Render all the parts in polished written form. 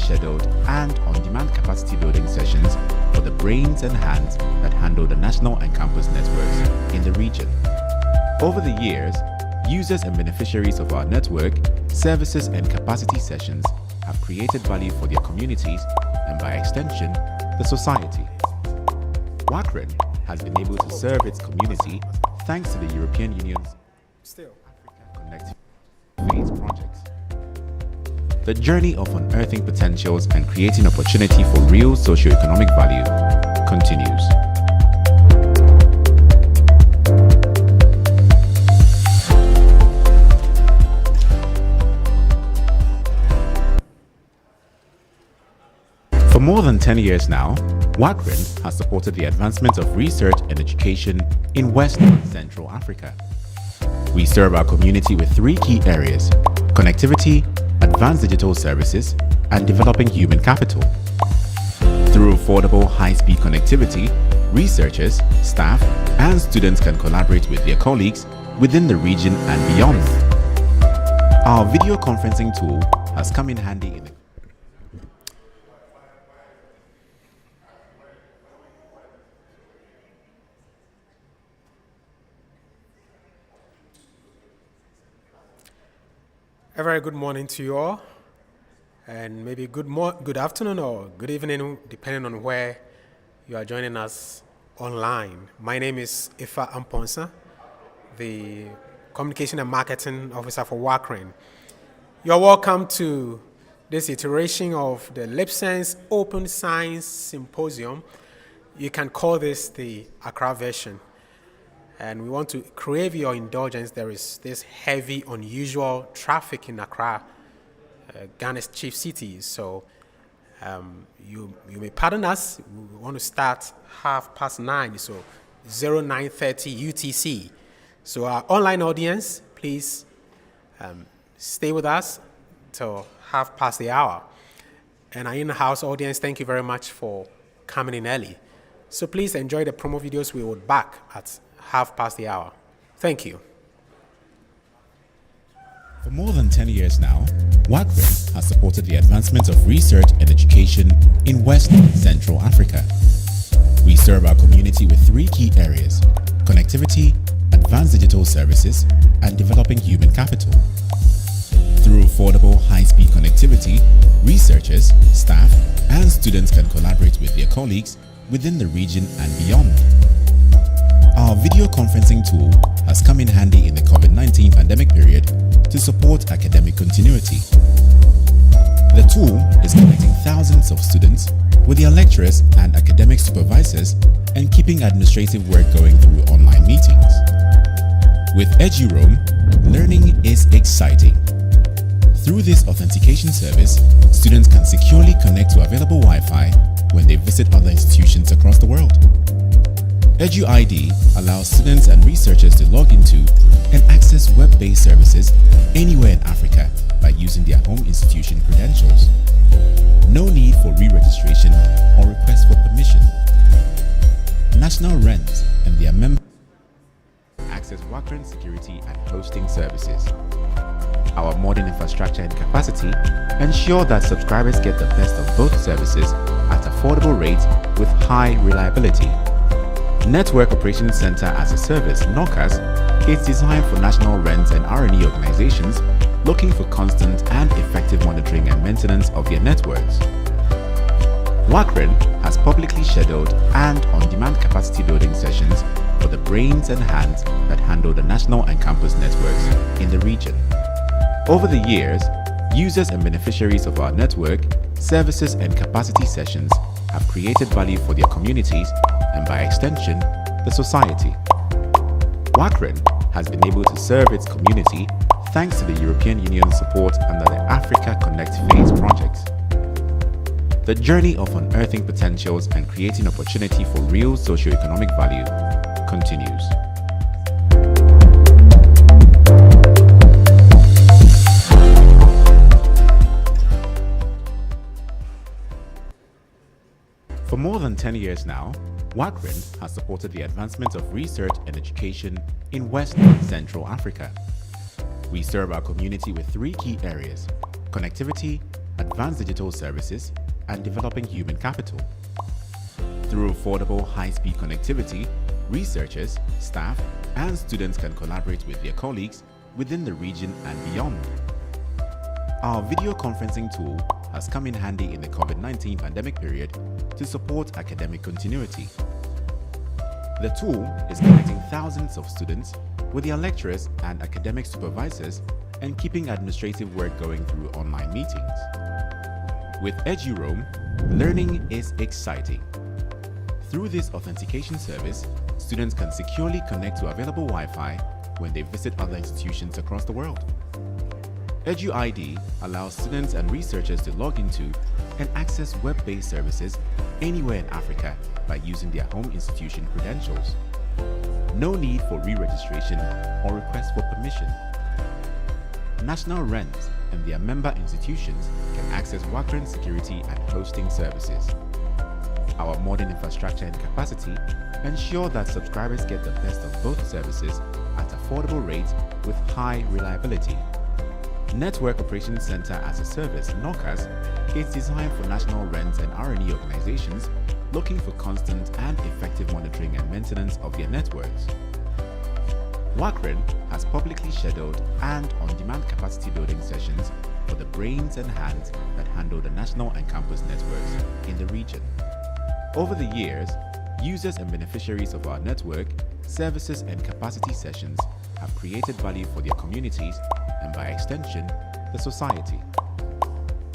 scheduled and on-demand capacity building sessions for the brains and hands that handle the national and campus networks in the region. Over the years, users and beneficiaries of our network, services and capacity sessions have created value for their communities and by extension, the society. WACREN has been able to serve its community thanks to the European Union's Africa Connect Phase projects. The journey of unearthing potentials and creating opportunity for real socio-economic value continues. For more than 10 years now, WACREN has supported the advancement of research and education in West and Central Africa. We serve our community with three key areas: connectivity, advanced digital services, and developing human capital. Through affordable high-speed connectivity, researchers, staff, and students can collaborate with their colleagues within the region and beyond. Our video conferencing tool has come in handy in the A very good morning to you all, and maybe good afternoon or good evening, depending on where you are joining us online. My name is Ifa Amponsa, the Communication and Marketing Officer for WACREN. You're welcome to this iteration of the LIBSENSE Open Science Symposium. You can call this the Accra version. And we want to crave your indulgence. There is this heavy, unusual traffic in Accra, Ghana's chief city. So you may pardon us. We want to start 9:30, so 09:30 UTC. So our online audience, please stay with us till 5:30. And our in-house audience, thank you very much for coming in early. So please enjoy the promo videos. We will be back at 5:30. Thank you. For more than 10 years now, WACREN has supported the advancement of research and education in West and Central Africa. We serve our community with three key areas: connectivity, advanced digital services, and developing human capital. Through affordable high-speed connectivity, researchers, staff, and students can collaborate with their colleagues within the region and beyond. Our video conferencing tool has come in handy in the COVID-19 pandemic period to support academic continuity. The tool is connecting thousands of students with their lecturers and academic supervisors and keeping administrative work going through online meetings. With EduRoam, learning is exciting. Through this authentication service, students can securely connect to available Wi-Fi when they visit other institutions across the world. EduID allows students and researchers to log into and access web-based services anywhere in Africa by using their home institution credentials. No need for re-registration or request for permission. National Rent and their members access WACREN security and hosting services. Our modern infrastructure and capacity ensure that subscribers get the best of both services at affordable rates with high reliability. Network Operations Center as a Service, NOCAS, is designed for national rent and R&E organizations looking for constant and effective monitoring and maintenance of their networks. WACREN has publicly scheduled and on-demand capacity building sessions for the brains and hands that handle the national and campus networks in the region. Over the years, users and beneficiaries of our network, services and capacity sessions have created value for their communities and by extension, the society. WACREN has been able to serve its community thanks to the European Union's support under the Africa Connect Phase projects. The journey of unearthing potentials and creating opportunity for real socio-economic value continues. For more than 10 years now, WACREN has supported the advancement of research and education in West and Central Africa. We serve our community with three key areas: connectivity, advanced digital services, and developing human capital. Through affordable high-speed connectivity, researchers, staff, and students can collaborate with their colleagues within the region and beyond. Our video conferencing tool has come in handy in the COVID-19 pandemic period to support academic continuity. The tool is connecting thousands of students with their lecturers and academic supervisors and keeping administrative work going through online meetings. With EduRoam, learning is exciting. Through this authentication service, students can securely connect to available Wi-Fi when they visit other institutions across the world. EduID allows students and researchers to log into and access web-based services anywhere in Africa by using their home institution credentials. No need for re-registration or request for permission. National RENs and their member institutions can access WACREN security and hosting services. Our modern infrastructure and capacity ensure that subscribers get the best of both services at affordable rates with high reliability. Network Operations Center as a Service (NOCAS) is designed for national RENs and R&E organizations looking for constant and effective monitoring and maintenance of their networks. WACREN has publicly scheduled and on-demand capacity building sessions for the brains and hands that handle the national and campus networks in the region. Over the years, users and beneficiaries of our network, services and capacity sessions have created value for their communities and by extension, the society.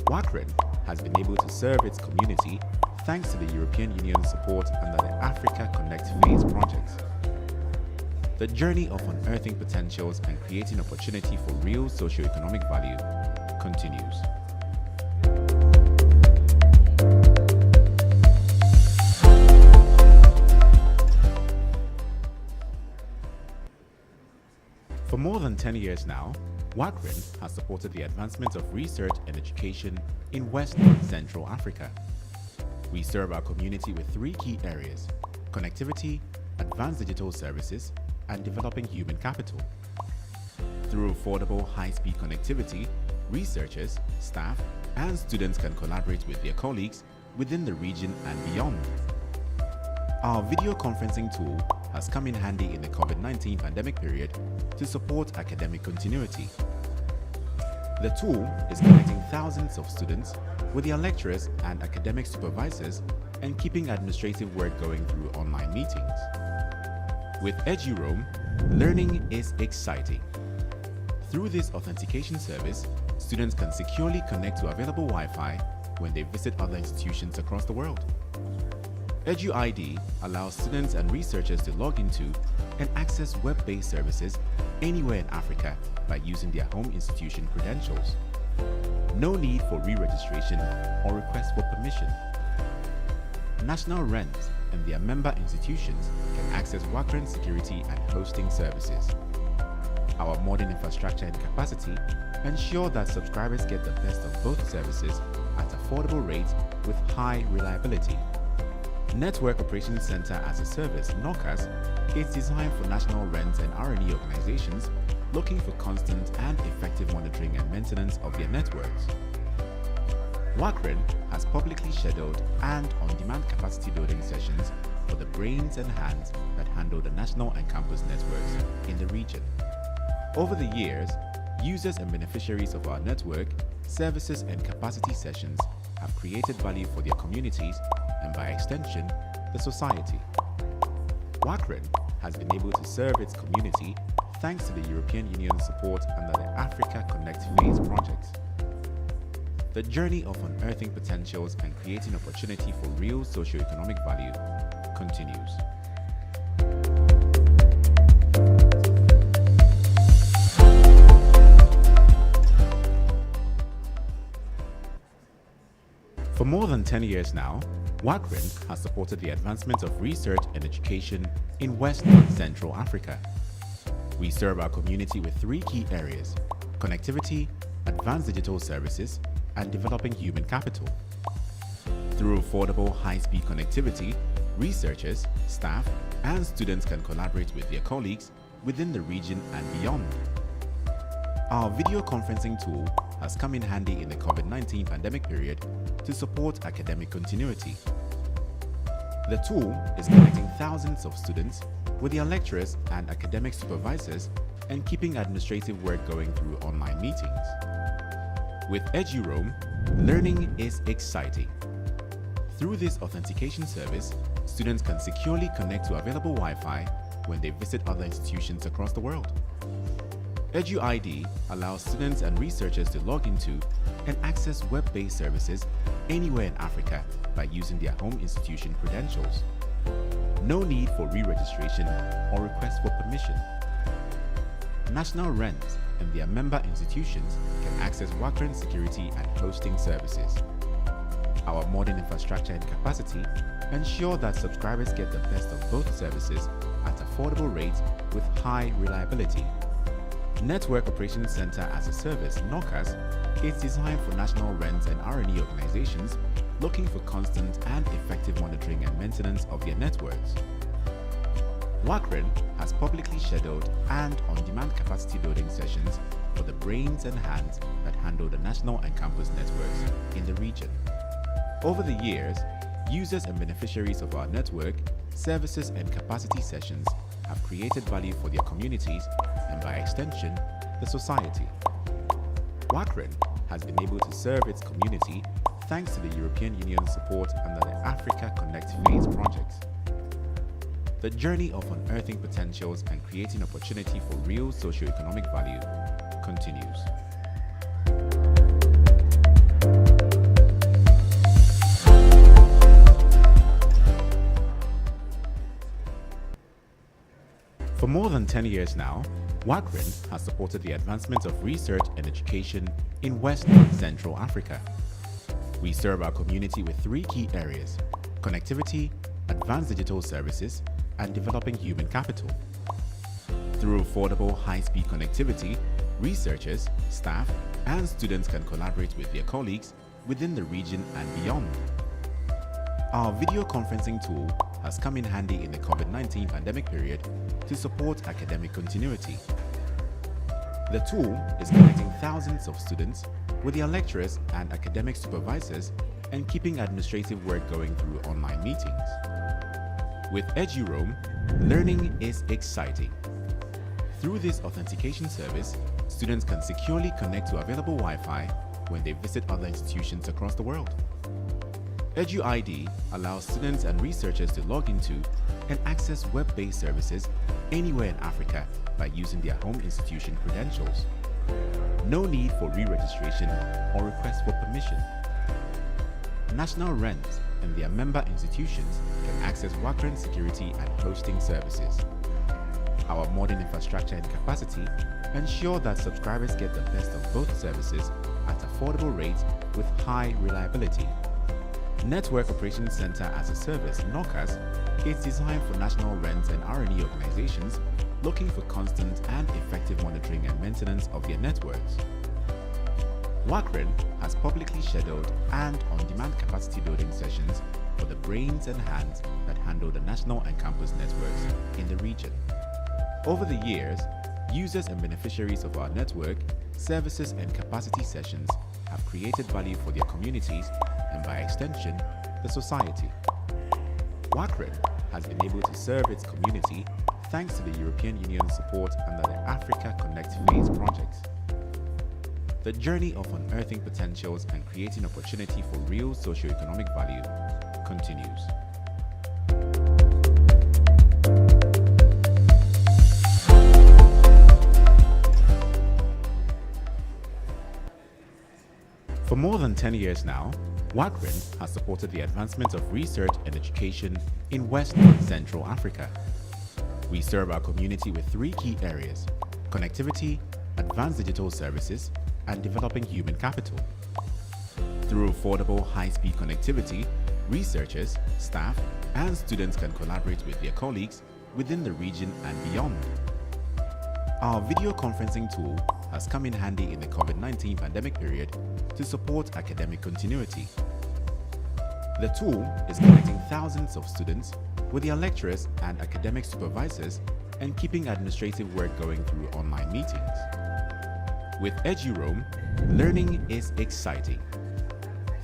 WACREN has been able to serve its community thanks to the European Union's support under the Africa Connect Phase project. The journey of unearthing potentials and creating opportunity for real socio-economic value continues. For more than 10 years now, WACREN has supported the advancement of research and education in West and Central Africa. We serve our community with three key areas: connectivity, advanced digital services, and developing human capital. Through affordable high-speed connectivity, researchers, staff, and students can collaborate with their colleagues within the region and beyond. Our video conferencing tool has come in handy in the COVID-19 pandemic period to support academic continuity. The tool is connecting thousands of students with their lecturers and academic supervisors and keeping administrative work going through online meetings. With EduRoam, learning is exciting. Through this authentication service, students can securely connect to available Wi-Fi when they visit other institutions across the world. EduID allows students and researchers to log into and access web-based services anywhere in Africa by using their home institution credentials. No need for re-registration or request for permission. National RENs and their member institutions can access WACREN security and hosting services. Our modern infrastructure and capacity ensure that subscribers get the best of both services at affordable rates with high reliability. Network Operations Center as a Service (NOCAS) is designed for national RENs and R&E organizations looking for constant and effective monitoring and maintenance of their networks. WACREN has publicly scheduled and on-demand capacity building sessions for the brains and hands that handle the national and campus networks in the region. Over the years, users and beneficiaries of our network, services and capacity sessions have created value for their communities and by extension, the society. WACREN has been able to serve its community thanks to the European Union's support under the Africa Connect Phase project. The journey of unearthing potentials and creating opportunity for real socio-economic value continues. For more than 10 years now, WACREN has supported the advancement of research and education in West and Central Africa. We serve our community with three key areas: connectivity, advanced digital services, and developing human capital. Through affordable high-speed connectivity, researchers, staff, and students can collaborate with their colleagues within the region and beyond. Our video conferencing tool has come in handy in the COVID-19 pandemic period to support academic continuity. The tool is connecting thousands of students with their lecturers and academic supervisors and keeping administrative work going through online meetings. With EduRoam, learning is exciting. Through this authentication service, students can securely connect to available Wi-Fi when they visit other institutions across the world. EduID allows students and researchers to log into and access web-based services anywhere in Africa by using their home institution credentials. No need for re-registration or request for permission. National RENs and their member institutions can access WACREN security and hosting services. Our modern infrastructure and capacity ensure that subscribers get the best of both services at affordable rates with high reliability. Network Operations Center as a Service (NOCAS) is designed for national RENs and R&E organizations looking for constant and effective monitoring and maintenance of their networks. WACREN has publicly scheduled and on-demand capacity building sessions for the brains and hands that handle the national and campus networks in the region. Over the years, users and beneficiaries of our network, services and capacity sessions have created value for their communities and by extension, the society. WACREN has been able to serve its community thanks to the European Union's support under the Africa Connect Phase project. The journey of unearthing potentials and creating opportunity for real socio-economic value continues. For more than 10 years now, WACREN has supported the advancement of research and education in West and Central Africa. We serve our community with three key areas: connectivity, advanced digital services, and developing human capital. Through affordable high-speed connectivity, researchers, staff, and students can collaborate with their colleagues within the region and beyond. Our video conferencing tool has come in handy in the COVID-19 pandemic period to support academic continuity. The tool is connecting thousands of students with their lecturers and academic supervisors and keeping administrative work going through online meetings. With EduRoam, learning is exciting. Through this authentication service, students can securely connect to available Wi-Fi when they visit other institutions across the world. EduID allows students and researchers to log into and access web-based services anywhere in Africa by using their home institution credentials. No need for re-registration or request for permission. National RENs and their member institutions can access WACREN security and hosting services. Our modern infrastructure and capacity ensure that subscribers get the best of both services at affordable rates with high reliability. Network Operations Center as a Service (NOCAS) is designed for national RENs and R&E organizations looking for constant and effective monitoring and maintenance of their networks. WACREN has publicly scheduled and on-demand capacity building sessions for the brains and hands that handle the national and campus networks in the region. Over the years, users and beneficiaries of our network, services and capacity sessions have created value for their communities and by extension, the society. WACREN has been able to serve its community thanks to the European Union's support under the Africa Connect Phase project. The journey of unearthing potentials and creating opportunity for real socio-economic value continues. For more than 10 years now, WACREN has supported the advancement of research and education in West and Central Africa. We serve our community with three key areas: connectivity, advanced digital services, and developing human capital. Through affordable high-speed connectivity, researchers, staff, and students can collaborate with their colleagues within the region and beyond. Our video conferencing tool has come in handy in the COVID-19 pandemic period to support academic continuity. The tool is connecting thousands of students with their lecturers and academic supervisors and keeping administrative work going through online meetings. With EduRoam, learning is exciting.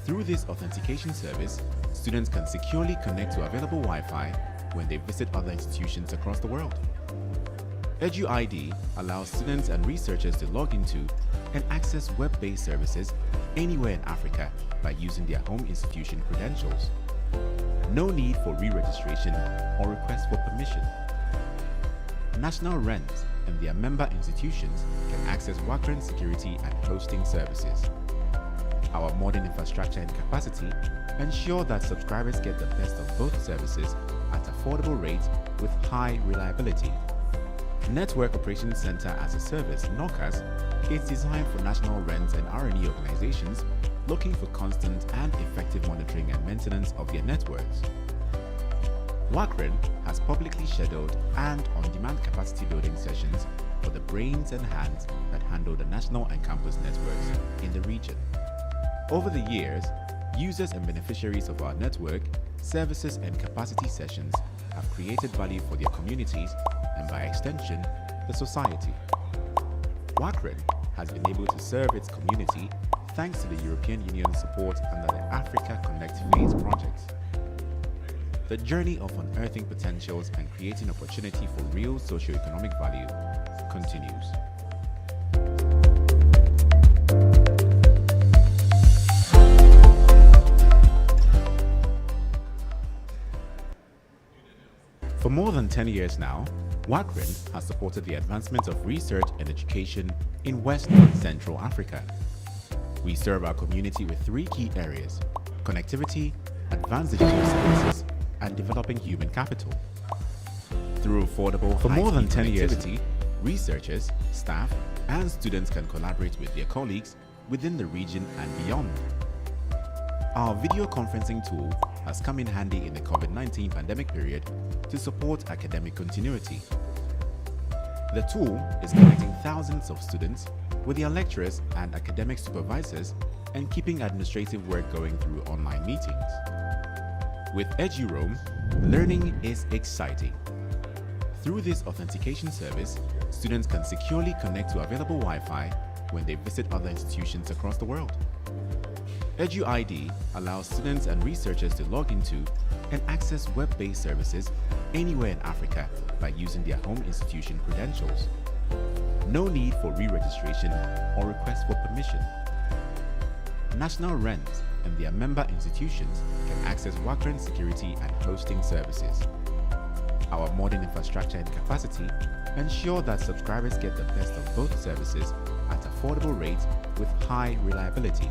Through this authentication service, students can securely connect to available Wi-Fi when they visit other institutions across the world. EduID allows students and researchers to log into and access web-based services anywhere in Africa by using their home institution credentials. No need for re-registration or request for permission. National RENs and their member institutions can access WACREN security and hosting services. Our modern infrastructure and capacity ensure that subscribers get the best of both services at affordable rates with high reliability. Network Operations Center as a Service (NOCAS) is designed for national RENs and R&E organizations looking for constant and effective monitoring and maintenance of their networks. WACREN has publicly scheduled and on-demand capacity building sessions for the brains and hands that handle the national and campus networks in the region. Over the years, users and beneficiaries of our network, services and capacity sessions have created value for their communities and by extension, the society. WACREN has been able to serve its community thanks to the European Union support under the Africa Connect Phase project. The journey of unearthing potentials and creating opportunity for real socio-economic value continues. For more than 10 years now, WACREN has supported the advancement of research and education in West and Central Africa. We serve our community with three key areas: connectivity, advanced digital services, and developing human capital. Through affordable, for more than 10 years, researchers, staff, and students can collaborate with their colleagues within the region and beyond. Our video conferencing tool has come in handy in the COVID-19 pandemic period to support academic continuity. The tool is connecting thousands of students with their lecturers and academic supervisors and keeping administrative work going through online meetings. With EduRoam, learning is exciting. Through this authentication service, students can securely connect to available Wi-Fi when they visit other institutions across the world. EduID allows students and researchers to log into and access web-based services anywhere in Africa by using their home institution credentials. No need for re-registration or request for permission. National RENs and their member institutions can access WACREN security and hosting services. Our modern infrastructure and capacity ensure that subscribers get the best of both services at affordable rates with high reliability.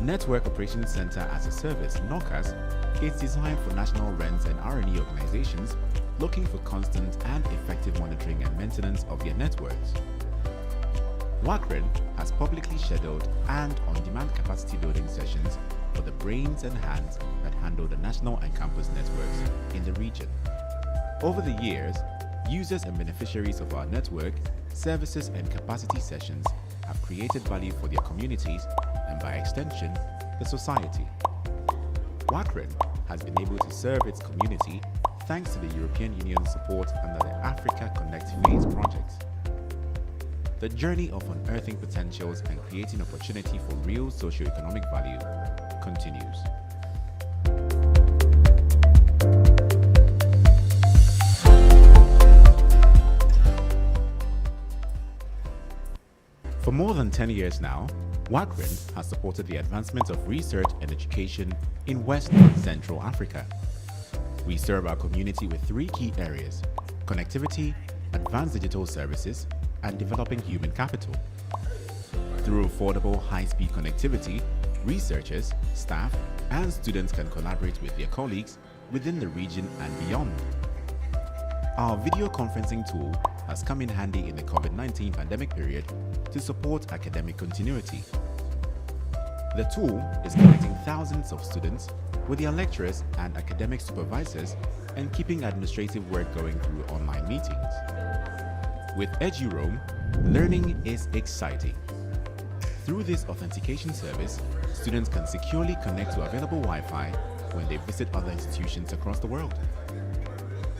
Network Operations Center as a Service (NOCAS) is designed for national RENs and R&E organizations looking for constant and effective monitoring and maintenance of their networks. WACREN has publicly scheduled and on-demand capacity building sessions for the brains and hands that handle the national and campus networks in the region. Over the years, users and beneficiaries of our network, services and capacity sessions have created value for their communities and by extension, the society. WACREN has been able to serve its community thanks to the European Union support under the Africa Connect Phase project. The journey of unearthing potentials and creating opportunity for real socio-economic value continues. For more than 10 years now, WACREN has supported the advancement of research and education in West and Central Africa. We serve our community with three key areas: connectivity, advanced digital services, and developing human capital. Through affordable, high-speed connectivity, researchers, staff, and students can collaborate with their colleagues within the region and beyond. Our video conferencing tool has come in handy in the COVID-19 pandemic period to support academic continuity. The tool is connecting thousands of students with their lecturers and academic supervisors and keeping administrative work going through online meetings. With EduRoam, learning is exciting. Through this authentication service, students can securely connect to available Wi-Fi when they visit other institutions across the world.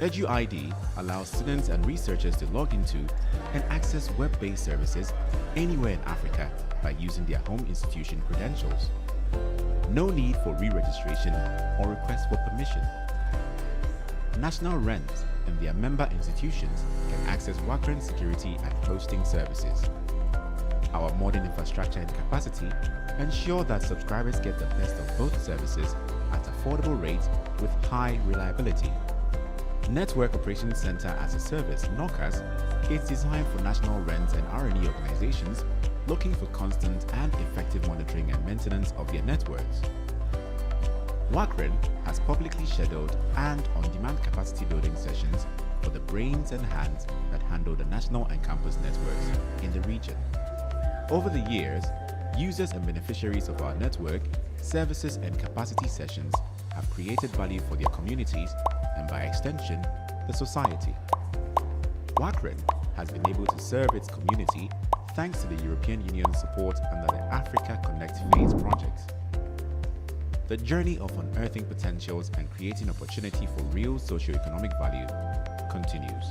EduID allows students and researchers to log into and access web-based services anywhere in Africa by using their home institution credentials. No need for re-registration or request for permission. National RENs and their member institutions can access WACREN security and hosting services. Our modern infrastructure and capacity ensure that subscribers get the best of both services at affordable rates with high reliability. Network Operations Center as a Service (NOCAS) is designed for national RENs and R&E organizations looking for constant and effective monitoring and maintenance of their networks. WACREN has publicly scheduled and on-demand capacity building sessions for the brains and hands that handle the national and campus networks in the region. Over the years, users and beneficiaries of our network, services and capacity sessions have created value for their communities and by extension, the society. WACREN has been able to serve its community thanks to the European Union's support under the Africa Connect Phase project. The journey of unearthing potentials and creating opportunity for real socio-economic value continues.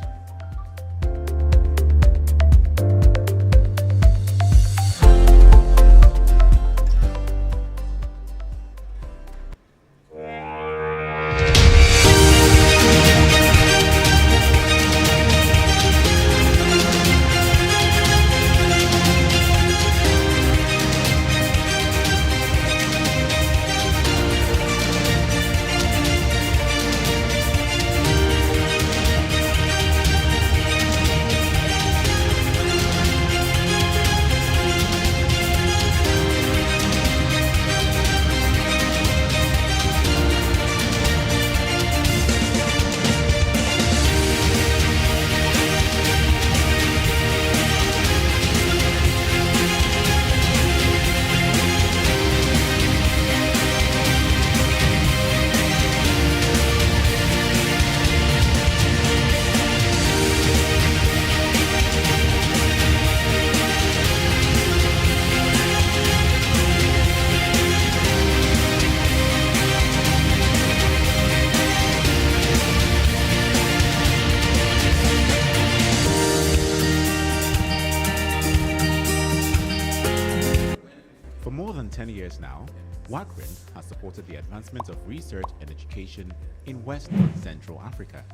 For more than 10 years now, WACREN has supported the advancement of research and education in West and Central Africa.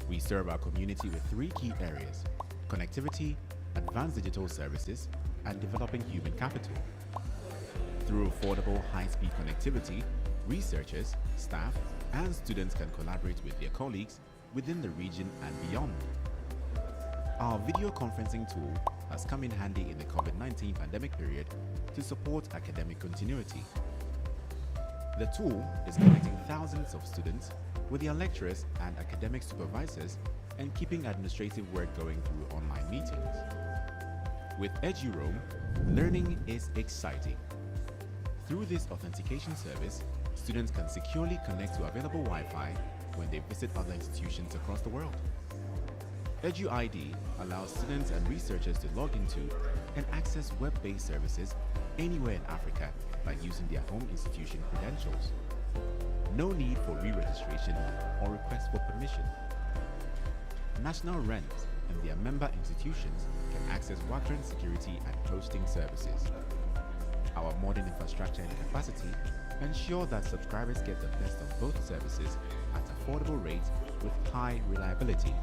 We serve our community with three key areas: connectivity, advanced digital services, and developing human capital. Through affordable high-speed connectivity, researchers, staff, and students can collaborate with their colleagues within the region and beyond. Our video conferencing tool has come in handy in the COVID-19 pandemic period to support academic continuity. The tool is connecting thousands of students with their lecturers and academic supervisors and keeping administrative work going through online meetings. With EduRoam, learning is exciting. Through this authentication service, students can securely connect to available Wi-Fi when they visit other institutions across the world. EduID allows students and researchers to log into and access web-based services anywhere in Africa by using their home institution credentials. No need for re-registration or request for permission. National RENs and their member institutions can access WACREN security and hosting services. Our modern infrastructure and capacity ensure that subscribers get the best of both services at affordable rates with high reliability.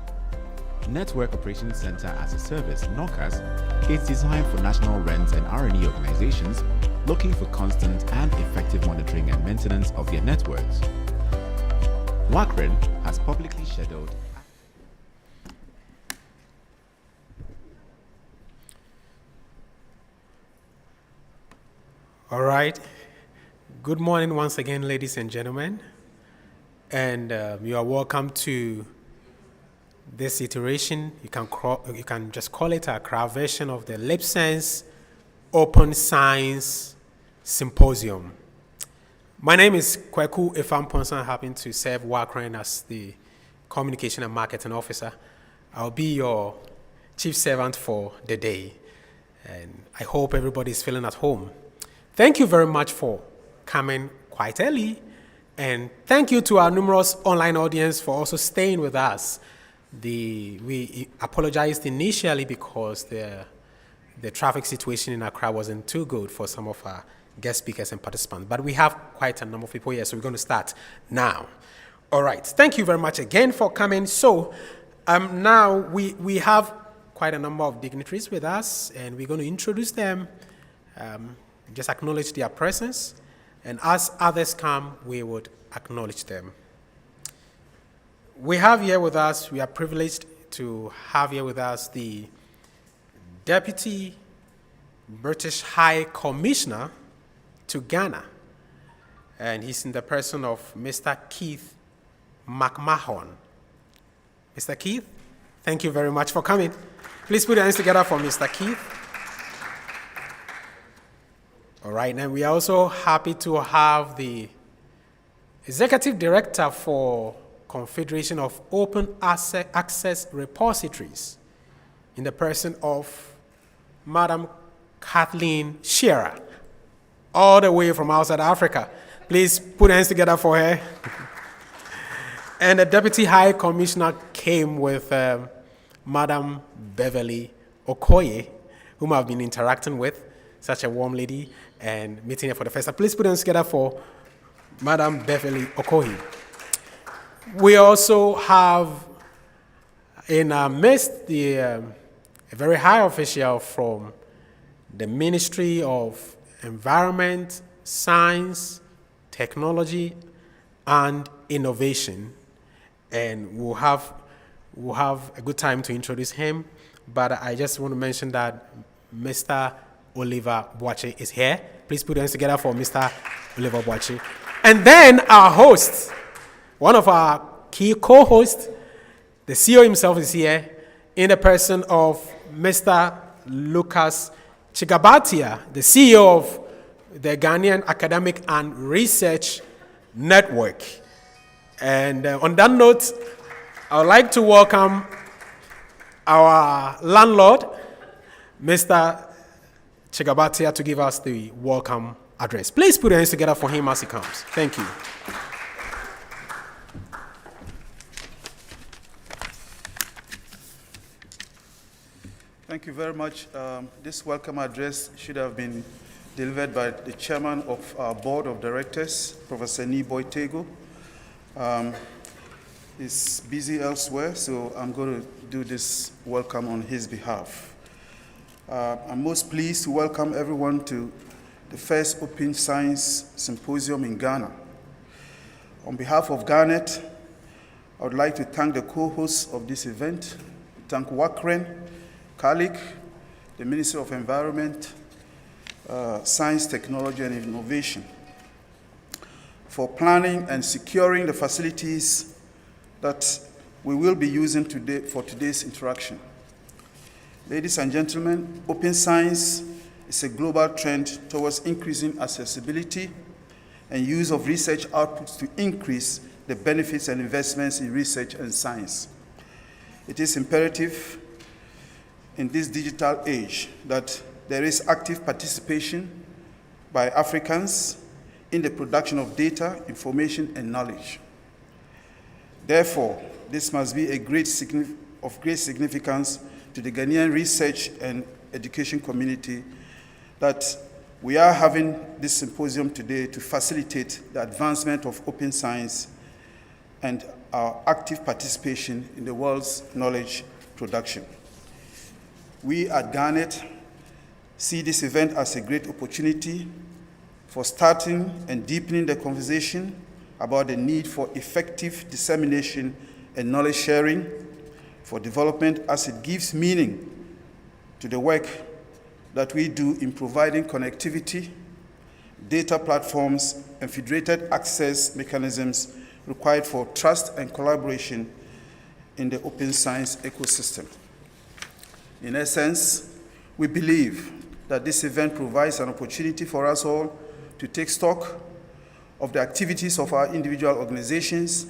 Network Operations Center as a Service (NOCAS) is designed for national RENs and R&E organizations looking for constant and effective monitoring and maintenance of their networks. WACREN has publicly scheduled All right. Good morning once again, ladies and gentlemen. And you are welcome to this iteration. You can just call it a Accra version of the LIBSENSE Open Science Symposium. My name is Kweku Ifamponsa. I happen to serve WACREN as the Communication and Marketing Officer. I'll be your chief servant for the day. And I hope everybody is feeling at home. Thank you very much for coming quite early And thank you to our numerous online audience for also staying with us. We apologized initially because the traffic situation in Accra wasn't too good for some of our guest speakers and participants. But we have quite a number of people here, so we're going to start now. All right. Thank you very much again for coming. So now we have quite a number of dignitaries with us, and we're going to introduce them, just acknowledge their presence, and as others come, we would acknowledge them. We are privileged to have here with us the Deputy British High Commissioner to Ghana, and he's in the person of Mr. Keith McMahon. Mr. Keith, thank you very much for coming. Please put your hands together for Mr. Keith. All right, and we are also happy to have the Executive Director for Confederation of Open Access Repositories in the person of Madam Kathleen Shearer, all the way from outside Africa. Please put hands together for her. And the Deputy High Commissioner came with Madam Beverly Okoye, whom I've been interacting with, such a warm lady, and meeting her for the first time. Please put hands together for Madam Beverly Okoye. We also have in our midst a very high official from the Ministry of Environment, Science, Technology, and Innovation. And we'll have a good time to introduce him. But I just want to mention that Mr. Oliver Boache is here. Please put your hands together for Mr. Oliver Boache. And then our host, one of our key co-hosts, the CEO himself is here in the person of Mr. Lucas Chigabatia, the CEO of the Ghanaian Academic and Research Network. And on that note, I would like to welcome our landlord, Mr. Chigabatia, to give us the welcome address. Please put your hands together for him as he comes. Thank you. Thank you very much. This welcome address should have been delivered by the chairman of our board of directors, Professor Niboy Tego. He's busy elsewhere, so I'm going to do this welcome on his behalf. I'm most pleased to welcome everyone to the first Open Science Symposium in Ghana. On behalf of GARNET, I would like to thank the co-hosts of this event, thank WACREN, CARLIGH, the Ministry of Environment, Science, Technology, and Innovation, for planning and securing the facilities that we will be using today for today's interaction. Ladies and gentlemen, open science is a global trend towards increasing accessibility and use of research outputs to increase the benefits and investments in research and science. It is imperative in this digital age that there is active participation by Africans in the production of data, information, and knowledge. Therefore, this must be of great significance to the Ghanaian research and education community that we are having this symposium today to facilitate the advancement of open science and our active participation in the world's knowledge production. We at GARNET see this event as a great opportunity for starting and deepening the conversation about the need for effective dissemination and knowledge sharing for development, as it gives meaning to the work that we do in providing connectivity, data platforms, and federated access mechanisms required for trust and collaboration in the open science ecosystem. In essence, we believe that this event provides an opportunity for us all to take stock of the activities of our individual organizations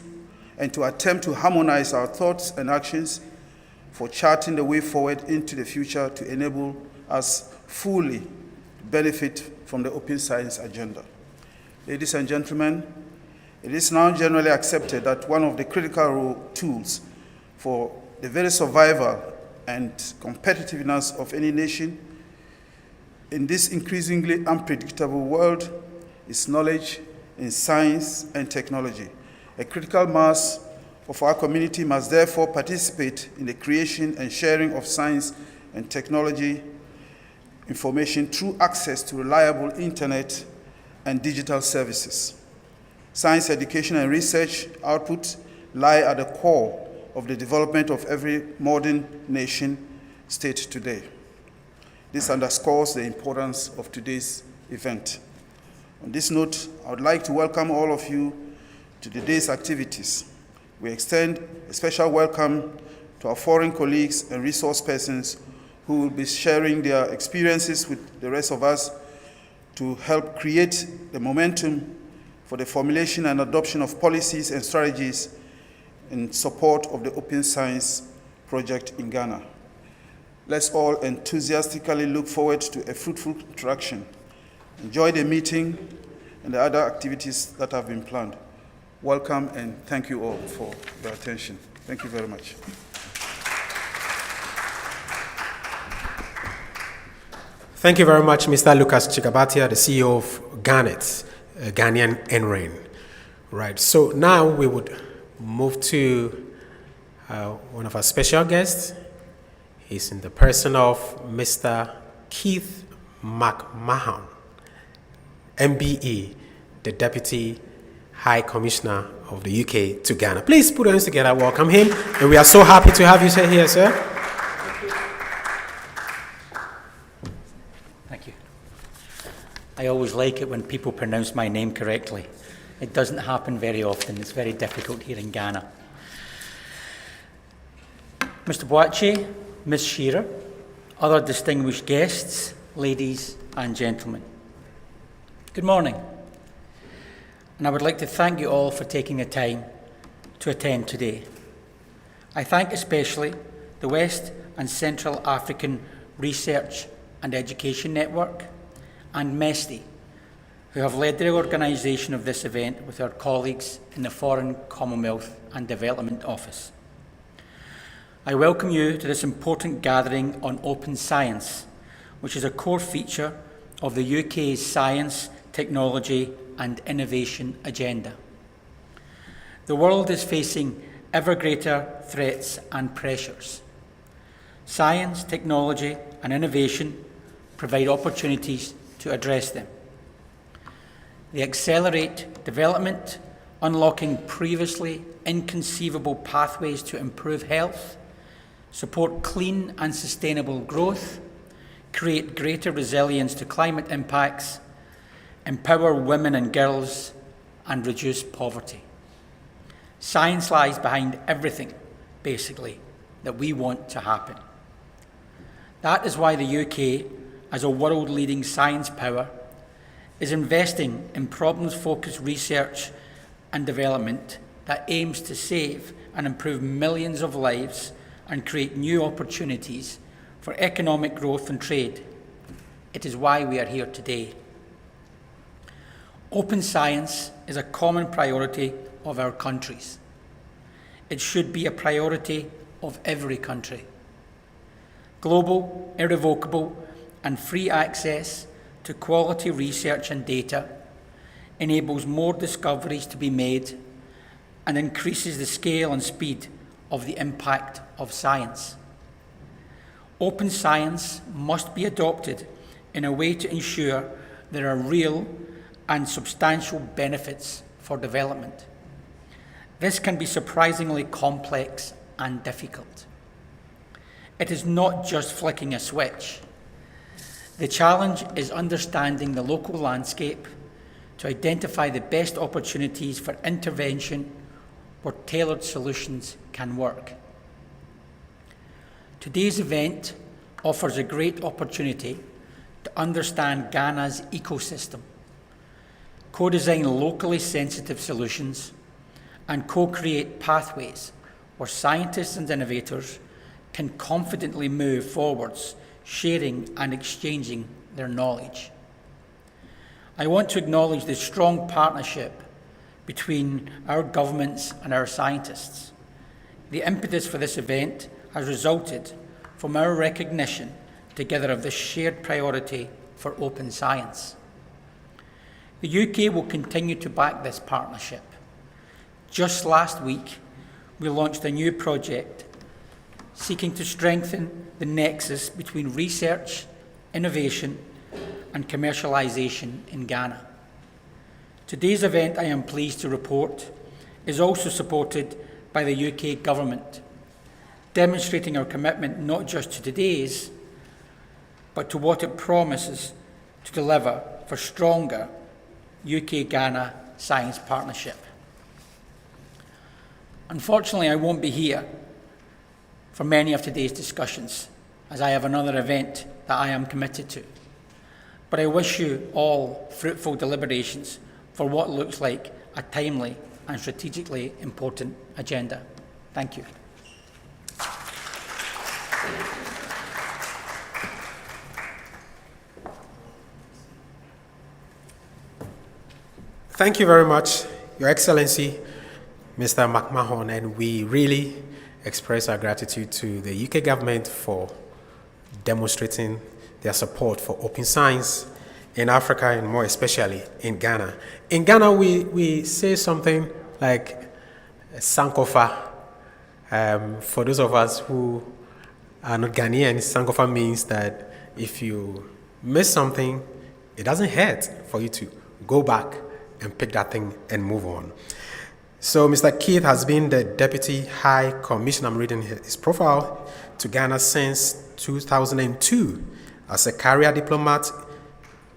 and to attempt to harmonize our thoughts and actions for charting the way forward into the future to enable us fully benefit from the open science agenda. Ladies and gentlemen, It is now generally accepted that one of the critical tools for the very survival and competitiveness of any nation in this increasingly unpredictable world is knowledge in science and technology. A critical mass of our community must therefore participate in the creation and sharing of science and technology information through access to reliable internet and digital services. Science education and research output lie at the core of the development of every modern nation state today. This underscores the importance of today's event. On this note, I would like to welcome all of you to today's activities. We extend a special welcome to our foreign colleagues and resource persons who will be sharing their experiences with the rest of us to help create the momentum for the formulation and adoption of policies and strategies in support of the Open Science project in Ghana. Let's all enthusiastically look forward to a fruitful interaction. Enjoy the meeting and the other activities that have been planned. Welcome and thank you all for your attention. Thank you very much. Thank you very much, Mr. Lucas Chikabatia, the CEO of GARNET, Ghanaian NRAN. Right, so now we would move to one of our special guests. He's in the person of Mr. Keith McMahon, MBE, the Deputy High Commissioner of the UK to Ghana. Please put your hands together, welcome him. And we are so happy to have you here, sir. Thank you. I always like it when people pronounce my name correctly. It doesn't happen very often. It's very difficult here in Ghana. Mr. Boakye, Ms. Shearer, other distinguished guests, ladies and gentlemen. Good morning. And I would like to thank you all for taking the time to attend today. I thank especially the West and Central African Research and Education Network and MESTI, who have led the organisation of this event with our colleagues in the Foreign, Commonwealth and Development Office. I welcome you to this important gathering on open science, which is a core feature of the UK's science, technology and innovation agenda. The world is facing ever greater threats and pressures. Science, technology and innovation provide opportunities to address them. They accelerate development, unlocking previously inconceivable pathways to improve health, support clean and sustainable growth, create greater resilience to climate impacts, empower women and girls, and reduce poverty. Science lies behind everything, basically, that we want to happen. That is why the UK, as a world-leading science power, is investing in problems-focused research and development that aims to save and improve millions of lives and create new opportunities for economic growth and trade. It is why we are here today. Open science is a common priority of our countries. It should be a priority of every country. Global, irrevocable, and free access to quality research and data enables more discoveries to be made and increases the scale and speed of the impact of science. Open science must be adopted in a way to ensure there are real and substantial benefits for development. This can be surprisingly complex and difficult. It is not just flicking a switch. The challenge is understanding the local landscape to identify the best opportunities for intervention where tailored solutions can work. Today's event offers a great opportunity to understand Ghana's ecosystem, co-design locally sensitive solutions, and co-create pathways where scientists and innovators can confidently move forwards, sharing and exchanging their knowledge. I want to acknowledge the strong partnership between our governments and our scientists. The impetus for this event has resulted from our recognition together of this shared priority for open science. The UK will continue to back this partnership. Just last week, we launched a new project seeking to strengthen the nexus between research, innovation, and commercialisation in Ghana. Today's event, I am pleased to report, is also supported by the UK government, demonstrating our commitment not just to today's, but to what it promises to deliver for stronger UK-Ghana science partnership. Unfortunately, I won't be here for many of today's discussions, as I have another event that I am committed to. But I wish you all fruitful deliberations for what looks like a timely and strategically important agenda. Thank you. Thank you very much, Your Excellency, Mr. McMahon, and we really express our gratitude to the UK government for demonstrating their support for open science in Africa and more especially in Ghana. In Ghana, we say something like Sankofa. For those of us who are not Ghanaian, Sankofa means that if you miss something, it doesn't hurt for you to go back and pick that thing and move on. So Mr. Keith has been the Deputy High Commissioner, I'm reading his profile, to Ghana since 2002. As a career diplomat,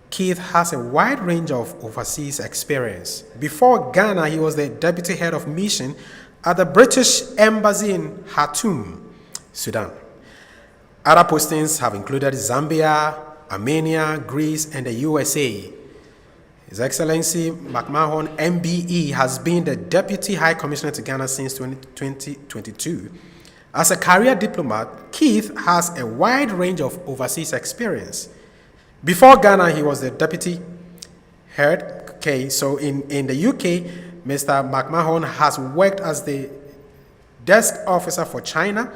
Keith has a wide range of overseas experience. Before Ghana, he was the Deputy Head of Mission at the British Embassy in Khartoum, Sudan. Other postings have included Zambia, Armenia, Greece, and the USA. His Excellency McMahon, MBE, has been the Deputy High Commissioner to Ghana since 2022. As a career diplomat, Keith has a wide range of overseas experience. Before Ghana, he was the Deputy Head. Okay, so in the UK, Mr. McMahon has worked as the Desk Officer for China,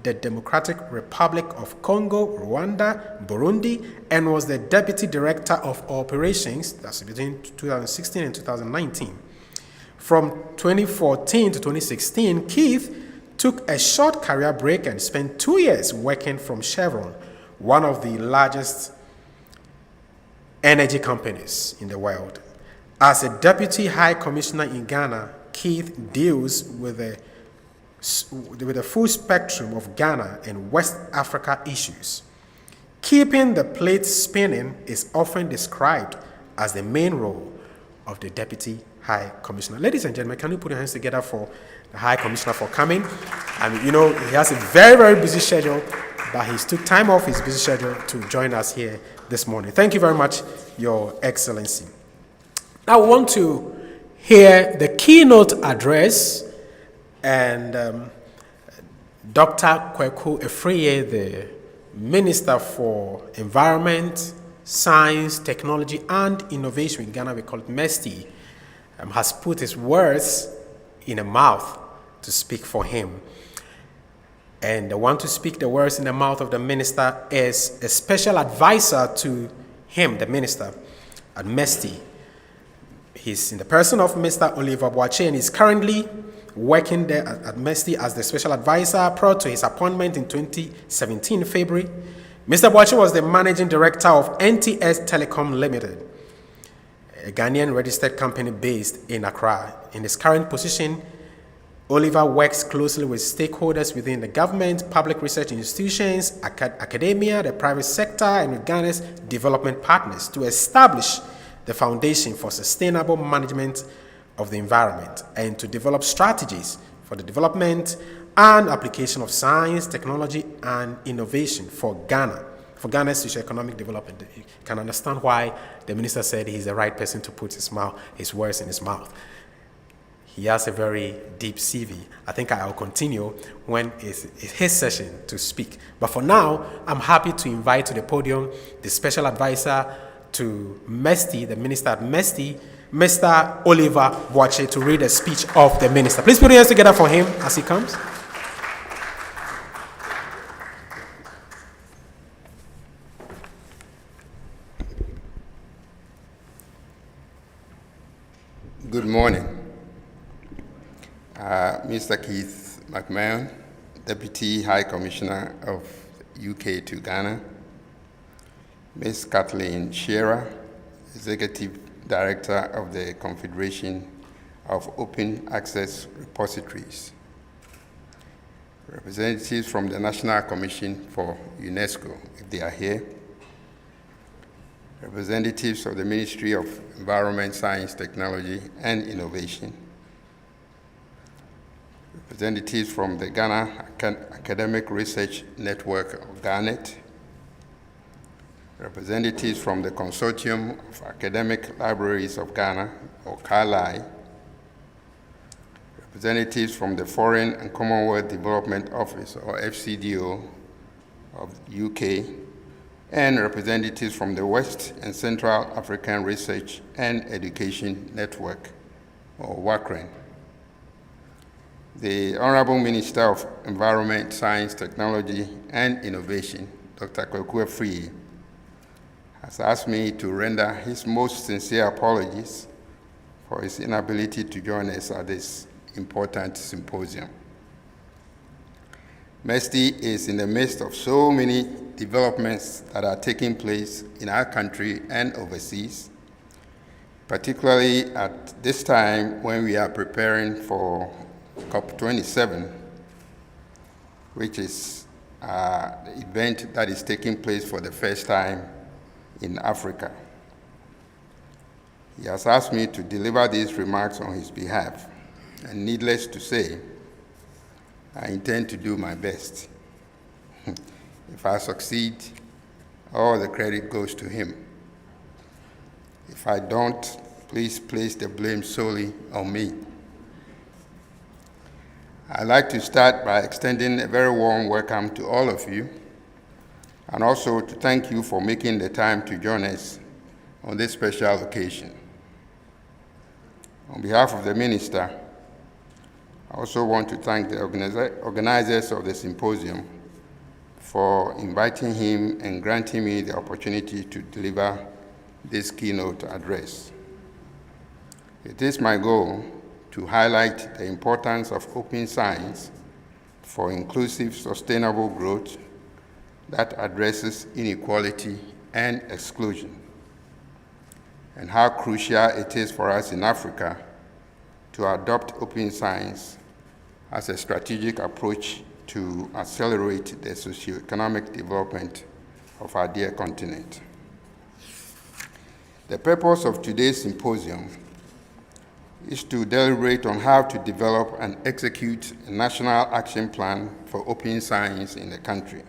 the Democratic Republic of Congo, Rwanda, Burundi, and was the Deputy Director of Operations, that's between 2016 and 2019. From 2014 to 2016, Keith took a short career break and spent 2 years working from Chevron, one of the largest energy companies in the world. As a Deputy High Commissioner in Ghana, Keith deals with the full spectrum of Ghana and West Africa issues. Keeping the plate spinning is often described as the main role of the Deputy High Commissioner. Ladies and gentlemen, can you put your hands together for the High Commissioner for coming? I mean, you know, he has a very, very busy schedule, but he took time off his busy schedule to join us here this morning. Thank you very much, Your Excellency. Now we want to hear the keynote address, and Dr. Kweku Efriye, the Minister for Environment, Science, Technology, and Innovation in Ghana, we call it MESTI, has put his words in a mouth to speak for him. And the one to speak the words in the mouth of the minister is a special advisor to him, the minister, at MESTI. He's in the person of Mr. Oliver Boache, and he's currently working there at MESTI as the special advisor prior to his appointment in 2017, February. Mr. Boache was the managing director of NTS Telecom Limited, a Ghanaian registered company based in Accra. In his current position, Oliver works closely with stakeholders within the government, public research institutions, academia, the private sector, and with Ghana's development partners to establish the foundation for sustainable management of the environment and to develop strategies for the development and application of science, technology, and innovation for Ghana, for Ghana's socio-economic development. You can understand why the minister said he's the right person to put his words in his mouth. He has a very deep CV. I think I'll continue when it's his session to speak. But for now, I'm happy to invite to the podium the special advisor to MESTI, the minister at MESTI, Mr. Oliver Boakye, to read a speech of the minister. Please put your hands together for him as he comes. Good morning. Mr. Keith McMahon, Deputy High Commissioner of UK to Ghana, Ms. Kathleen Shearer, Executive Director of the Confederation of Open Access Repositories, representatives from the National Commission for UNESCO, if they are here, representatives of the Ministry of Environment, Science, Technology, and Innovation, representatives from the Ghana Academic Research Network of GARNET, representatives from the Consortium of Academic Libraries of Ghana, or CARLIGH, representatives from the Foreign and Commonwealth Development Office, or FCDO, of the UK, and representatives from the West and Central African Research and Education Network, or WACREN. The Honorable Minister of Environment, Science, Technology, and Innovation, Dr. Kwaku Afriyie, has asked me to render his most sincere apologies for his inability to join us at this important symposium. MESTI is in the midst of so many developments that are taking place in our country and overseas, particularly at this time when we are preparing for COP27, which is the event that is taking place for the first time in Africa. He has asked me to deliver these remarks on his behalf, and needless to say, I intend to do my best. If I succeed, all the credit goes to him. If I don't, please place the blame solely on me. I'd like to start by extending a very warm welcome to all of you, and also to thank you for making the time to join us on this special occasion. On behalf of the Minister, I also want to thank the organizers of the symposium for inviting him and granting me the opportunity to deliver this keynote address. It is my goal to highlight the importance of open science for inclusive, sustainable growth that addresses inequality and exclusion, and how crucial it is for us in Africa to adopt open science as a strategic approach to accelerate the socio-economic development of our dear continent. The purpose of today's symposium is to deliberate on how to develop and execute a national action plan for open science in the country.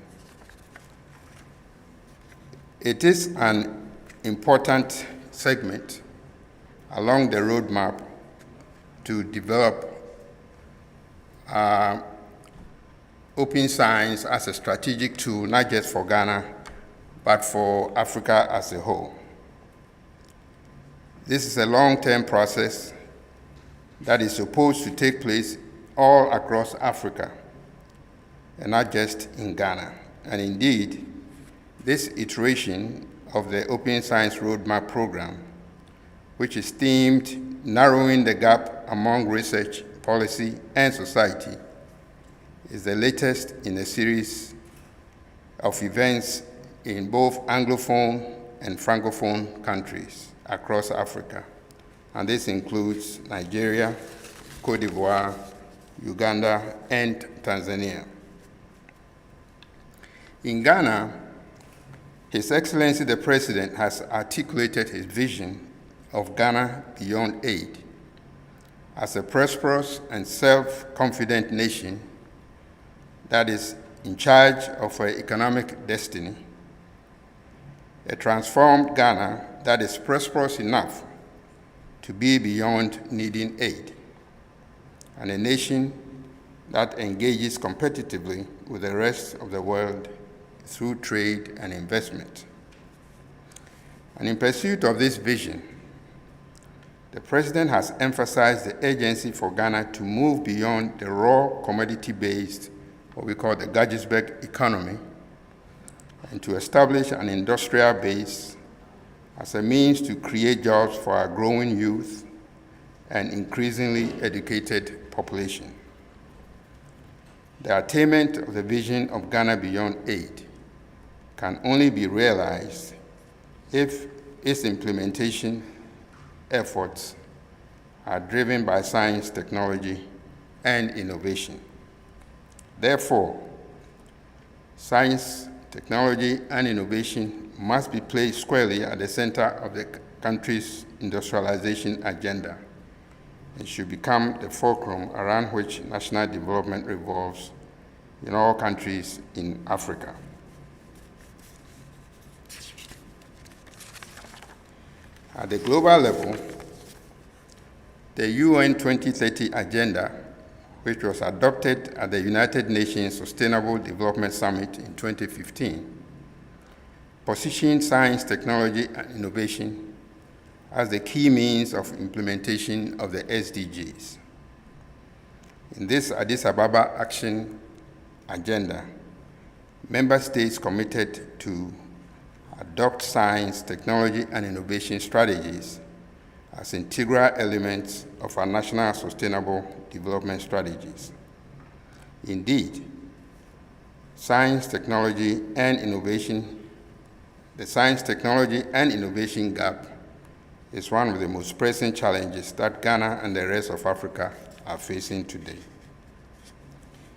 It is an important segment along the roadmap to develop open science as a strategic tool, not just for Ghana, but for Africa as a whole. This is a long-term process that is supposed to take place all across Africa, and not just in Ghana. And indeed, this iteration of the Open Science Roadmap Program, which is themed Narrowing the Gap Among Research, Policy, and Society, is the latest in a series of events in both Anglophone and Francophone countries across Africa. And this includes Nigeria, Côte d'Ivoire, Uganda, and Tanzania. In Ghana, His Excellency the President has articulated his vision of Ghana beyond aid as a prosperous and self-confident nation that is in charge of her economic destiny, a transformed Ghana that is prosperous enough to be beyond needing aid, and a nation that engages competitively with the rest of the world through trade and investment. And in pursuit of this vision, the President has emphasized the urgency for Ghana to move beyond the raw commodity-based, what we call the Gadgetsburg economy, and to establish an industrial base as a means to create jobs for our growing youth and increasingly educated population. The attainment of the vision of Ghana Beyond Aid can only be realized if its implementation efforts are driven by science, technology, and innovation. Therefore, science, technology, and innovation must be placed squarely at the center of the country's industrialization agenda and should become the fulcrum around which national development revolves in all countries in Africa. At the global level, the UN 2030 Agenda, which was adopted at the United Nations Sustainable Development Summit in 2015, positioned science, technology, and innovation as the key means of implementation of the SDGs. In this Addis Ababa Action Agenda, member states committed to adopt science, technology, and innovation strategies as integral elements of our national sustainable development strategies. Indeed, science, technology, and innovation, the science, technology, and innovation gap is one of the most pressing challenges that Ghana and the rest of Africa are facing today.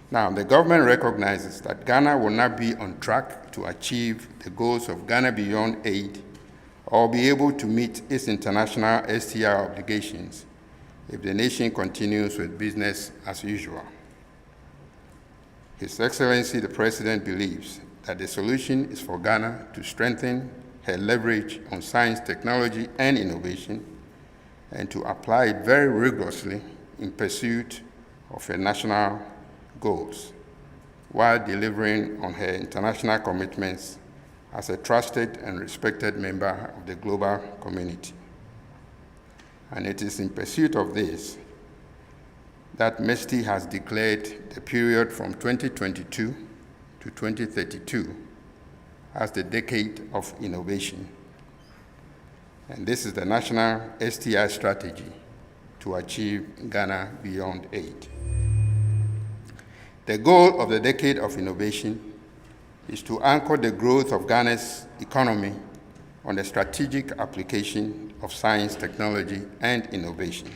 Now, the government recognizes that Ghana will not be on track to achieve the goals of Ghana Beyond Aid or be able to meet its international STR obligations if the nation continues with business as usual. His Excellency the President believes that the solution is for Ghana to strengthen her leverage on science, technology, and innovation, and to apply it very rigorously in pursuit of her national goals, while delivering on her international commitments as a trusted and respected member of the global community. And it is in pursuit of this that MESTI has declared the period from 2022 to 2032 as the decade of innovation. And this is the national STI strategy to achieve Ghana Beyond Aid. The goal of the decade of innovation is to anchor the growth of Ghana's economy on the strategic application of science, technology, and innovation,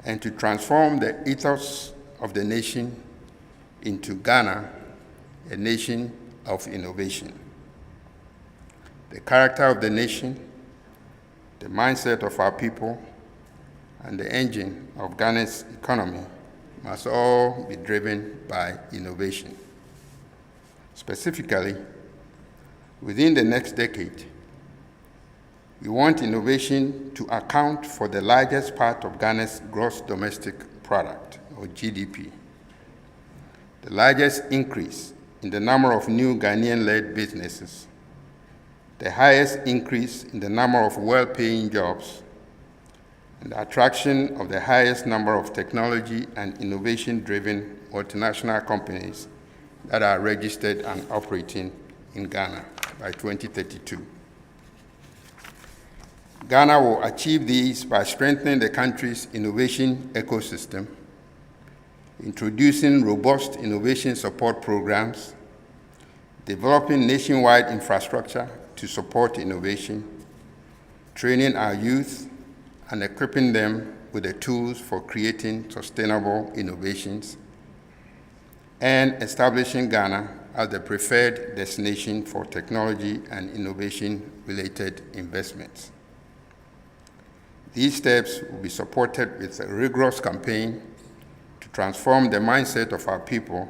and to transform the ethos of the nation into Ghana, a nation of innovation. The character of the nation, the mindset of our people, and the engine of Ghana's economy must all be driven by innovation. Specifically, within the next decade, we want innovation to account for the largest part of Ghana's gross domestic product, or GDP, the largest increase in the number of new Ghanaian-led businesses, the highest increase in the number of well-paying jobs, and the attraction of the highest number of technology and innovation-driven multinational companies that are registered and operating in Ghana by 2032. Ghana will achieve these by strengthening the country's innovation ecosystem, introducing robust innovation support programs, developing nationwide infrastructure to support innovation, training our youth, and equipping them with the tools for creating sustainable innovations, and establishing Ghana as the preferred destination for technology and innovation-related investments. These steps will be supported with a rigorous campaign to transform the mindset of our people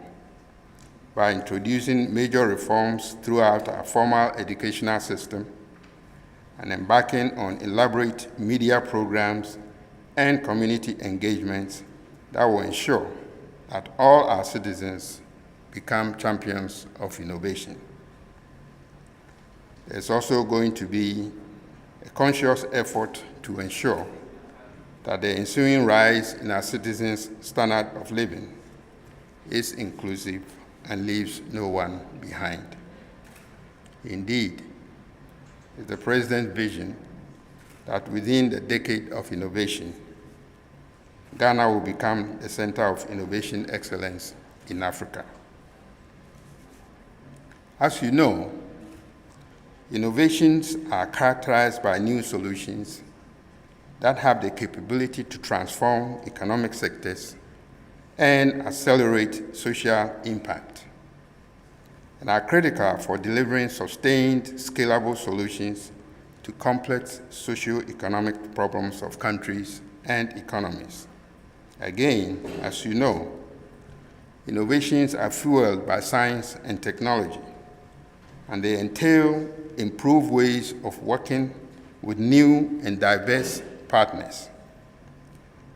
by introducing major reforms throughout our formal educational system and embarking on elaborate media programs and community engagements that will ensure that all our citizens become champions of innovation. There's also going to be a conscious effort to ensure that the ensuing rise in our citizens' standard of living is inclusive and leaves no one behind. Indeed, it's the President's vision that within the decade of innovation, Ghana will become the center of innovation excellence in Africa. As you know, innovations are characterized by new solutions that have the capability to transform economic sectors and accelerate social impact, and are critical for delivering sustained, scalable solutions to complex socio-economic problems of countries and economies. Again, as you know, innovations are fueled by science and technology, and they entail improved ways of working with new and diverse partners.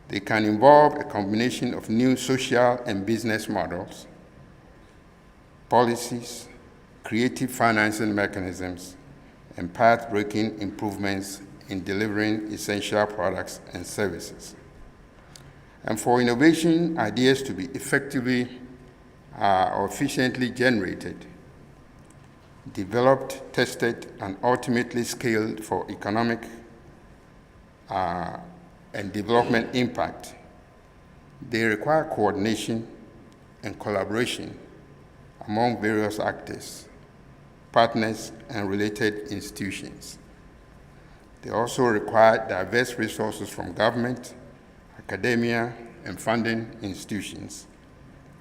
They can involve a combination of new social and business models, policies, creative financing mechanisms, and path-breaking improvements in delivering essential products and services. And for innovation ideas to be effectively or efficiently generated, developed, tested, and ultimately scaled for economic and development impact, they require coordination and collaboration among various actors, partners, and related institutions. They also require diverse resources from government, academia, and funding institutions,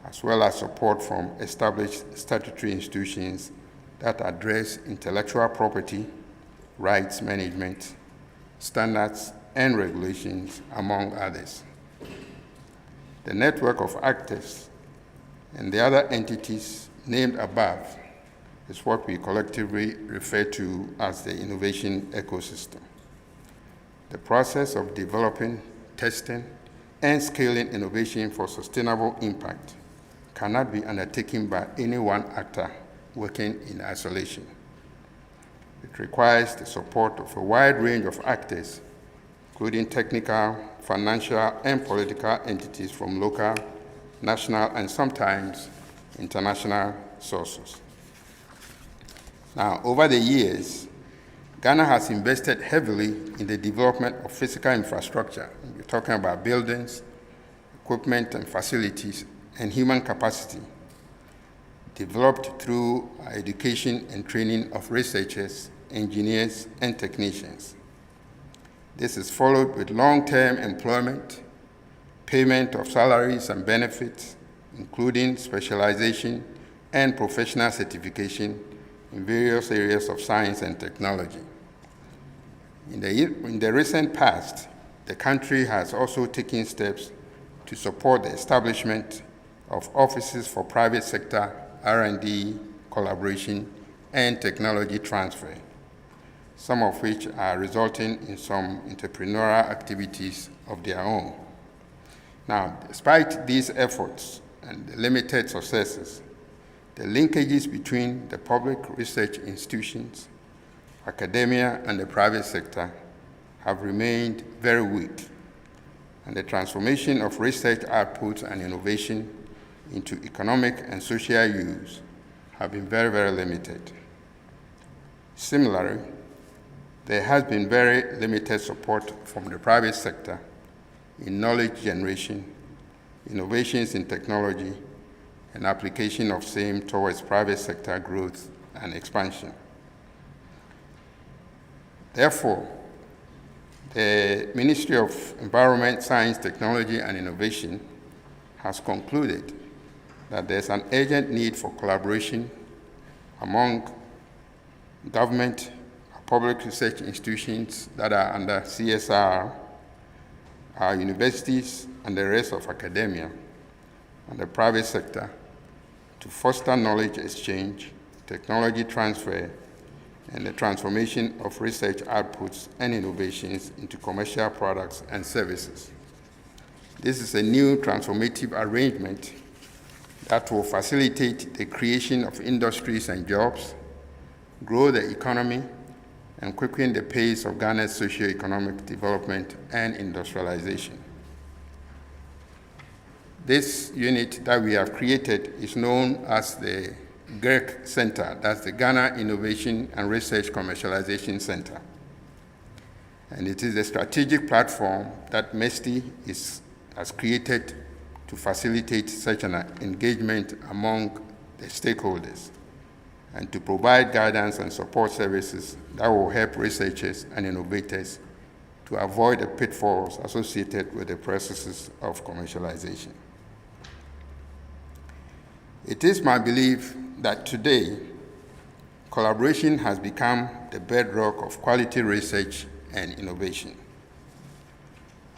as well as support from established statutory institutions that address intellectual property, rights management, standards, and regulations, among others. The network of actors and the other entities named above is what we collectively refer to as the innovation ecosystem. The process of developing, testing, and scaling innovation for sustainable impact cannot be undertaken by any one actor working in isolation. It requires the support of a wide range of actors, including technical, financial, and political entities from local, national, and sometimes international sources. Now, over the years, Ghana has invested heavily in the development of physical infrastructure. We're talking about buildings, equipment and facilities, and human capacity, developed through education and training of researchers, engineers, and technicians. This is followed with long-term employment, payment of salaries and benefits, including specialization and professional certification in various areas of science and technology. In the recent past, the country has also taken steps to support the establishment of offices for private sector R&D, collaboration, and technology transfer, some of which are resulting in some entrepreneurial activities of their own. Now, despite these efforts and the limited successes, the linkages between the public research institutions, academia, and the private sector have remained very weak, and the transformation of research outputs and innovation into economic and social use have been very, very limited. Similarly, there has been very limited support from the private sector in knowledge generation, innovations in technology, and application of same towards private sector growth and expansion. Therefore, the Ministry of Environment, Science, Technology, and Innovation has concluded that there's an urgent need for collaboration among government, public research institutions that are under CSR, our universities, and the rest of academia, and the private sector to foster knowledge exchange, technology transfer, and the transformation of research outputs and innovations into commercial products and services. This is a new transformative arrangement that will facilitate the creation of industries and jobs, grow the economy, and quicken the pace of Ghana's socio-economic development and industrialization. This unit that we have created is known as the GARNET Center, that's the Ghana Innovation and Research Commercialization Center. And it is a strategic platform that MESTI has created to facilitate such an engagement among the stakeholders and to provide guidance and support services that will help researchers and innovators to avoid the pitfalls associated with the processes of commercialization. It is my belief that today, collaboration has become the bedrock of quality research and innovation.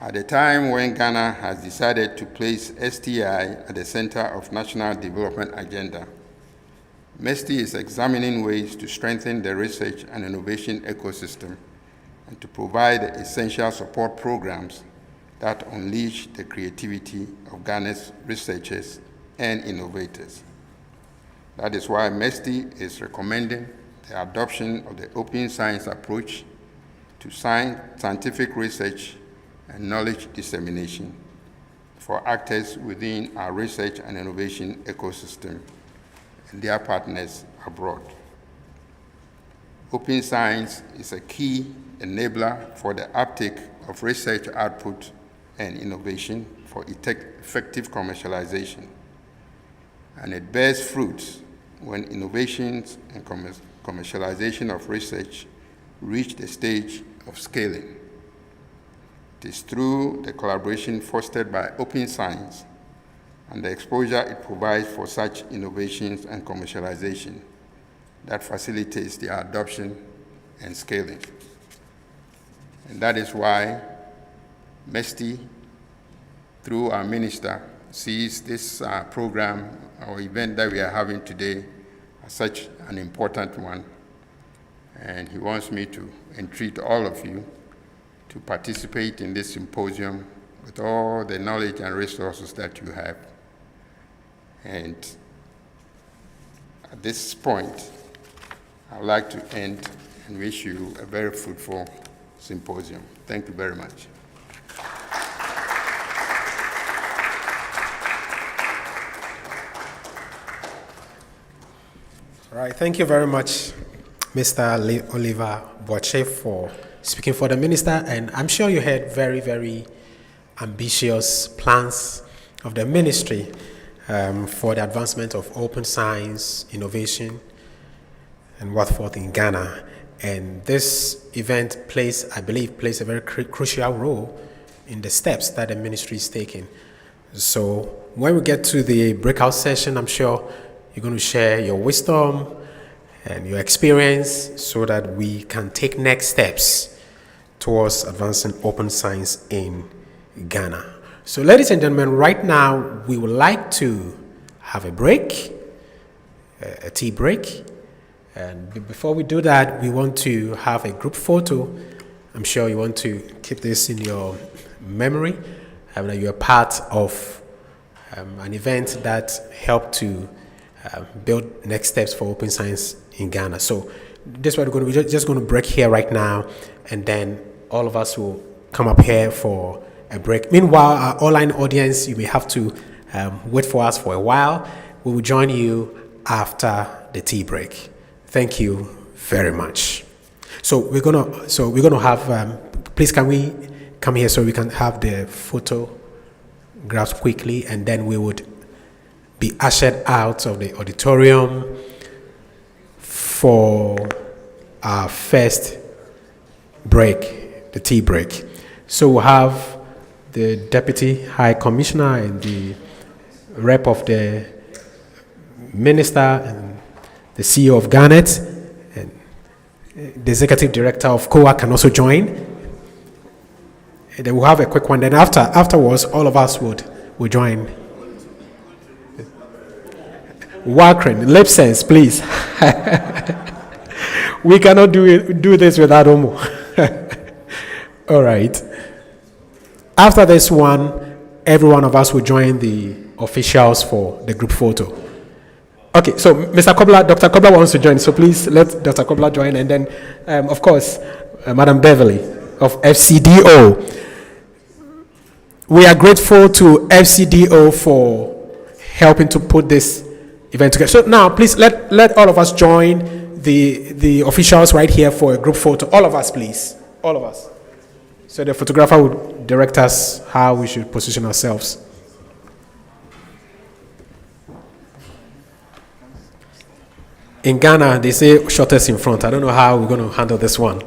At a time when Ghana has decided to place STI at the center of national development agenda, MESTI is examining ways to strengthen the research and innovation ecosystem and to provide the essential support programs that unleash the creativity of Ghana's researchers and innovators. That is why MESTI is recommending the adoption of the open science approach to scientific research and knowledge dissemination for actors within our research and innovation ecosystem and their partners abroad. Open science is a key enabler for the uptake of research output and innovation for effective commercialization. And it bears fruits when innovations and commercialization of research reach the stage of scaling. It is through the collaboration fostered by open science and the exposure it provides for such innovations and commercialization that facilitates their adoption and scaling. And that is why MESTI, through our minister, sees this program or event that we are having today as such an important one. And he wants me to entreat all of you to participate in this symposium with all the knowledge and resources that you have. And at this point, I'd like to end and wish you a very fruitful symposium. Thank you very much. All right, thank you very much, Mr. Oliver Boache, for speaking for the minister. And I'm sure you had very, very ambitious plans of the ministry for the advancement of open science, innovation, and what forth in Ghana. And this event I believe, plays a very crucial role in the steps that the ministry is taking. So when we get to the breakout session, I'm sure you're going to share your wisdom and your experience so that we can take next steps towards advancing open science in Ghana. So ladies and gentlemen, right now we would like to have a break, a tea break. And before we do that, we want to have a group photo. I'm sure you want to keep this in your memory. That you're part of an event that helped to build next steps for open science in Ghana. So this is what we're going to be just going to break here right now, and then all of us will come up here for a break. Meanwhile, our online audience, you may have to wait for us for a while. We will join you after the tea break. Thank you very much. So we're gonna have. Please, can we come here so we can have the photographs quickly, and then we would be ushered out of the auditorium for our first break, the tea break. So we'll have the Deputy High Commissioner and the rep of the Minister and the CEO of GARNET and the Executive Director of COA can also join. And then we'll have a quick one. Then afterwards, all of us will join. WACREN, LIBSENSE, please. We cannot do this without Omo. All right. After this one, every one of us will join the officials for the group photo. Okay, so Mr. Kobler, Dr. Kobler wants to join, so please let Dr. Kobler join, and then, of course, Madam Beverly of FCDO. We are grateful to FCDO for helping to put this event together. So now, please let all of us join the officials right here for a group photo. All of us, please. All of us. So the photographer would direct us how we should position ourselves. In Ghana, they say shortest in front. I don't know how we're going to handle this one.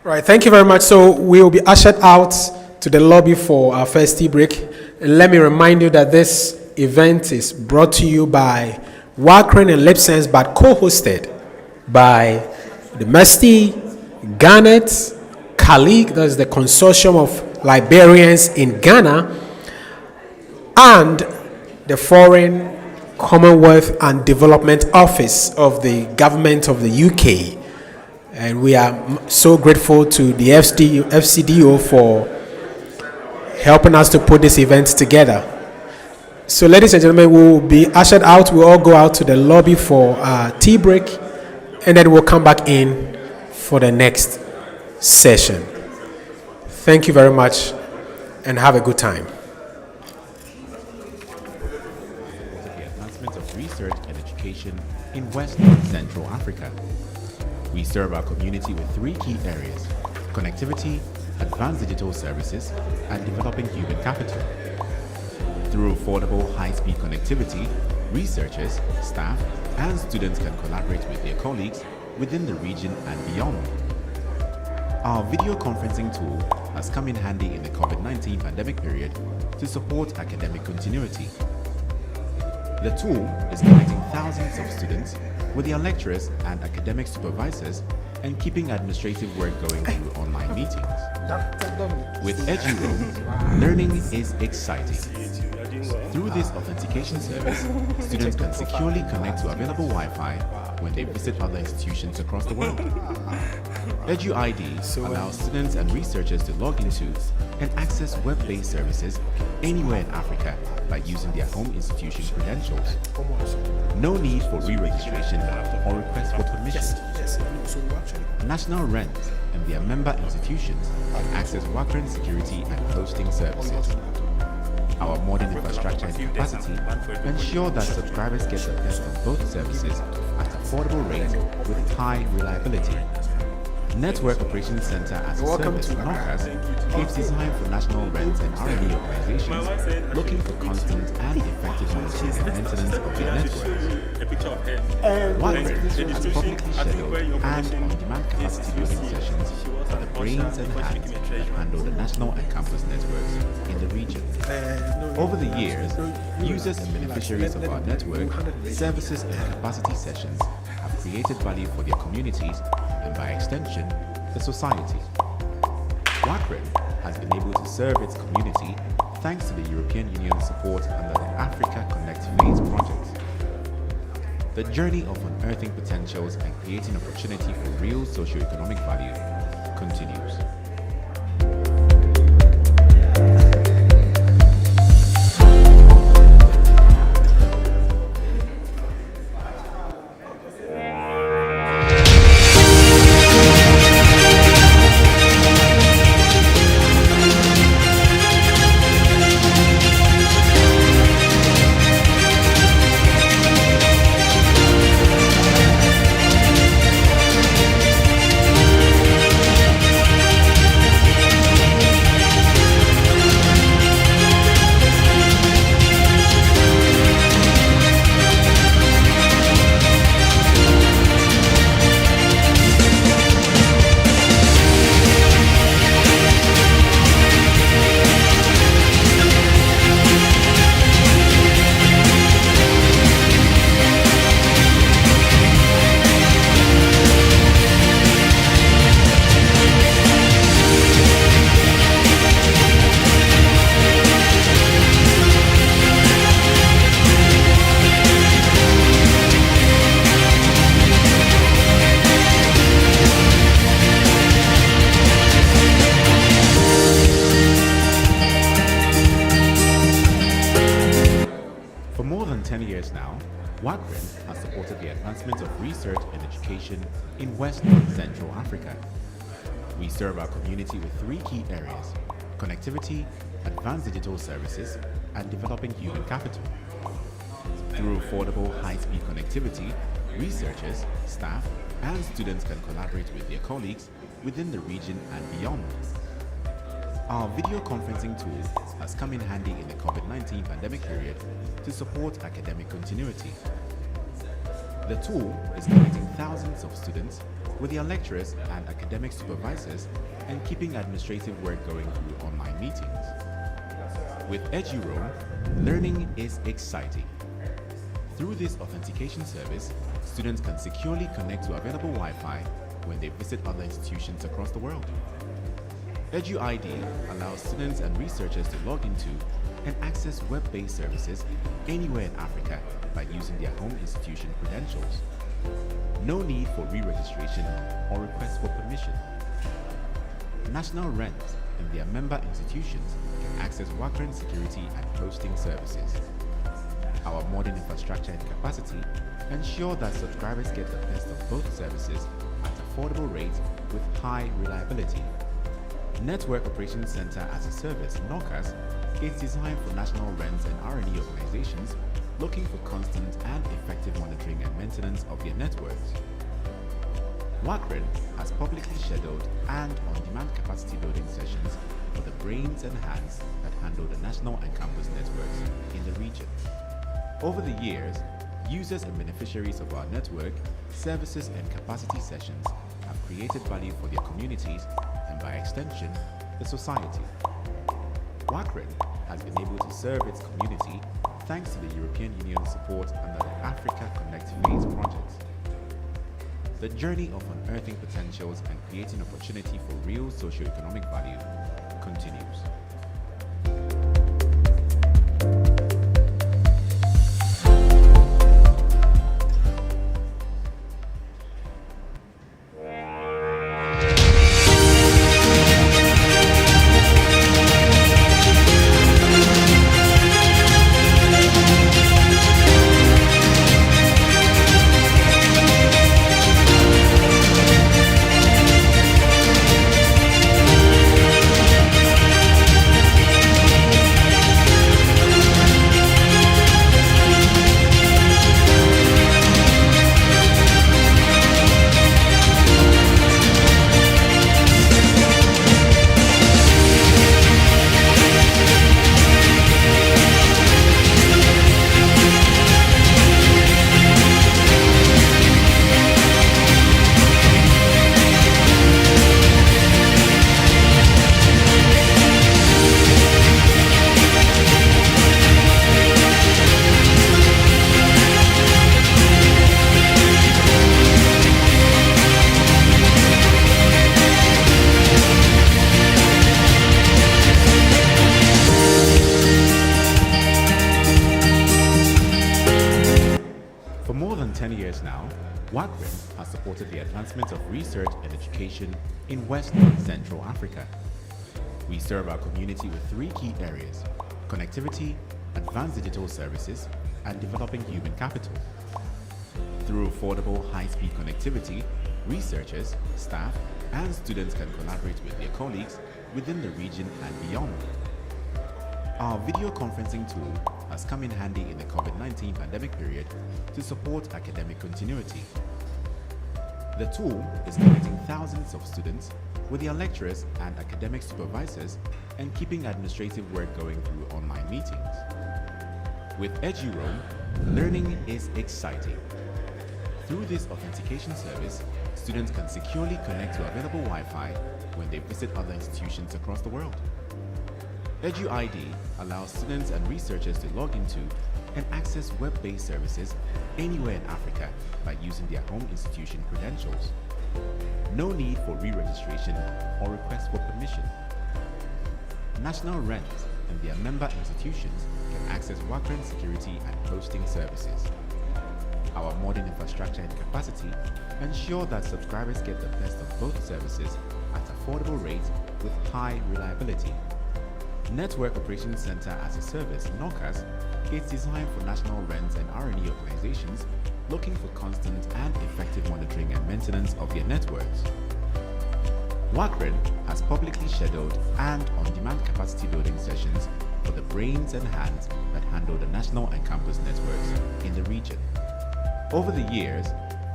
Right, thank you very much. So we will be ushered out to the lobby for our first tea break. And let me remind you that this event is brought to you by WACREN and LIBSENSE, but co-hosted by the MESTI, GARNET, CARLIGH, that's the Consortium of Librarians in Ghana, and the Foreign, Commonwealth and Development Office of the Government of the UK. And we are so grateful to the FCDO for helping us to put this event together. So ladies and gentlemen, we will be ushered out. We'll all go out to the lobby for our tea break, and then we'll come back in for the next session. Thank you very much, and have a good time. The advancement of research and education in West and Central Africa. We serve our community with three key areas: connectivity, advanced digital services, and developing human capital. Through affordable high-speed connectivity, researchers, staff, and students can collaborate with their colleagues within the region and beyond. Our video conferencing tool has come in handy in the COVID-19 pandemic period to support academic continuity. The tool is connecting thousands of students with their lecturers and academic supervisors and keeping administrative work going through online meetings. With EduRoam, learning is exciting. Through this authentication service, students can securely connect to available Wi-Fi when they visit other institutions across the world. EduID allows students and researchers to log into and access web-based services anywhere in Africa by using their home institution credentials. No need for re-registration or request for permission. National Rent and their member institutions can access WACREN security and hosting services. Our modern infrastructure and capacity ensure that subscribers get the best of both services at affordable rates with high reliability. Network Operations Center as a Service (NOCAS) is designed for national rent and R&D organizations looking for constant and effective monitoring and maintenance of their networks. WACREN has publicly scheduled and on-demand capacity building sessions for the brains and hands that handle the national and campus networks in the region. Over the years, users and beneficiaries of our network, services and capacity sessions have created value for their communities and by extension, the society. WACREN has been able to serve its community thanks to the European Union support under the Africa Connect Phase project. The journey of unearthing potentials and creating opportunity for real socio-economic value continues. than 10 years now, WACREN has supported the advancement of research and education in West and Central Africa. We serve our community with three key areas: connectivity, advanced digital services, and developing human capital. Through affordable high-speed connectivity, researchers, staff, and students can collaborate with their colleagues within the region and beyond. Our video conferencing tool has come in handy in the COVID-19 pandemic period to support academic continuity. The tool is connecting thousands of students with their lecturers and academic supervisors and keeping administrative work going through online meetings. With EduRoam, learning is exciting. Through this authentication service, students can securely connect to available Wi-Fi when they visit other institutions across the world. EduID allows students and researchers to log into and access web-based services anywhere in Africa by using their home institution credentials. No need for re-registration or request for permission. National Rent and their member institutions can access WACREN security and hosting services. Our modern infrastructure and capacity ensure that subscribers get the best of both services at affordable rates with high reliability. Network Operations Center as a Service, NOCAS, is designed for national rents and R&E organizations looking for constant and effective monitoring and maintenance of their networks. WACREN has publicly scheduled and on-demand capacity building sessions for the brains and hands that handle the national and campus networks in the region. Over the years, users and beneficiaries of our network, services and capacity sessions have created value for their communities and by extension, the society. WACREN has been able to serve its community thanks to the European Union's support under the Africa Connect Phase project. The journey of unearthing potentials and creating opportunity for real socio-economic value continues. Now, WACREN has supported the advancement of research and education in West and Central Africa. We serve our community with three key areas: connectivity, advanced digital services, and developing human capital. Through affordable high-speed connectivity, researchers, staff, and students can collaborate with their colleagues within the region and beyond. Our video conferencing tool has come in handy in the COVID-19 pandemic period to support academic continuity. The tool is connecting thousands of students with their lecturers and academic supervisors and keeping administrative work going through online meetings. With EduRoam, learning is exciting. Through this authentication service, students can securely connect to available Wi-Fi when they visit other institutions across the world. EduID allows students and researchers to log into and access web-based services anywhere in Africa by using their home institution credentials. No need for re-registration or request for permission. National Rent and their member institutions can access WACREN security and hosting services. Our modern infrastructure and capacity ensure that subscribers get the best of both services at affordable rates with high reliability. Network Operations Center as a Service, NOCAS, is designed for national rents and R&E organizations looking for constant and effective monitoring and maintenance of their networks. WACREN has publicly scheduled and on-demand capacity building sessions for the brains and hands that handle the national and campus networks in the region. Over the years,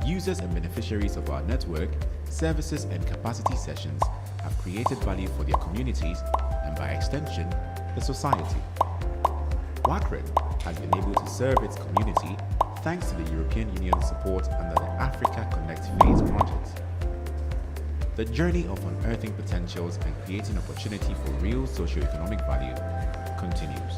users and beneficiaries of our network, services and capacity sessions have created value for their communities and by extension, the society. WACREN has been able to serve its community thanks to the European Union's support under the Africa Connect Phase project. The journey of unearthing potentials and creating opportunity for real socio-economic value continues.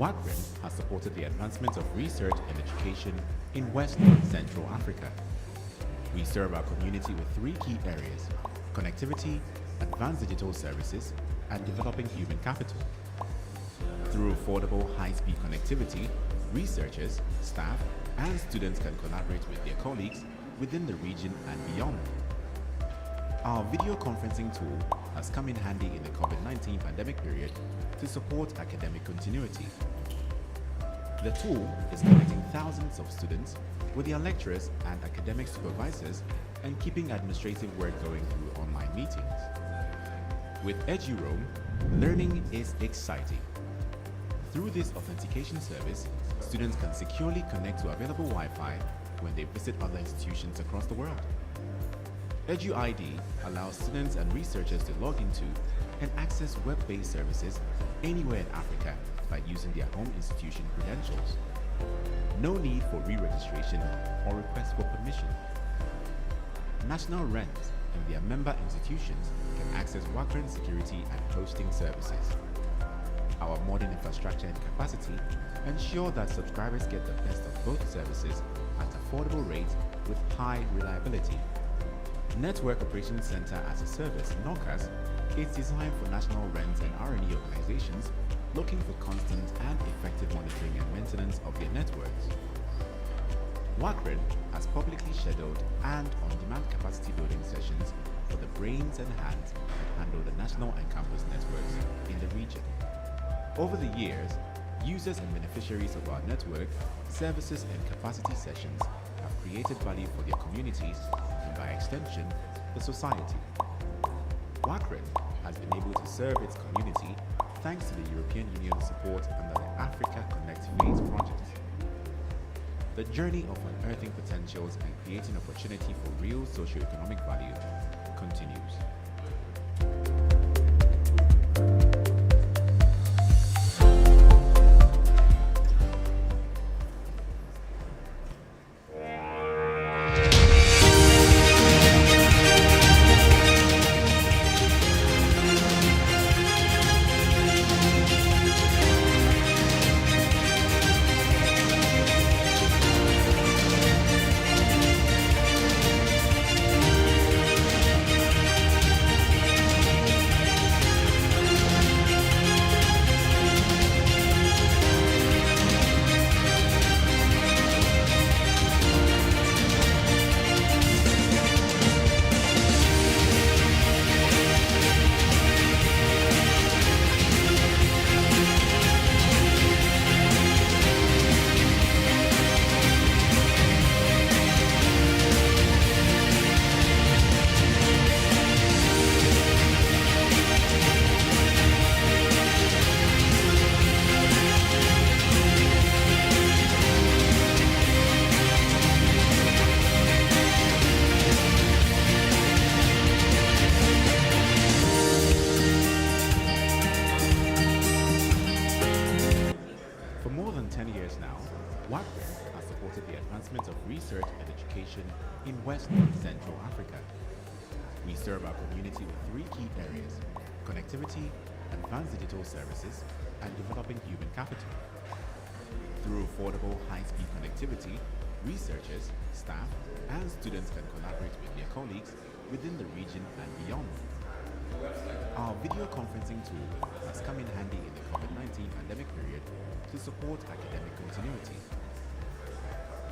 WACREN has supported the advancement of research and education in West and Central Africa. We serve our community with three key areas: connectivity, advanced digital services, and developing human capital. Through affordable high-speed connectivity, researchers, staff, and students can collaborate with their colleagues within the region and beyond. Our video conferencing tool has come in handy in the COVID-19 pandemic period to support academic continuity. The tool is connecting thousands of students with their lecturers and academic supervisors and keeping administrative work going through online meetings. With EduRoam, learning is exciting. Through this authentication service, students can securely connect to available Wi-Fi when they visit other institutions across the world. EduID allows students and researchers to log into and access web-based services anywhere in Africa by using their home institution credentials. No need for re-registration or request for permission. National rents and their member institutions can access WACREN security and hosting services. Our modern infrastructure and capacity ensure that subscribers get the best of both services at affordable rates with high reliability. Network Operations Center as a Service, NOCAS, is designed for national rents and R&E organizations looking for constant and effective monitoring and maintenance of their networks. WACREN has publicly scheduled and on-demand capacity building sessions for the brains and hands that handle the national and campus networks in the region. Over the years, users and beneficiaries of our network, services and capacity sessions have created value for their communities and by extension, the society. WACREN has been able to serve its community thanks to the European Union's support under the Africa Connect Phase project. The journey of unearthing potentials and creating opportunity for real socio-economic value continues. West Central Africa. We serve our community with three key areas: connectivity, advanced digital services, and developing human capital. Through affordable high-speed connectivity, researchers, staff, and students can collaborate with their colleagues within the region and beyond. Our video conferencing tool has come in handy in the COVID-19 pandemic period to support academic continuity.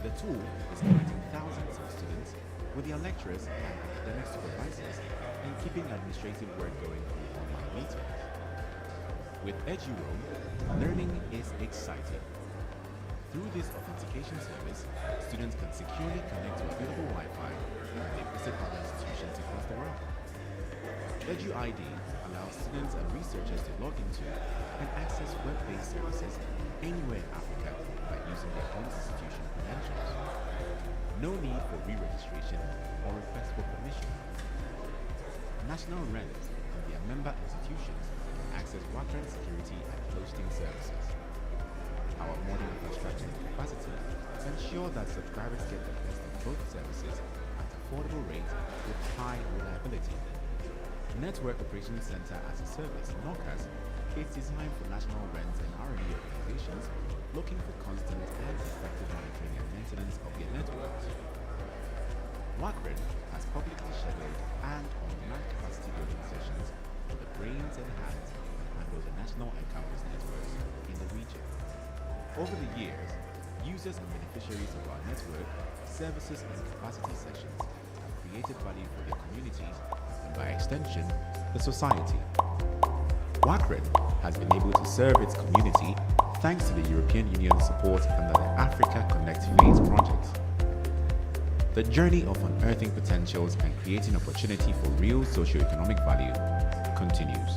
The tool is connecting thousands of students with their lecturers and academic supervisors and keeping administrative work going through online meetings. With EduRoam, learning is exciting. Through this authentication service, students can securely connect to available Wi-Fi when they visit other institutions across the world. EduID allows students and researchers to log into and access web-based services anywhere in Africa by using their own institution credentials. No need for re-registration or request for permission. National RENT and their member institutions can access WACREN security and hosting services. Our modern infrastructure and capacity ensure that subscribers get the best of both services at affordable rates with high reliability. Network Operations Center as a Service, NOCAS, is designed for national rent and R&D organizations looking for constant and effective monitoring and maintenance of their networks. WACREN has publicly scheduled and on-demand capacity building sessions for the brains and hands that handle the national and campus networks in the region. Over the years, users and beneficiaries of our network, services and capacity sessions have created value for their communities and by extension, the society. WACREN has been able to serve its community thanks to the European Union's support under the Africa Connect Phase project. The journey of unearthing potentials and creating opportunity for real socio-economic value continues.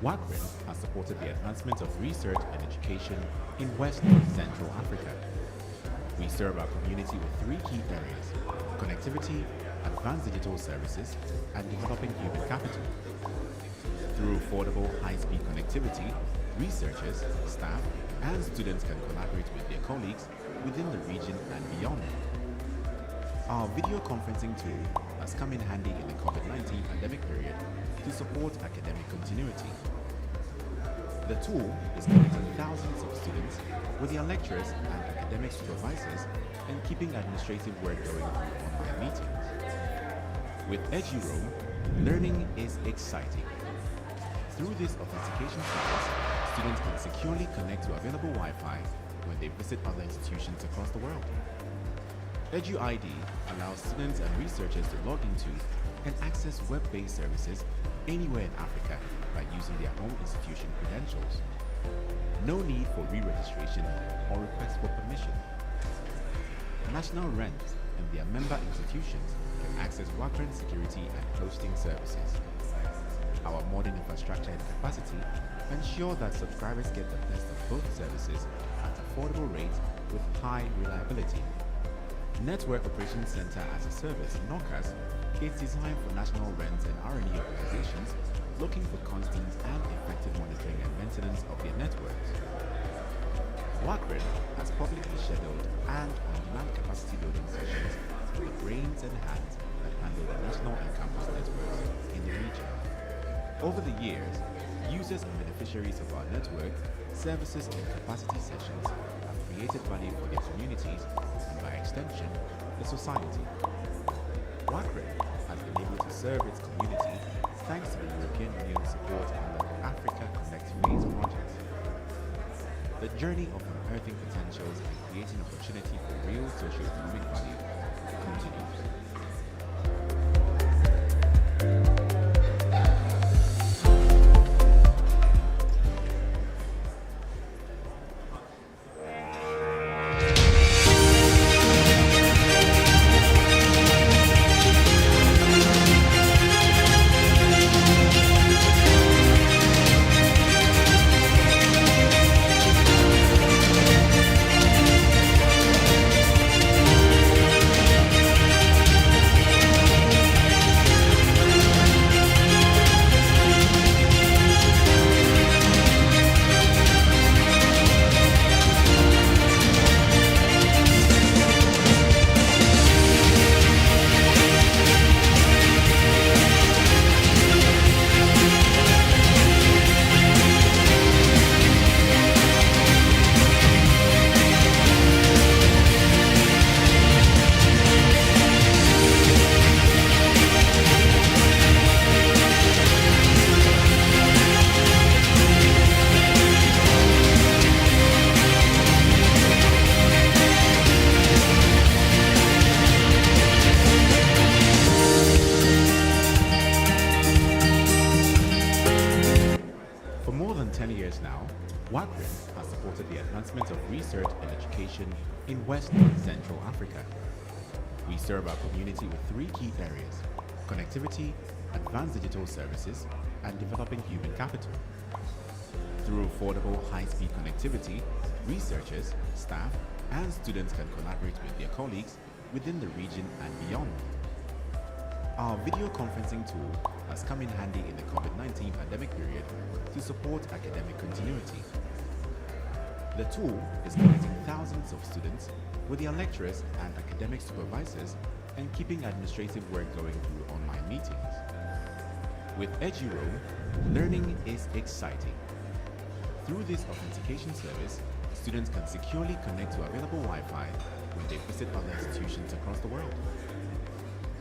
WACREN has supported the advancement of research and education in West Central Africa. We serve our community with three key areas: connectivity, advanced digital services, and developing human capital. Through affordable high-speed connectivity, researchers, staff, and students can collaborate with their colleagues within the region and beyond. Our video conferencing tool has come in handy in the COVID-19 pandemic period to support academic continuity. The tool is connecting thousands of students with their lecturers and academic supervisors and keeping administrative work going through online meetings. With EduRoam, learning is exciting. Through this authentication service, students can securely connect to available Wi-Fi when they visit other institutions across the world. EduID allows students and researchers to log into and access web-based services anywhere in Africa by using their home institution credentials. No need for re-registration or request for permission. National RENT and their member institutions can access WACREN security and hosting services. Our modern infrastructure and capacity ensure that subscribers get the best of both services at affordable rates with high reliability. Network Operations Center as a Service, NOCAS, is designed for national rent and R&D organizations looking for constant and effective monitoring and maintenance of their networks. WACREN has publicly scheduled and on-demand capacity building sessions for the brains and hands that handle the national and campus networks in the region. Over the years, users and beneficiaries of our network, services and capacity sessions have created value for their communities and by extension, the society. WACREN has been able to serve its community thanks to the European Union support under the Africa Connect Phase project. The journey of unearthing potentials and creating opportunity for real socio-economic value continues. WACREN has supported the advancement of research and education in West and Central Africa. We serve our community with three key areas: connectivity, advanced digital services, and developing human capital. Through affordable high-speed connectivity, researchers, staff, and students can collaborate with their colleagues within the region and beyond. Our video conferencing tool has come in handy in the COVID-19 pandemic period to support academic continuity. The tool is connecting thousands of students with their lecturers and academic supervisors and keeping administrative work going through online meetings. With EduRoam, learning is exciting. Through this authentication service, students can securely connect to available Wi-Fi when they visit other institutions across the world.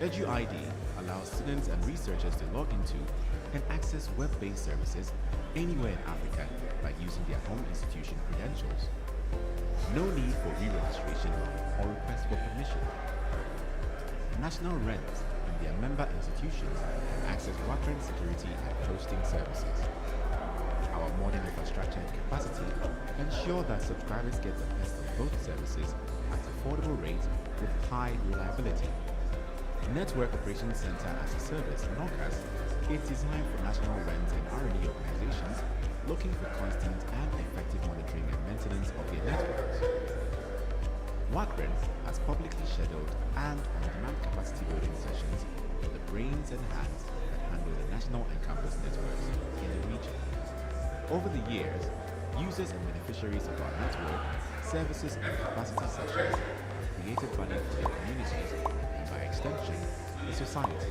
EduID allows students and researchers to log into and access web-based services anywhere in Africa by using their home institution credentials. No need for re-registration or request for permission. National rents and their member institutions can access WACREN security and hosting services. Our modern infrastructure and capacity ensure that subscribers get the best of both services at affordable rates with high reliability. Network Operations Center as a Service, NOCAS, is designed for national rent and R&D organizations looking for constant and effective monitoring and maintenance of their networks. WACREN has publicly scheduled and on-demand capacity building sessions for the brains and hands that handle the national and campus networks in the region. Over the years, users and beneficiaries of our network, services and capacity sessions have created value for their communities and by extension, the society.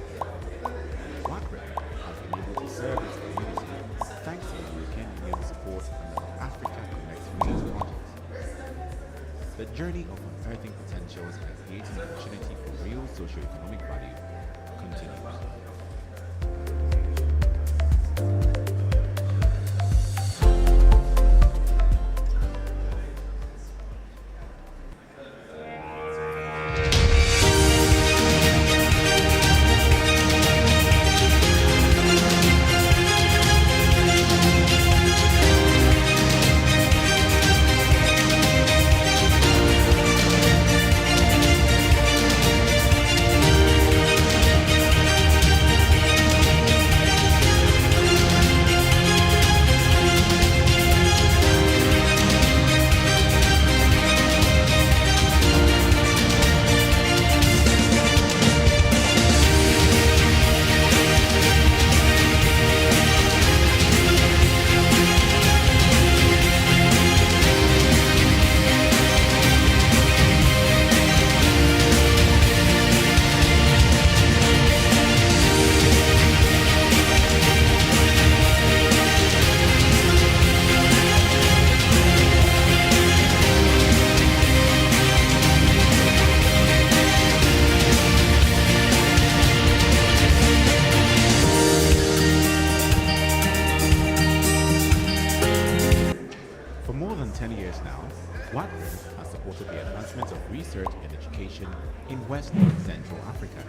WACREN has been able to serve its community thanks to the European Union support under the Africa Connect Phase project. The journey of unearthing potentials and creating opportunity for real socio-economic value continues. WACREN has supported the advancement of research and education in West and Central Africa.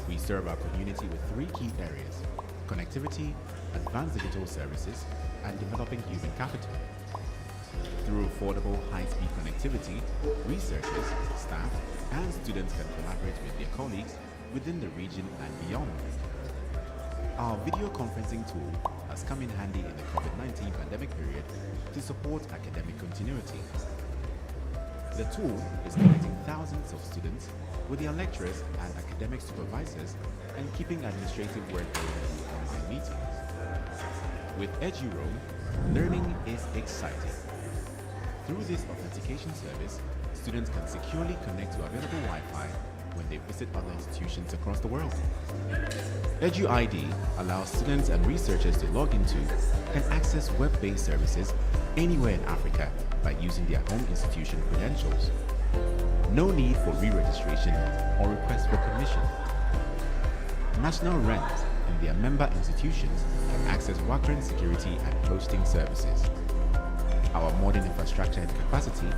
We serve our community with three key areas: connectivity, advanced digital services, and developing human capital. Through affordable high-speed connectivity, researchers, staff, and students can collaborate with their colleagues within the region and beyond. Our video conferencing tool has come in handy in the COVID-19 pandemic period to support academic continuity. The tool is connecting thousands of students with their lecturers and academic supervisors and keeping administrative work going through online meetings. With EduRoam, learning is exciting. Through this authentication service, students can securely connect to available Wi-Fi when they visit other institutions across the world. EduID allows students and researchers to log into and access web-based services anywhere in Africa by using their home institution credentials. No need for re-registration or request for permission. National rent and their member institutions can access WACREN security and hosting services. Our modern infrastructure and capacity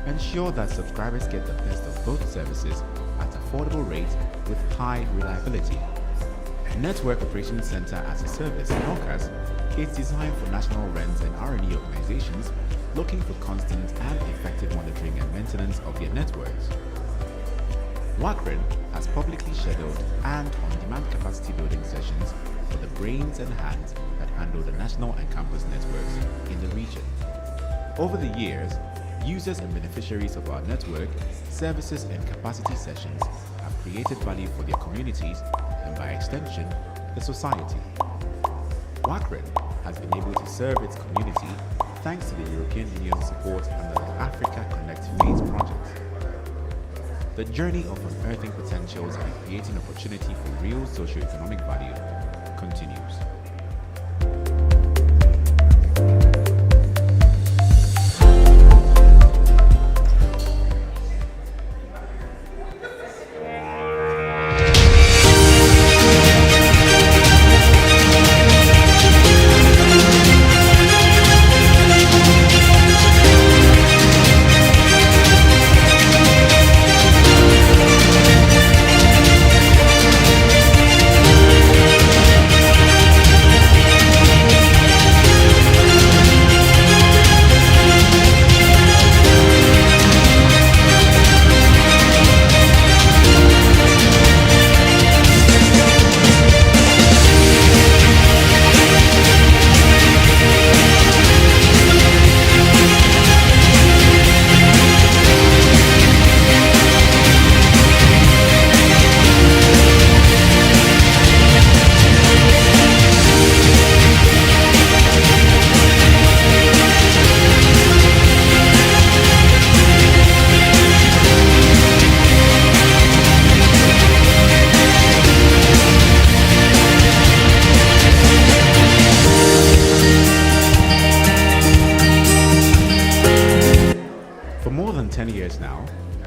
ensure that subscribers get the best of both services at affordable rates with high reliability. Network Operations Center as a Service, NOCAS, is designed for national rents and R&E organizations looking for constant and effective monitoring and maintenance of their networks. WACREN has publicly scheduled and on-demand capacity building sessions for the brains and hands that handle the national and campus networks in the region. Over the years, users and beneficiaries of our network, services and capacity sessions have created value for their communities and by extension, the society. WACREN has been able to serve its community thanks to the European Union's support under the Africa Connect Phase project. The journey of unearthing potentials and creating opportunity for real socio-economic value continues.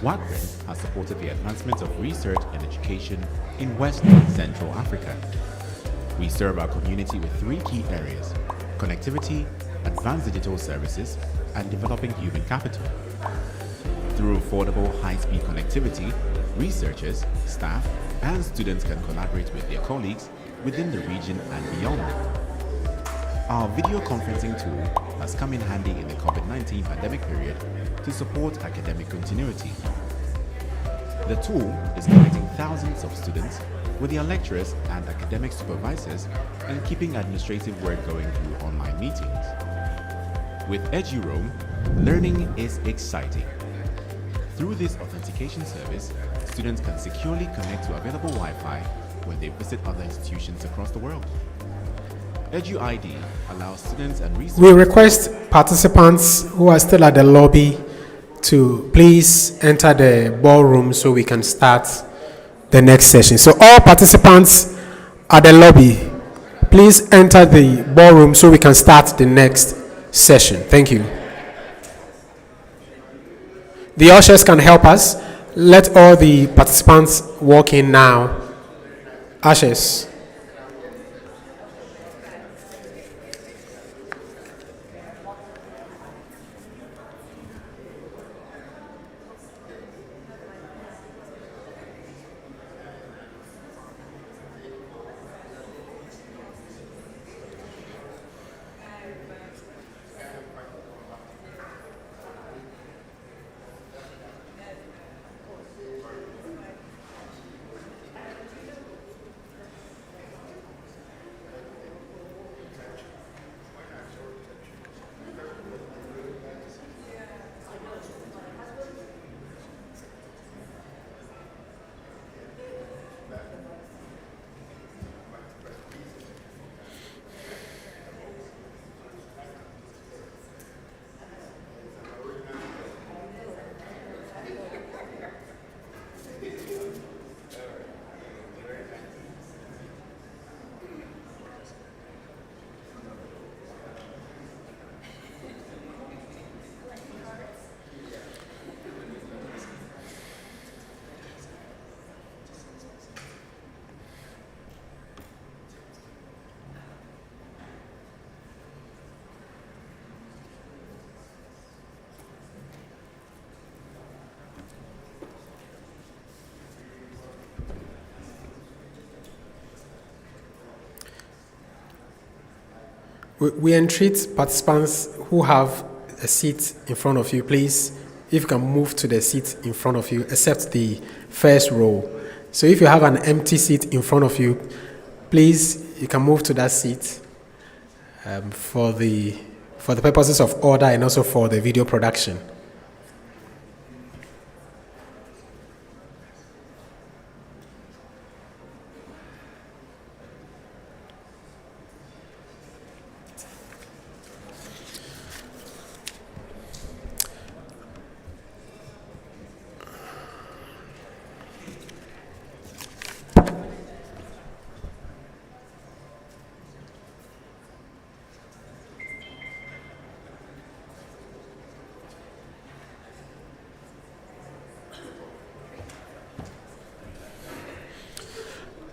WACREN has supported the advancement of research and education in West and Central Africa. We serve our community with three key areas: connectivity, advanced digital services, and developing human capital. Through affordable high-speed connectivity, researchers, staff, and students can collaborate with their colleagues within the region and beyond. Our video conferencing tool has come in handy in the COVID-19 pandemic period to support academic continuity. The tool is connecting thousands of students with their lecturers and academic supervisors and keeping administrative work going through online meetings. With EduRoam, learning is exciting. Through this authentication service, students can securely connect to available Wi-Fi when they visit other institutions across the world. EduID allows students and researchers... We request participants who are still at the lobby to please enter the ballroom so we can start the next session. So all participants at the lobby, please enter the ballroom so we can start the next session. Thank you. The ushers can help us. Let all the participants walk in now. Ushers. We entreat participants who have a seat in front of you, please, if you can move to the seat in front of you, except the first row. So if you have an empty seat in front of you, please, you can move to that seat for the purposes of order and also for the video production.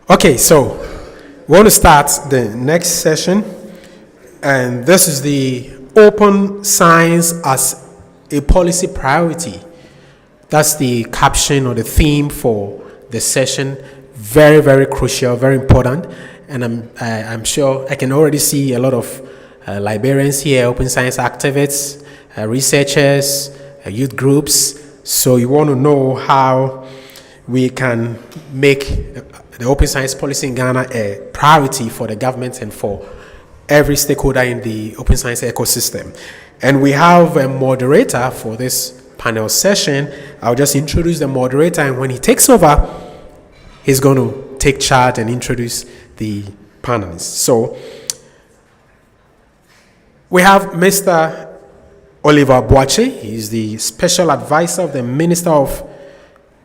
Okay, so we want to start the next session, and this is the Open Science as a Policy Priority. That's the caption or the theme for the session. Very, very crucial, very important, and I'm sure I can already see a lot of librarians here, open science activists, researchers, youth groups. So you want to know how we can make the open science policy in Ghana a priority for the government and for every stakeholder in the open science ecosystem. And we have a moderator for this panel session. I'll just introduce the moderator, and when he takes over, he's going to take charge and introduce the panelists. So we have Mr. Oliver Boakye. He's the special advisor of the Minister of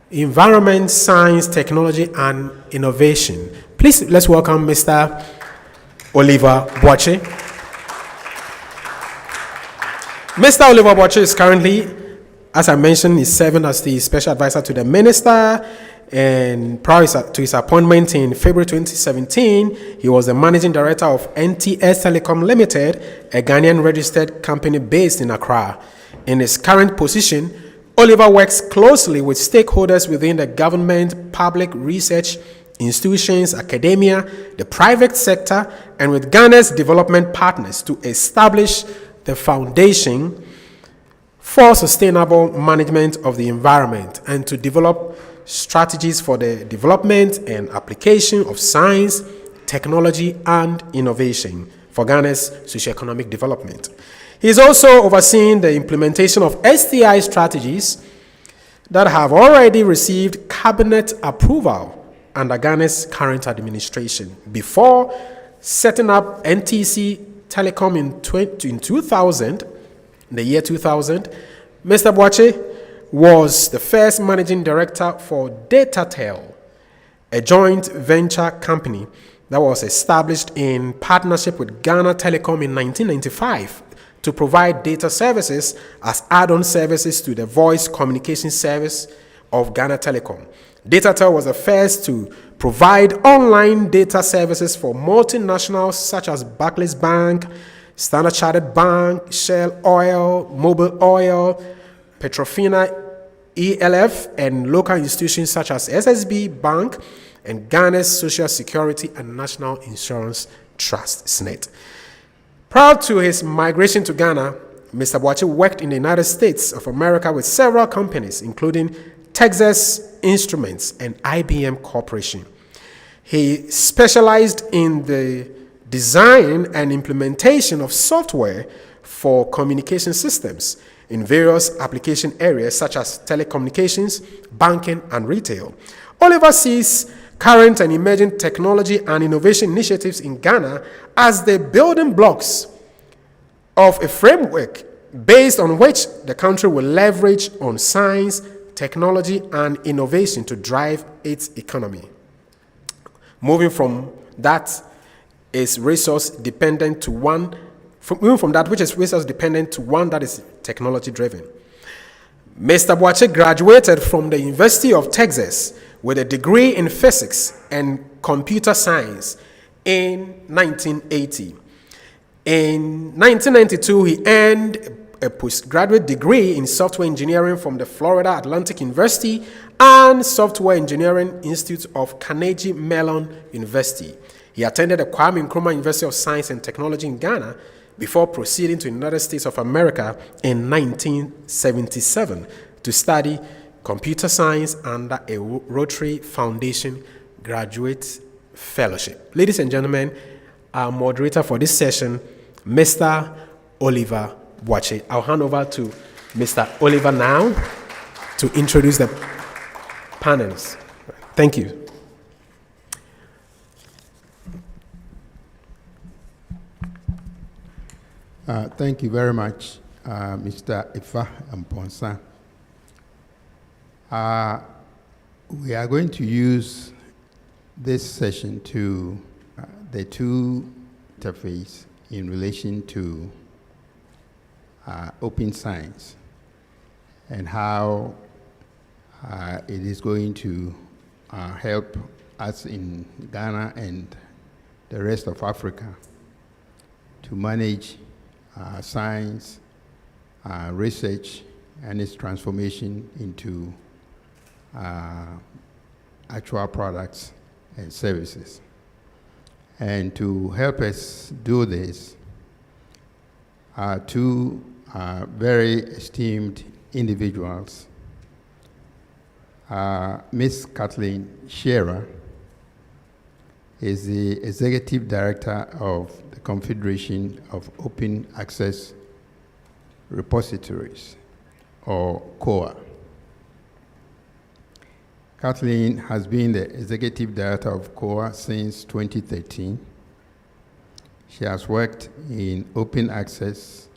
Environment, Science, Technology, and Innovation. Please, let's welcome Mr. Oliver Boakye. Mr. Oliver Boakye is currently, as I mentioned, is serving as the special advisor to the minister, and prior to his appointment in February 2017, he was the managing director of NTS Telecom Limited, a Ghanaian registered company based in Accra. In his current position, Oliver works closely with stakeholders within the government, public research institutions, academia, the private sector, and with Ghana's development partners to establish the foundation for sustainable management of the environment and to develop strategies for the development and application of science, technology, and innovation for Ghana's socioeconomic development. He is also overseeing the implementation of STI strategies that have already received cabinet approval under Ghana's current administration. Before setting up NTC Telecom in 2000, the year 2000, Mr. Boakye was the first managing director for DataTel, a joint venture company that was established in partnership with Ghana Telecom in 1995 to provide data services as add-on services to the voice communication service of Ghana Telecom. DataTel was the first to provide online data services for multinationals such as Barclays Bank, Standard Chartered Bank, Shell Oil, Mobil Oil, Petrofina, ELF, and local institutions such as SSB Bank and Ghana's Social Security and National Insurance Trust, SNET. Prior to his migration to Ghana, Mr. Boakye worked in the United States of America with several companies, including Texas Instruments and IBM Corporation. He specialized in the design and implementation of software for communication systems in various application areas such as telecommunications, banking, and retail. Oliver sees current and emerging technology and innovation initiatives in Ghana as the building blocks of a framework based on which the country will leverage on science, technology, and innovation to drive its economy. Moving from that is resource dependent to one, moving from that which is resource dependent to one that is technology driven. Mr. Boakye graduated from the University of Texas with a degree in physics and computer science in 1980. In 1992, he earned a postgraduate degree in software engineering from the Florida Atlantic University and Software Engineering Institute of Carnegie Mellon University. He attended the Kwame Nkrumah University of Science and Technology in Ghana before proceeding to the United States of America in 1977 to study computer science under a Rotary Foundation graduate fellowship. Ladies and gentlemen, our moderator for this session, Mr. Oliver Boakye. I'll hand over to Mr. Oliver now to introduce the panelists. Thank you. Thank you very much, Mr. Ifa Amponsa. We are going to use this session to the two interface in relation to open science and how it is going to help us in Ghana and the rest of Africa to manage science, research, and its transformation into actual products and services. And to help us do this, two very esteemed individuals, Ms. Kathleen Shearer is the Executive Director of the Confederation of Open Access Repositories, or COA. Kathleen has been the Executive Director of COA since 2013. She has worked in open access,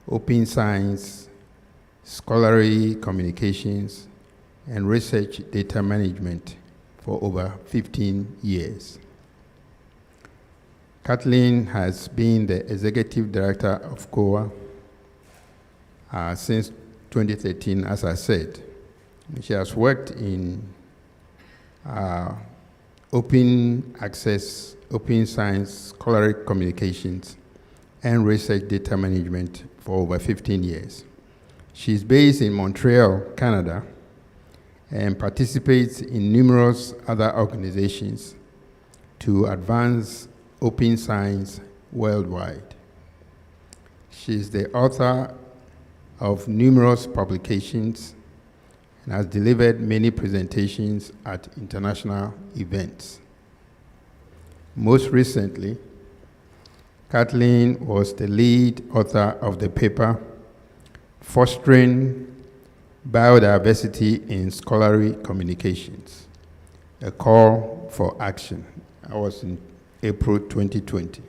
open science, scholarly communications, and research data management for over 15 years. Kathleen has been the Executive Director of COA since 2013, as I said. She has worked in open access, open science, scholarly communications, and research data management for over 15 years. She's based in Montreal, Canada, and participates in numerous other organizations to advance open science worldwide. She's the author of numerous publications and has delivered many presentations at international events. Most recently, Kathleen was the lead author of the paper Fostering Biodiversity in Scholarly Communications, a call for action. That was in April 2020.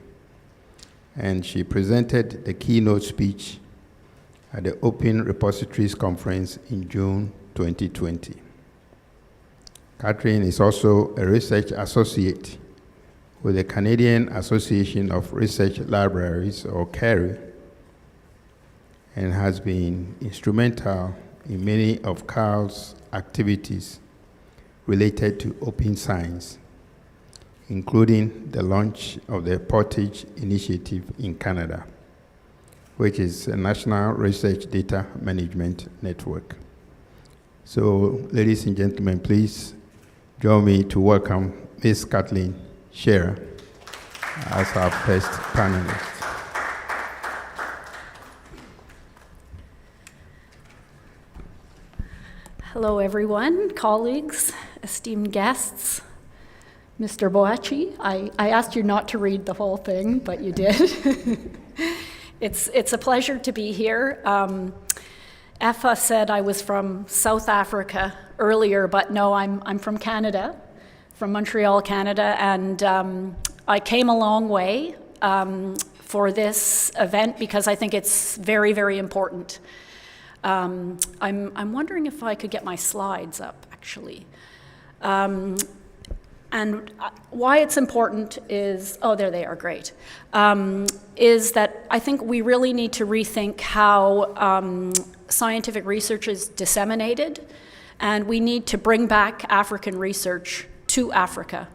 And she presented the keynote speech at the Open Repositories Conference in June 2020. Kathleen is also a research associate with the Canadian Association of Research Libraries, or CARLIGH, and has been instrumental in many of CARL's activities related to open science, including the launch of the Portage Initiative in Canada, which is a national research data management network. So, ladies and gentlemen, please join me to welcome Ms. Kathleen Shearer as our first panelist. Hello, everyone, colleagues, esteemed guests. Mr. Boakye, I asked you not to read the whole thing, but you did. It's a pleasure to be here. Effa said I was from South Africa earlier, but no, I'm from Canada, from Montreal, Canada, and I came a long way for this event because I think it's very, very important. I'm wondering if I could get my slides up, actually. And why it's important is, oh, there they are, great, is that I think we really need to rethink how scientific research is disseminated, and we need to bring back African research to Africa,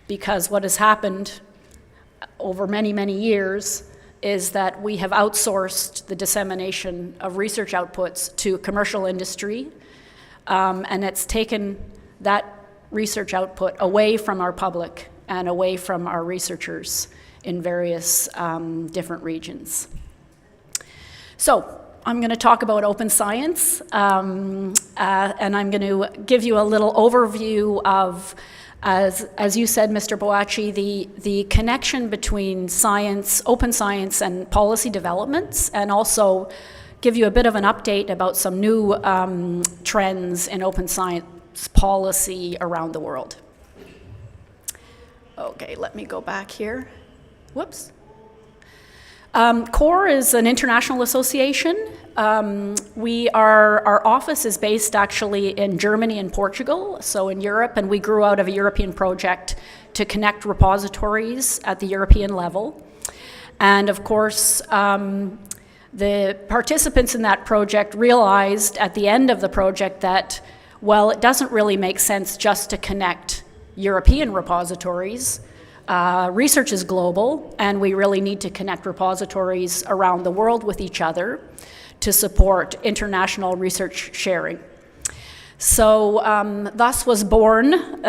because what has happened over many, many years is that we have outsourced the dissemination of research outputs to commercial industry, and it's taken that research output away from our public and away from our researchers in various different regions. So I'm going to talk about open science, and I'm going to give you a little overview of, as you said, Mr. Boakye, the connection between science, open science, and policy developments, and also give you a bit of an update about some new trends in open science policy around the world. Okay, let me go back here. Whoops. CORE is an international association. Our office is based actually in Germany and Portugal, so in Europe, and we grew out of a European project to connect repositories at the European level. And of course, the participants in that project realized at the end of the project that, well, it doesn't really make sense just to connect European repositories. Research is global, and we really need to connect repositories around the world with each other to support international research sharing. So thus was born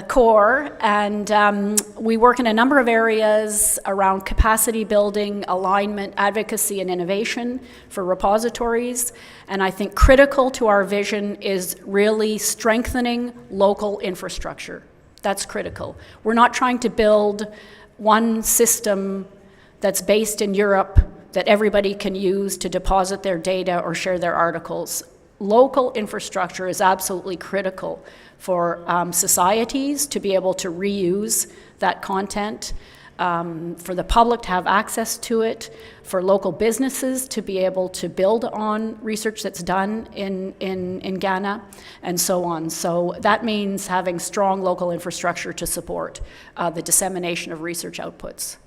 CORE, and we work in a number of areas around capacity building, alignment, advocacy, and innovation for repositories. And I think critical to our vision is really strengthening local infrastructure. That's critical. We're not trying to build one system that's based in Europe that everybody can use to deposit their data or share their articles. Local infrastructure is absolutely critical for societies to be able to reuse that content, for the public to have access to it, for local businesses to be able to build on research that's done in Ghana, and so on. So that means having strong local infrastructure to support the dissemination of research outputs.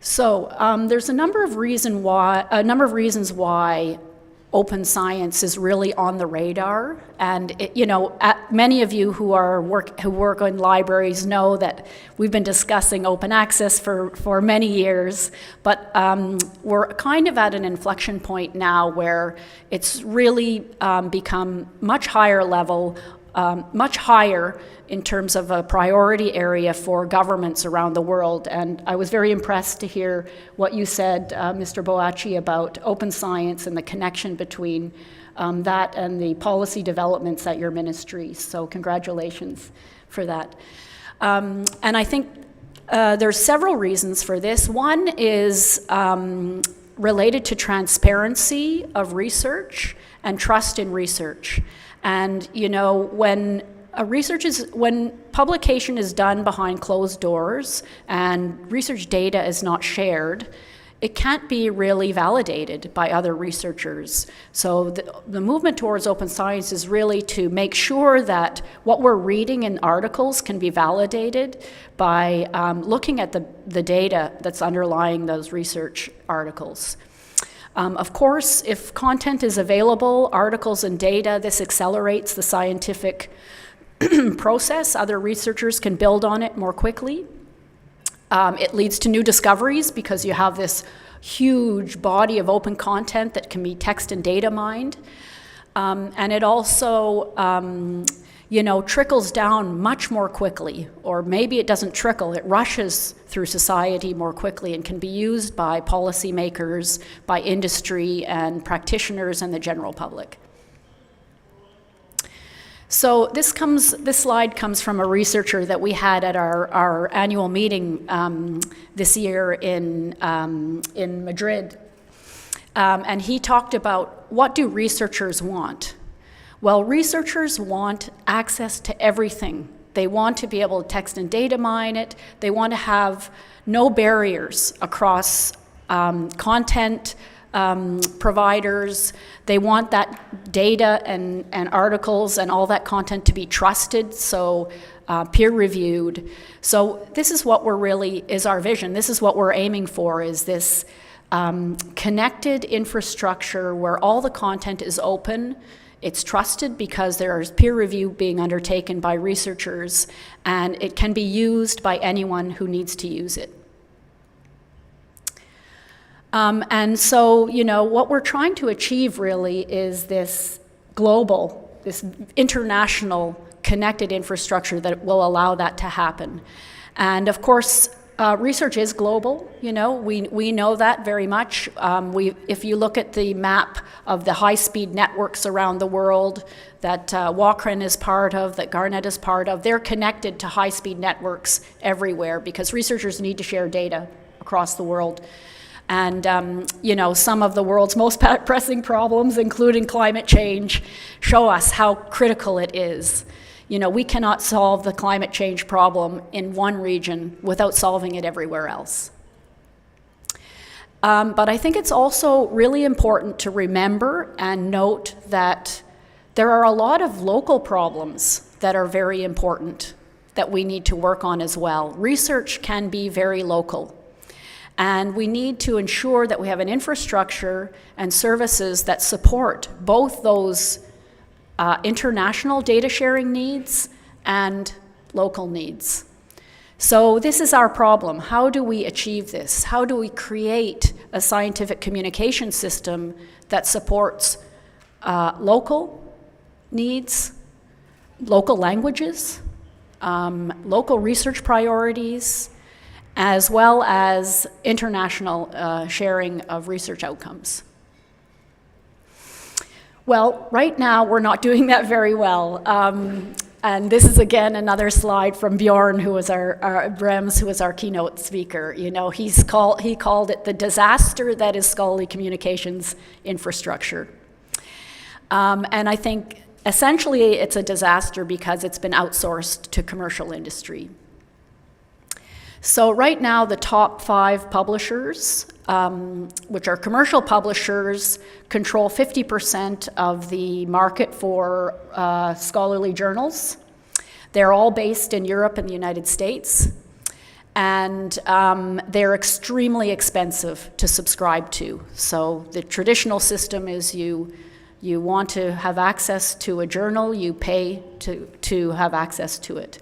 So there's a number of reasons why open science is really on the radar, and many of you who work in libraries know that we've been discussing open access for many years, but we're kind of at an inflection point now where it's really become much higher level, much higher in terms of a priority area for governments around the world. And I was very impressed to hear what you said, Mr. Boakye, about open science and the connection between that and the policy developments at your ministry. So congratulations for that. And I think there's several reasons for this. One is related to transparency of research and trust in research. And when publication is done behind closed doors and research data is not shared, it can't be really validated by other researchers. So the movement towards open science is really to make sure that what we're reading in articles can be validated by looking at the data that's underlying those research articles. Of course, if content is available, articles and data, this accelerates the scientific process. Other researchers can build on it more quickly. It leads to new discoveries because you have this huge body of open content that can be text and data mined. And it also trickles down much more quickly, or maybe it doesn't trickle, it rushes through society more quickly and can be used by policymakers, by industry and practitioners and the general public. So this slide comes from a researcher that we had at our annual meeting this year in Madrid. And he talked about, what do researchers want? Well, researchers want access to everything. They want to be able to text and data mine it. They want to have no barriers across content providers. They want that data and articles and all that content to be trusted, so peer-reviewed. So this is what is our vision. This is what we're aiming for, is this connected infrastructure where all the content is open. It's trusted because there is peer review being undertaken by researchers, and it can be used by anyone who needs to use it. And so, what we're trying to achieve really is this global, this international connected infrastructure that will allow that to happen. And of course, Research is global, you know, we know that very much. If you look at the map of the high-speed networks around the world that WACREN is part of, that GARNET is part of, they're connected to high-speed networks everywhere because researchers need to share data across the world. And, you know, some of the world's most pressing problems, including climate change, show us how critical it is. You know, we cannot solve the climate change problem in one region without solving it everywhere else. But I think it's also really important to remember and note that there are a lot of local problems that are very important that we need to work on as well. Research can be very local. And we need to ensure that we have an infrastructure and services that support both those international data sharing needs and local needs. So this is our problem. How do we achieve this? How do we create a scientific communication system that supports local needs, local languages, local research priorities, as well as international sharing of research outcomes? Well, right now we're not doing that very well. And this is again another slide from Bjorn, who was Brems, who was our keynote speaker. You know, he called it the disaster that is scholarly communications infrastructure. And I think essentially it's a disaster because it's been outsourced to commercial industry. So right now, the top 5 publishers, which are commercial publishers, control 50% of the market for scholarly journals. They're all based in Europe and the United States. And they're extremely expensive to subscribe to. So the traditional system is you want to have access to a journal, you pay to have access to it.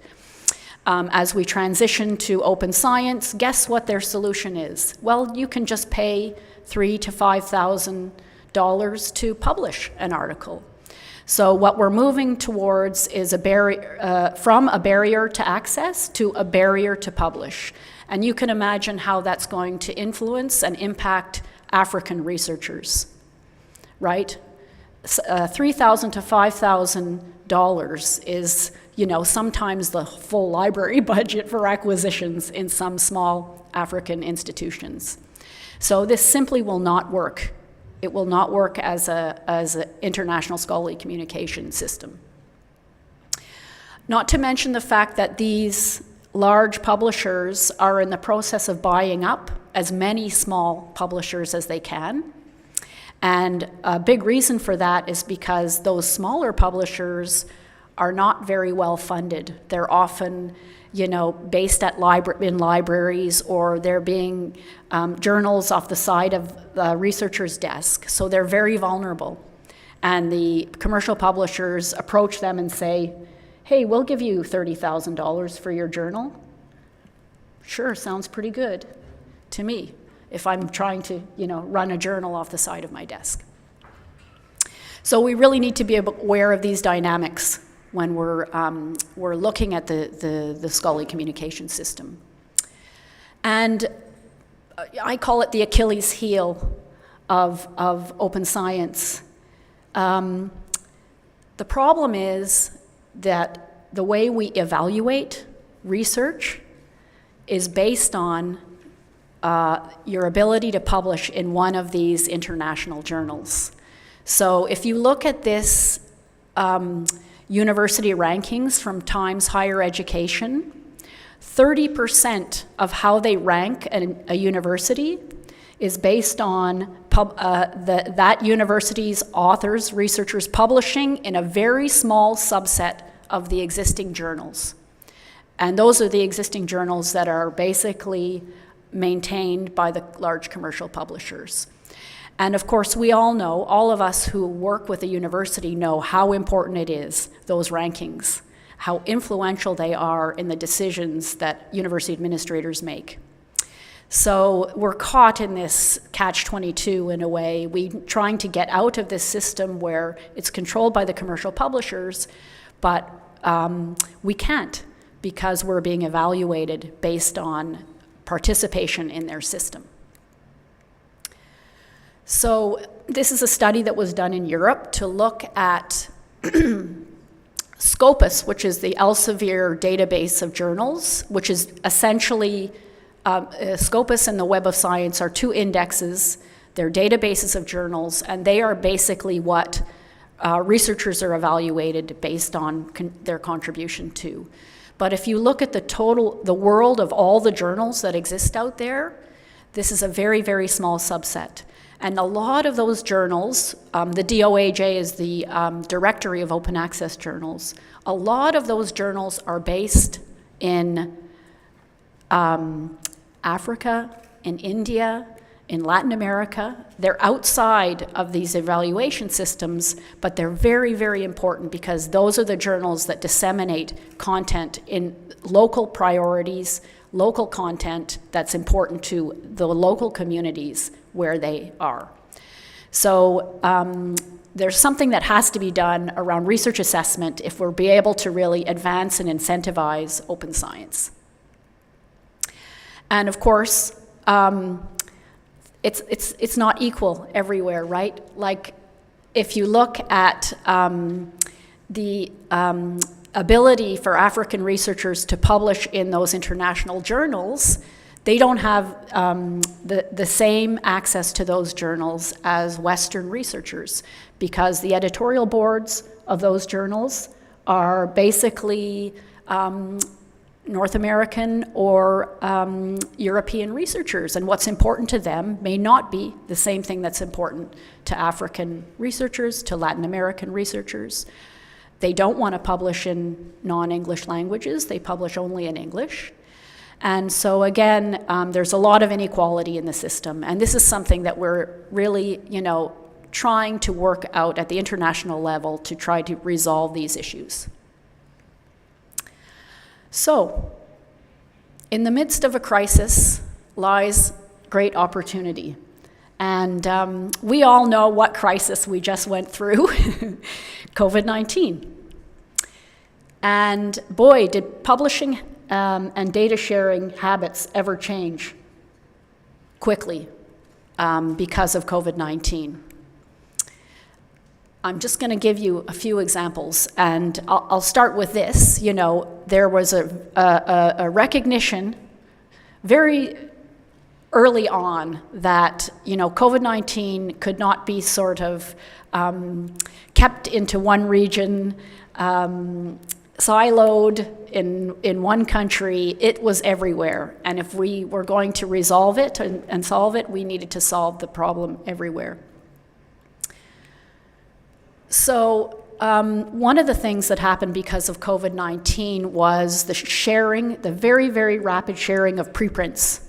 As we transition to open science, guess what their solution is? Well, you can just pay $3,000 to $5,000 to publish an article. So what we're moving towards is a barrier, from a barrier to access to a barrier to publish. And you can imagine how that's going to influence and impact African researchers, right? $3,000 to $5,000 is, you know, sometimes the full library budget for acquisitions in some small African institutions. So this simply will not work. It will not work as an international scholarly communication system. Not to mention the fact that these large publishers are in the process of buying up as many small publishers as they can. And a big reason for that is because those smaller publishers are not very well funded. They're often, you know, based at in libraries, or they're being journals off the side of the researcher's desk. So they're very vulnerable. And the commercial publishers approach them and say, hey, we'll give you $30,000 for your journal. Sure, sounds pretty good to me if I'm trying to, you know, run a journal off the side of my desk. So we really need to be aware of these dynamics when we're looking at the scholarly communication system. And I call it the Achilles heel of open science. The problem is that the way we evaluate research is based on your ability to publish in one of these international journals. So if you look at this university rankings from Times Higher Education, 30% of how they rank a university is based on that university's authors, researchers publishing in a very small subset of the existing journals. And those are the existing journals that are basically maintained by the large commercial publishers. And of course, we all know, all of us who work with a university know how important it is, those rankings, how influential they are in the decisions that university administrators make. So we're caught in this catch-22 in a way. We're trying to get out of this system where it's controlled by the commercial publishers, but we can't, because we're being evaluated based on participation in their system. So this is a study that was done in Europe to look at Scopus, which is the Elsevier database of journals, which is essentially, Scopus and the Web of Science are two indexes. They're databases of journals, and they are basically what researchers are evaluated based on their contribution to. But if you look at the world of all the journals that exist out there, this is a very, very small subset. And a lot of those journals, the DOAJ is the Directory of Open Access Journals, a lot of those journals are based in Africa, in India, in Latin America. They're outside of these evaluation systems, but they're very, very important because those are the journals that disseminate content in local priorities, local content that's important to the local communities where they are. So there's something that has to be done around research assessment if we'll be able to really advance and incentivize open science. And of course, it's not equal everywhere, right? Like if you look at the ability for African researchers to publish in those international journals, they don't have the same access to those journals as Western researchers because the editorial boards of those journals are basically North American or European researchers, and what's important to them may not be the same thing that's important to African researchers, to Latin American researchers. They don't want to publish in non-English languages, they publish only in English. And so again, there's a lot of inequality in the system, and this is something that we're really, trying to work out at the international level to try to resolve these issues. So, in the midst of a crisis lies great opportunity. And we all know what crisis we just went through, COVID-19. And boy, did publishing and data sharing habits ever change quickly because of COVID-19. I'm just going to give you a few examples, and I'll start with this. There was a recognition very early on that, COVID-19 could not be sort of kept into one region, siloed in one country. It was everywhere, and if we were going to resolve it and solve it, we needed to solve the problem everywhere. So one of the things that happened because of COVID-19 was the very, very rapid sharing of preprints.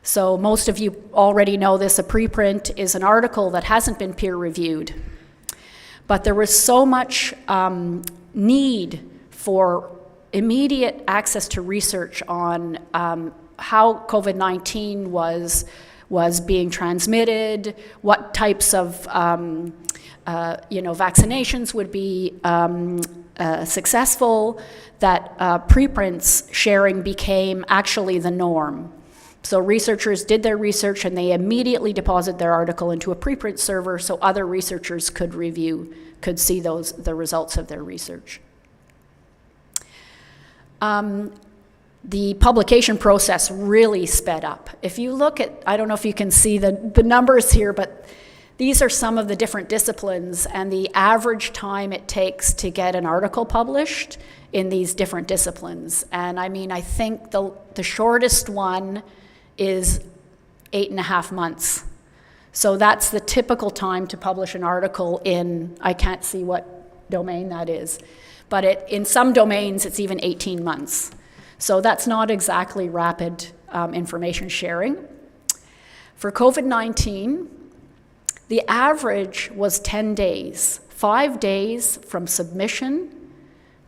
So most of you already know this. A preprint is an article that hasn't been peer-reviewed. But there was so much need for immediate access to research on how COVID-19 was being transmitted, what types of vaccinations would be successful, that preprints sharing became actually the norm. So researchers did their research and they immediately deposited their article into a preprint server so other researchers could could see the results of their research. The publication process really sped up. If you look at, I don't know if you can see the numbers here, but these are some of the different disciplines and the average time it takes to get an article published in these different disciplines. And I think the shortest one is 8.5 months. So that's the typical time to publish an article in, I can't see what domain that is, but in some domains it's even 18 months. So that's not exactly rapid information sharing. For COVID-19, the average was 10 days, 5 days from submission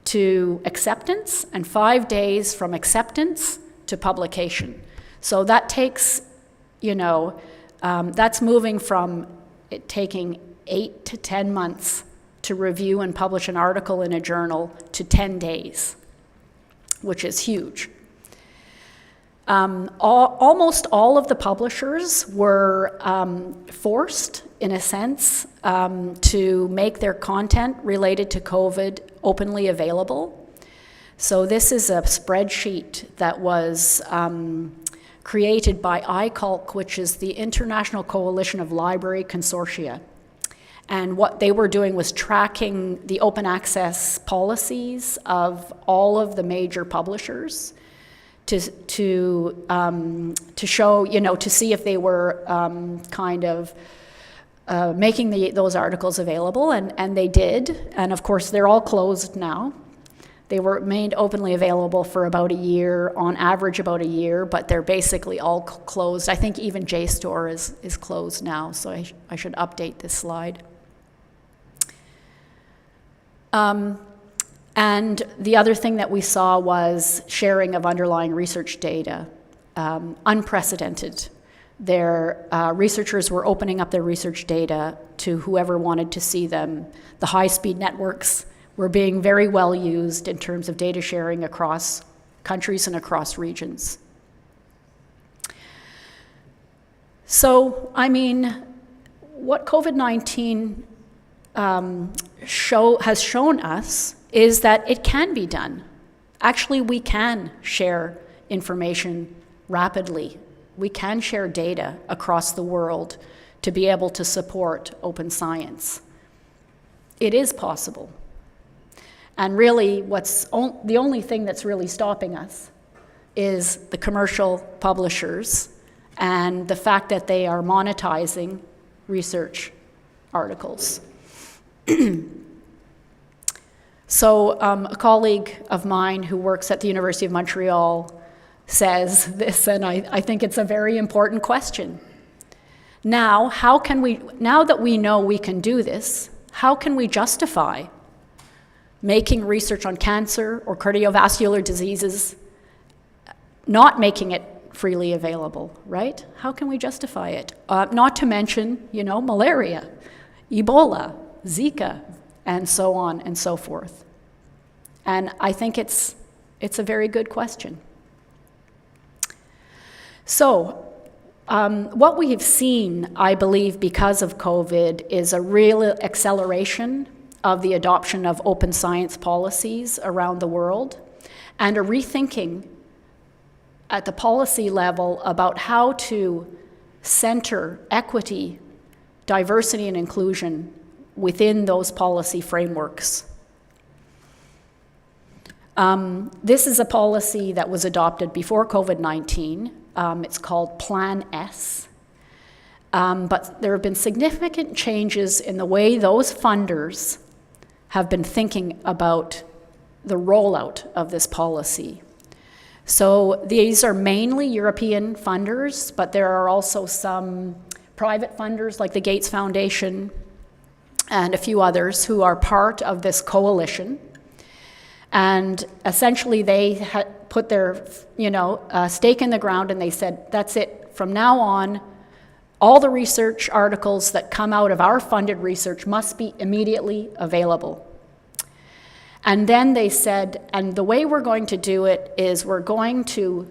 to acceptance and 5 days from acceptance to publication. So that takes, that's moving from it taking 8 to 10 months to review and publish an article in a journal to 10 days, which is huge. Almost all of the publishers were forced, in a sense, to make their content related to COVID openly available. So this is a spreadsheet that was created by ICALC, which is the International Coalition of Library Consortia. And what they were doing was tracking the open access policies of all of the major publishers to show, to see if they were making those articles available, and they did. And of course, they're all closed now. They were made openly available for about a year, on average about a year, but they're basically all closed. I think even JSTOR is closed now, so I should update this slide. And the other thing that we saw was sharing of underlying research data, unprecedented. Their researchers were opening up their research data to whoever wanted to see them. The high-speed networks were being very well used in terms of data sharing across countries and across regions. So, I mean, what COVID-19 has shown us is that it can be done. Actually, we can share information rapidly. We can share data across the world to be able to support open science. It is possible. And really, the only thing that's really stopping us is the commercial publishers and the fact that they are monetizing research articles. So a colleague of mine who works at the University of Montreal says this, and I think it's a very important question. Now that we know we can do this, how can we justify making research on cancer or cardiovascular diseases, not making it freely available, right? How can we justify it? Not to mention, malaria, Ebola, Zika, and so on and so forth. And I think it's a very good question. So, what we have seen, I believe, because of COVID is a real acceleration of the adoption of open science policies around the world, and a rethinking at the policy level about how to center equity, diversity, and inclusion within those policy frameworks. This is a policy that was adopted before COVID-19. It's called Plan S. But there have been significant changes in the way those funders have been thinking about the rollout of this policy. So these are mainly European funders, but there are also some private funders like the Gates Foundation and a few others who are part of this coalition. And essentially they had put their stake in the ground, and they said, that's it. From now on, all the research articles that come out of our funded research must be immediately available. And then they said, and the way we're going to do it is we're going to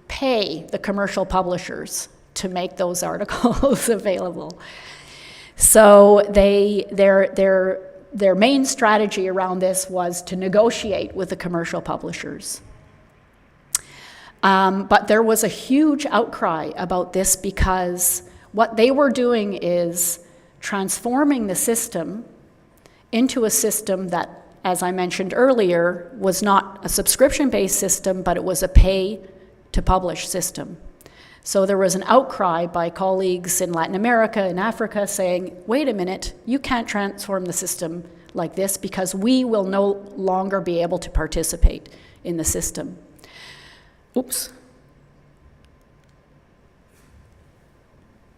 pay the commercial publishers to make those articles available. So their main strategy around this was to negotiate with the commercial publishers. But there was a huge outcry about this because what they were doing is transforming the system into a system that, as I mentioned earlier, was not a subscription-based system, but it was a pay-to-publish system. So there was an outcry by colleagues in Latin America and Africa saying, wait a minute, you can't transform the system like this because we will no longer be able to participate in the system. Oops.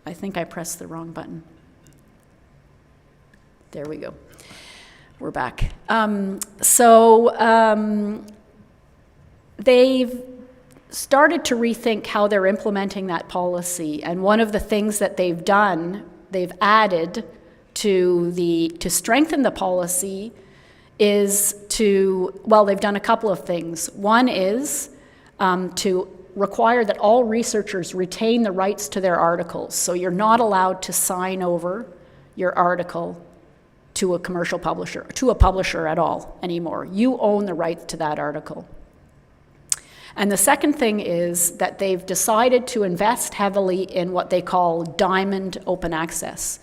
I think I pressed the wrong button. There we go. We're back. They've started to rethink how they're implementing that policy, and one of the things that they've done, they've added to strengthen the policy is they've done a couple of things. One is to require that all researchers retain the rights to their articles. So you're not allowed to sign over your article to a commercial publisher, to a publisher at all anymore. You own the rights to that article. And the second thing is that they've decided to invest heavily in what they call diamond open access.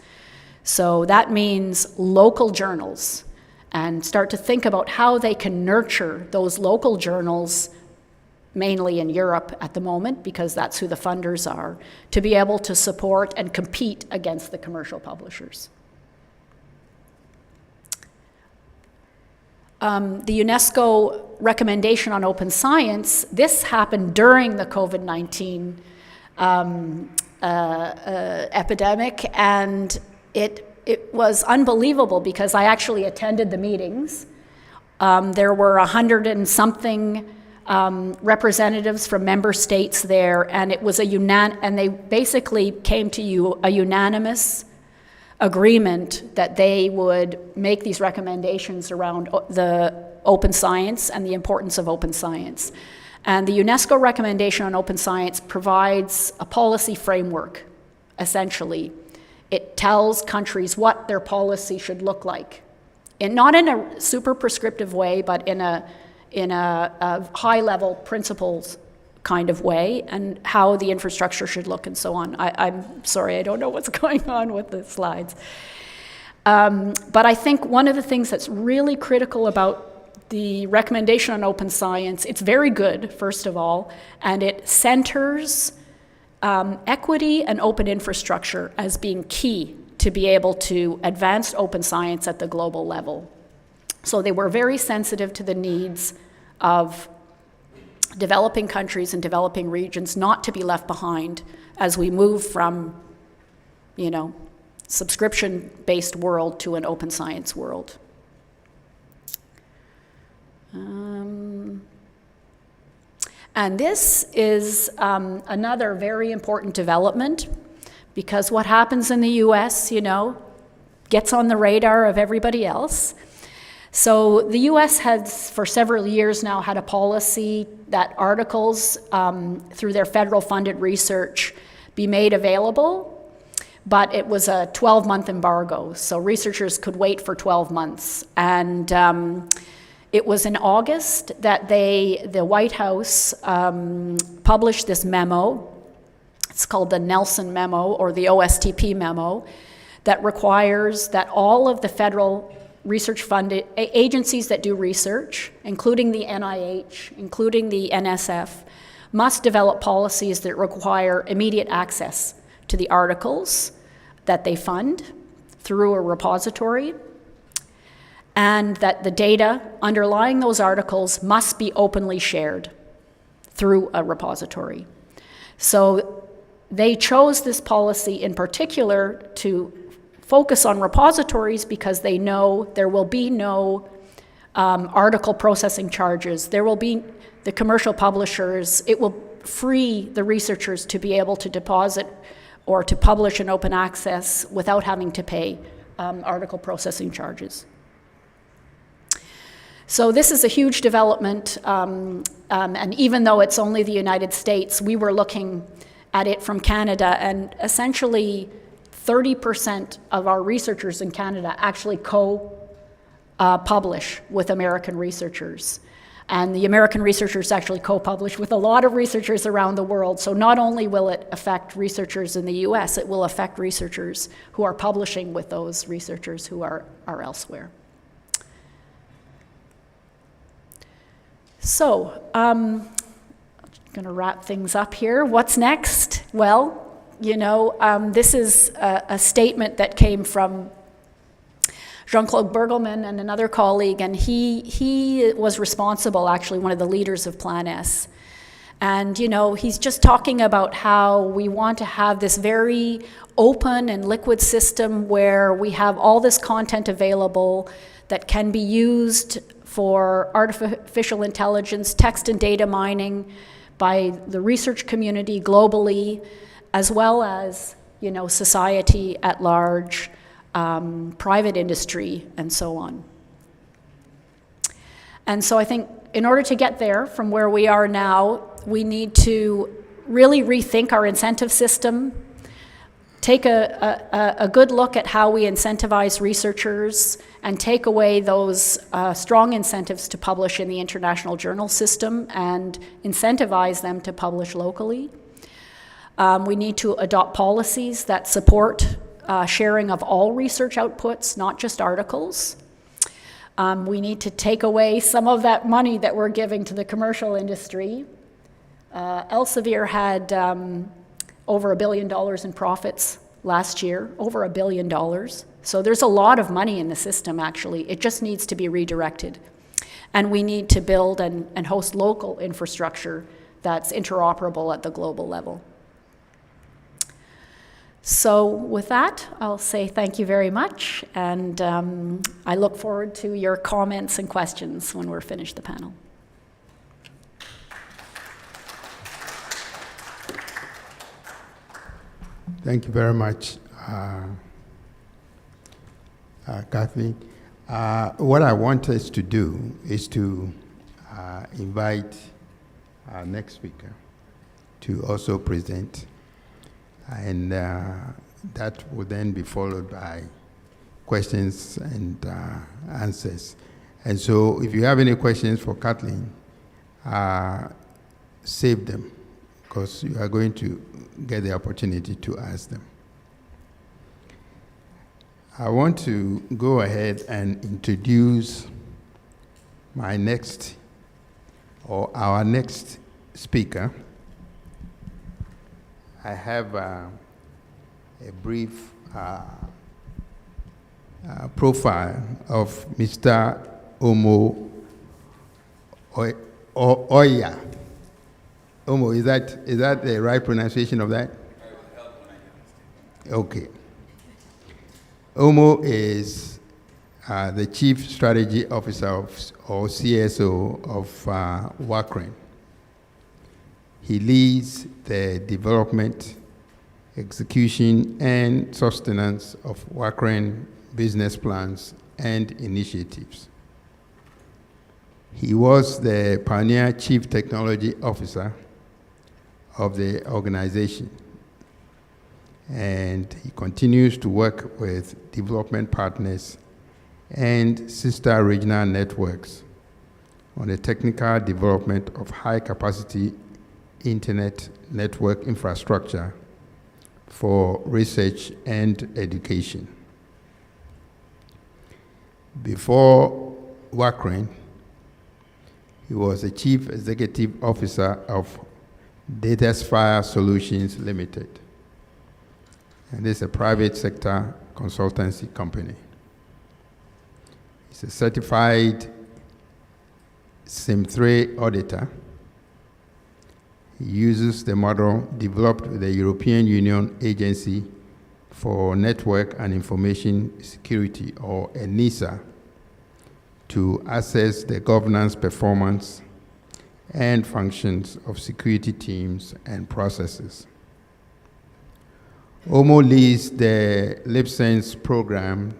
So that means local journals, and start to think about how they can nurture those local journals, mainly in Europe at the moment, because that's who the funders are, to be able to support and compete against the commercial publishers. The UNESCO recommendation on open science, this happened during the COVID-19 epidemic, and it was unbelievable because I actually attended the meetings. There were 100 and something representatives from member states there, and it was and they basically came to a unanimous agreement that they would make these recommendations around the open science and the importance of open science. And the UNESCO recommendation on open science provides a policy framework, essentially. It tells countries what their policy should look like. And not in a super prescriptive way, but in a high-level principles kind of way, and how the infrastructure should look and so on. I'm sorry, I don't know what's going on with the slides. But I think one of the things that's really critical about the recommendation on open science, it's very good, first of all, and it centers equity and open infrastructure as being key to be able to advance open science at the global level. So they were very sensitive to the needs of developing countries and developing regions not to be left behind as we move from, subscription-based world to an open science world. And this is another very important development, because what happens in the US, gets on the radar of everybody else. So the US has, for several years now, had a policy that articles through their federal funded research be made available, but it was a 12-month embargo, so researchers could wait for 12 months. And it was in August that the White House published this memo. It's called the Nelson Memo, or the OSTP memo, that requires that all of the federal research-funded agencies that do research, including the NIH, including the NSF, must develop policies that require immediate access to the articles that they fund through a repository, and that the data underlying those articles must be openly shared through a repository. So they chose this policy in particular to focus on repositories because they know there will be no article processing charges. There will be the commercial publishers. It will free the researchers to be able to deposit or to publish in open access without having to pay article processing charges. So this is a huge development, and even though it's only the United States, we were looking at it from Canada, and essentially 30% of our researchers in Canada actually co-publish with American researchers. And the American researchers actually co-publish with a lot of researchers around the world. So not only will it affect researchers in the US, it will affect researchers who are publishing with those researchers who are elsewhere. So, I'm gonna wrap things up here. What's next? Well, this is a statement that came from Jean-Claude Bergelman and another colleague, and he was responsible, actually, one of the leaders of Plan S. And, he's just talking about how we want to have this very open and liquid system where we have all this content available that can be used for artificial intelligence, text and data mining by the research community globally, as well as, society at large, private industry, and so on. And so I think in order to get there from where we are now, We need to really rethink our incentive system, take a good look at how we incentivize researchers, and take away those strong incentives to publish in the international journal system and incentivize them to publish locally. We need to adopt policies that support sharing of all research outputs, not just articles. We need to take away some of that money that we're giving to the commercial industry. Elsevier had over $1 billion in profits last year, over $1 billion. So there's a lot of money in the system, actually. It just needs to be redirected. And we need to build and host local infrastructure that's interoperable at the global level. So with that, I'll say thank you very much, and I look forward to your comments and questions when we're finished the panel. Thank you very much, Kathleen. What I want us to do is to invite our next speaker to also present. And that will then be followed by questions and answers. And so if you have any questions for Kathleen, save them, because you are going to get the opportunity to ask them. I want to go ahead and introduce our next speaker. I have a brief profile of Mr. Omo Oya. Omo, is that the right pronunciation of that? Okay. Omo is the Chief Strategy Officer or CSO of WACREN. He leads the development, execution, and sustenance of WACREN business plans and initiatives. He was the pioneer Chief Technology Officer of the organization, and he continues to work with development partners and sister regional networks on the technical development of high-capacity internet network infrastructure for research and education. Before WACREN, he was the Chief Executive Officer of DataSphere Solutions Limited, and this is a private sector consultancy company. He's a certified SIM3 auditor. He uses the model developed with the European Union Agency for Network and Information Security, or ENISA, to assess the governance, performance, and functions of security teams and processes. Omo leads the LIBSENSE program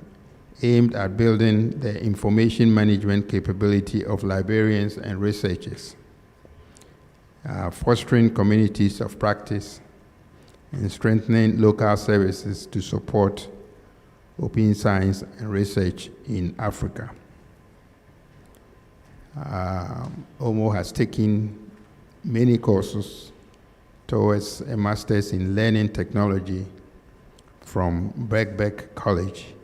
aimed at building the information management capability of librarians and researchers, fostering communities of practice, and strengthening local services to support open science and research in Africa. Omo has taken many courses towards a master's in learning technology from Birkbeck College,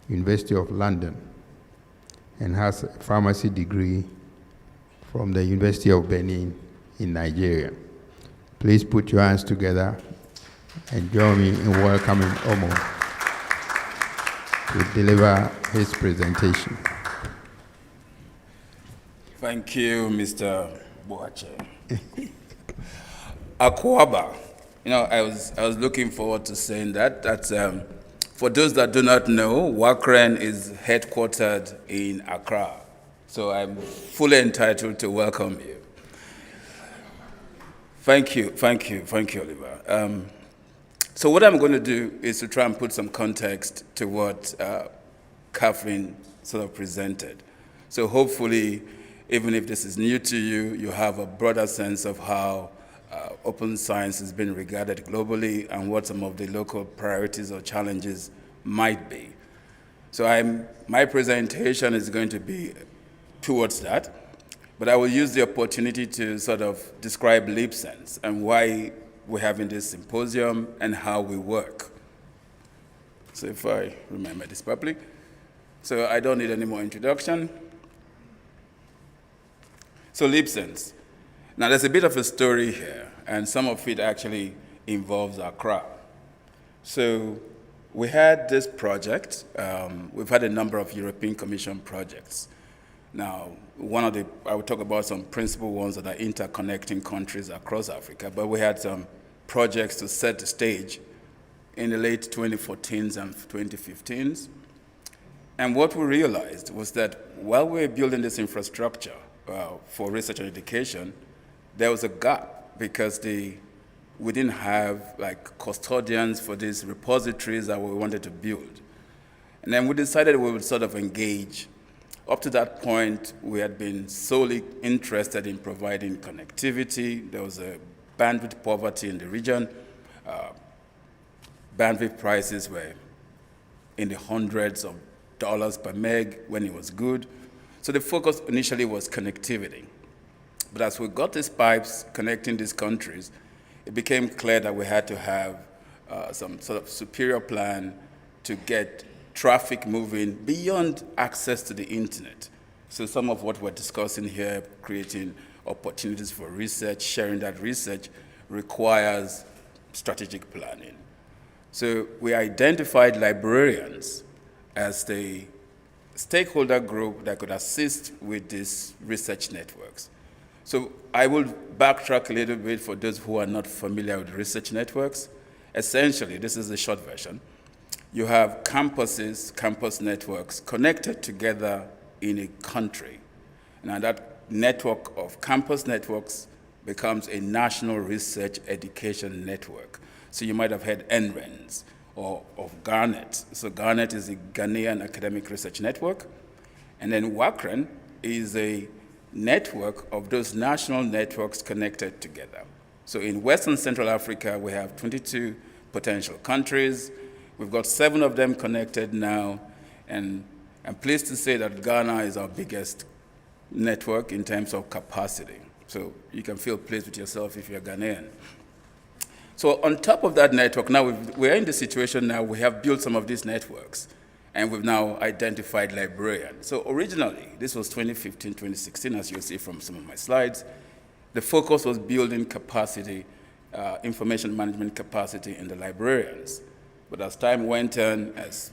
University of London, and has a pharmacy degree from the University of Benin in Nigeria. Please put your hands together and join me in welcoming Omo to deliver his presentation. Thank you, Mr. Boache. Akwaba. You know, I was looking forward to saying that. That's, for those that do not know, WACREN is headquartered in Accra. So I'm fully entitled to welcome you. Thank you, Oliver. So what I'm going to do is to try and put some context to what Kathleen sort of presented. So hopefully even if this is new to you, you have a broader sense of how open science has been regarded globally and what some of the local priorities or challenges might be. So my presentation is going to be towards that, but I will use the opportunity to sort of describe LIBSENSE and why we're having this symposium and how we work. So if I remember this properly. So I don't need any more introduction. So LIBSENSE. Now there's a bit of a story here, and some of it actually involves Accra. So we had this project. We've had a number of European Commission projects. Now, I will talk about some principal ones that are interconnecting countries across Africa, but we had some projects to set the stage in the late 2014s and 2015s. And what we realized was that while we were building this infrastructure for research and education, there was a gap because we didn't have like custodians for these repositories that we wanted to build. And then we decided we would sort of engage. Up to that point, we had been solely interested in providing connectivity. There was a bandwidth poverty in the region. Bandwidth prices were in the hundreds of dollars per meg when it was good. So the focus initially was connectivity. But as we got these pipes connecting these countries, it became clear that we had to have some sort of superior plan to get traffic moving beyond access to the internet. So some of what we're discussing here, creating opportunities for research, sharing that research, requires strategic planning. So we identified librarians as the stakeholder group that could assist with these research networks. So I will backtrack a little bit for those who are not familiar with research networks. Essentially, this is the short version. You have campuses, campus networks connected together in a country. Now that network of campus networks becomes a national research education network. So you might have heard NRENs or of GARNET. So GARNET is the Ghanaian Academic Research Network. And then WACREN is a network of those national networks connected together. So in Western Central Africa, we have 22 potential countries. We've got 7 of them connected now, and I'm pleased to say that Ghana is our biggest network in terms of capacity. So you can feel pleased with yourself if you're Ghanaian. So on top of that network, now we're in the situation now, we have built some of these networks, and we've now identified librarians. So originally, this was 2015, 2016, as you'll see from some of my slides. The focus was building capacity, information management capacity in the librarians. But as time went on, as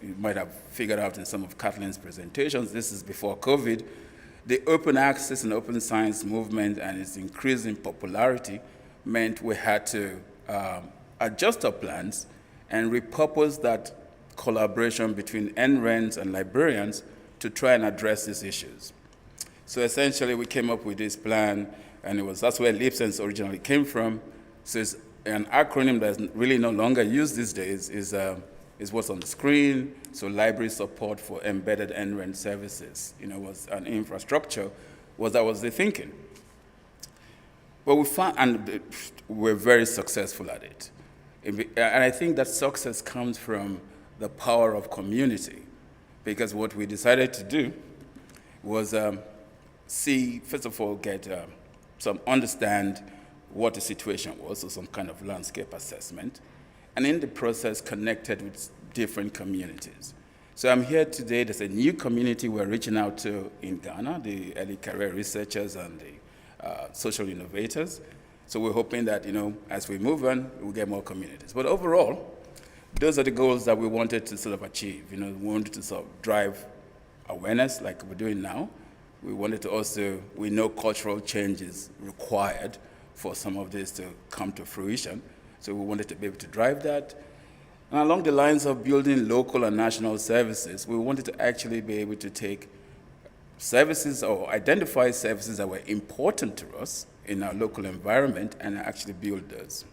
you might have figured out in some of Kathleen's presentations, this is before COVID, the open access and open science movement and its increasing popularity meant we had to adjust our plans and repurpose that collaboration between NRENs and librarians to try and address these issues. So essentially, we came up with this plan, and that's where LIBSENSE originally came from. So it's an acronym that's really no longer used these days, is what's on the screen. So library support for embedded NREN services, was an infrastructure, that was the thinking. But we found, and we're very successful at it. And I think that success comes from the power of community, because what we decided to do was first of all, understand what the situation was, so some kind of landscape assessment, and in the process connected with different communities. So I'm here today, there's a new community we're reaching out to in Ghana, the early career researchers and the social innovators. So we're hoping that, as we move on, we'll get more communities. But overall, those are the goals that we wanted to sort of achieve. We wanted to sort of drive awareness like we're doing now. We wanted to also, we know cultural change is required for some of this to come to fruition. So we wanted to be able to drive that. And along the lines of building local and national services, we wanted to actually be able to take services or identify services that were important to us in our local environment and actually build those.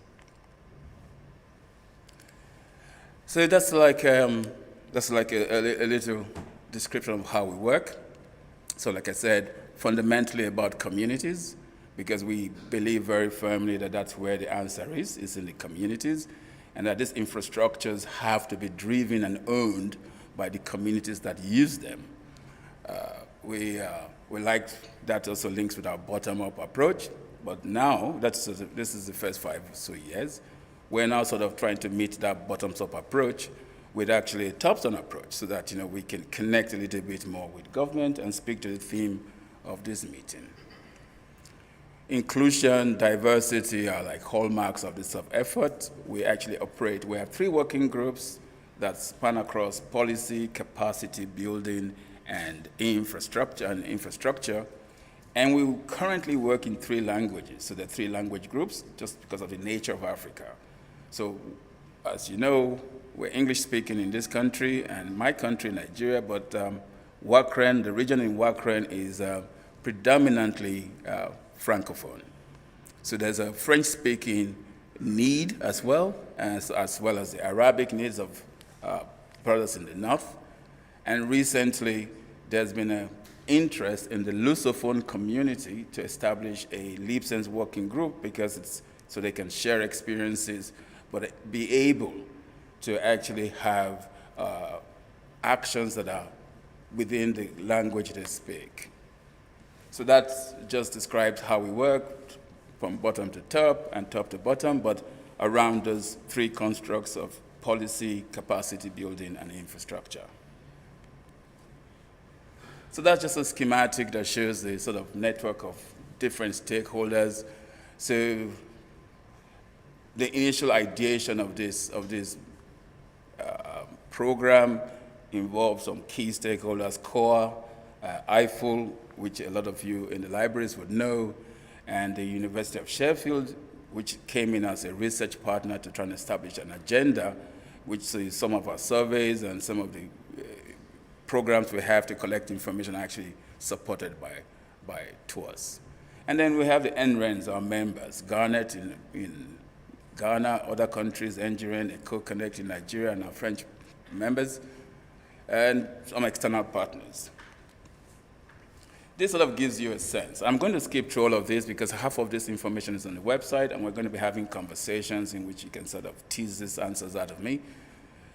So that's like a little description of how we work. So like I said, fundamentally about communities, because we believe very firmly that that's where the answer is in the communities, and that these infrastructures have to be driven and owned by the communities that use them. We like that also links with our bottom-up approach, but now, this is the first 5 or so years, we're now sort of trying to meet that bottoms-up approach with actually a tops-down approach so that we can connect a little bit more with government and speak to the theme of this meeting. Inclusion, diversity are like hallmarks of this effort. We actually operate, we have 3 working groups that span across policy, capacity building, and infrastructure. And we currently work in 3 languages. So there are 3 language groups just because of the nature of Africa. So as you know, we're English speaking in this country and my country, Nigeria, but WACREN, the region in WACREN is predominantly Francophone. So there's a French-speaking need as well as the Arabic needs of brothers in the north. And recently, there's been an interest in the Lusophone community to establish a LIBSENSE working group because so they can share experiences, but be able to actually have actions that are within the language they speak. So that just describes how we work from bottom to top and top to bottom, but around those 3 constructs of policy, capacity building, and infrastructure. So that's just a schematic that shows the sort of network of different stakeholders. So the initial ideation of this program involves some key stakeholders, CORE, IFUL, which a lot of you in the libraries would know, and the University of Sheffield, which came in as a research partner to try and establish an agenda, which is some of our surveys and some of the programs we have to collect information are actually supported by TOURS. And then we have the NRENs, our members, GARNET in Ghana, other countries, NGREN, Côte Connect in Nigeria, and our French members, and some external partners. This sort of gives you a sense. I'm going to skip through all of this because half of this information is on the website, and we're going to be having conversations in which you can sort of tease these answers out of me.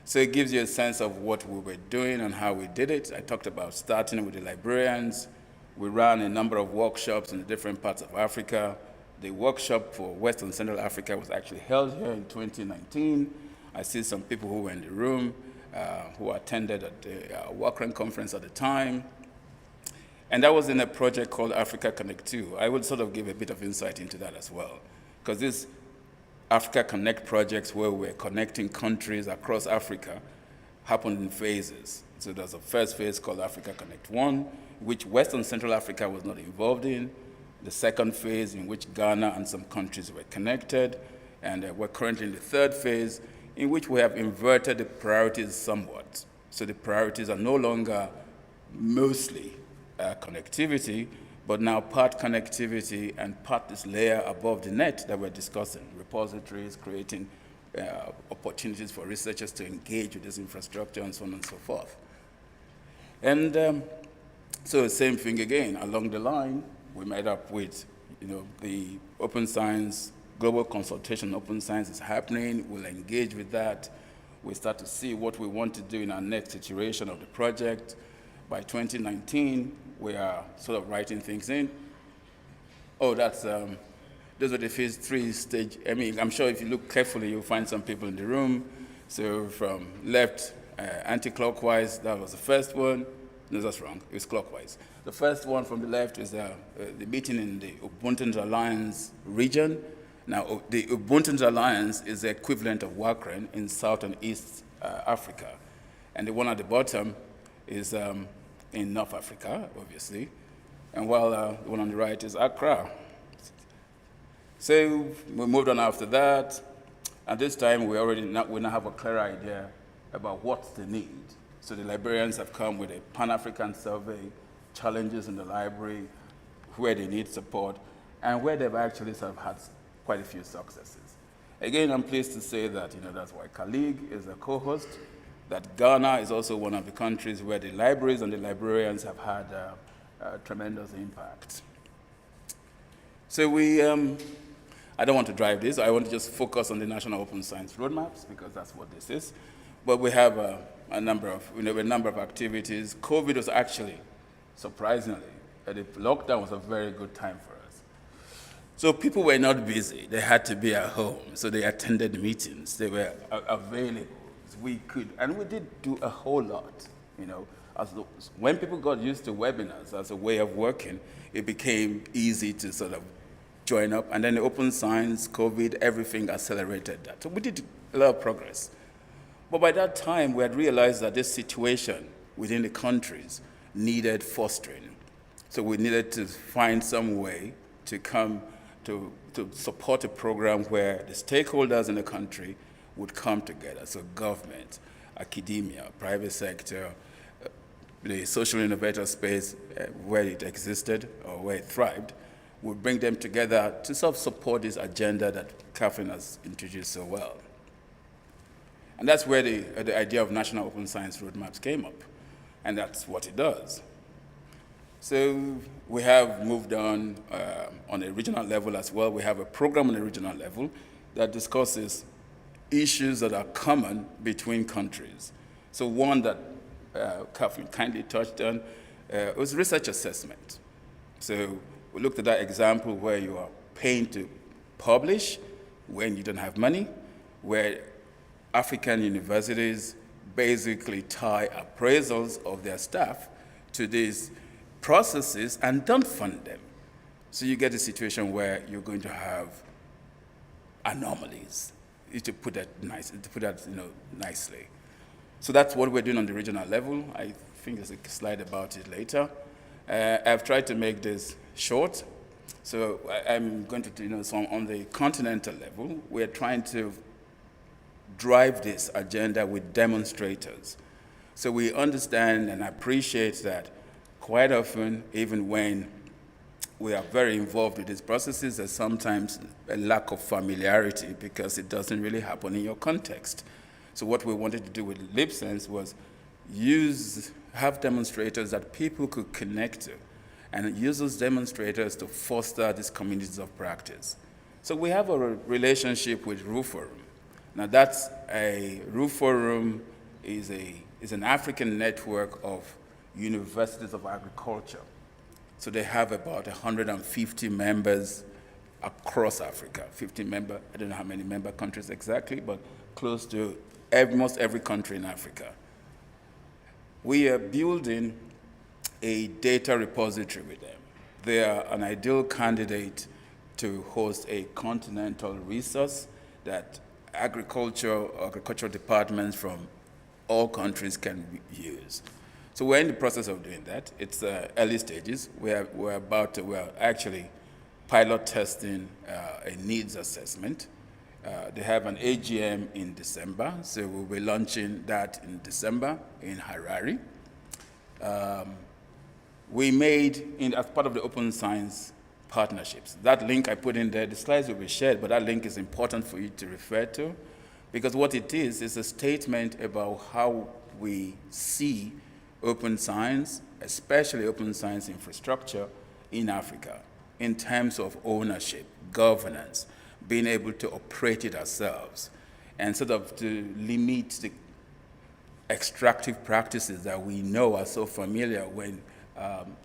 So it gives you a sense of what we were doing and how we did it. I talked about starting with the librarians. We ran a number of workshops in the different parts of Africa. The workshop for West and Central Africa was actually held here in 2019. I see some people who were in the room who attended at the WACREN conference at the time. And that was in a project called Africa Connect 2. I would sort of give a bit of insight into that as well, because these Africa Connect projects where we're connecting countries across Africa happened in phases. So there's a first phase called Africa Connect 1, which West and Central Africa was not involved in. The second phase in which Ghana and some countries were connected. And we're currently in the third phase in which we have inverted the priorities somewhat. So the priorities are no longer mostly connectivity, but now part connectivity and part this layer above the net that we're discussing, repositories, creating opportunities for researchers to engage with this infrastructure and so on and so forth. And so same thing again, along the line, we met up with, the open science, global consultation open science is happening, we'll engage with that. We start to see what we want to do in our next iteration of the project. By 2019, we are sort of writing things in. Oh, those are the phase 3 stage. I mean, I'm sure if you look carefully, you'll find some people in the room. So from left, anti-clockwise, that was the first one. No, that's wrong, it was clockwise. The first one from the left is the meeting in the Ubuntu Alliance region. Now, the Ubuntu Alliance is the equivalent of WACREN in South and East Africa. And the one at the bottom is in North Africa, obviously, and while the one on the right is Accra. So we moved on after that, and this time we now have a clear idea about what's the need. So the librarians have come with a Pan-African survey, challenges in the library, where they need support, and where they've actually sort of had quite a few successes. Again, I'm pleased to say that that's why CARLIGH is a co-host, that Ghana is also one of the countries where the libraries and the librarians have had tremendous impact. So we, I don't want to drive this. I want to just focus on the National Open Science Roadmaps because that's what this is. But we have a number of activities. COVID was actually, surprisingly, the lockdown was a very good time for us. So people were not busy. They had to be at home. So they attended meetings. They were available. We could, and we did do a whole lot, when people got used to webinars as a way of working, it became easy to sort of join up. And then the open science, COVID, everything accelerated that. So we did a lot of progress. But by that time, we had realized that this situation within the countries needed fostering. So we needed to find some way to come to support a program where the stakeholders in the country would come together. So government, academia, private sector, the social innovator space where it existed or where it thrived, would bring them together to sort of support this agenda that Catherine has introduced so well. And that's where the idea of National Open Science Roadmaps came up. And that's what it does. So we have moved on a regional level as well. We have a program on a regional level that discusses issues that are common between countries. So one that Catherine kindly touched on was research assessment. So we looked at that example where you are paying to publish when you don't have money, where African universities basically tie appraisals of their staff to these processes and don't fund them. So you get a situation where you're going to have anomalies, to put that nicely. So that's what we're doing on the regional level. I think there's a slide about it later. I've tried to make this short. So I'm going to, so on the continental level, we're trying to drive this agenda with demonstrators. So we understand and appreciate that quite often, even when we are very involved with these processes, there's sometimes a lack of familiarity because it doesn't really happen in your context. So what we wanted to do with LIBSENSE was have demonstrators that people could connect to and use those demonstrators to foster these communities of practice. So we have a relationship with RUFORUM. Now RUFORUM is an African network of universities of agriculture. So they have about 150 members across Africa, 50 member, I don't know how many member countries exactly, but close to almost every country in Africa. We are building a data repository with them. They are an ideal candidate to host a continental resource that agricultural departments from all countries can use. So we're in the process of doing that. It's early stages. We're actually pilot testing a needs assessment. They have an AGM in December, so we'll be launching that in December in Harare. We made, as part of the Open Science partnerships, that link I put in there, the slides will be shared, but that link is important for you to refer to, because what it is a statement about how we see open science, especially open science infrastructure in Africa, in terms of ownership, governance, being able to operate it ourselves, and sort of to limit the extractive practices that we know are so familiar when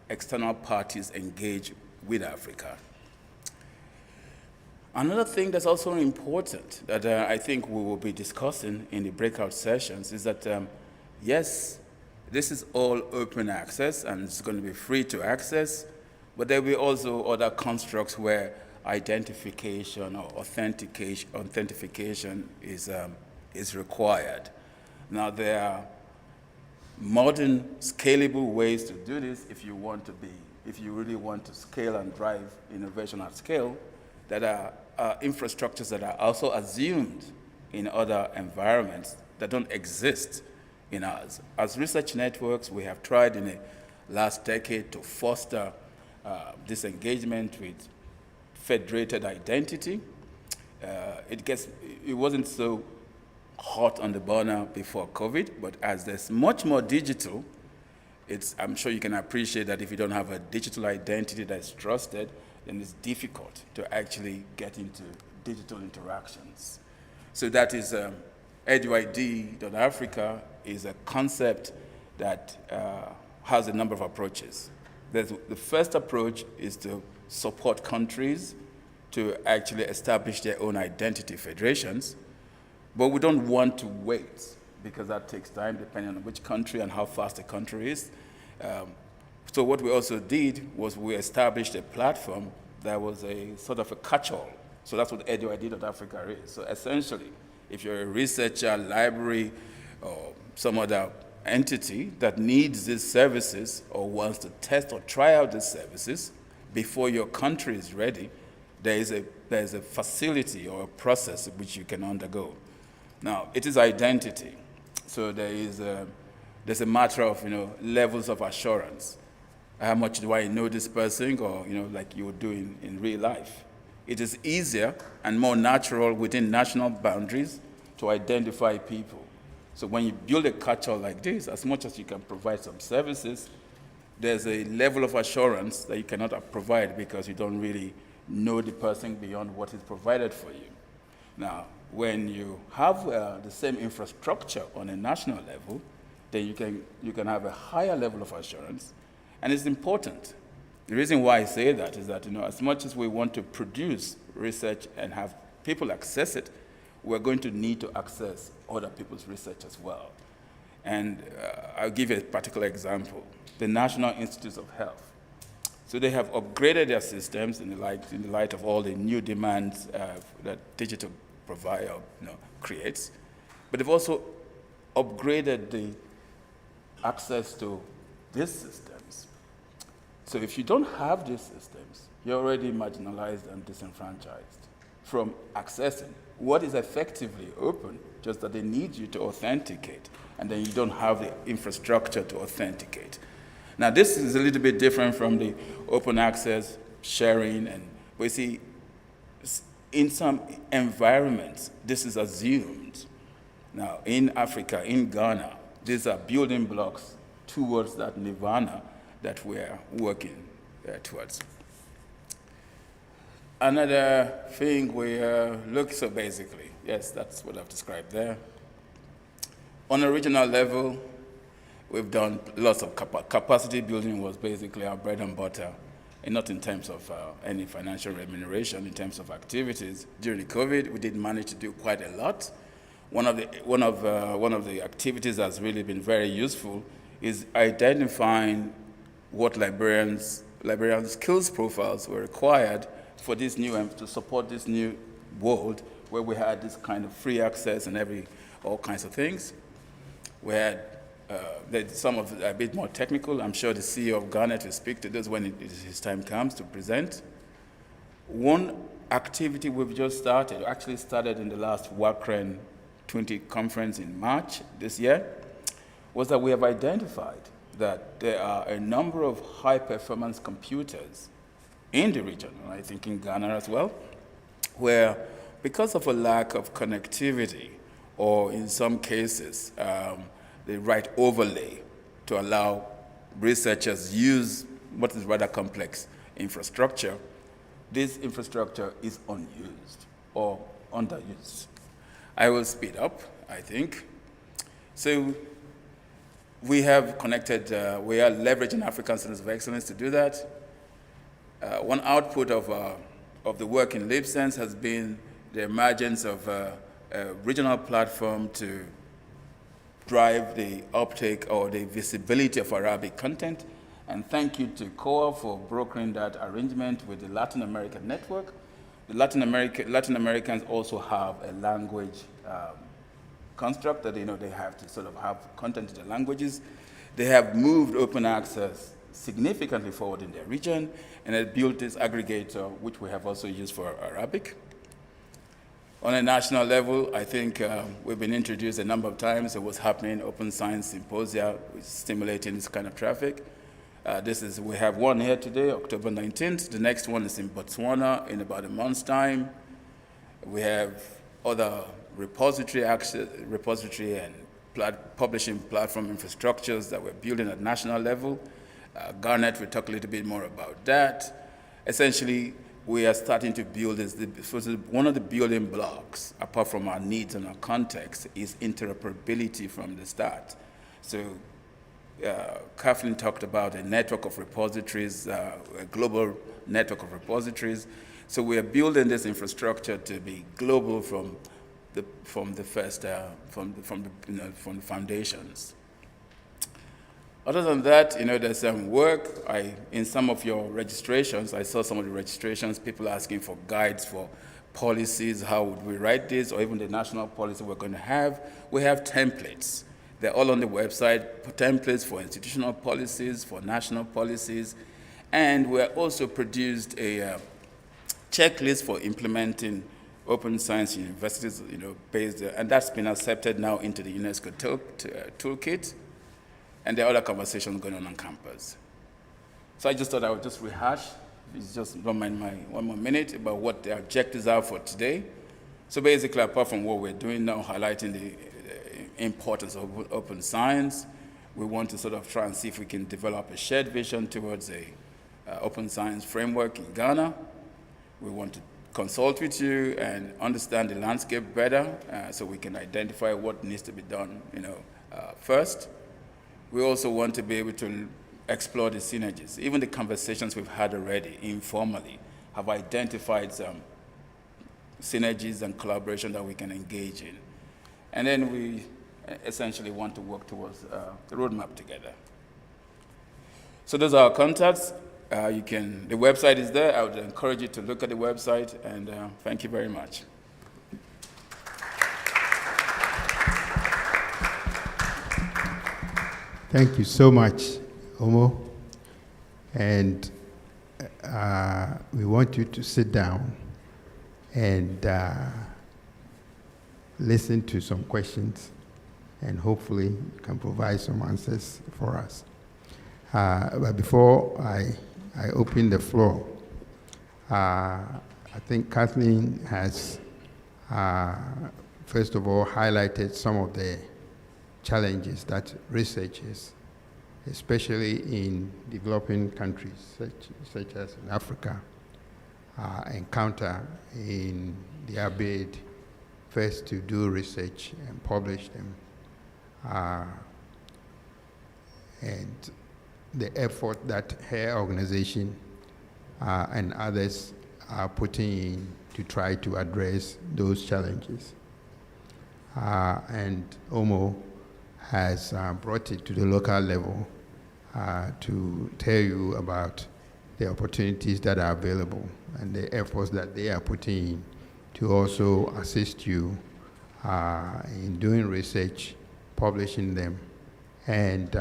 external parties engage with Africa. Another thing that's also important that I think we will be discussing in the breakout sessions is that, yes, this is all open access and it's going to be free to access, but there will be also other constructs where identification or authentication is required. Now, there are modern scalable ways to do this if you really want to scale and drive innovation at scale, that are infrastructures that are also assumed in other environments that don't exist in ours. As research networks, we have tried in the last decade to foster this engagement with federated identity. It wasn't so hot on the burner before COVID, but as there's much more digital, I'm sure you can appreciate that if you don't have a digital identity that's trusted, then it's difficult to actually get into digital interactions. So that is EduID.Africa is a concept that has a number of approaches. The first approach is to support countries to actually establish their own identity federations, but we don't want to wait because that takes time depending on which country and how fast the country is. So what we also did was we established a platform that was a sort of a catch-all. So that's what EduID.Africa is. So essentially, if you're a researcher, library, or some other entity that needs these services or wants to test or try out these services before your country is ready, there is a facility or a process which you can undergo. Now, it is identity. So there's a matter of levels of assurance. How much do I know this person, or like you would do in real life? It is easier and more natural within national boundaries to identify people. So when you build a catch-all like this, as much as you can provide some services, there's a level of assurance that you cannot provide because you don't really know the person beyond what is provided for you. Now, when you have the same infrastructure on a national level, then you can have a higher level of assurance, and it's important. The reason why I say that is that as much as we want to produce research and have people access it, we're going to need to access other people's research as well. And I'll give you a particular example. The National Institutes of Health. So they have upgraded their systems in the light of all the new demands that digital provider creates, but they've also upgraded the access to these systems. So if you don't have these systems, you're already marginalized and disenfranchised from accessing what is effectively open, just that they need you to authenticate, and then you don't have the infrastructure to authenticate. Now, this is a little bit different from the open access sharing, and we see in some environments, this is assumed. Now, in Africa, in Ghana, these are building blocks towards that nirvana that we're working towards. Another thing we look, so basically, yes, that's what I've described there. On a regional level, we've done lots of capacity building was basically our bread and butter, and not in terms of any financial remuneration, in terms of activities. During the COVID, we did manage to do quite a lot. One of the activities that's really been very useful is identifying what librarians' skills profiles were required for this new, to support this new world where we had this kind of free access and all kinds of things. We had some of it a bit more technical. I'm sure the CEO of GARNET will speak to this when his time comes to present. One activity we've just started, actually started in the last WACREN 20 conference in March this year, was that we have identified that there are a number of high-performance computers in the region, and I think in Ghana as well, where because of a lack of connectivity, or in some cases, the right overlay to allow researchers use what is rather complex infrastructure, this infrastructure is unused or underused. I will speed up, I think. So we have connected, we are leveraging African Centers of Excellence to do that. One output of the work in LIBSENSE has been the emergence of a regional platform to drive the uptake or the visibility of Arabic content. And thank you to COA for brokering that arrangement with the Latin American network. The Latin Americans also have a language construct that they have to sort of have content in the languages. They have moved open access significantly forward in their region, and they built this aggregator, which we have also used for Arabic. On a national level, I think we've been introduced a number of times. It was happening, Open Science Symposium, which is stimulating this kind of traffic. We have one here today, October 19th. The next one is in Botswana in about a month's time. We have other repository and publishing platform infrastructures that we're building at national level. GARNET, we'll talk a little bit more about that. Essentially, we are starting to build this. One of the building blocks, apart from our needs and our context, is interoperability from the start. So Kathleen talked about a network of repositories, a global network of repositories. So we are building this infrastructure to be global from the foundations. Other than that, there's some work. In some of your registrations, I saw some of the registrations, people asking for guides for policies, how would we write this, or even the national policy we're going to have. We have templates. They're all on the website, templates for institutional policies, for national policies, and we also produced a checklist for implementing open science universities, based, and that's been accepted now into the UNESCO toolkit. And there are other conversations going on campus. So I just thought I would just rehash, if you just don't mind my 1 more minute, about what the objectives are for today. So basically, apart from what we're doing now, highlighting the importance of open science, we want to sort of try and see if we can develop a shared vision towards a open science framework in Ghana. We want to consult with you and understand the landscape better, so we can identify what needs to be done, first. We also want to be able to explore the synergies. Even the conversations we've had already, informally, have identified some synergies and collaboration that we can engage in. And then we essentially want to work towards the roadmap together. So those are our contacts. The website is there. I would encourage you to look at the website, and thank you very much. Thank you so much, Omo. And we want you to sit down and listen to some questions, and hopefully you can provide some answers for us. But before I open the floor, I think Kathleen has, first of all, highlighted some of the challenges that researchers, especially in developing countries such as in Africa, encounter in their bid first to do research and publish them, and the effort that her organization and others are putting in to try to address those challenges. And Omo has brought it to the local level to tell you about the opportunities that are available and the efforts that they are putting in to also assist you in doing research, publishing them, and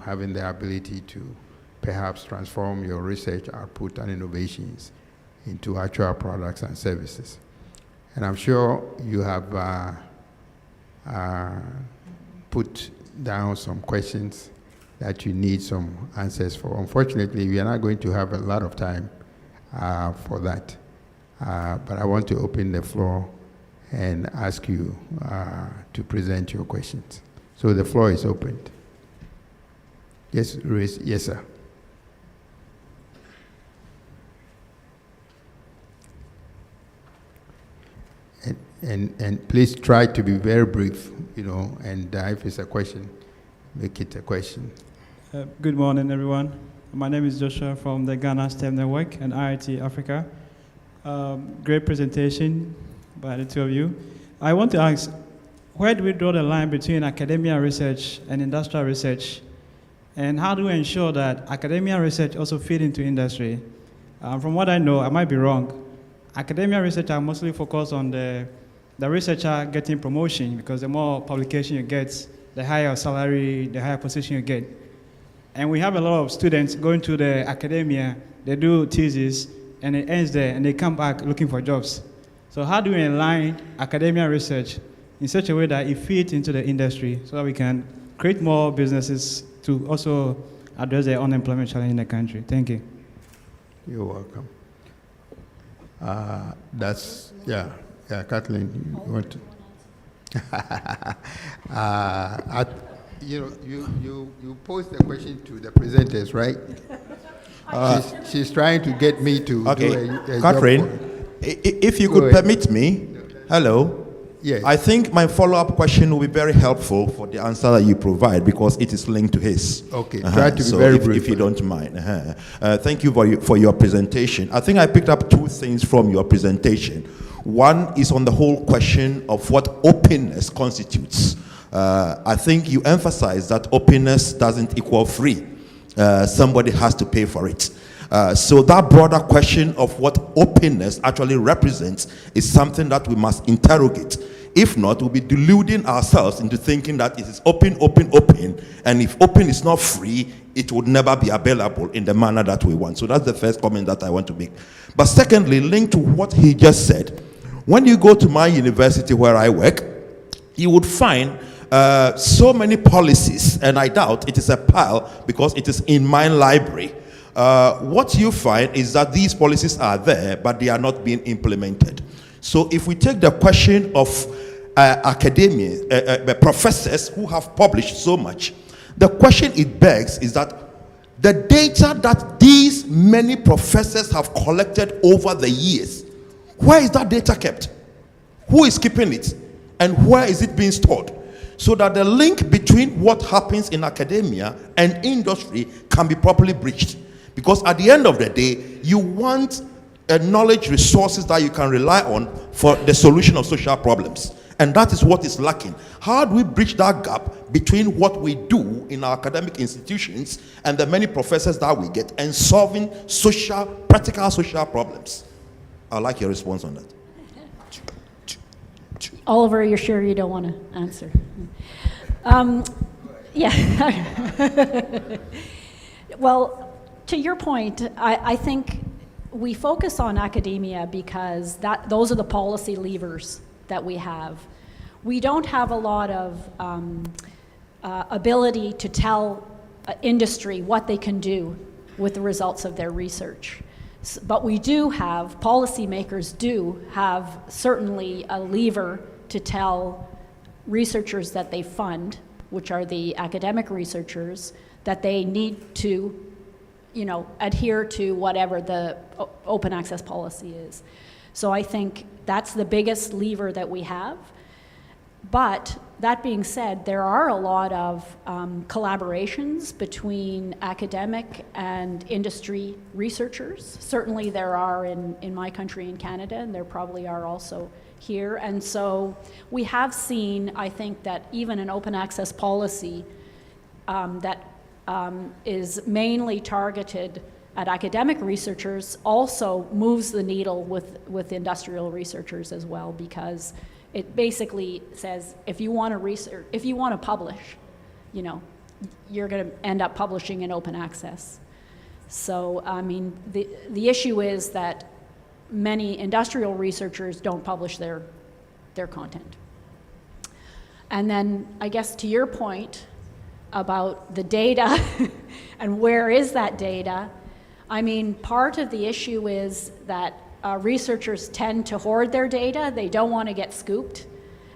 having the ability to perhaps transform your research output and innovations into actual products and services. And I'm sure you have put down some questions that you need some answers for. Unfortunately, we are not going to have a lot of time for that. But I want to open the floor and ask you to present your questions. So the floor is opened. Yes, yes, sir. And please try to be very brief, and if it's a question, make it a question. Good morning, everyone. My name is Joshua from the Ghana STEM Network and IIT Africa. Great presentation by the two of you. I want to ask, where do we draw the line between academia research and industrial research? And how do we ensure that academia research also feed into industry? From what I know, I might be wrong. Academia research are mostly focused on the researcher getting promotion, because the more publication you get, the higher salary, the higher position you get. And we have a lot of students going to the academia, they do thesis, and it ends there, and they come back looking for jobs. So how do we align academia research in such a way that it fits into the industry so that we can create more businesses to also address the unemployment challenge in the country? Thank you. You're welcome. Kathleen, you want to? You posed the question to the presenters, right? She's trying to get me to do a Catherine, job if you Go could ahead. permit me, hello. Yes. I think my follow-up question will be very helpful for the answer that you provide because it is linked to his. Okay, try to be so very if brief. you don't mind. Thank you for your presentation. I think I picked up two things from your presentation. One is on the whole question of what openness constitutes. I think you emphasize that openness doesn't equal free. Somebody has to pay for it. So that broader question of what openness actually represents is something that we must interrogate. If not, we'll be deluding ourselves into thinking that it is open, and if open is not free, it would never be available in the manner that we want. So that's the first comment that I want to make. But secondly, linked to what he just said, when you go to my university where I work, you would find so many policies, and I doubt it is a pile because it is in my library. What you find is that these policies are there, but they are not being implemented. So if we take the question of academia, professors who have published so much, the question it begs is that the data that these many professors have collected over the years, where is that data kept? Who is keeping it? And where is it being stored? So that the link between what happens in academia and industry can be properly bridged. Because at the end of the day, you want knowledge resources that you can rely on for the solution of social problems. And that is what is lacking. How do we bridge that gap between what we do in our academic institutions and the many professors that we get and solving practical social problems? I'd like your response on that. Oliver, you're sure you don't want to answer? Yeah. Well, to your point, I think we focus on academia because those are the policy levers that we have. We don't have a lot of ability to tell industry what they can do with the results of their research. But we do have, policymakers do have certainly a lever to tell researchers that they fund, which are the academic researchers, that they need to, adhere to whatever the open access policy is. So I think that's the biggest lever that we have. But that being said, there are a lot of collaborations between academic and industry researchers. Certainly there are in my country, in Canada, and there probably are also here. And so we have seen, I think, that even an open access policy that is mainly targeted at academic researchers also moves the needle with industrial researchers as well, because it basically says if you want to publish, you're going to end up publishing in open access. So I mean, the issue is that many industrial researchers don't publish their content. And then I guess to your point about the data and where is that data, I mean, part of the issue is that researchers tend to hoard their data. They don't want to get scooped,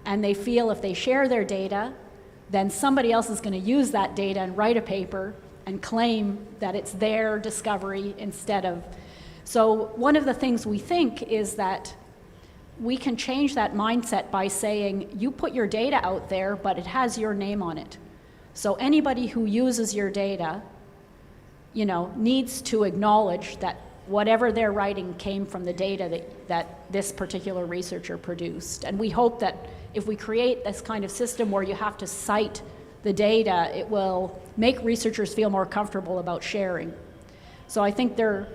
and they feel if they share their data, then somebody else is going to use that data and write a paper and claim that it's their discovery instead of. So one of the things we think is that we can change that mindset by saying, you put your data out there, but it has your name on it. So anybody who uses your data, needs to acknowledge that whatever they're writing came from the data that this particular researcher produced. And we hope that if we create this kind of system where you have to cite the data, it will make researchers feel more comfortable about sharing. So I think there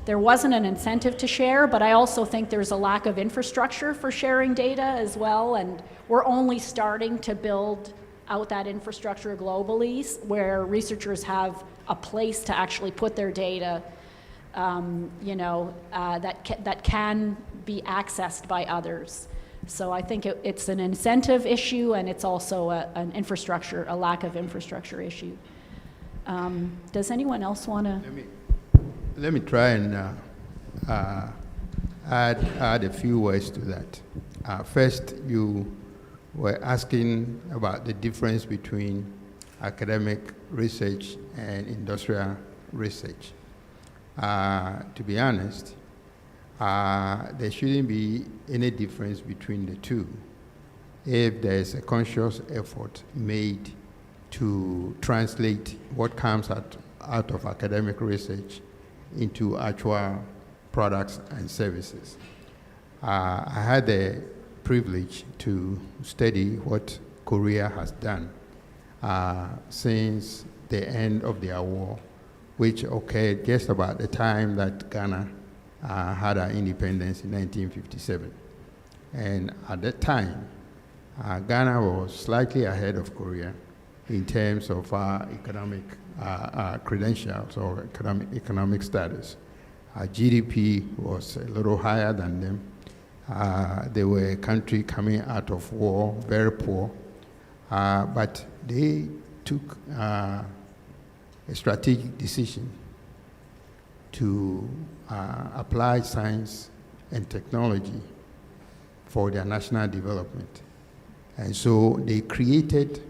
wasn't an incentive to share, but I also think there's a lack of infrastructure for sharing data as well, and we're only starting to build out that infrastructure globally where researchers have a place to actually put their data that can be accessed by others. So I think it's an incentive issue, and it's also a lack of infrastructure issue. Does anyone else want to? Let me try and add a few words to that. First, you were asking about the difference between academic research and industrial research. To be honest, there shouldn't be any difference between the two if there's a conscious effort made to translate what comes out of academic research into actual products and services. I had the privilege to study what Korea has done since the end of their war, which occurred just about the time that Ghana had our independence in 1957. And at that time, Ghana was slightly ahead of Korea in terms of economic credentials or economic status. Our GDP was a little higher than them. They were a country coming out of war, very poor, but they took a strategic decision to apply science and technology for their national development. And so they created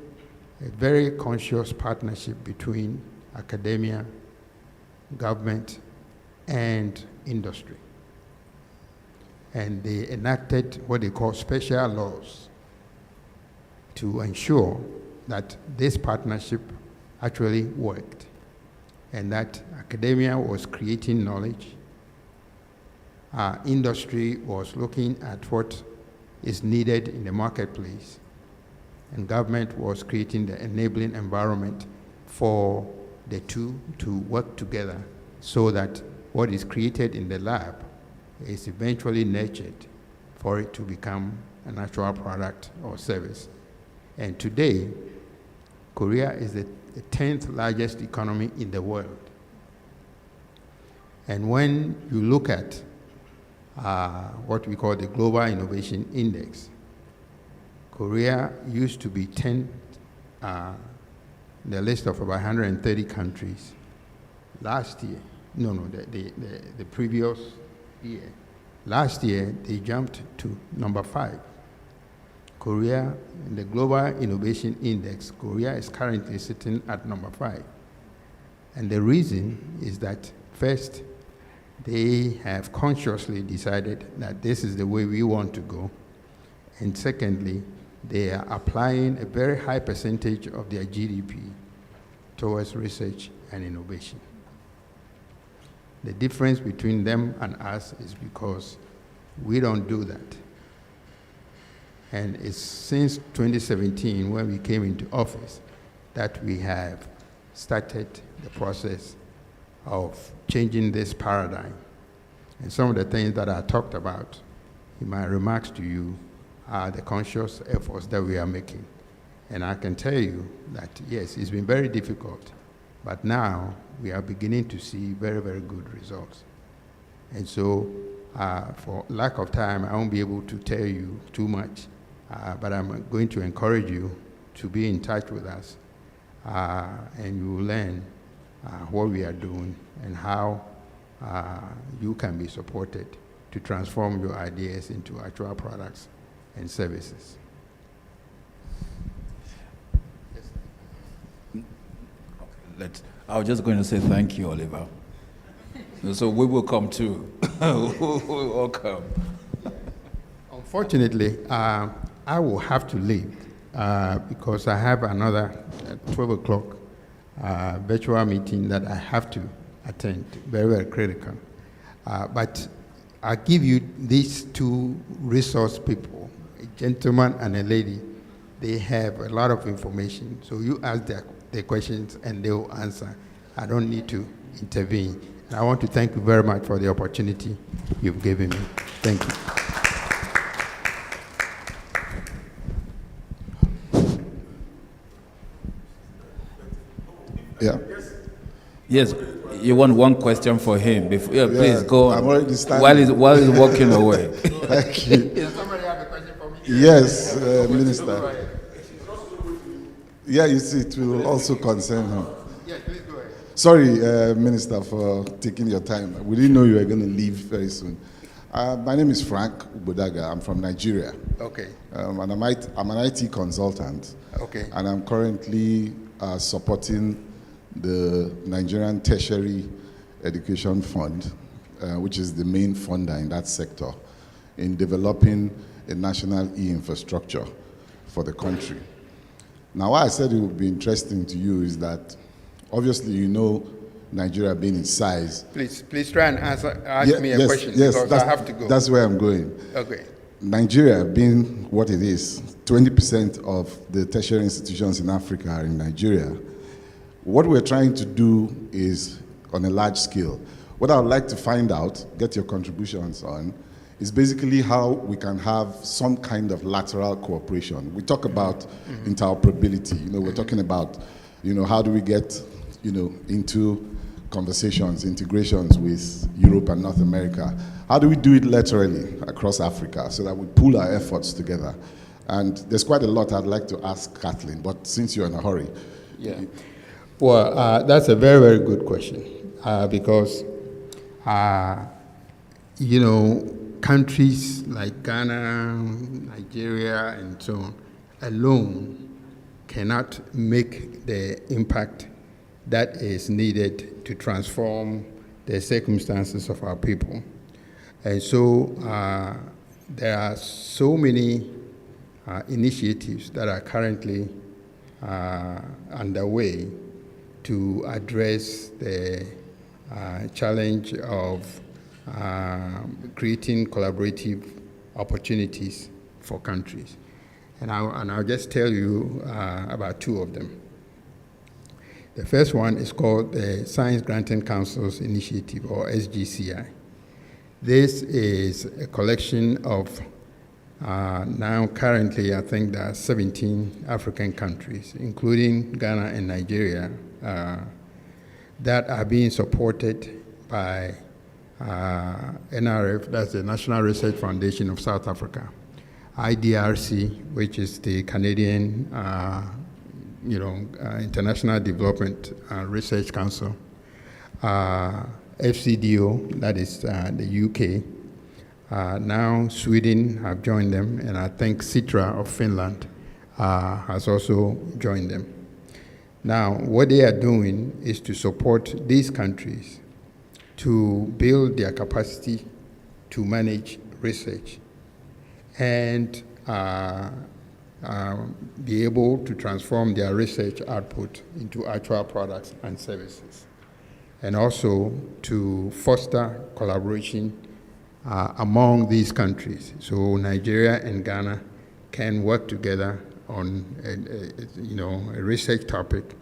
a very conscious partnership between academia, government, and industry. And they enacted what they call special laws to ensure that this partnership actually worked and that academia was creating knowledge, industry was looking at what is needed in the marketplace, and government was creating the enabling environment for the two to work together so that what is created in the lab is eventually nurtured for it to become a natural product or service. And today, Korea is the 10th largest economy in the world. And when you look at what we call the Global Innovation Index, Korea used to be 10th the list of about 130 countries. Last year, the previous year. Last year, they jumped to number 5. Korea, in the Global Innovation Index, Korea is currently sitting at number 5. And the reason is that, first, they have consciously decided that this is the way we want to go. And secondly, they are applying a very high percentage of their GDP towards research and innovation. The difference between them and us is because we don't do that. And it's since 2017, when we came into office, that we have started the process of changing this paradigm. And some of the things that I talked about in my remarks to you are the conscious efforts that we are making. And I can tell you that, yes, it's been very difficult, but now we are beginning to see very, very good results. And so, for lack of time, I won't be able to tell you too much, but I'm going to encourage you to be in touch with us, and you will learn what we are doing and how you can be supported to transform your ideas into actual products and services. I was just going to say thank you, Oliver. So we will come too. We will all come. Unfortunately, I will have to leave because I have another 12 o'clock virtual meeting that I have to attend, very, very critical. But I'll give you these two resource people, a gentleman and a lady. They have a lot of information, so you ask their questions and they will answer. I don't need to intervene. And I want to thank you very much for the opportunity you've given me. Thank you. Yeah. Yes, you want one question for him. Before, please go on. I'm already standing. While he's walking away. Thank you. Does somebody have a question for me? Yes, Minister. Yeah, you see, it will also concern him. Yes, please go ahead. Sorry, Minister, for taking your time. We didn't know you were going to leave very soon. My name is Frank Ubodaga. I'm from Nigeria. Okay. And I'm an IT consultant. Okay. And I'm currently supporting the Nigerian Tertiary Education Fund, which is the main funder in that sector, in developing a national e-infrastructure for the country. Now, why I said it would be interesting to you is that, obviously, you know Nigeria being its size. Please try and ask me a question, because I have to go. That's where I'm going. Okay. Nigeria being what it is, 20% of the tertiary institutions in Africa are in Nigeria. What we're trying to do is on a large scale. What I would like to find out, get your contributions on, is basically how we can have some kind of lateral cooperation. We talk about interoperability. You know, we're talking about, you know, how do we get, you know, into conversations, integrations with Europe and North America. How do we do it laterally across Africa so that we pool our efforts together? And there's quite a lot I'd like to ask Kathleen, but since you're in a hurry. Yeah. Well, that's a very, very good question, because, you know, countries like Ghana, Nigeria, and so on, alone cannot make the impact that is needed to transform the circumstances of our people. And so there are so many initiatives that are currently underway to address the challenge of creating collaborative opportunities for countries. And I'll just tell you about two of them. The first one is called the Science Granting Council's Initiative, or SGCI. This is a collection of, now currently I think there are 17 African countries, including Ghana and Nigeria, that are being supported by NRF, that's the National Research Foundation of South Africa, IDRC, which is the Canadian International Development Research Council, FCDO, that is the UK. Now Sweden have joined them, and I think Sitra of Finland has also joined them. Now, what they are doing is to support these countries to build their capacity to manage research and be able to transform their research output into actual products and services, and also to foster collaboration among these countries. So Nigeria and Ghana can work together on a research topic,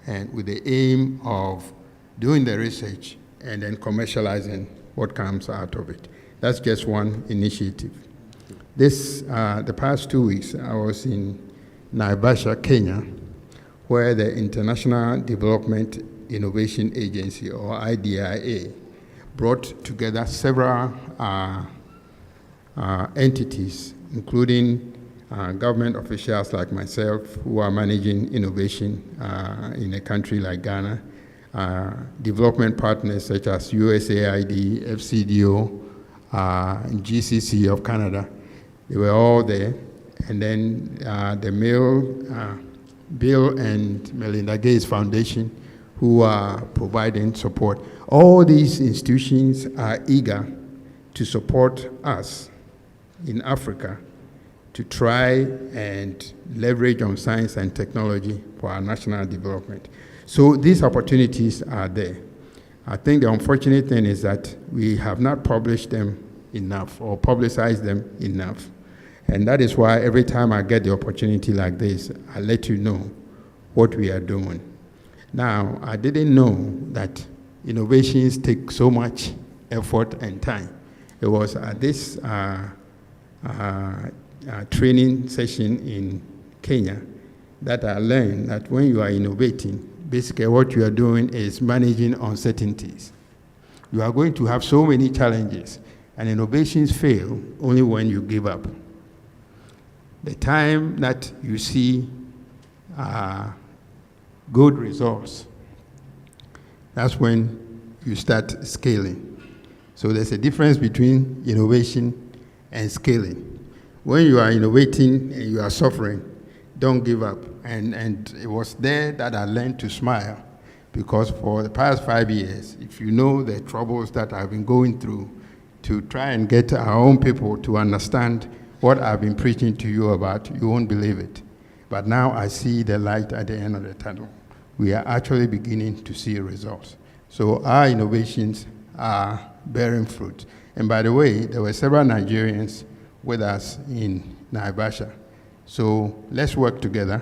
and with the aim of doing the research and then commercializing what comes out of it. That's just one initiative. The past 2 weeks, I was in Naivasha, Kenya, where the International Development Innovation Agency, or IDIA, brought together several entities, including government officials like myself who are managing innovation in a country like Ghana, development partners such as USAID, FCDO, and GCC of Canada. They were all there. And then the Bill and Melinda Gates Foundation, who are providing support. All these institutions are eager to support us in Africa to try and leverage on science and technology for our national development. So these opportunities are there. I think the unfortunate thing is that we have not published them enough or publicized them enough. And that is why every time I get the opportunity like this, I let you know what we are doing. Now, I didn't know that innovations take so much effort and time. It was at this training session in Kenya that I learned that when you are innovating, basically what you are doing is managing uncertainties. You are going to have so many challenges, and innovations fail only when you give up. The time that you see good results, that's when you start scaling. So there's a difference between innovation and scaling. When you are innovating and you are suffering, don't give up. And it was there that I learned to smile, because for the past 5 years, if you know the troubles that I've been going through to try and get our own people to understand what I've been preaching to you about, you won't believe it. But now I see the light at the end of the tunnel. We are actually beginning to see results. So our innovations are bearing fruit. And by the way, there were several Nigerians with us in Naivasha. So let's work together,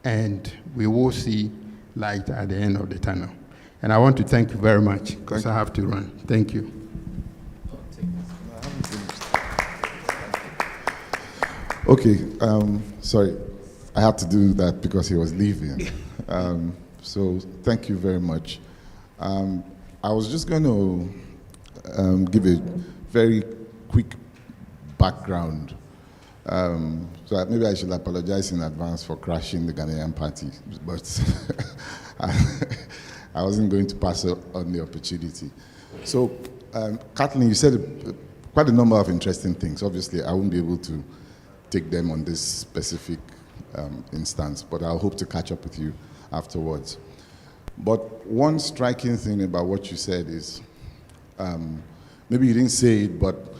and we will see light at the end of the tunnel. And I want to thank you very much, because I have to run. Thank you. Okay, sorry, I had to do that because he was leaving. So thank you very much. I was just going to give a very quick background. So maybe I should apologize in advance for crashing the Ghanaian party, but I wasn't going to pass on the opportunity. So, Kathleen, you said quite a number of interesting things. Obviously, I won't be able to take them on this specific instance, but I'll hope to catch up with you afterwards. But one striking thing about what you said is, maybe you didn't say it, but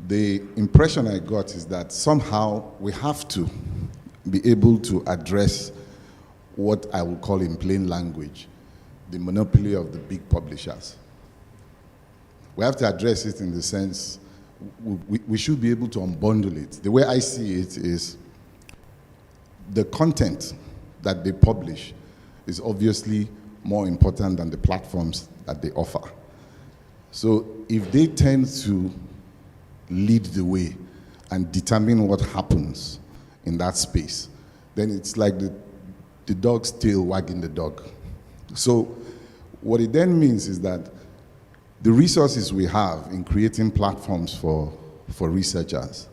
the impression I got is that somehow we have to be able to address what I would call in plain language, the monopoly of the big publishers. We have to address it in the sense we should be able to unbundle it. The way I see it is the content that they publish is obviously more important than the platforms that they offer. So if they tend to lead the way and determine what happens in that space, then it's like the dog's tail wagging the dog. So what it then means is that the resources we have in creating platforms for researchers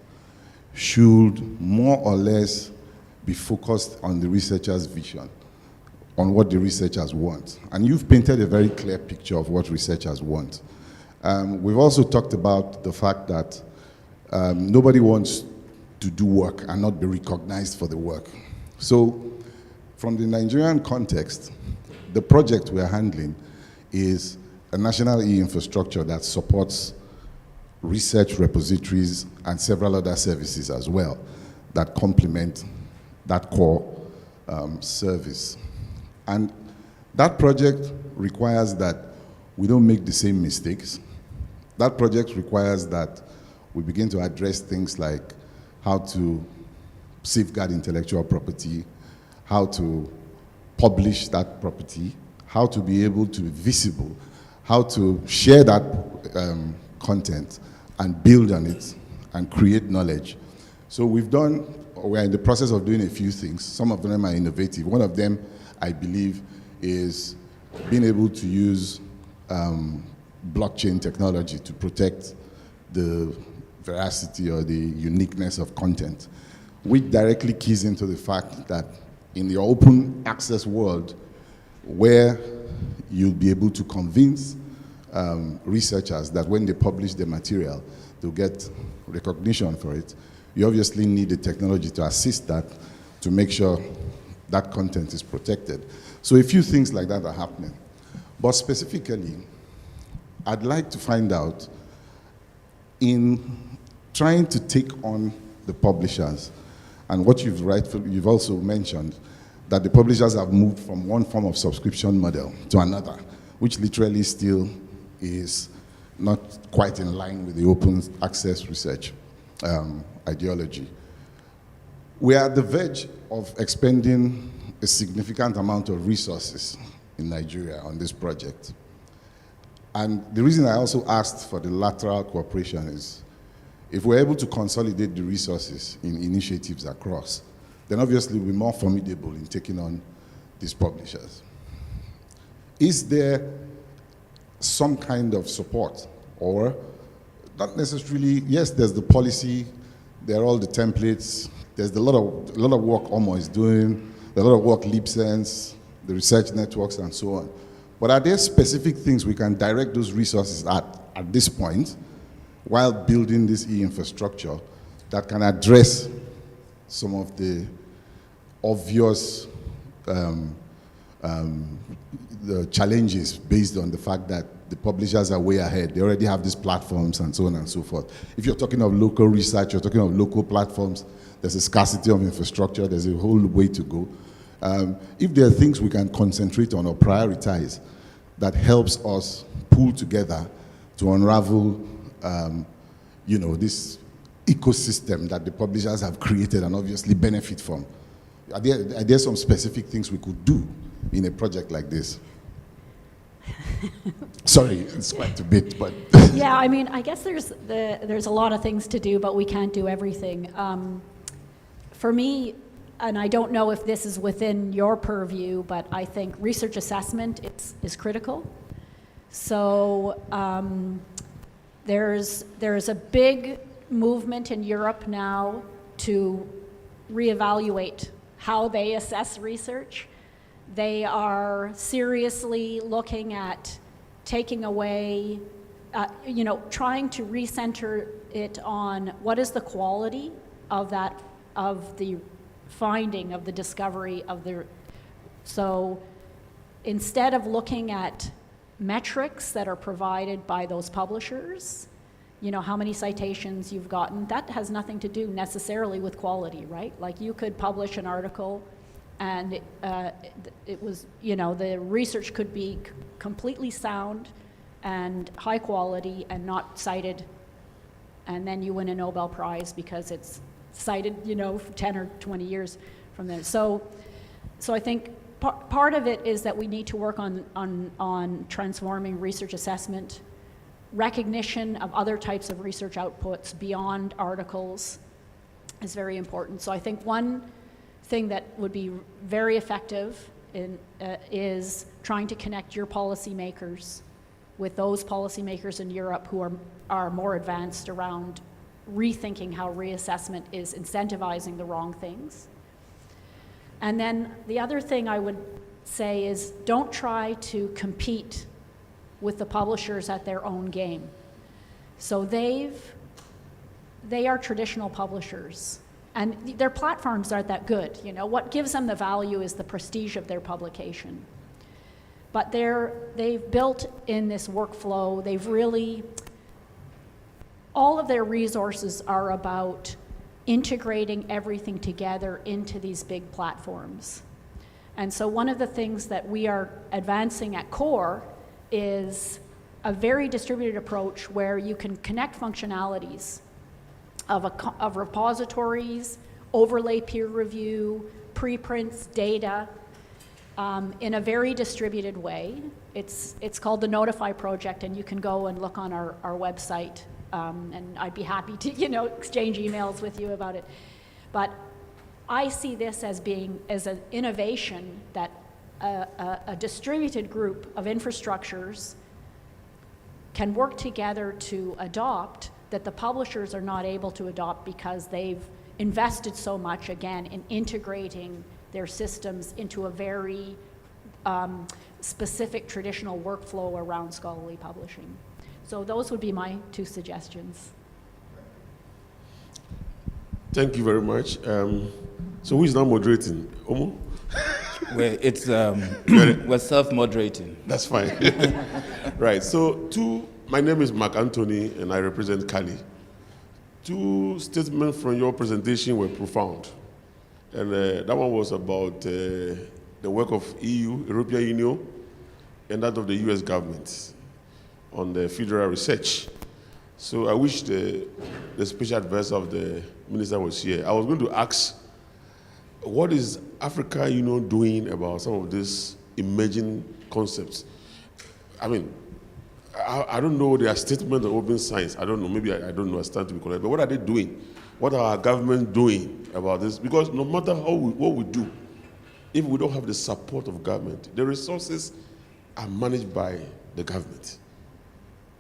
should more or less be focused on the researcher's vision, on what the researchers want. And you've painted a very clear picture of what researchers want. We've also talked about the fact that nobody wants to do work and not be recognized for the work. So from the Nigerian context, the project we're handling is a national e-infrastructure that supports research repositories and several other services as well that complement that core service. And that project requires that we don't make the same mistakes. That project requires that we begin to address things like how to safeguard intellectual property, how to publish that property, how to be able to be visible, how to share that content and build on it and create knowledge. So we're in the process of doing a few things. Some of them are innovative. One of them, I believe, is being able to use blockchain technology to protect the veracity or the uniqueness of content, which directly keys into the fact that in the open access world, where you'll be able to convince researchers that when they publish their material, they'll get recognition for it, you obviously need the technology to assist that, to make sure that content is protected. So a few things like that are happening. But specifically, I'd like to find out, in trying to take on the publishers, and what you've also mentioned, that the publishers have moved from one form of subscription model to another, which literally still is not quite in line with the open access research ideology. We are at the verge of expending a significant amount of resources in Nigeria on this project. And the reason I also asked for the lateral cooperation is, if we're able to consolidate the resources in initiatives across, then obviously we're more formidable in taking on these publishers. Is there some kind of support, or not necessarily? Yes, there's the policy, there are all the templates, there's a lot of work OMO is doing, there's a lot of work LIBSENSE, the research networks and so on. But are there specific things we can direct those resources at this point while building this e-infrastructure that can address some of the obvious the challenges based on the fact that the publishers are way ahead. They already have these platforms and so on and so forth. If you're talking of local research, you're talking of local platforms, there's a scarcity of infrastructure, there's a whole way to go. If there are things we can concentrate on or prioritize that helps us pull together to unravel this ecosystem that the publishers have created and obviously benefit from. Are there some specific things we could do in a project like this? Sorry, it's quite a bit, but... Yeah, I mean, I guess there's a lot of things to do, but we can't do everything. For me, and I don't know if this is within your purview, but I think research assessment is critical. So there's a big movement in Europe now to reevaluate how they assess research. They are seriously looking at taking away, trying to recenter it on what is the quality of the finding, of the discovery of the, so instead of looking at metrics that are provided by those publishers, how many citations you've gotten, that has nothing to do necessarily with quality, right? Like you could publish an article and it was, the research could be completely sound and high quality and not cited, and then you win a Nobel Prize because it's cited, for 10 or 20 years from then. So I think part of it is that we need to work on transforming research assessment, recognition of other types of research outputs beyond articles is very important. So I think one thing that would be very effective is trying to connect your policymakers with those policymakers in Europe who are more advanced around rethinking how reassessment is incentivizing the wrong things. And then the other thing I would say is don't try to compete with the publishers at their own game. So they are traditional publishers, and their platforms aren't that good. What gives them the value is the prestige of their publication. But they've built in this workflow, all of their resources are about integrating everything together into these big platforms. And so one of the things that we are advancing at CORE is a very distributed approach where you can connect functionalities of repositories, overlay peer review, preprints, data, in a very distributed way. It's called the Notify Project, and you can go and look on our website, and I'd be happy to exchange emails with you about it. But I see this as an innovation that a distributed group of infrastructures can work together to adopt that the publishers are not able to adopt because they've invested so much, again, in integrating their systems into a very specific traditional workflow around scholarly publishing. So those would be my two suggestions. Thank you very much. So who is now moderating? Omo? Well, it's we're self-moderating. That's fine. Right. So my name is Mark Anthony, and I represent CARLIGH. Two statements from your presentation were profound, and that one was about the work of EU, European Union, and that of the US government on the federal research. So I wish the special advisor of the minister was here. I was going to ask, what is Africa Union doing about some of these emerging concepts? I mean, I don't know their statement on open science. I don't know, maybe I don't understand to be correct, but what are they doing? What are our government doing about this? Because no matter what we do, if we don't have the support of government, the resources are managed by the government.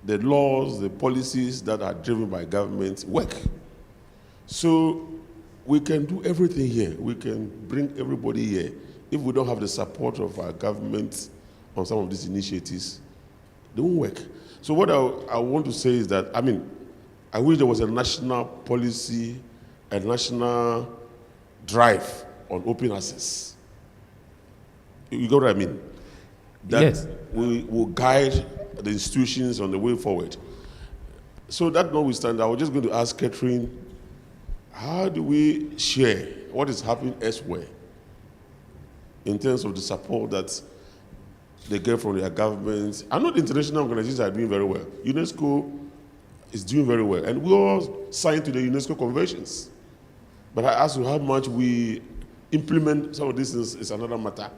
The laws, the policies that are driven by government work. So we can do everything here. We can bring everybody here. If we don't have the support of our government on some of these initiatives, they won't work. So what I want to say is that, I wish there was a national policy, a national drive on open access. You get what I mean? That yes. will guide the institutions on the way forward. So that notwithstanding, I was just going to ask Catherine, how do we share what is happening elsewhere in terms of the support that they get from their governments? I know the international organizations are doing very well. UNESCO is doing very well. And we all signed to the UNESCO conventions. But I ask you how much we implement some of these things is another matter.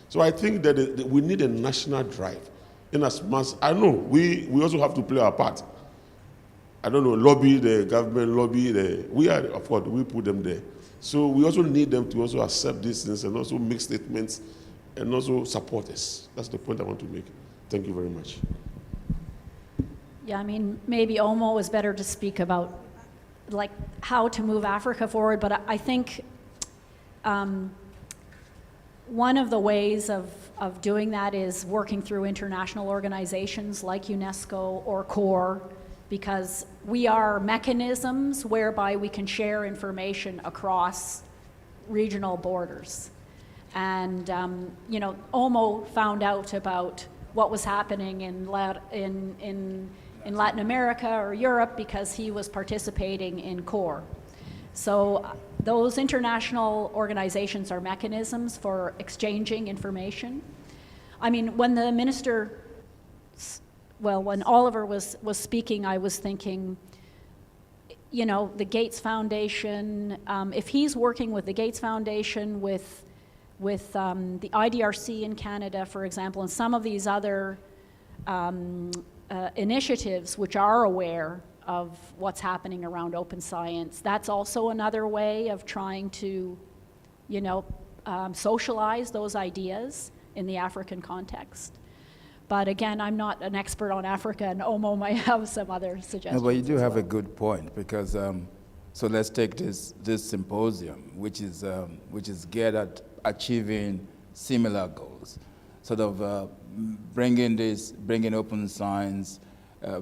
So I think that we need a national drive. In as much, I know we also have to play our part. I don't know, lobby the government, of course, we put them there. So we also need them to also accept these things and also make statements and also support us. That's the point I want to make. Thank you very much. Yeah, maybe Omo is better to speak about like how to move Africa forward, but I think one of the ways of doing that is working through international organizations like UNESCO or CORE, because we are mechanisms whereby we can share information across regional borders. And Omo found out about what was happening in Latin America or Europe because he was participating in CORE. So those international organizations are mechanisms for exchanging information. When the minister, when Oliver was speaking, I was thinking, the Gates Foundation, if he's working with the Gates Foundation, with the IDRC in Canada, for example, and some of these other initiatives which are aware of what's happening around open science, that's also another way of trying to, socialize those ideas in the African context. But again, I'm not an expert on Africa, and Omo might have some other suggestions. No, but you do have a good point, because so let's take this symposium, which is geared at achieving similar goals, sort of bringing open science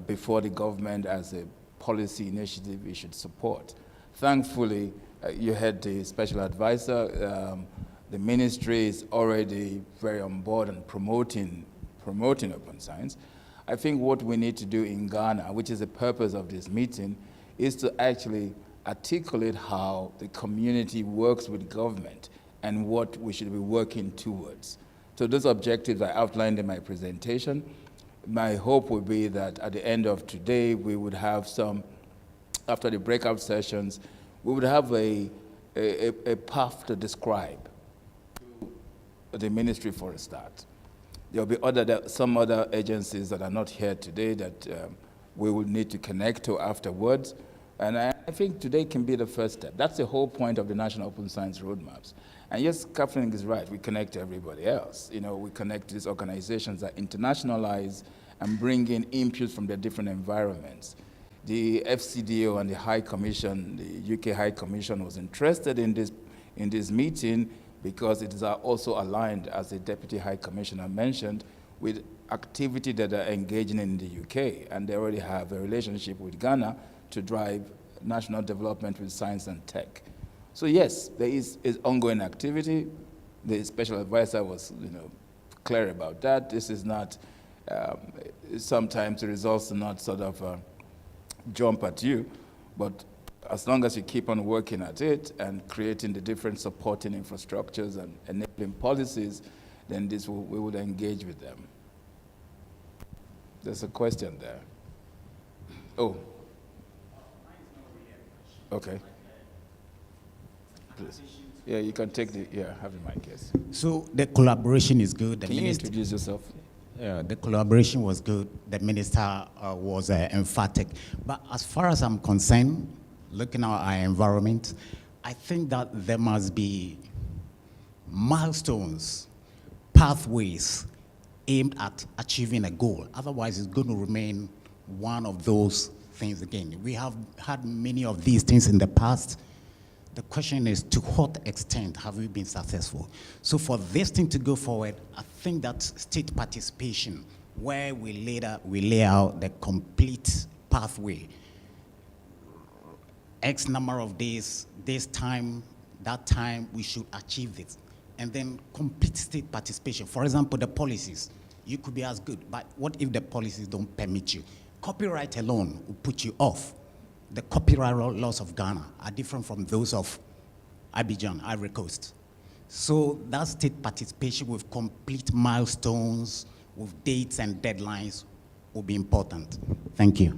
before the government as a policy initiative we should support. Thankfully, you had the special advisor. The ministry is already very on board and promoting open science. I think what we need to do in Ghana, which is the purpose of this meeting, is to actually articulate how the community works with government and what we should be working towards. So those objectives I outlined in my presentation. My hope would be that at the end of today, we would have after the breakout sessions, we would have a path to describe to the ministry for a start. There will be some other agencies that are not here today that we will need to connect to afterwards. And I think today can be the first step. That's the whole point of the National Open Science Roadmaps. And yes, Catherine is right, we connect to everybody else. We connect to these organizations that internationalize and bring in inputs from their different environments. The FCDO and the High Commission, the UK High Commission, was interested in this meeting because it is also aligned, as the Deputy High Commissioner mentioned, with activity that are engaging in the UK, and they already have a relationship with Ghana to drive national development with science and tech. So yes, there is ongoing activity. The special advisor was clear about that. This is not, sometimes the results are not sort of jump at you, but as long as you keep on working at it and creating the different supporting infrastructures and enabling policies, then we would engage with them. There's a question there. Oh. Okay. Please. Yeah, you can take have the mic, yes. So the collaboration is good. Can you introduce yourself? The collaboration was good. The minister was emphatic. But as far as I'm concerned, looking at our environment, I think that there must be milestones, pathways aimed at achieving a goal. Otherwise, it's going to remain one of those things again. We have had many of these things in the past. The question is, to what extent have we been successful? So for this thing to go forward, I think that state participation, where we lay out the complete pathway, X number of days, this time, that time, we should achieve this. And then complete state participation. For example, the policies, you could be as good, but what if the policies don't permit you? Copyright alone will put you off. The copyright laws of Ghana are different from those of Abidjan, Ivory Coast. So that state participation with complete milestones, with dates and deadlines will be important. Thank you.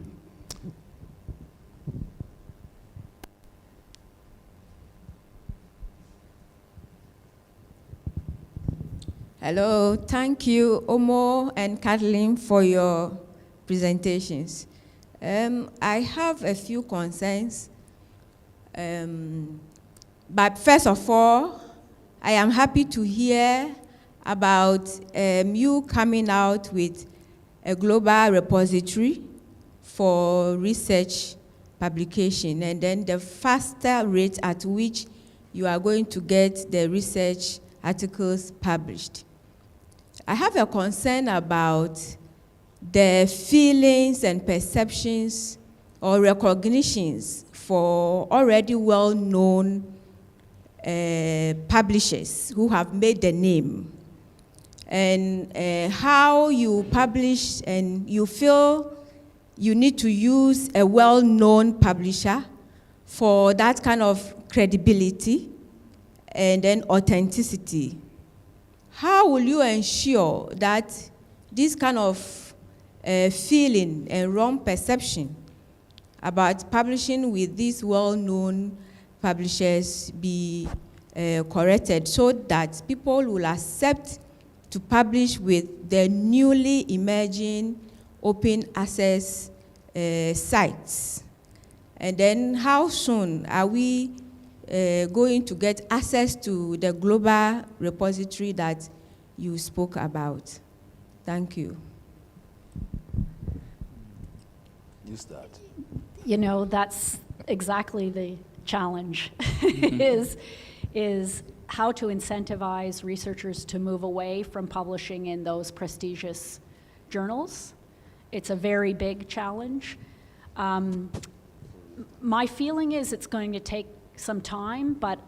Hello, thank you, Omo and Kathleen, for your presentations. I have a few concerns, but first of all, I am happy to hear about you coming out with a global repository for research publication, and then the faster rate at which you are going to get the research articles published. I have a concern about the feelings and perceptions or recognitions for already well-known publishers who have made the name, and how you publish and you feel you need to use a well-known publisher for that kind of credibility and then authenticity. How will you ensure that this kind of feeling and wrong perception about publishing with these well-known publishers be corrected, so that people will accept to publish with the newly emerging open access sites? And then how soon are we going to get access to the global repository that you spoke about? Thank you. You start. You know, that's exactly the challenge, is how to incentivize researchers to move away from publishing in those prestigious journals. It's a very big challenge. My feeling is it's going to take some time, but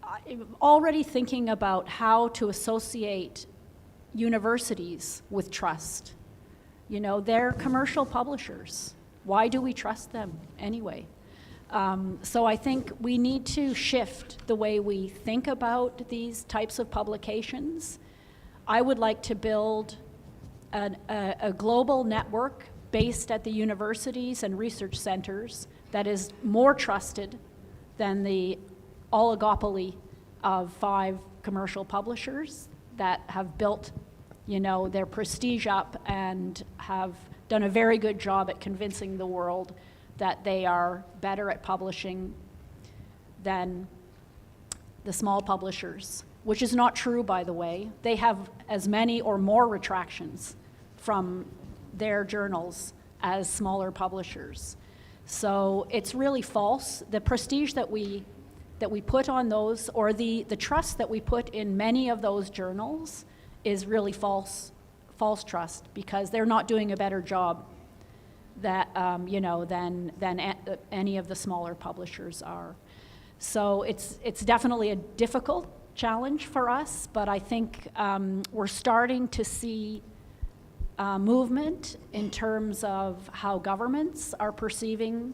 I'm already thinking about how to associate universities with trust. You know, they're commercial publishers. Why do we trust them anyway? So I think we need to shift the way we think about these types of publications. I would like to build a global network based at the universities and research centers that is more trusted than the oligopoly of 5 commercial publishers that have built, you know, their prestige up and have done a very good job at convincing the world that they are better at publishing than the small publishers, which is not true, by the way. They have as many or more retractions from their journals as smaller publishers. So it's really false. The prestige that we put on those, or the trust that we put in many of those journals, is really false trust, because they're not doing a better job that you know, than any of the smaller publishers are. So it's definitely a difficult challenge for us, but I think we're starting to see movement in terms of how governments are perceiving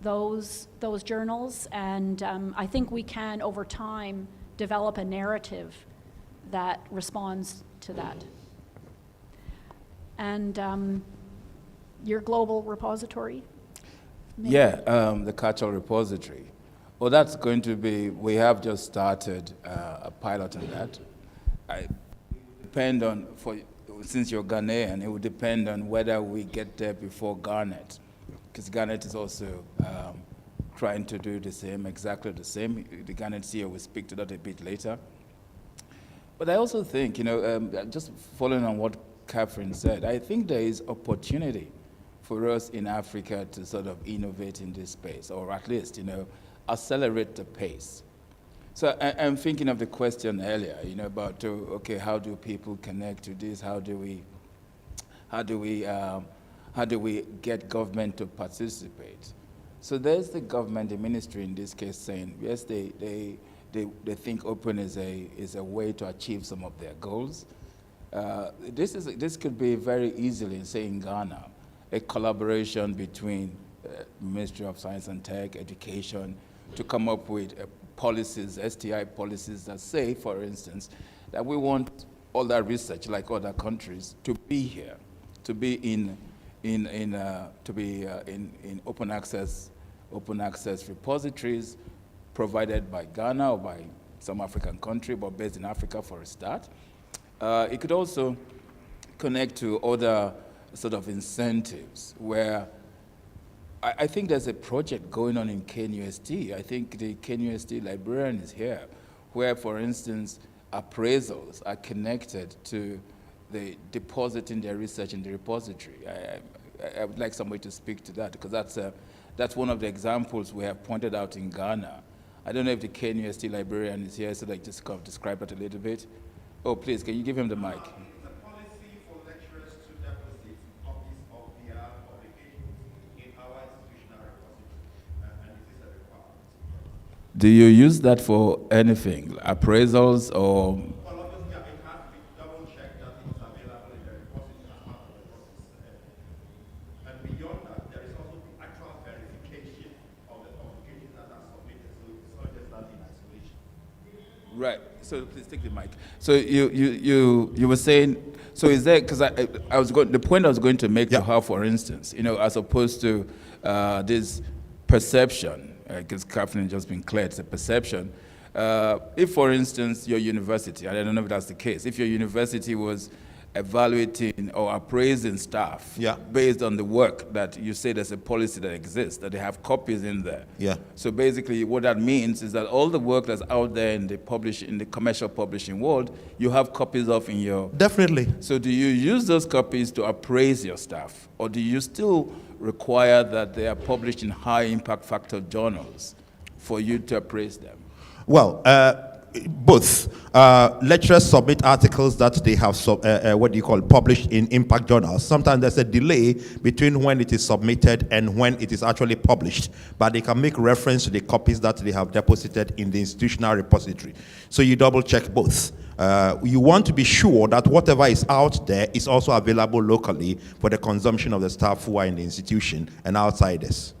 those journals, and I think we can, over time, develop a narrative that responds to that. And your global repository? Maybe? Yeah, the cultural repository. Well, that's going to be, we have just started a pilot on that. It would depend on, since you're Ghanaian, it would depend on whether we get there before GARNET, because GARNET is also trying to do the same, exactly the same. The GARNET CEO will speak to that a bit later. But I also think, you know, just following on what Catherine said, I think there is opportunity for us in Africa to sort of innovate in this space, or at least, accelerate the pace. So I'm thinking of the question earlier, about, okay, how do people connect to this? How do we get government to participate? So there's the government, the ministry in this case, saying, yes, they think open is a way to achieve some of their goals. This could be very easily, say in Ghana, a collaboration between Ministry of Science and Tech, Education, to come up with policies, STI policies that say, for instance, that we want all that research, like other countries, to be here, to be in open access repositories provided by Ghana or by some African country, but based in Africa for a start. It could also connect to other sort of incentives where I think there's a project going on in KNUST. I think the KNUST librarian is here, where, for instance, appraisals are connected to the depositing their research in the repository. I would like somebody to speak to that, because that's one of the examples we have pointed out in Ghana. I don't know if the KNUST librarian is here, so like just kind of describe that a little bit. Oh, please, can you give him the mic? Do you use that for anything, appraisals or? Well, obviously, it has to be double-checked that it's available in the repository as part of the process. And beyond that, there is also the actual verification of the publications that are submitted, so it's not just that in isolation. Right. So please take the mic. So you were saying, so is there, because I was going, the point I was going to make to her, for instance, as opposed to this perception. Because Catherine just been clear, it's a perception. If, for instance, your university, and I don't know if that's the case, if your university was evaluating or appraising staff based on the work that you say there's a policy that exists, that they have copies in there. Yeah. So basically what that means is that all the work that's out there in the commercial publishing world, you have copies of in your... Definitely. So do you use those copies to appraise your staff? Or do you still require that they are published in high impact factor journals for you to appraise them? Well, both. Lecturers submit articles that they have published in impact journals. Sometimes there's a delay between when it is submitted and when it is actually published, but they can make reference to the copies that they have deposited in the institutional repository. So you double check both. You want to be sure that whatever is out there is also available locally for the consumption of the staff who are in the institution and outsiders.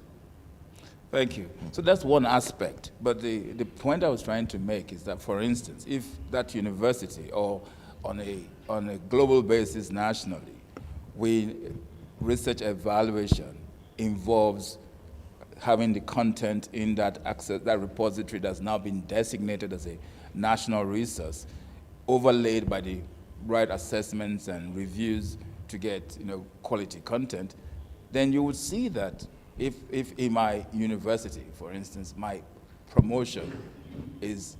Thank you. So that's one aspect. But the point I was trying to make is that, for instance, if that university or on a global basis nationally, research evaluation involves having the content in that repository that's now been designated as a national resource, overlaid by the right assessments and reviews to get quality content, then you would see that if in my university, for instance, my promotion is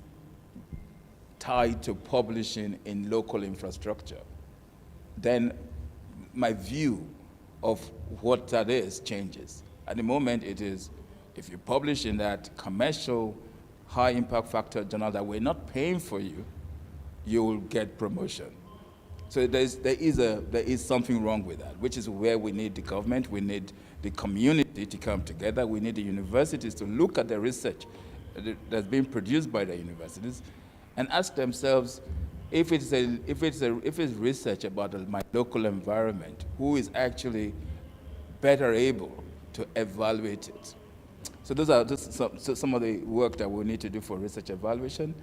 tied to publishing in local infrastructure, then my view of what that is changes. At the moment, it is, if you publish in that commercial high impact factor journal that we're not paying for you, you will get promotion. So there is something wrong with that, which is where we need the government, we need the community to come together, we need the universities to look at the research that's being produced by the universities and ask themselves, if it's research about my local environment, who is actually better able to evaluate it? So those are just some of the work that we need to do for research evaluation,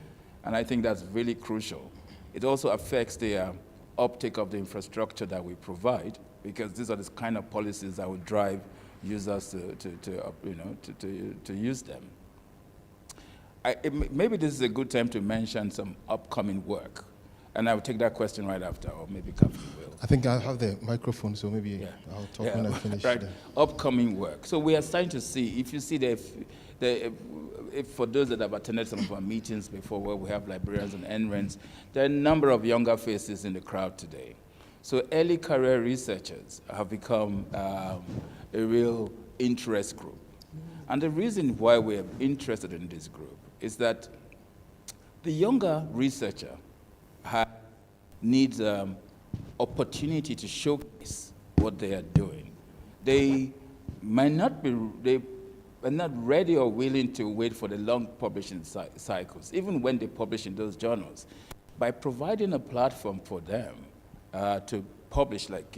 and I think that's really crucial. It also affects the uptake of the infrastructure that we provide, because these are the kind of policies that would drive users to use them. Maybe this is a good time to mention some upcoming work, and I will take that question right after, or maybe Catherine will. I think I have the microphone, so maybe I'll talk when I finish. Right. Upcoming work. So we are starting to see, if you see if for those that have attended some of our meetings before, where we have librarians and NRENs, there are a number of younger faces in the crowd today. So early career researchers have become a real interest group. And the reason why we're interested in this group is that the younger researcher needs opportunity to showcase what they are doing. They might not be, they are not ready or willing to wait for the long publishing cycles, even when they publish in those journals. By providing a platform for them to publish, like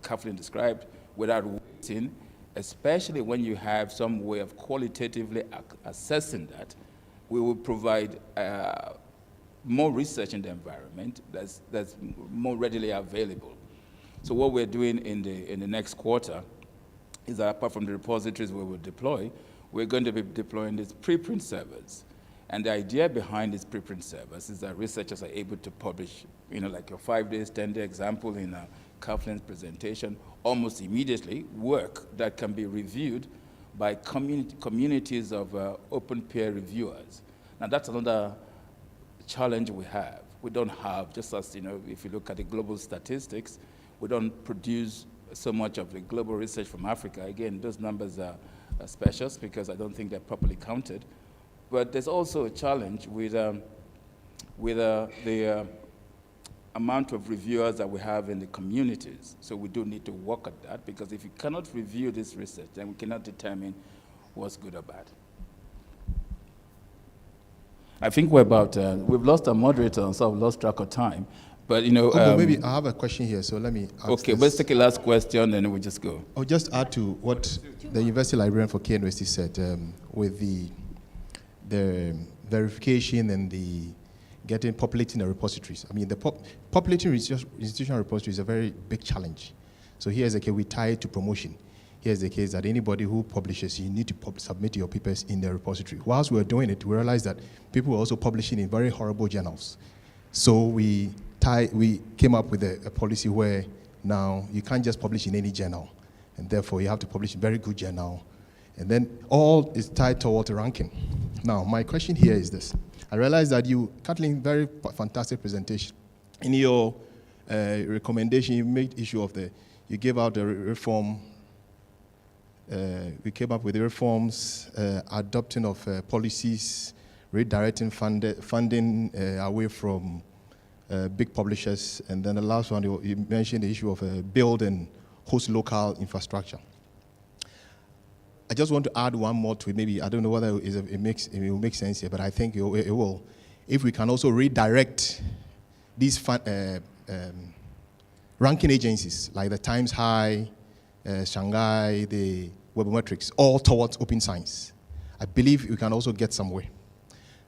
Kathleen described, without waiting, especially when you have some way of qualitatively assessing that, we will provide more research in the environment that's more readily available. So what we're doing in the next quarter is that apart from the repositories we will deploy, we're going to be deploying these preprint servers. And the idea behind these preprint servers is that researchers are able to publish, like your 5 days, 10-day example in Kathleen's presentation, almost immediately, work that can be reviewed by communities of open peer reviewers. Now that's another challenge we have. We don't have, just as, if you look at the global statistics, we don't produce so much of the global research from Africa. Again, those numbers are special because I don't think they're properly counted. But there's also a challenge with the amount of reviewers that we have in the communities. So we do need to work at that, because if you cannot review this research, then we cannot determine what's good or bad. I think we're about, we've lost our moderator, so I've lost track of time. But, maybe I have a question here, so let me ask Okay, this. let's take a last question, and then we'll just go. I'll just add to what the University Librarian for KNUST said with the verification and the populating the repositories. I mean, the populating institutional repositories is a very big challenge. So here's the case, we tie it to promotion. Here's the case that anybody who publishes, you need to submit your papers in the repository. Whilst we were doing it, we realized that people were also publishing in very horrible journals. So we came up with a policy where now you can't just publish in any journal, and therefore you have to publish in very good journal. And then all is tied toward the ranking. Now, my question here is this. I realize that Kathleen, very fantastic presentation. In your recommendation, you made issue of you gave out the reform, we came up with the reforms, adopting of policies, redirecting funding away from big publishers, and then the last one, you mentioned the issue of build and host local infrastructure. I just want to add one more to it. Maybe, I don't know whether it will make sense here, but I think it will. If we can also redirect these ranking agencies, like the Times High, Shanghai, the Webometrics, all towards open science, I believe we can also get somewhere.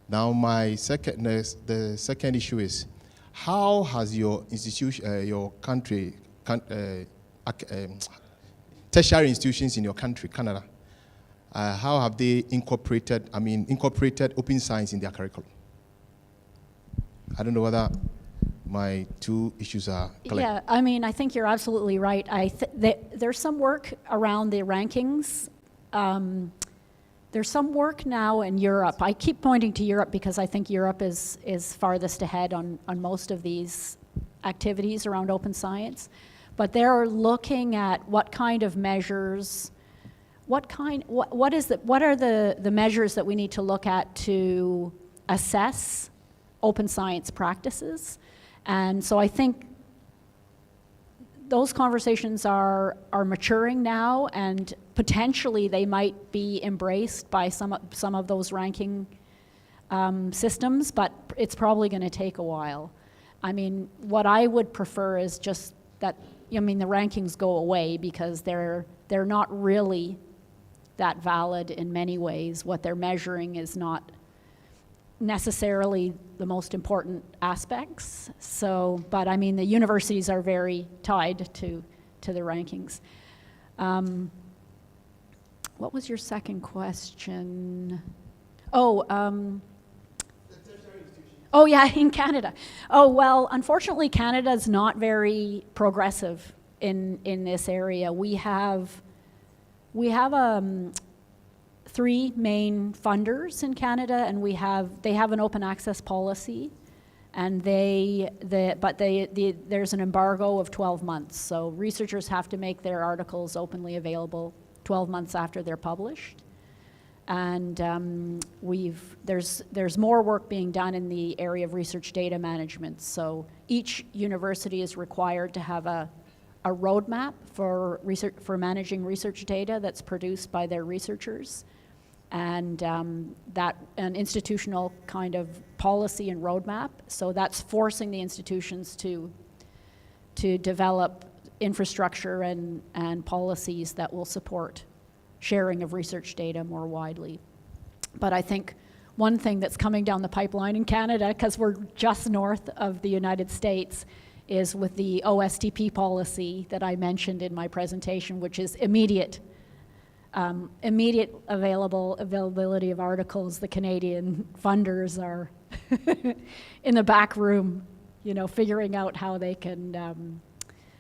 Now, the second issue is, how has your institution, your country, tertiary institutions in your country, Canada, how have they incorporated open science in their curriculum? I don't know whether my two issues are clear. Yeah, I think you're absolutely right. There's some work around the rankings. There's some work now in Europe. I keep pointing to Europe because I think Europe is farthest ahead on most of these activities around open science. But they're looking at what kind of measures, what are the measures that we need to look at to assess open science practices. And so I think those conversations are maturing now, and potentially they might be embraced by some of those ranking systems, but it's probably going to take a while. I mean, what I would prefer is just that, the rankings go away, because they're not really that valid in many ways. What they're measuring is not necessarily the most important aspects. So, but the universities are very tied to the rankings. What was your second question? Oh yeah, in Canada. Oh, well, unfortunately, Canada's not very progressive in this area. We have 3 main funders in Canada, and they have an open access policy, And there's an embargo of 12 months. So researchers have to make their articles openly available 12 months after they're published. And there's more work being done in the area of research data management. So each university is required to have a roadmap for managing research data that's produced by their researchers, and that an institutional kind of policy and roadmap. So that's forcing the institutions to develop infrastructure and policies that will support sharing of research data more widely. But I think one thing that's coming down the pipeline in Canada, because we're just north of the United States, is with the OSTP policy that I mentioned in my presentation, which is immediate availability of articles. The Canadian funders are in the back room, figuring out how they can,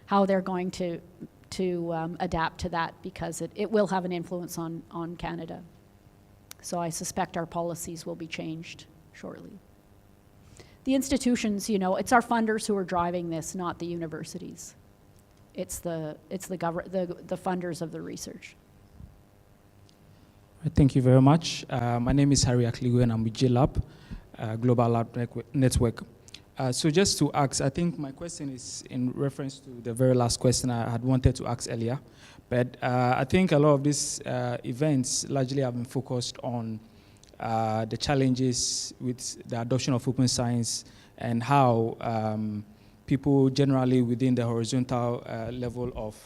how they're going to adapt to that, because it will have an influence on Canada. So I suspect our policies will be changed shortly. The institutions, it's our funders who are driving this, not the universities. It's the funders of the research. Thank you very much. My name is Harry Akligo, and I'm with GLab, Global Lab Network. So just to ask, I think my question is in reference to the very last question I had wanted to ask earlier. But I think a lot of these events largely have been focused on the challenges with the adoption of open science and how people generally within the horizontal level of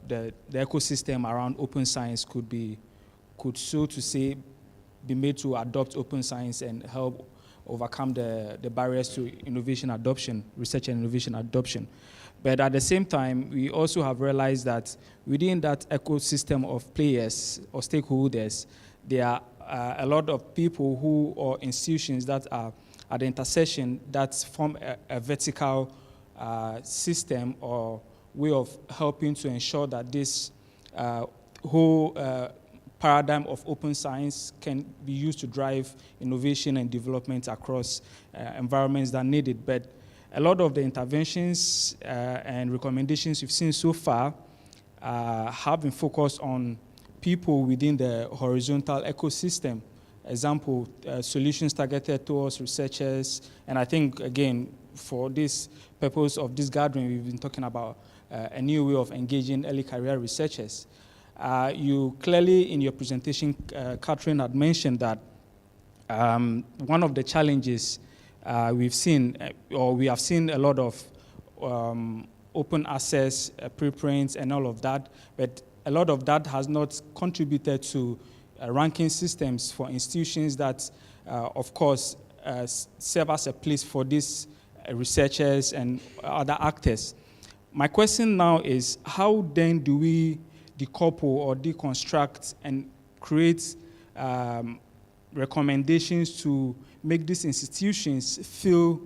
the ecosystem around open science could so to say be made to adopt open science and help overcome the barriers to innovation adoption, research and innovation adoption. But at the same time, we also have realized that within that ecosystem of players or stakeholders, there are a lot of people or institutions that are at the intersection that form a vertical system or way of helping to ensure that this whole paradigm of open science can be used to drive innovation and development across environments that need it. But a lot of the interventions and recommendations we've seen so far have been focused on people within the horizontal ecosystem. Example, solutions targeted towards researchers. And I think, again, for this purpose of this gathering, we've been talking about a new way of engaging early career researchers. You clearly, in your presentation, Catherine had mentioned that one of the challenges we've seen, or we have seen a lot of open access, preprints, and all of that, but a lot of that has not contributed to ranking systems for institutions that, of course, serve as a place for these researchers and other actors. My question now is, how then do we decouple or deconstruct and create recommendations to make these institutions feel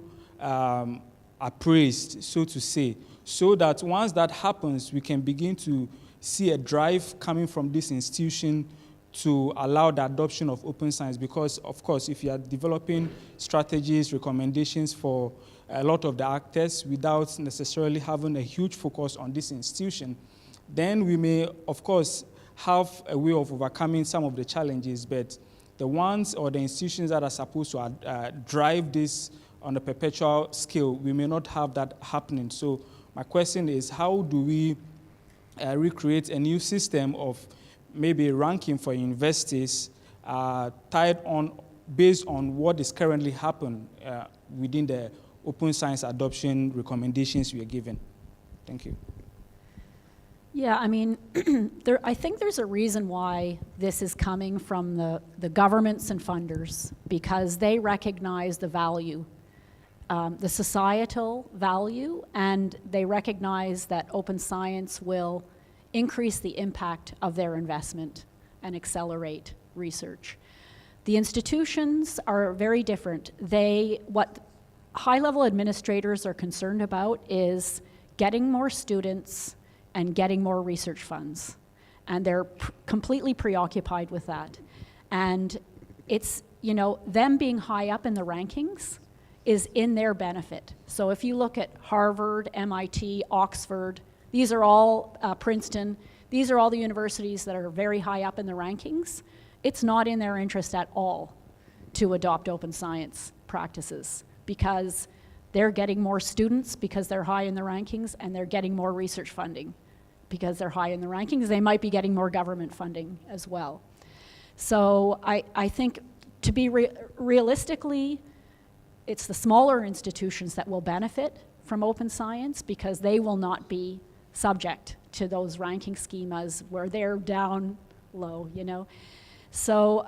appraised, so to say, so that once that happens, we can begin to see a drive coming from this institution to allow the adoption of open science? Because, of course, if you are developing strategies, recommendations for a lot of the actors without necessarily having a huge focus on this institution, then we may, of course, have a way of overcoming some of the challenges, but the ones or the institutions that are supposed to drive this on a perpetual scale, we may not have that happening. So my question is, how do we recreate a new system of maybe ranking for universities based on what is currently happening within the open science adoption recommendations we are given? Thank you. Yeah, I mean, I think there's a reason why this is coming from the governments and funders, because they recognize the value, the societal value, and they recognize that open science will increase the impact of their investment and accelerate research. The institutions are very different. What high-level administrators are concerned about is getting more students and getting more research funds. And they're completely preoccupied with that. And it's, them being high up in the rankings is in their benefit. So if you look at Harvard, MIT, Oxford, these are all, Princeton, these are all the universities that are very high up in the rankings. It's not in their interest at all to adopt open science practices because they're getting more students because they're high in the rankings, and they're getting more research funding because they're high in the rankings. They might be getting more government funding as well. So I think to be realistically, it's the smaller institutions that will benefit from open science because they will not be subject to those ranking schemas where they're down low, you know. So,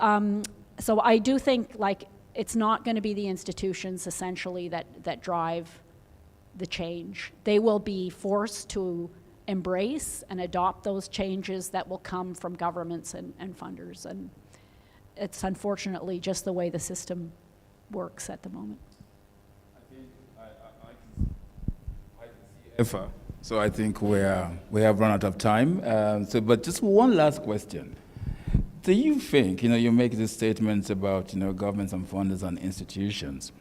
so I do think like it's not going to be the institutions essentially that drive the change. They will be forced to embrace and adopt those changes that will come from governments and funders. And it's unfortunately just the way the system works at the moment. I think I can see effort. So I think we have run out of time. But just one last question. Do you think, you make these statements about, governments and funders and institutions.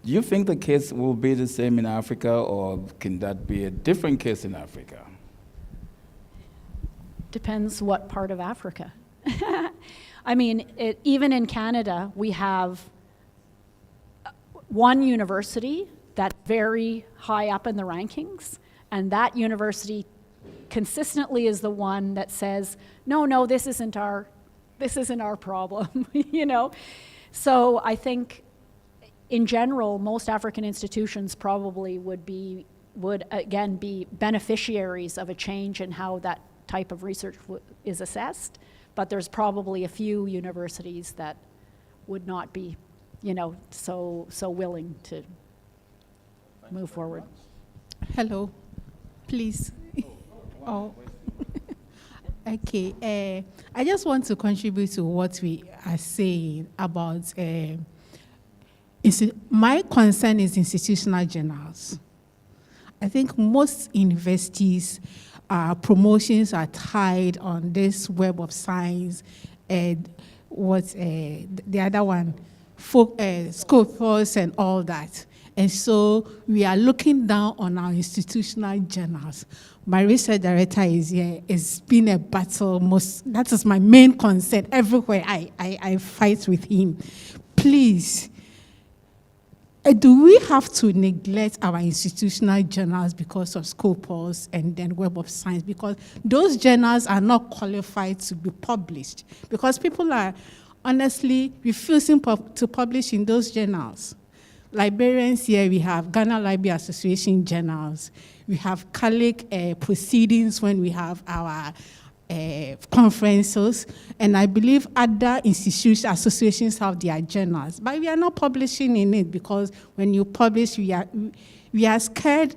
Do you think the case will be the same in Africa, or can that be a different case in Africa? Depends what part of Africa. I mean, even in Canada, we have one university that's very high up in the rankings, and that university consistently is the one that says, no, this isn't our problem, you know? So I think in general, most African institutions probably would again be beneficiaries of a change in how that type of research is assessed, but there's probably a few universities that would not be, so willing to move forward. Hello, please. Oh. Okay, I just want to contribute to what we are saying about, my concern is institutional journals. I think most universities, promotions are tied on this Web of Science and the other one, Scopus and all that. And so we are looking down on our institutional journals. My research director is here. It's been a battle. That is my main concern. Everywhere I fight with him. Please, do we have to neglect our institutional journals because of Scopus and then Web of Science? Because those journals are not qualified to be published. Because people are honestly refusing to publish in those journals. Librarians here, we have Ghana Library Association journals. We have CARLIGH proceedings when we have our conferences. And I believe other institutions, associations have their journals. But we are not publishing in it because when you publish, we are scared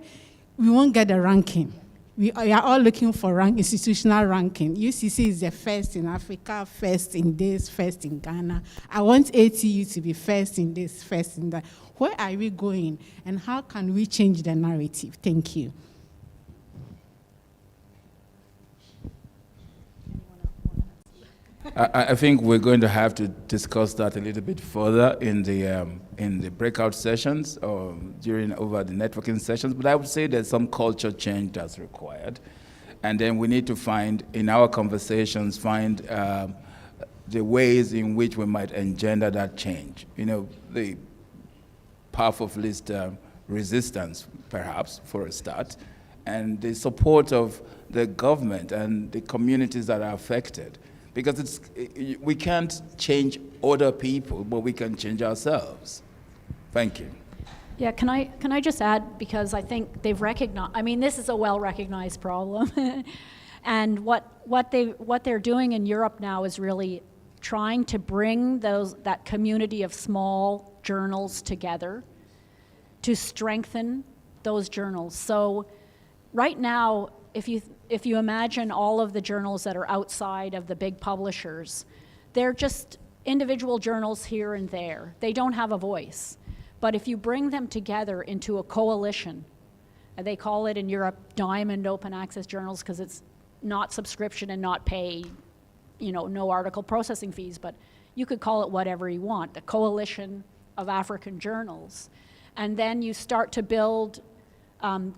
we won't get a ranking. We are all looking for institutional ranking. UCC is the first in Africa, first in this, first in Ghana. I want ATU to be first in this, first in that. Where are we going, and how can we change the narrative? Thank you. I think we're going to have to discuss that a little bit further in the breakout sessions or over the networking sessions. But I would say there's some culture change that's required, and then we need to find in our conversations the ways in which we might engender that change. The path of least resistance, perhaps for a start, and the support of the government and the communities that are affected. Because we can't change other people, but we can change ourselves. Thank you. Yeah, can I just add, because I think they've recognized, this is a well-recognized problem. And what they're doing in Europe now is really trying to bring that community of small journals together to strengthen those journals. So right now, if you imagine all of the journals that are outside of the big publishers, they're just individual journals here and there. They don't have a voice. But if you bring them together into a coalition, and they call it in Europe Diamond Open Access Journals because it's not subscription and not pay, no article processing fees, but you could call it whatever you want, the coalition of African journals. And then you start to build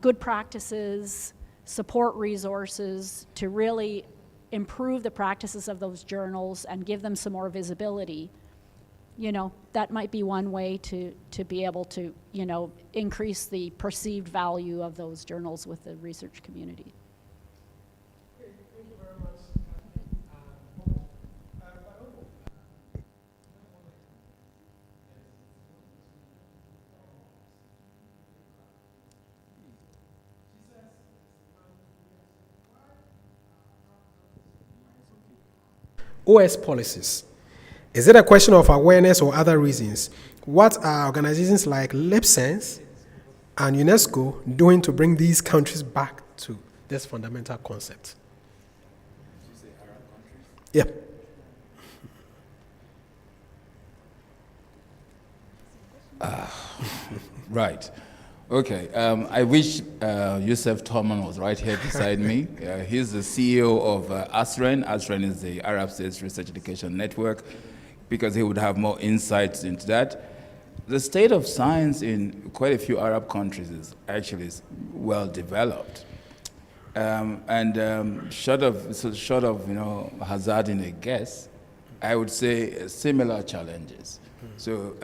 good practices, support resources to really improve the practices of those journals and give them some more visibility. You know, that might be one way to be able to, you know, increase the perceived value of those journals with the research community. OS policies. Is it a question of awareness or other reasons? What are organizations like LIBSENSE and UNESCO doing to bring these countries back to this fundamental concept? Yeah. Right. Okay. I wish Yusuf Torman was right here beside me. He's the CEO of ASREN. ASREN is the Arab States Research Education Network, because he would have more insights into that. The state of science in quite a few Arab countries is actually well developed. Short of you know, hazarding a guess, I would say similar challenges. So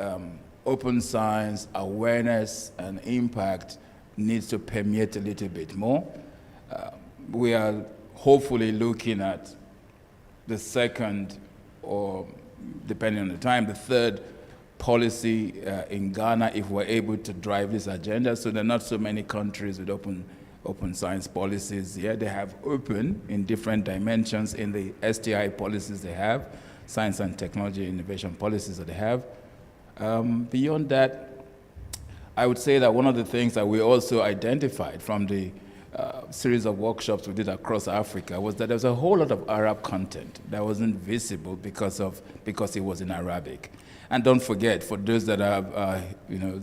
open science, awareness, and impact needs to permeate a little bit more. We are hopefully looking at the second, or depending on the time, the third policy in Ghana if we're able to drive this agenda. So there are not so many countries with open science policies here. They have open in different dimensions in the STI policies they have, science and technology innovation policies that they have. Beyond that, I would say that one of the things that we also identified from the series of workshops we did across Africa was that there was a whole lot of Arab content that wasn't visible because it was in Arabic. And don't forget, for those that have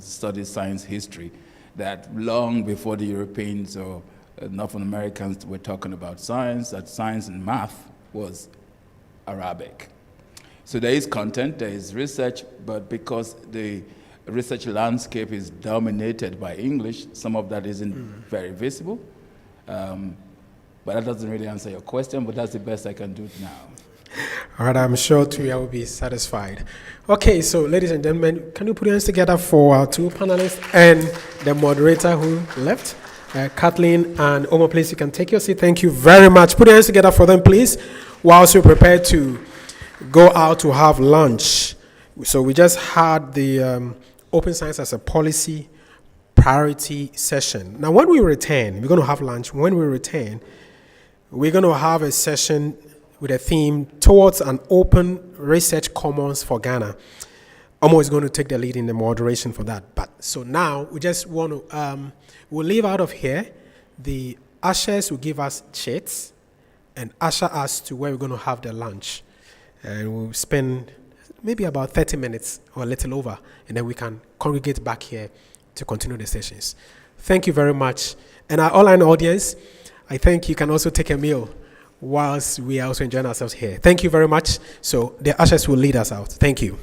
studied science history, that long before the Europeans or North Americans were talking about science, that science and math was Arabic. So there is content, there is research, but because the research landscape is dominated by English, some of that isn't very visible. But that doesn't really answer your question, but that's the best I can do now. All right, I'm sure Tuya will be satisfied. Okay, so ladies and gentlemen, can you put your hands together for our two panelists and the moderator who left? Kathleen and Omo, please, you can take your seat. Thank you very much. Put your hands together for them, please, whilst you're prepared to go out to have lunch. So we just had the Open Science as a Policy Priority session. Now, when we return, we're going to have lunch. When we return, we're going to have a session with a theme towards an open research commons for Ghana. Omo is going to take the lead in the moderation for that. But so now we just want to, we'll leave out of here. The ushers will give us chits and usher us to where we're going to have the lunch. And we'll spend maybe about 30 minutes or a little over, and then we can congregate back here to continue the sessions. Thank you very much. And our online audience, I think you can also take a meal whilst we are also enjoying ourselves here. Thank you very much. So the ushers will lead us out. Thank you.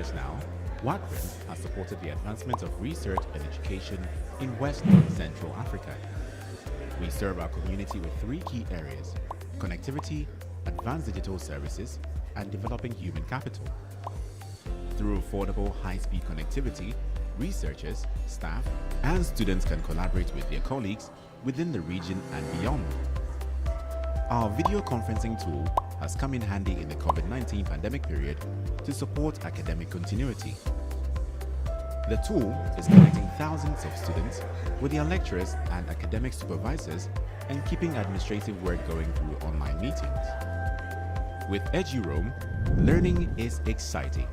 years now, WACREN has supported the advancement of research and education in West Central Africa. We serve our community with three key areas: connectivity, advanced digital services, and developing human capital. Through affordable high-speed connectivity, researchers, staff, and students can collaborate with their colleagues within the region and beyond. Our video conferencing tool has come in handy in the COVID-19 pandemic period to support academic continuity. The tool is connecting thousands of students with their lecturers and academic supervisors and keeping administrative work going through online meetings. With EduRoam, learning is exciting.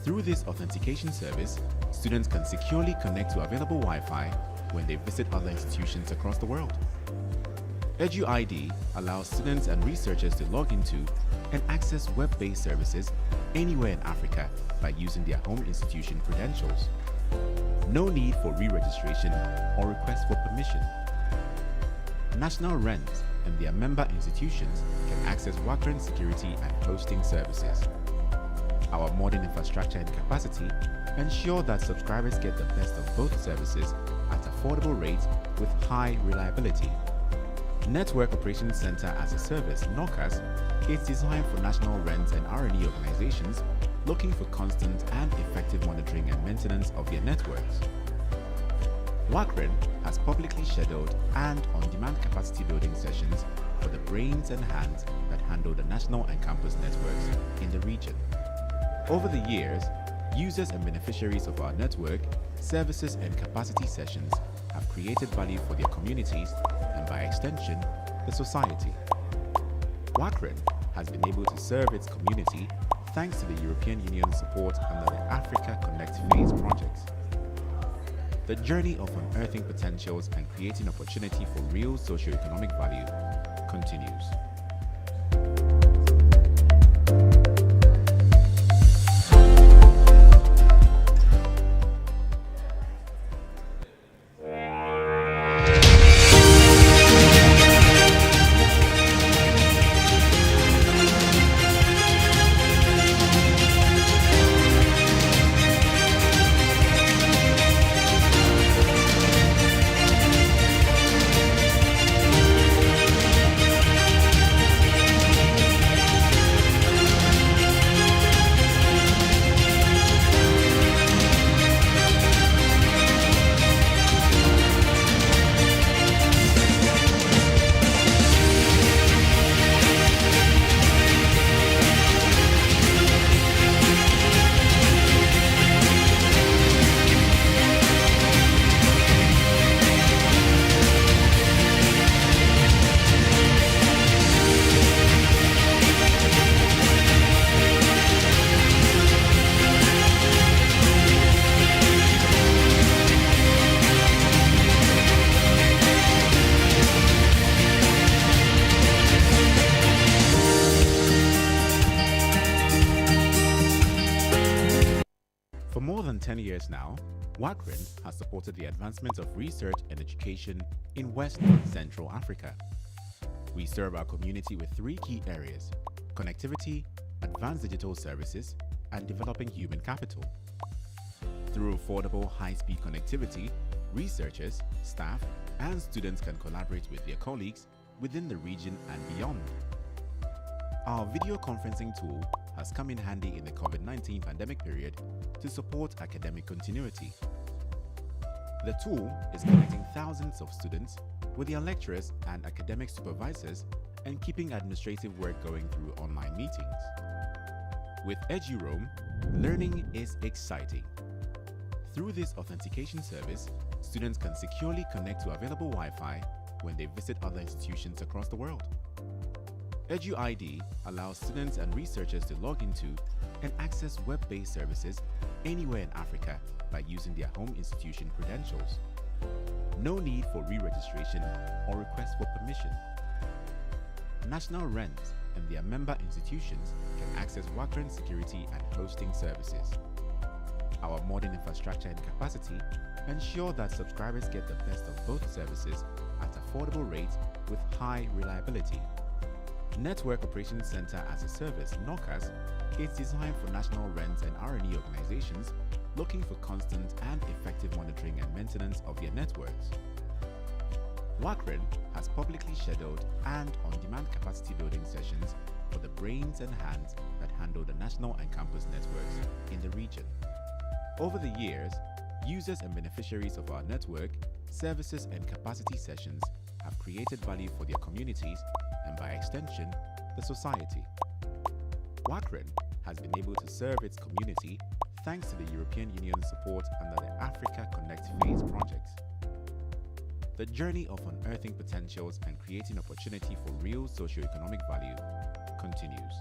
Through this authentication service, students can securely connect to available Wi-Fi when they visit other institutions across the world. EduID allows students and researchers to log into and access web-based services anywhere in Africa by using their home institution credentials. No need for re-registration or request for permission. National RENs and their member institutions can access WACREN security and hosting services. Our modern infrastructure and capacity ensure that subscribers get the best of both services at affordable rates with high reliability. Network Operations Center as a Service, NOCAS, is designed for national RENs and R&E organizations looking for constant and effective monitoring and maintenance of their networks. WACREN has publicly scheduled and on-demand capacity building sessions for the brains and hands that handle the national and campus networks in the region. Over the years, users and beneficiaries of our network, services and capacity sessions have created value for their communities and by extension, the society. WACREN has been able to serve its community thanks to the European Union's support under the Africa Connect Phase projects. The journey of unearthing potentials and creating opportunity for real socio-economic value continues. For more than 10 years now, WACREN has supported the advancement of research and education in West Central Africa. We serve our community with three key areas: connectivity, advanced digital services, and developing human capital. Through affordable high-speed connectivity, researchers, staff, and students can collaborate with their colleagues within the region and beyond. Our video conferencing tool has come in handy in the COVID-19 pandemic period to support academic continuity. The tool is connecting thousands of students with their lecturers and academic supervisors and keeping administrative work going through online meetings. With EduRoam, learning is exciting. Through this authentication service, students can securely connect to available Wi-Fi when they visit other institutions across the world. EduID allows students and researchers to log into and access web-based services anywhere in Africa by using their home institution credentials. No need for re-registration or request for permission. National RENs and their member institutions can access WACREN security and hosting services. Our modern infrastructure and capacity ensure that subscribers get the best of both services at affordable rates with high reliability. Network Operations Center as a Service, NOCAS, is designed for national rent and R&E organizations looking for constant and effective monitoring and maintenance of their networks. WACREN has publicly scheduled and on-demand capacity building sessions for the brains and hands that handle the national and campus networks in the region. Over the years, users and beneficiaries of our network, services and capacity sessions have created value for their communities and by extension, the society. WACREN has been able to serve its community thanks to the European Union's support under the Africa Connect Phase project. The journey of unearthing potentials and creating opportunity for real socio-economic value continues.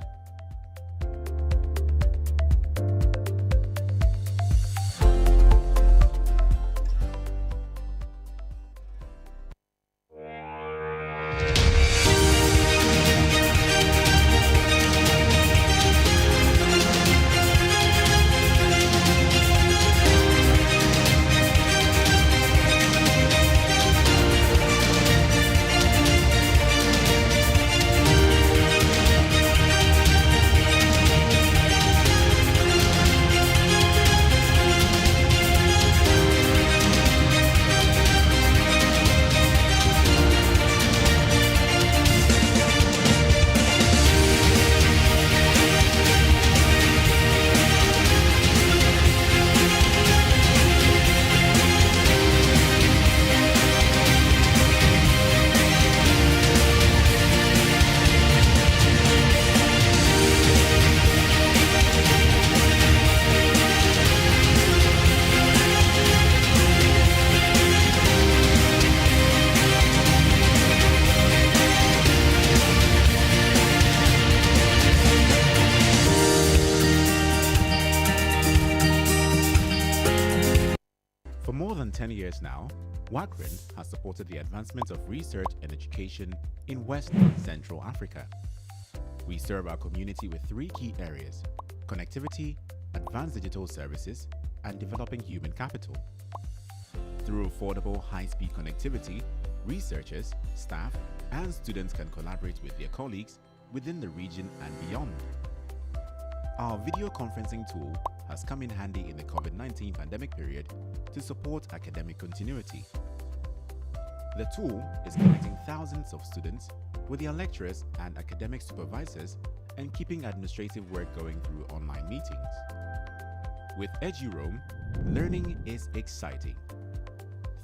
For more than 10 years now, WACREN has supported the advancement of research and education in West Central Africa. We serve our community with three key areas: connectivity, advanced digital services, and developing human capital. Through affordable high-speed connectivity, researchers, staff, and students can collaborate with their colleagues within the region and beyond. Our video conferencing tool has come in handy in the COVID-19 pandemic period to support academic continuity. The tool is connecting thousands of students with their lecturers and academic supervisors and keeping administrative work going through online meetings. With EduRoam, learning is exciting.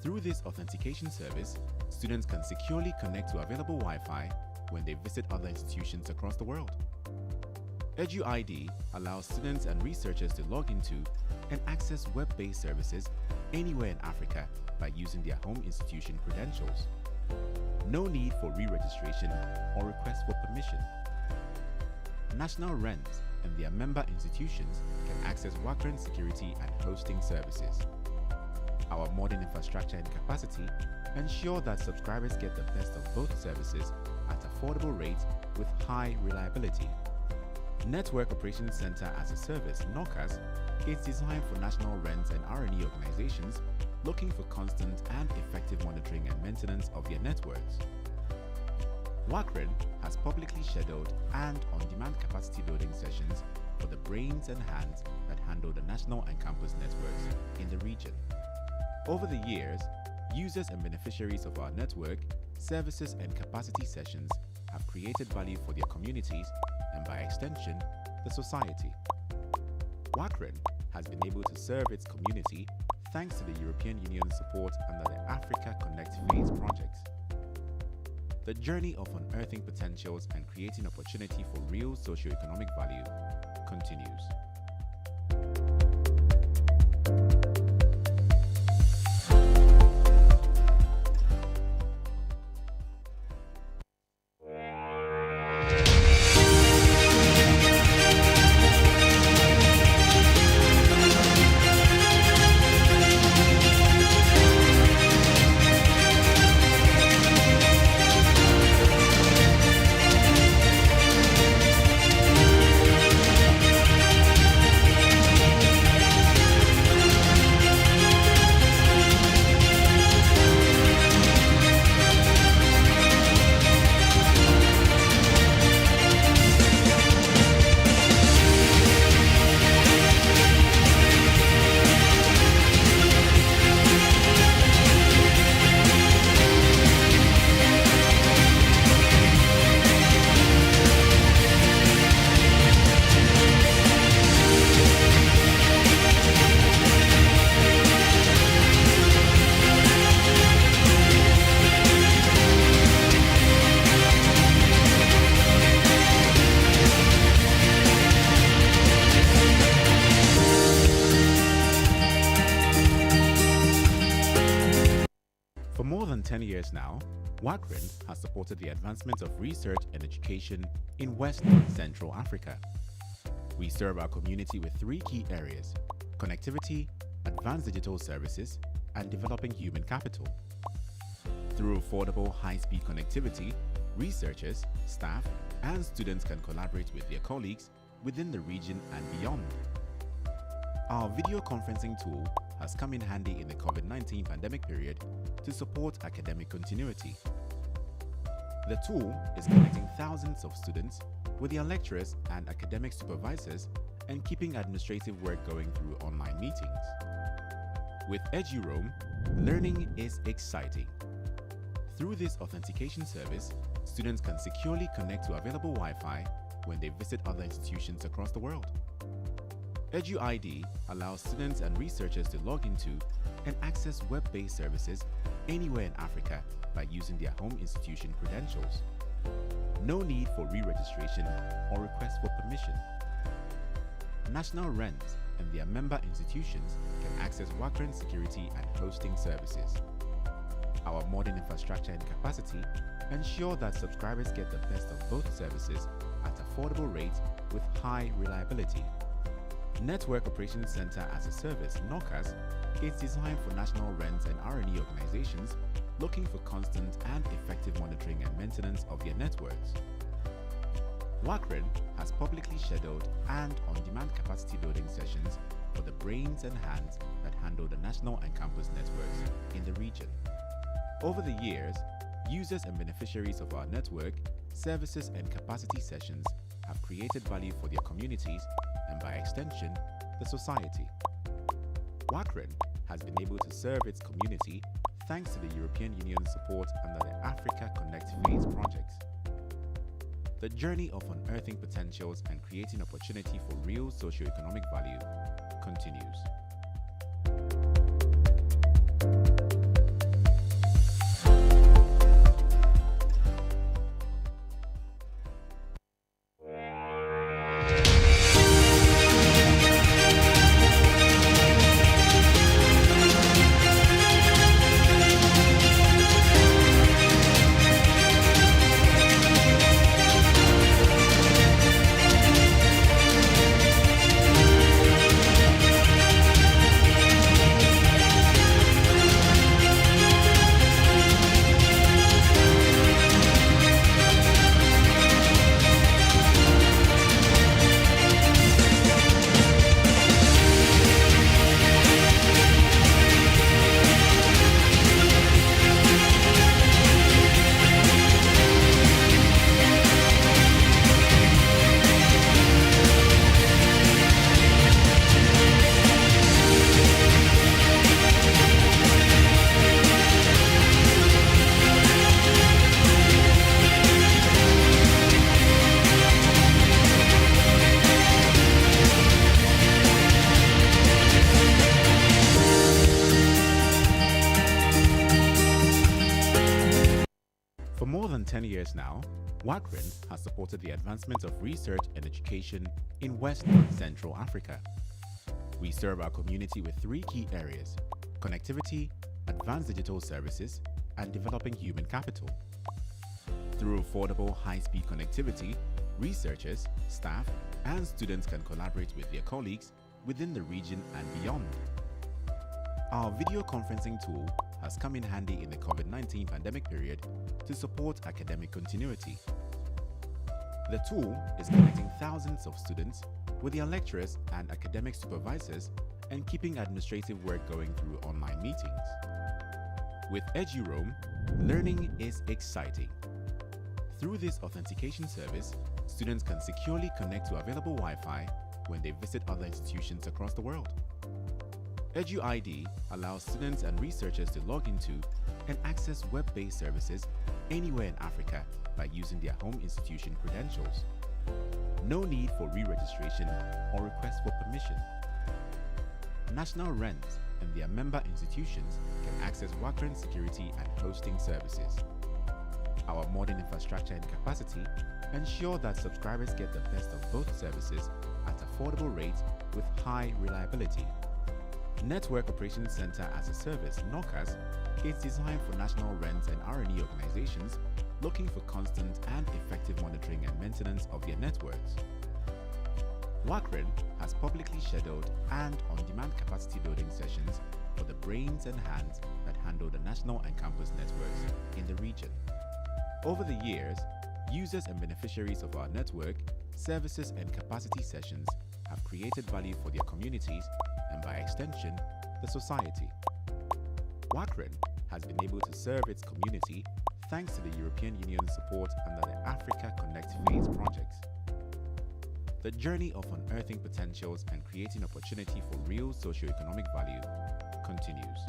Through this authentication service, students can securely connect to available Wi-Fi when they visit other institutions across the world. EduID allows students and researchers to log into and access web-based services anywhere in Africa by using their home institution credentials. No need for re-registration or request for permission. National rent and their member institutions can access WACREN security and hosting services. Our modern infrastructure and capacity ensure that subscribers get the best of both services at affordable rates with high reliability. Network Operations Center as a Service, NOCAS, is designed for national rent and R&E organizations looking for constant and effective monitoring and maintenance of their networks. WACREN has publicly scheduled and on-demand capacity building sessions for the brains and hands that handle the national and campus networks in the region. Over the years, users and beneficiaries of our network, services and capacity sessions have created value for their communities and by extension, the society. WACREN has been able to serve its community thanks to the European Union's support under the Africa Connect Phase project. The journey of unearthing potentials and creating opportunity for real socio-economic value continues. 10 years now, WACREN has supported the advancement of research and education in West Central Africa. We serve our community with three key areas: connectivity, advanced digital services, and developing human capital. Through affordable high-speed connectivity, researchers, staff, and students can collaborate with their colleagues within the region and beyond. Our video conferencing tool has come in handy in the COVID-19 pandemic period to support academic continuity. The tool is connecting thousands of students with their lecturers and academic supervisors and keeping administrative work going through online meetings. With EduRoam, learning is exciting. Through this authentication service, students can securely connect to available Wi-Fi when they visit other institutions across the world. EduID allows students and researchers to log into and access web-based services anywhere in Africa by using their home institution credentials. No need for re-registration or request for permission. National RENs and their member institutions can access WACREN security and hosting services. Our modern infrastructure and capacity ensure that subscribers get the best of both services at affordable rates with high reliability. Network Operations Center as a Service, NOCAS, is designed for national RENs and R&E organizations looking for constant and effective monitoring and maintenance of their networks. WACREN has publicly scheduled and on-demand capacity building sessions for the brains and hands that handle the national and campus networks in the region. Over the years, users and beneficiaries of our network, services and capacity sessions have created value for their communities and by extension, the society. WACREN has been able to serve its community thanks to the European Union's support under the Africa Connect Phase project. The journey of unearthing potentials and creating opportunity for real socio-economic value continues. For more than 10 years now, WACREN has supported the advancement of research and education in West Central Africa. We serve our community with three key areas: connectivity, advanced digital services, and developing human capital. Through affordable high-speed connectivity, researchers, staff, and students can collaborate with their colleagues within the region and beyond. Our video conferencing tool has come in handy in the COVID-19 pandemic period to support academic continuity. The tool is connecting thousands of students with their lecturers and academic supervisors and keeping administrative work going through online meetings. With EduRoam, learning is exciting. Through this authentication service, students can securely connect to available Wi-Fi when they visit other institutions across the world. EduID allows students and researchers to log into and access web-based services anywhere in Africa by using their home institution credentials. No need for re-registration or request for permission. National RENs and their member institutions can access WACREN security and hosting services. Our modern infrastructure and capacity ensure that subscribers get the best of both services at affordable rates with high reliability. Network Operations Center as a Service, NOCAS, is designed for national rent and R&E organizations looking for constant and effective monitoring and maintenance of their networks. WACREN has publicly scheduled and on-demand capacity building sessions for the brains and hands that handle the national and campus networks in the region. Over the years, users and beneficiaries of our network, services and capacity sessions have created value for their communities and by extension, the society. WACREN has been able to serve its community thanks to the European Union's support under the Africa Connect Phase projects. The journey of unearthing potentials and creating opportunity for real socio-economic value continues.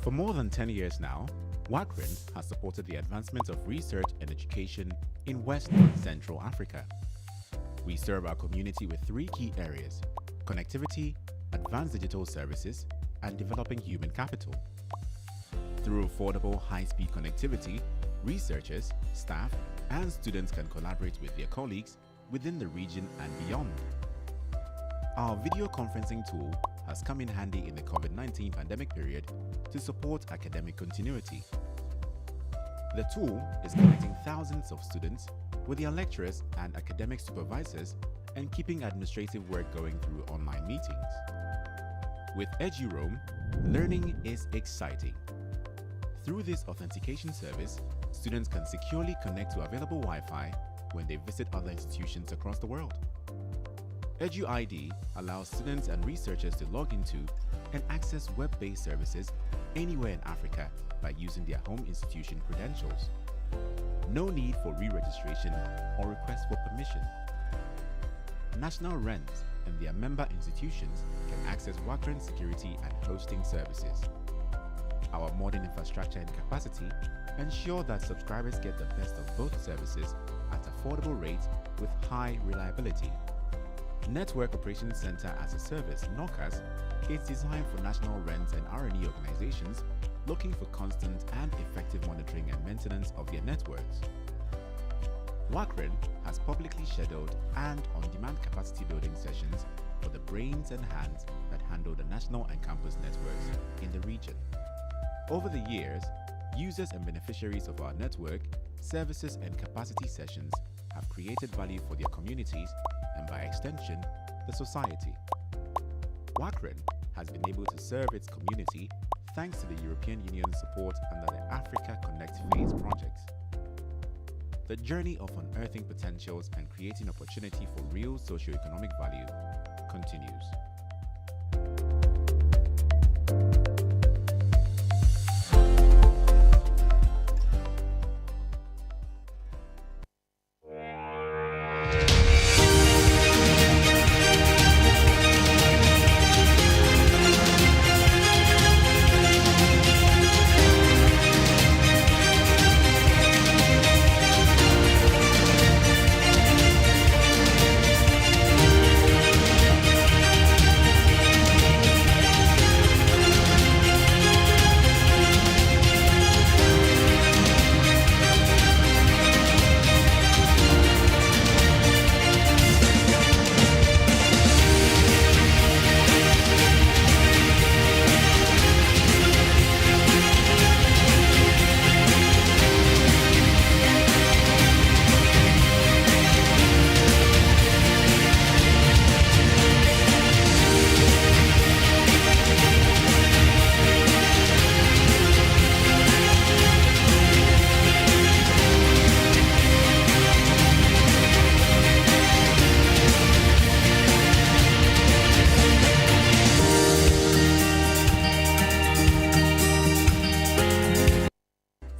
For more than 10 years now, WACREN has supported the advancement of research and education in West and Central Africa. We serve our community with three key areas: connectivity, advanced digital services, and developing human capital. Through affordable, high-speed connectivity, researchers, staff, and students can collaborate with their colleagues within the region and beyond. Our video conferencing tool has come in handy in the COVID-19 pandemic period to support academic continuity. The tool is connecting thousands of students with their lecturers and academic supervisors and keeping administrative work going through online meetings. With EduRoam, learning is exciting. Through this authentication service, students can securely connect to available Wi-Fi when they visit other institutions across the world. EduID allows students and researchers to log into and access web-based services anywhere in Africa by using their home institution credentials. No need for re-registration or request for permission. National rent and their member institutions can access WACREN security and hosting services. Our modern infrastructure and capacity ensure that subscribers get the best of both services at affordable rates with high reliability. Network Operations Center as a Service, NOCAS, is designed for national rent and R&E organizations looking for constant and effective monitoring and maintenance of their networks. WACREN has publicly scheduled and on-demand capacity building sessions for the brains and hands that handle the national and campus networks in the region. Over the years, users and beneficiaries of our network, services and capacity sessions have created value for their communities and by extension, the society. WACREN has been able to serve its community thanks to the European Union's support under the Africa Connect Phase projects. The journey of unearthing potentials and creating opportunity for real socio-economic value continues.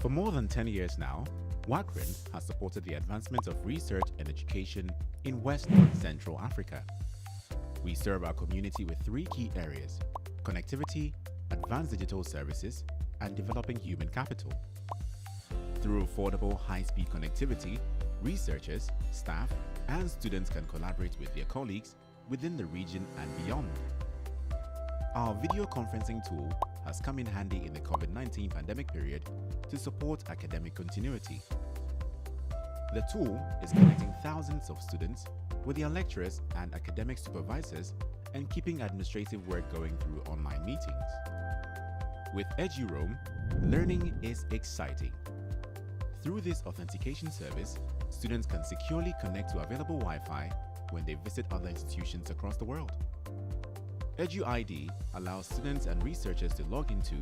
For more than 10 years now, WACREN has supported the advancement of research and education in West and Central Africa. We serve our community with three key areas: connectivity, advanced digital services, and developing human capital. Through affordable high-speed connectivity, researchers, staff, and students can collaborate with their colleagues within the region and beyond. Our video conferencing tool has come in handy in the COVID-19 pandemic period to support academic continuity. The tool is connecting thousands of students with their lecturers and academic supervisors and keeping administrative work going through online meetings. With EduRoam, learning is exciting. Through this authentication service, students can securely connect to available Wi-Fi when they visit other institutions across the world. EduID allows students and researchers to log into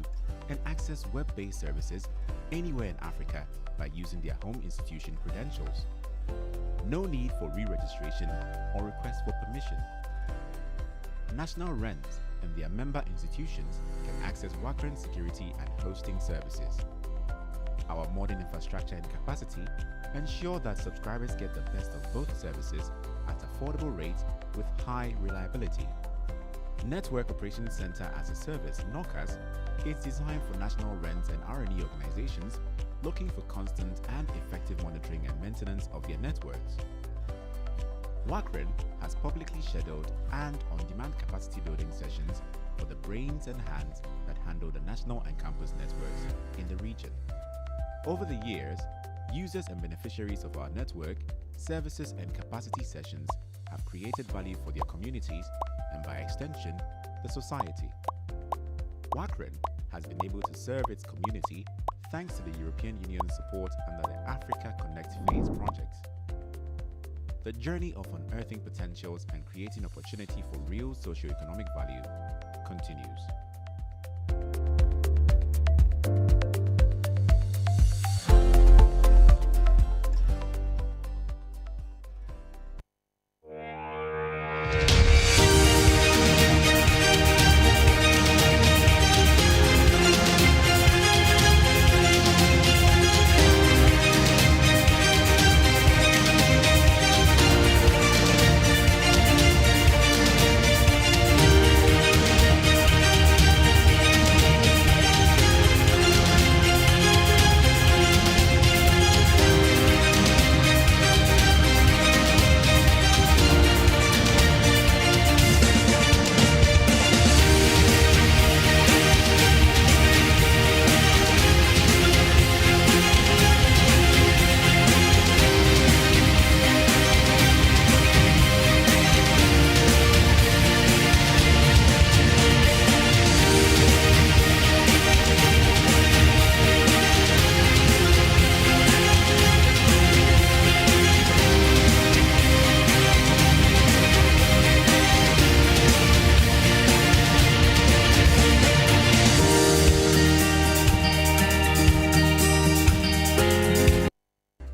and access web-based services anywhere in Africa by using their home institution credentials. No need for re-registration or request for permission. National rents and their member institutions can access WACREN security and hosting services. Our modern infrastructure and capacity ensure that subscribers get the best of both services at affordable rates with high reliability. Network Operations Center as a Service, NOCAS, is designed for national rents and R&E organizations looking for constant and effective monitoring and maintenance of their networks. WACREN has publicly scheduled and on-demand capacity building sessions for the brains and hands that handle the national and campus networks in the region. Over the years, users and beneficiaries of our network, services and capacity sessions have created value for their communities and by extension, the society. WACREN has been able to serve its community thanks to the European Union's support under the Africa Connect Phase projects. The journey of unearthing potentials and creating opportunity for real socio-economic value continues.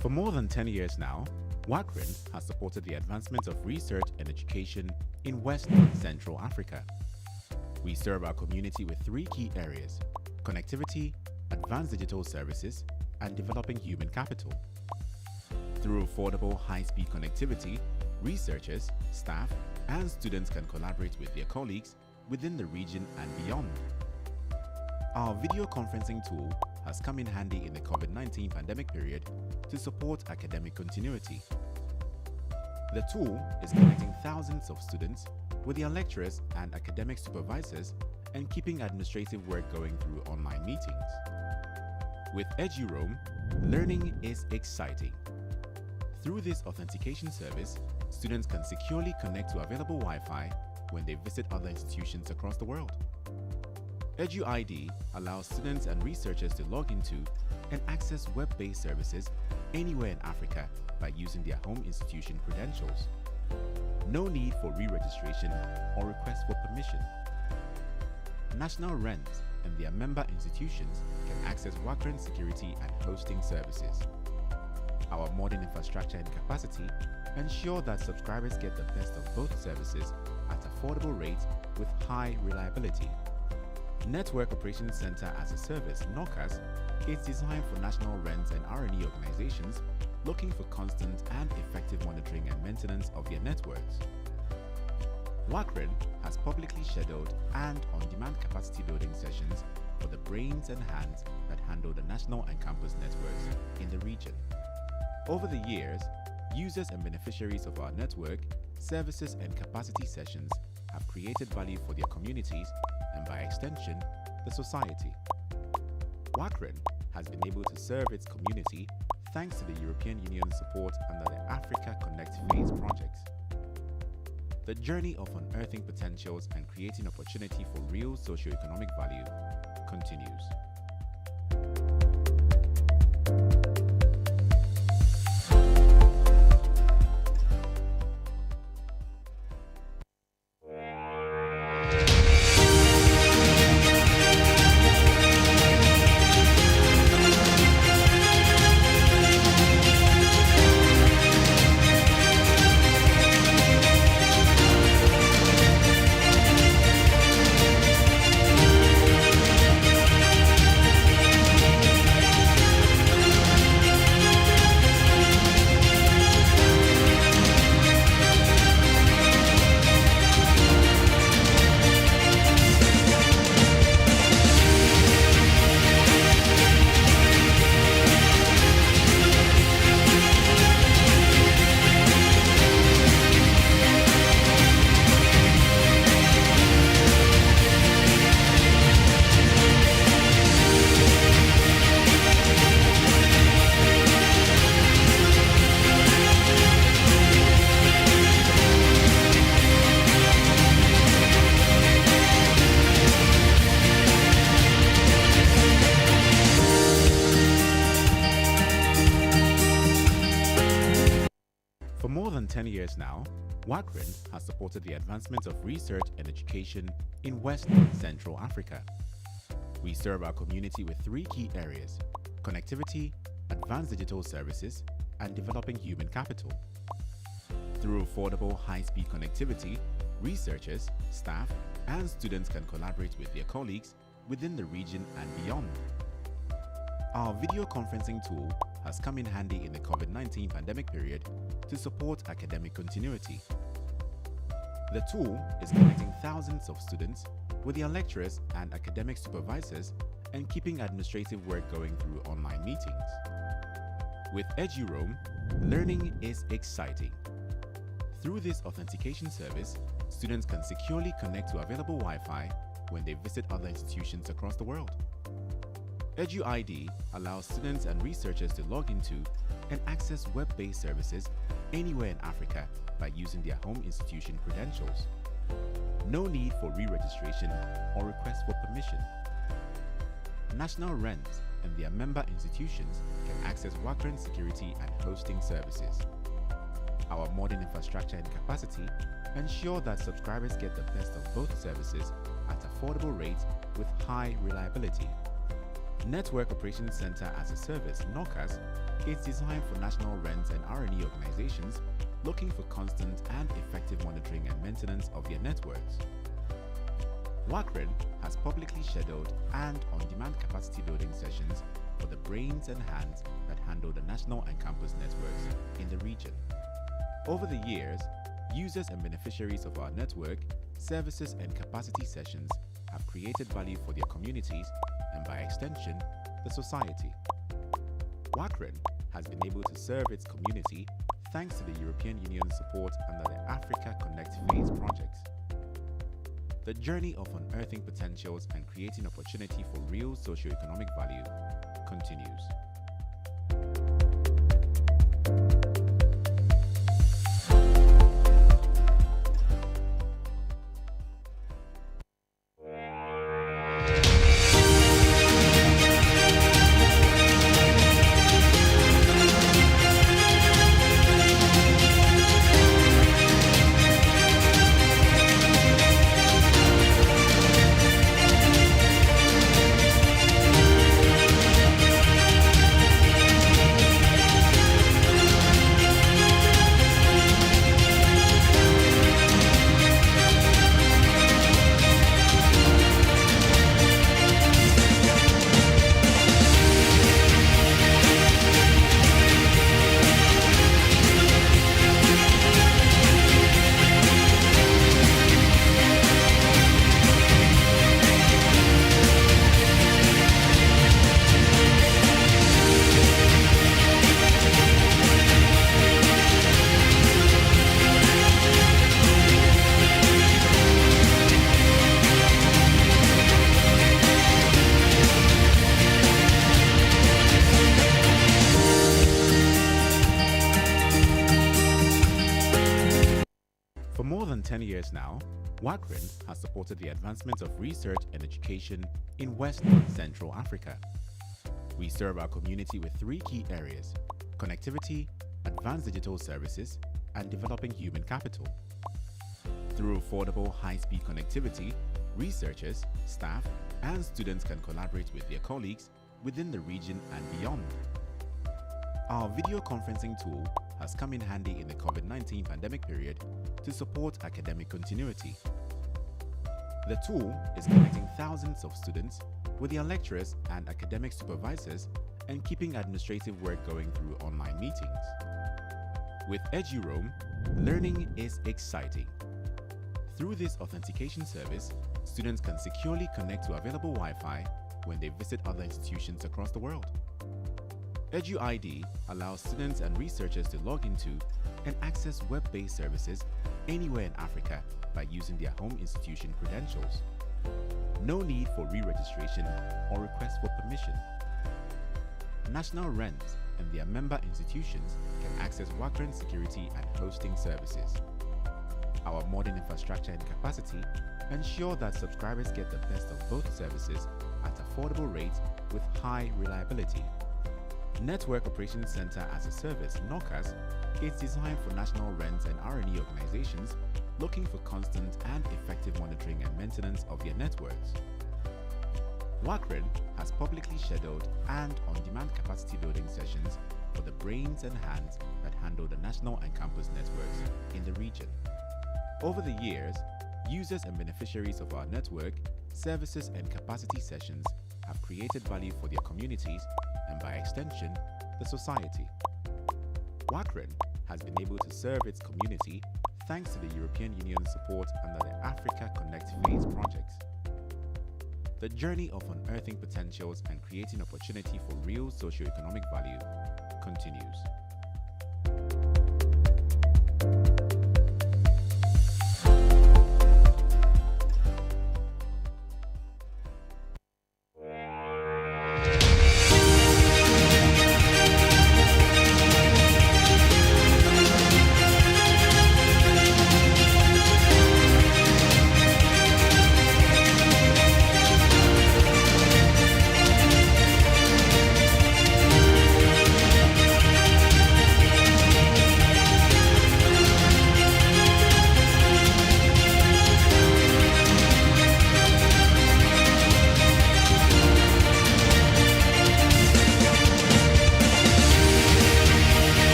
For more than 10 years now, WACREN has supported the advancement of research and education in West and Central Africa. We serve our community with three key areas: connectivity, advanced digital services, and developing human capital. Through affordable high-speed connectivity, researchers, staff, and students can collaborate with their colleagues within the region and beyond. Our video conferencing tool has come in handy in the COVID-19 pandemic period to support academic continuity. The tool is connecting thousands of students with their lecturers and academic supervisors and keeping administrative work going through online meetings. With EduRoam, learning is exciting. Through this authentication service, students can securely connect to available Wi-Fi when they visit other institutions across the world. EduID allows students and researchers to log into and access web-based services anywhere in Africa by using their home institution credentials. No need for re-registration or request for permission. National rents and their member institutions can access WACREN security and hosting services. Our modern infrastructure and capacity ensure that subscribers get the best of both services at affordable rates with high reliability. Network Operations Center as a Service, NOCAS, is designed for national rent and R&E organizations looking for constant and effective monitoring and maintenance of their networks. WACREN has publicly scheduled and on-demand capacity building sessions for the brains and hands that handle the national and campus networks in the region. Over the years, users and beneficiaries of our network, services and capacity sessions have created value for their communities and by extension, the society. WACREN has been able to serve its community thanks to the European Union's support under the Africa Connect Phase projects. The journey of unearthing potentials and creating opportunity for real socio-economic value continues. For more than 10 years now, WACREN has supported the advancement of research and education in West Central Africa. We serve our community with three key areas: connectivity, advanced digital services, and developing human capital. Through affordable high-speed connectivity, researchers, staff, and students can collaborate with their colleagues within the region and beyond. Our video conferencing tool has come in handy in the COVID-19 pandemic period to support academic continuity. The tool is connecting thousands of students with their lecturers and academic supervisors and keeping administrative work going through online meetings. With EduRoam, learning is exciting. Through this authentication service, students can securely connect to available Wi-Fi when they visit other institutions across the world. EduID allows students and researchers to log into and access web-based services anywhere in Africa by using their home institution credentials. No need for re-registration or request for permission. National Rent and their member institutions can access WACREN security and hosting services. Our modern infrastructure and capacity ensure that subscribers get the best of both services at affordable rates with high reliability. Network Operations Center as a Service, NOCAS, is designed for national rent and R&E organizations looking for constant and effective monitoring and maintenance of their networks. WACREN has publicly scheduled and on-demand capacity building sessions for the brains and hands that handle the national and campus networks in the region. Over the years, users and beneficiaries of our network, services and capacity sessions have created value for their communities and by extension, the society. WACREN has been able to serve its community thanks to the European Union's support under the Africa Connect Phase projects. The journey of unearthing potentials and creating opportunity for real socio-economic value continues. 10 years now, WACREN has supported the advancement of research and education in West Central Africa. We serve our community with three key areas: connectivity, advanced digital services, and developing human capital. Through affordable, high-speed connectivity, researchers, staff, and students can collaborate with their colleagues within the region and beyond. Our video conferencing tool has come in handy in the COVID-19 pandemic period to support academic continuity. The tool is connecting thousands of students with their lecturers and academic supervisors and keeping administrative work going through online meetings. With EduRoam, learning is exciting. Through this authentication service, students can securely connect to available Wi-Fi when they visit other institutions across the world. EduID allows students and researchers to log into and access web-based services anywhere in Africa by using their home institution credentials. No need for re-registration or request for permission. National RENs and their member institutions can access WACREN security and hosting services. Our modern infrastructure and capacity ensure that subscribers get the best of both services at affordable rates with high reliability. Network Operations Center as a Service, NOCAS, is designed for national RENs and R&E organizations looking for constant and effective monitoring and maintenance of their networks. WACREN has publicly scheduled and on-demand capacity building sessions for the brains and hands that handle the national and campus networks in the region. Over the years, users and beneficiaries of our network, services and capacity sessions have created value for their communities and by extension, the society. WACREN has been able to serve its community thanks to the European Union's support under the Africa Connect Phase projects. The journey of unearthing potentials and creating opportunity for real socio-economic value continues.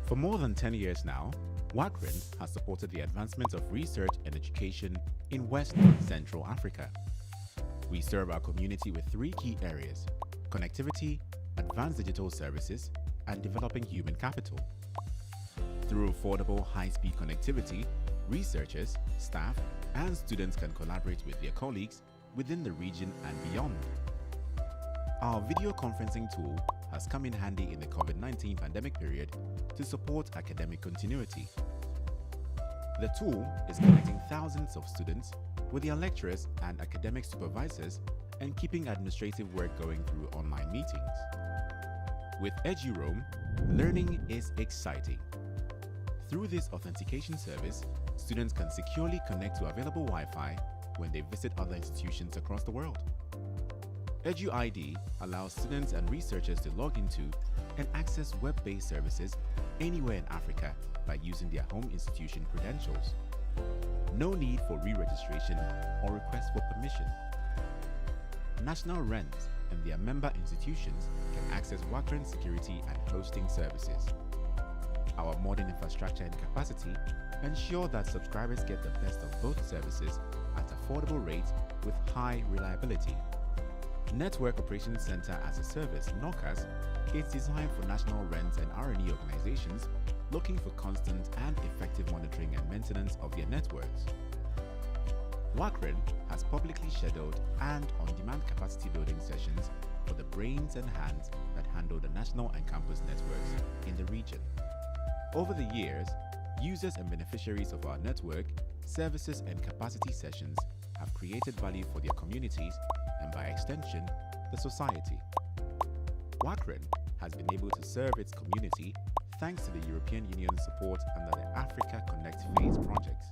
For more than 10 years now, WACREN has supported the advancement of research and education in West Central Africa. We serve our community with three key areas: connectivity, advanced digital services, and developing human capital. Through affordable, high-speed connectivity, researchers, staff, and students can collaborate with their colleagues within the region and beyond. Our video conferencing tool has come in handy in the COVID-19 pandemic period to support academic continuity. The tool is connecting thousands of students with their lecturers and academic supervisors and keeping administrative work going through online meetings. With EduRoam, learning is exciting. Through this authentication service, students can securely connect to available Wi-Fi when they visit other institutions across the world. EduID allows students and researchers to log into and access web-based services anywhere in Africa by using their home institution credentials. No need for re-registration or request for permission. National RENs and their member institutions can access WACREN security and hosting services. Our modern infrastructure and capacity ensure that subscribers get the best of both services at affordable rates with high reliability. Network Operations Center as a Service, NOCAS, is designed for national rent and R&E organizations looking for constant and effective monitoring and maintenance of their networks. WACREN has publicly scheduled and on-demand capacity building sessions for the brains and hands that handle the national and campus networks in the region. Over the years, users and beneficiaries of our network, services and capacity sessions have created value for their communities and by extension, the society. WACREN has been able to serve its community thanks to the European Union's support under the Africa Connect Phase project.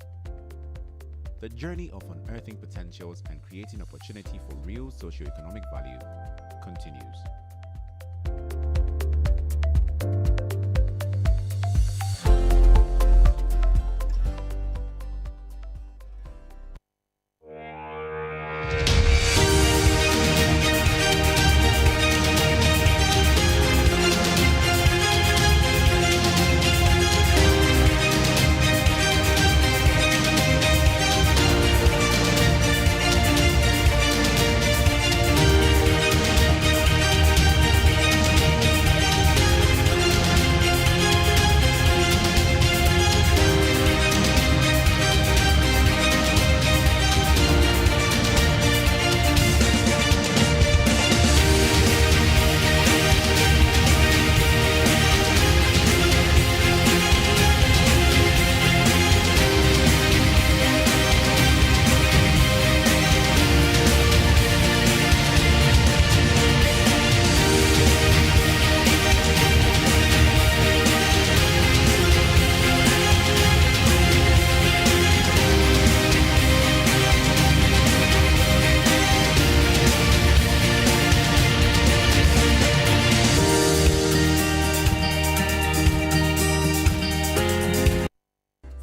The journey of unearthing potentials and creating opportunity for real socio-economic value continues.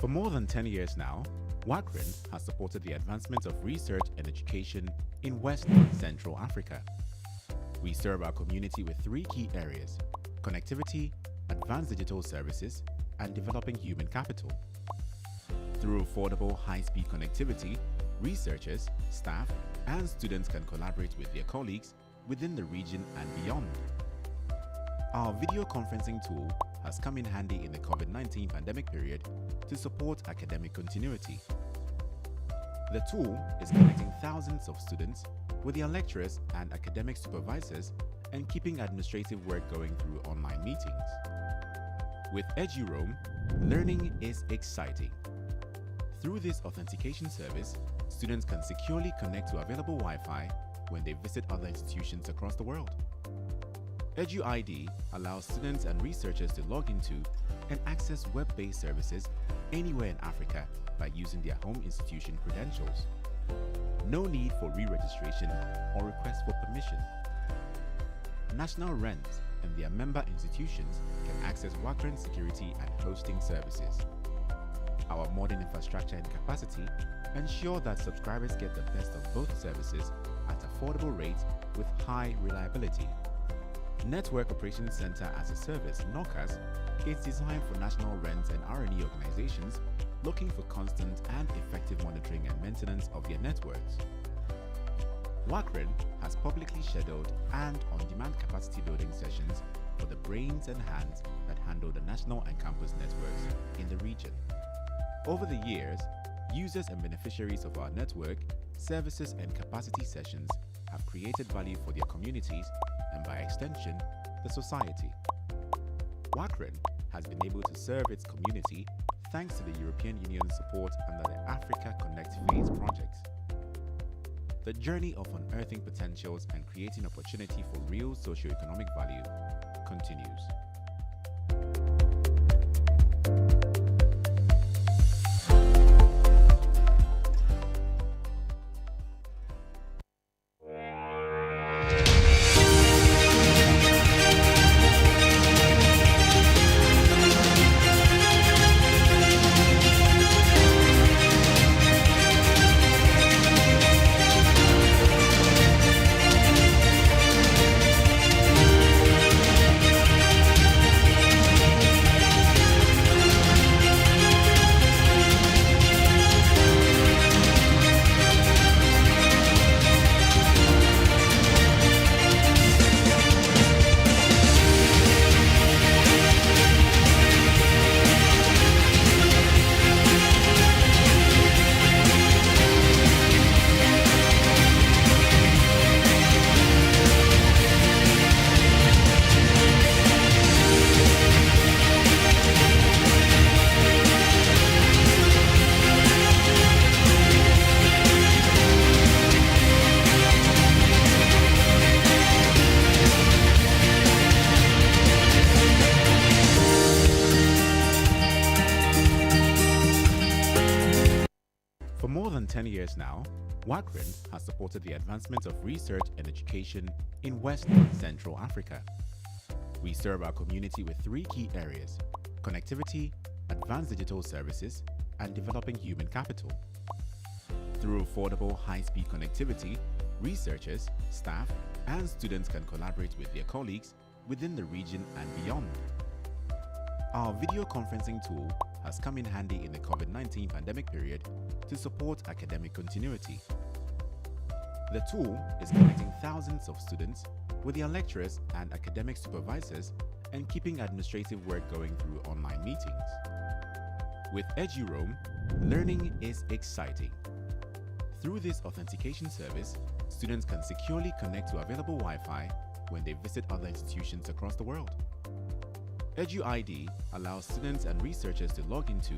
For more than 10 years now, WACREN has supported the advancement of research and education in West and Central Africa. We serve our community with three key areas: connectivity, advanced digital services, and developing human capital. Through affordable, high-speed connectivity, researchers, staff, and students can collaborate with their colleagues within the region and beyond. Our video conferencing tool has come in handy in the COVID-19 pandemic period to support academic continuity. The tool is connecting thousands of students with their lecturers and academic supervisors and keeping administrative work going through online meetings. With EduRoam, learning is exciting. Through this authentication service, students can securely connect to available Wi-Fi when they visit other institutions across the world. EduID allows students and researchers to log into and access web-based services anywhere in Africa by using their home institution credentials. No need for re-registration or request for permission. National Rent and their member institutions can access WACREN security and hosting services. Our modern infrastructure and capacity ensure that subscribers get the best of both services at affordable rates with high reliability. Network Operations Center as a Service, NOCAS, is designed for national rent and R&E organizations looking for constant and effective monitoring and maintenance of their networks. WACREN has publicly scheduled and on-demand capacity building sessions for the brains and hands that handle the national and campus networks in the region. Over the years, users and beneficiaries of our network, services and capacity sessions have created value for their communities and by extension, the society. WACREN has been able to serve its community thanks to the European Union's support under the Africa Connect Phase project. The journey of unearthing potentials and creating opportunity for real socio-economic value continues. years now, WACREN has supported the advancement of research and education in West Central Africa. We serve our community with three key areas: connectivity, advanced digital services, and developing human capital. Through affordable high-speed connectivity, researchers, staff, and students can collaborate with their colleagues within the region and beyond. Our video conferencing tool has come in handy in the COVID-19 pandemic period to support academic continuity. The tool is connecting thousands of students with their lecturers and academic supervisors and keeping administrative work going through online meetings. With EduRoam, learning is exciting. Through this authentication service, students can securely connect to available Wi-Fi when they visit other institutions across the world. EduID allows students and researchers to log into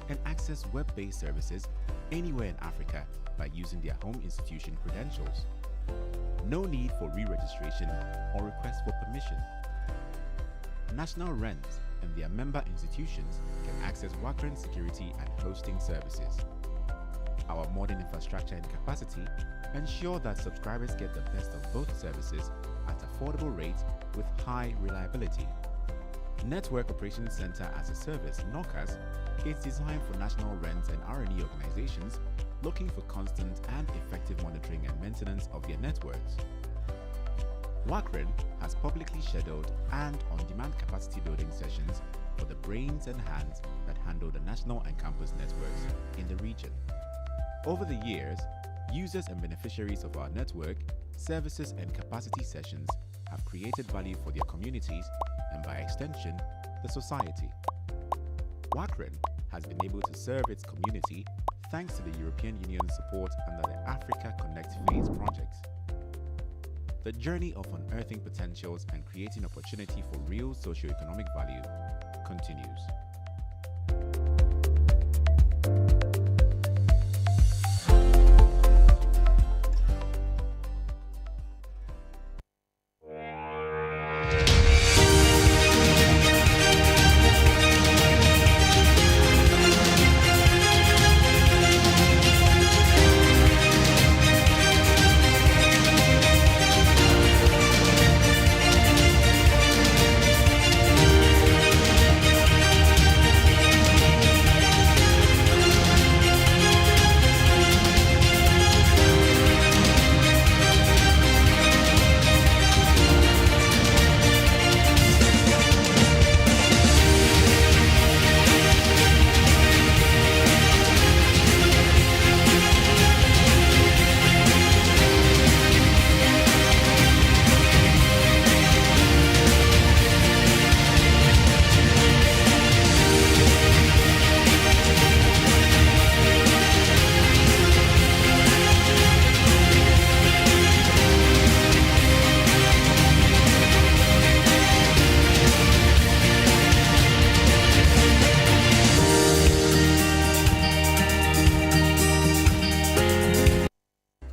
and access web-based services anywhere in Africa by using their home institution credentials. No need for re-registration or request for permission. National RENs and their member institutions can access WACREN security and hosting services. Our modern infrastructure and capacity ensure that subscribers get the best of both services at affordable rates with high reliability. Network Operations Center as a Service, NOCAS, is designed for national RENs and R&E organizations looking for constant and effective monitoring and maintenance of their networks. WACREN has publicly scheduled and on-demand capacity building sessions for the brains and hands that handle the national and campus networks in the region. Over the years, users and beneficiaries of our network, services and capacity sessions have created value for their communities and by extension, the society. WACREN has been able to serve its community thanks to the European Union's support under the Africa Connect Phase projects. The journey of unearthing potentials and creating opportunity for real socio-economic value continues.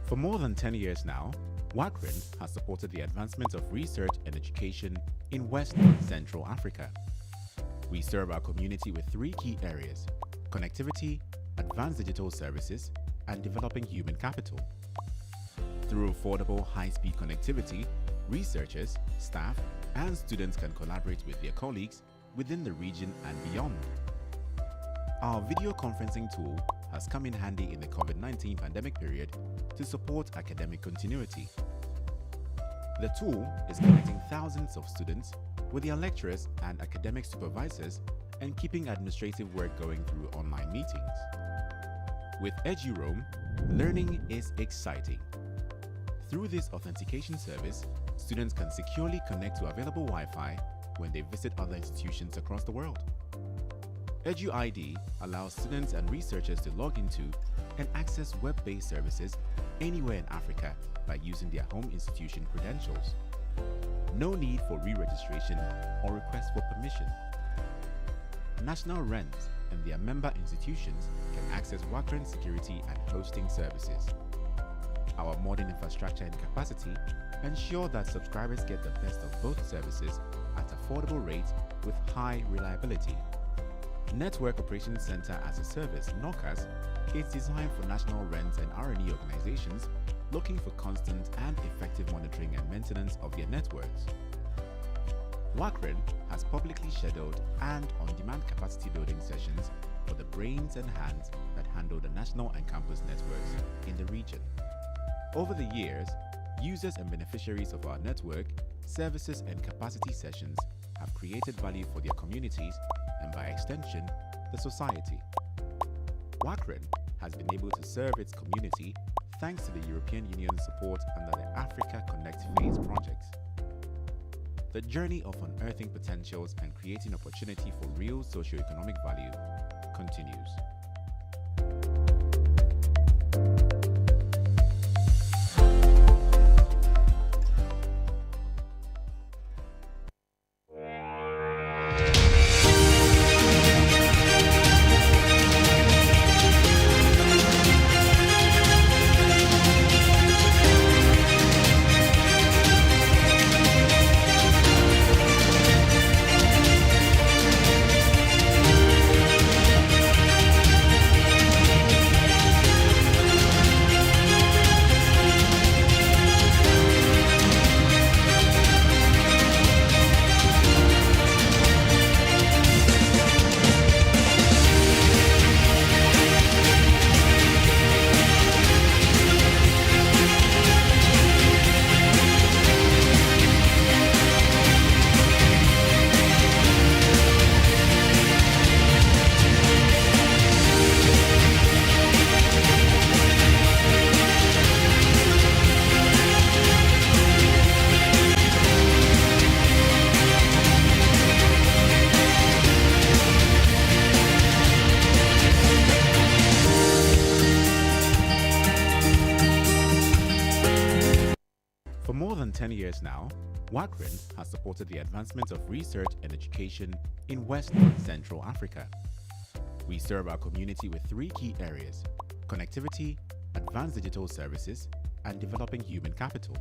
For more than 10 years now, WACREN has supported the advancement of research and education in West Central Africa. We serve our community with three key areas: connectivity, advanced digital services, and developing human capital. Through affordable high-speed connectivity, researchers, staff, and students can collaborate with their colleagues within the region and beyond. Our video conferencing tool has come in handy in the COVID-19 pandemic period to support academic continuity. The tool is connecting thousands of students with their lecturers and academic supervisors and keeping administrative work going through online meetings. With EduRoam, learning is exciting. Through this authentication service, students can securely connect to available Wi-Fi when they visit other institutions across the world. EduID allows students and researchers to log into and access web-based services anywhere in Africa by using their home institution credentials. No need for re-registration or request for permission. National RENs and their member institutions can access WACREN security and hosting services. Our modern infrastructure and capacity ensure that subscribers get the best of both services at affordable rates with high reliability. Network Operations Center as a Service, NOCAS, is designed for national rent and R&E organizations looking for constant and effective monitoring and maintenance of their networks. WACREN has publicly scheduled and on-demand capacity building sessions for the brains and hands that handle the national and campus networks in the region. Over the years, users and beneficiaries of our network, services and capacity sessions have created value for their communities and by extension, the society. WACREN has been able to serve its community thanks to the European Union's support under the Africa Connect Phase project. The journey of unearthing potentials and creating opportunity for real socio-economic value continues. For more than 10 years now, WACREN has supported the advancement of research and education in West and Central Africa. We serve our community with three key areas: connectivity, advanced digital services, and developing human capital.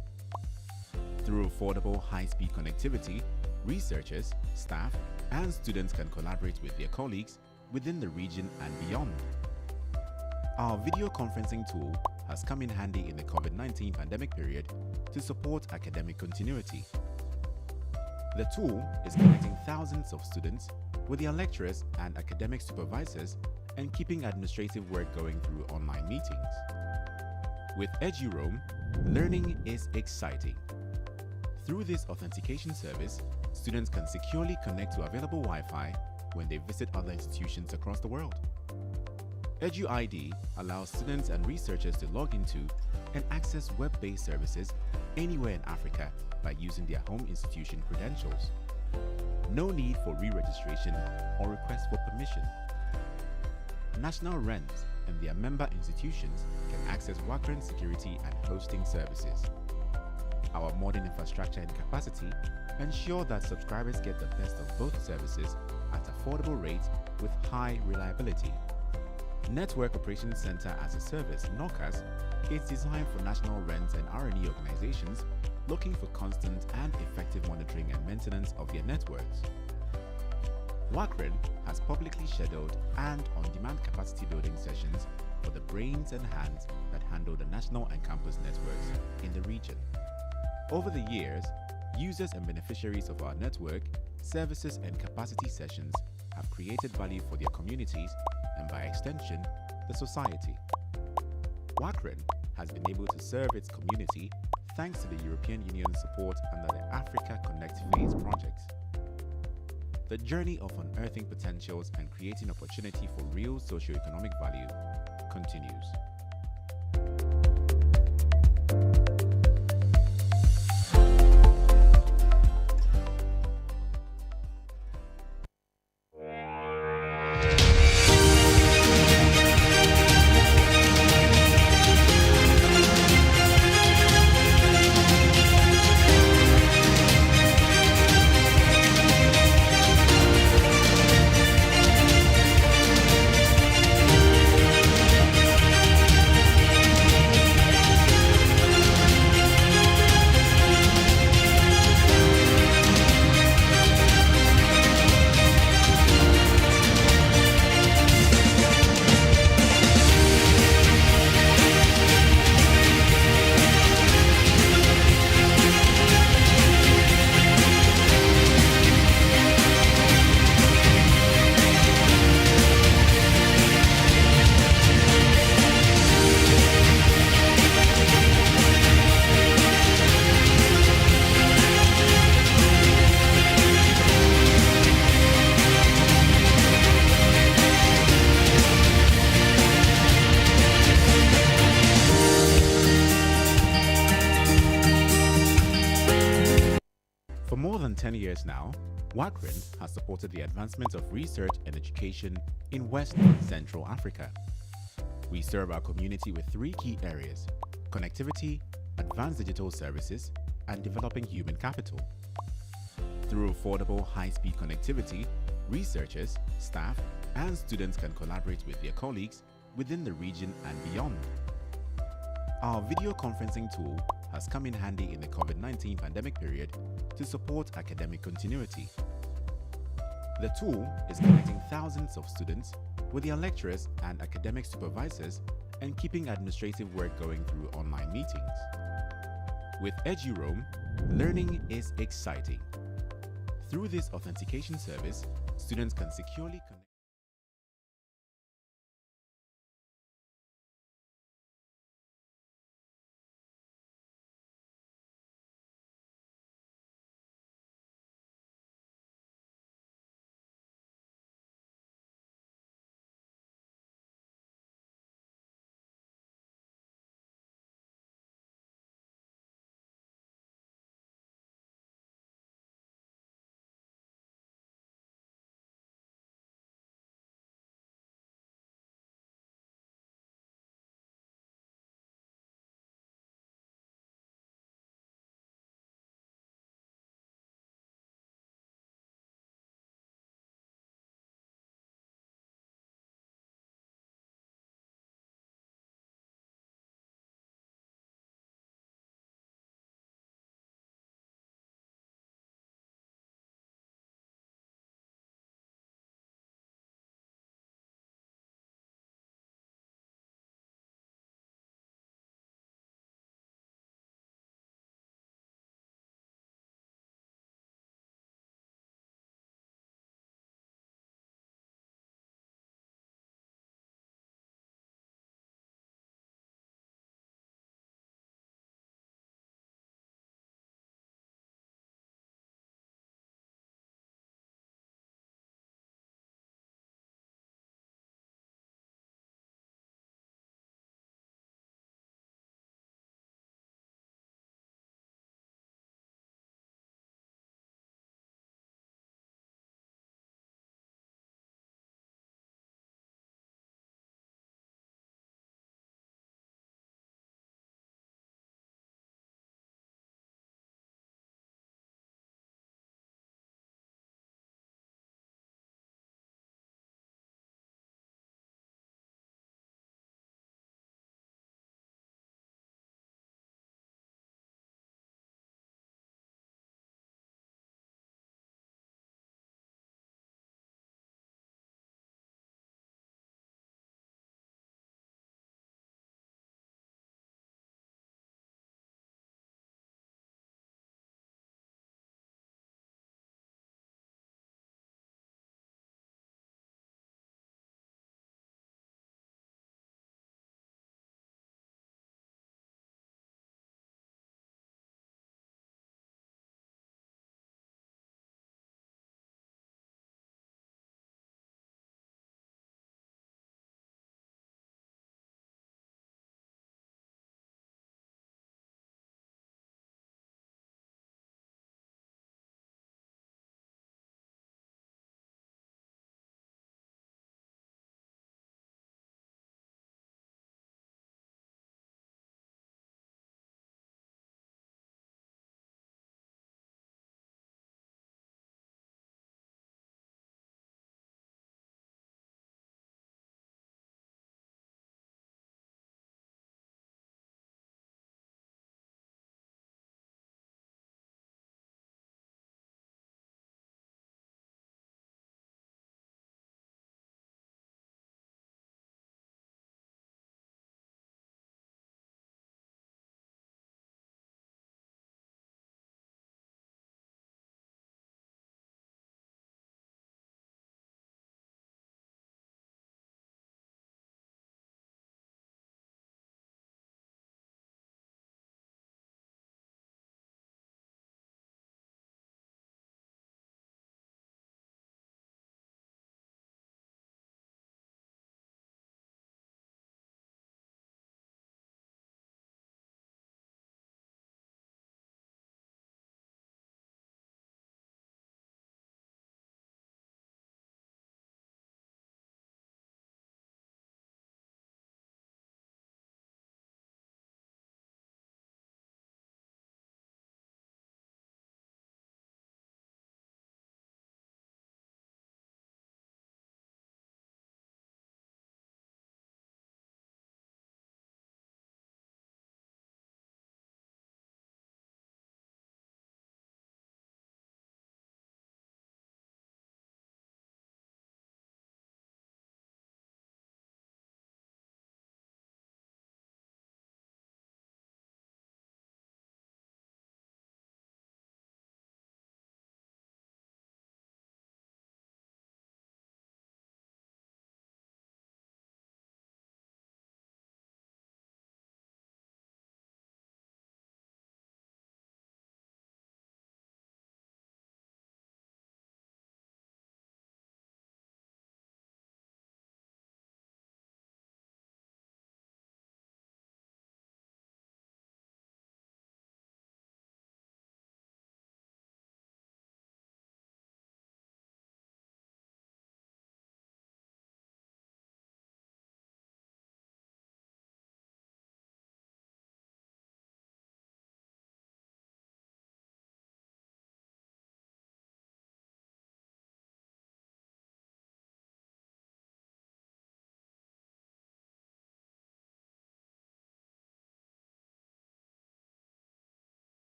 Through affordable, high-speed connectivity, researchers, staff, and students can collaborate with their colleagues within the region and beyond. Our video conferencing tool has come in handy in the COVID-19 pandemic period to support academic continuity. The tool is connecting thousands of students with their lecturers and academic supervisors and keeping administrative work going through online meetings. With EduRoam, learning is exciting. Through this authentication service, students can securely connect to available Wi-Fi when they visit other institutions across the world. EduID allows students and researchers to log into and access web-based services anywhere in Africa by using their home institution credentials. No need for re-registration or request for permission. National rent and their member institutions can access WACREN security and hosting services. Our modern infrastructure and capacity ensure that subscribers get the best of both services at affordable rates with high reliability. Network Operations Center as a Service, NOCAS, is designed for national rent and R&E organizations looking for constant and effective monitoring and maintenance of their networks. WACREN has publicly scheduled and on-demand capacity building sessions for the brains and hands that handle the national and campus networks in the region. Over the years, users and beneficiaries of our network, services and capacity sessions have created value for their communities and by extension, the society. WACREN has been able to serve its community thanks to the European Union's support under the Africa Connect Phase project. The journey of unearthing potentials and creating opportunity for real socio-economic value continues. more than 10 years now, WACREN has supported the advancement of research and education in West Central Africa. We serve our community with three key areas: connectivity, advanced digital services, and developing human capital. Through affordable, high-speed connectivity, researchers, staff, and students can collaborate with their colleagues within the region and beyond. Our video conferencing tool has come in handy in the COVID-19 pandemic period to support academic continuity. The tool is connecting thousands of students with their lecturers and academic supervisors and keeping administrative work going through online meetings. With EduRoam, learning is exciting. Through this authentication service, students can securely connect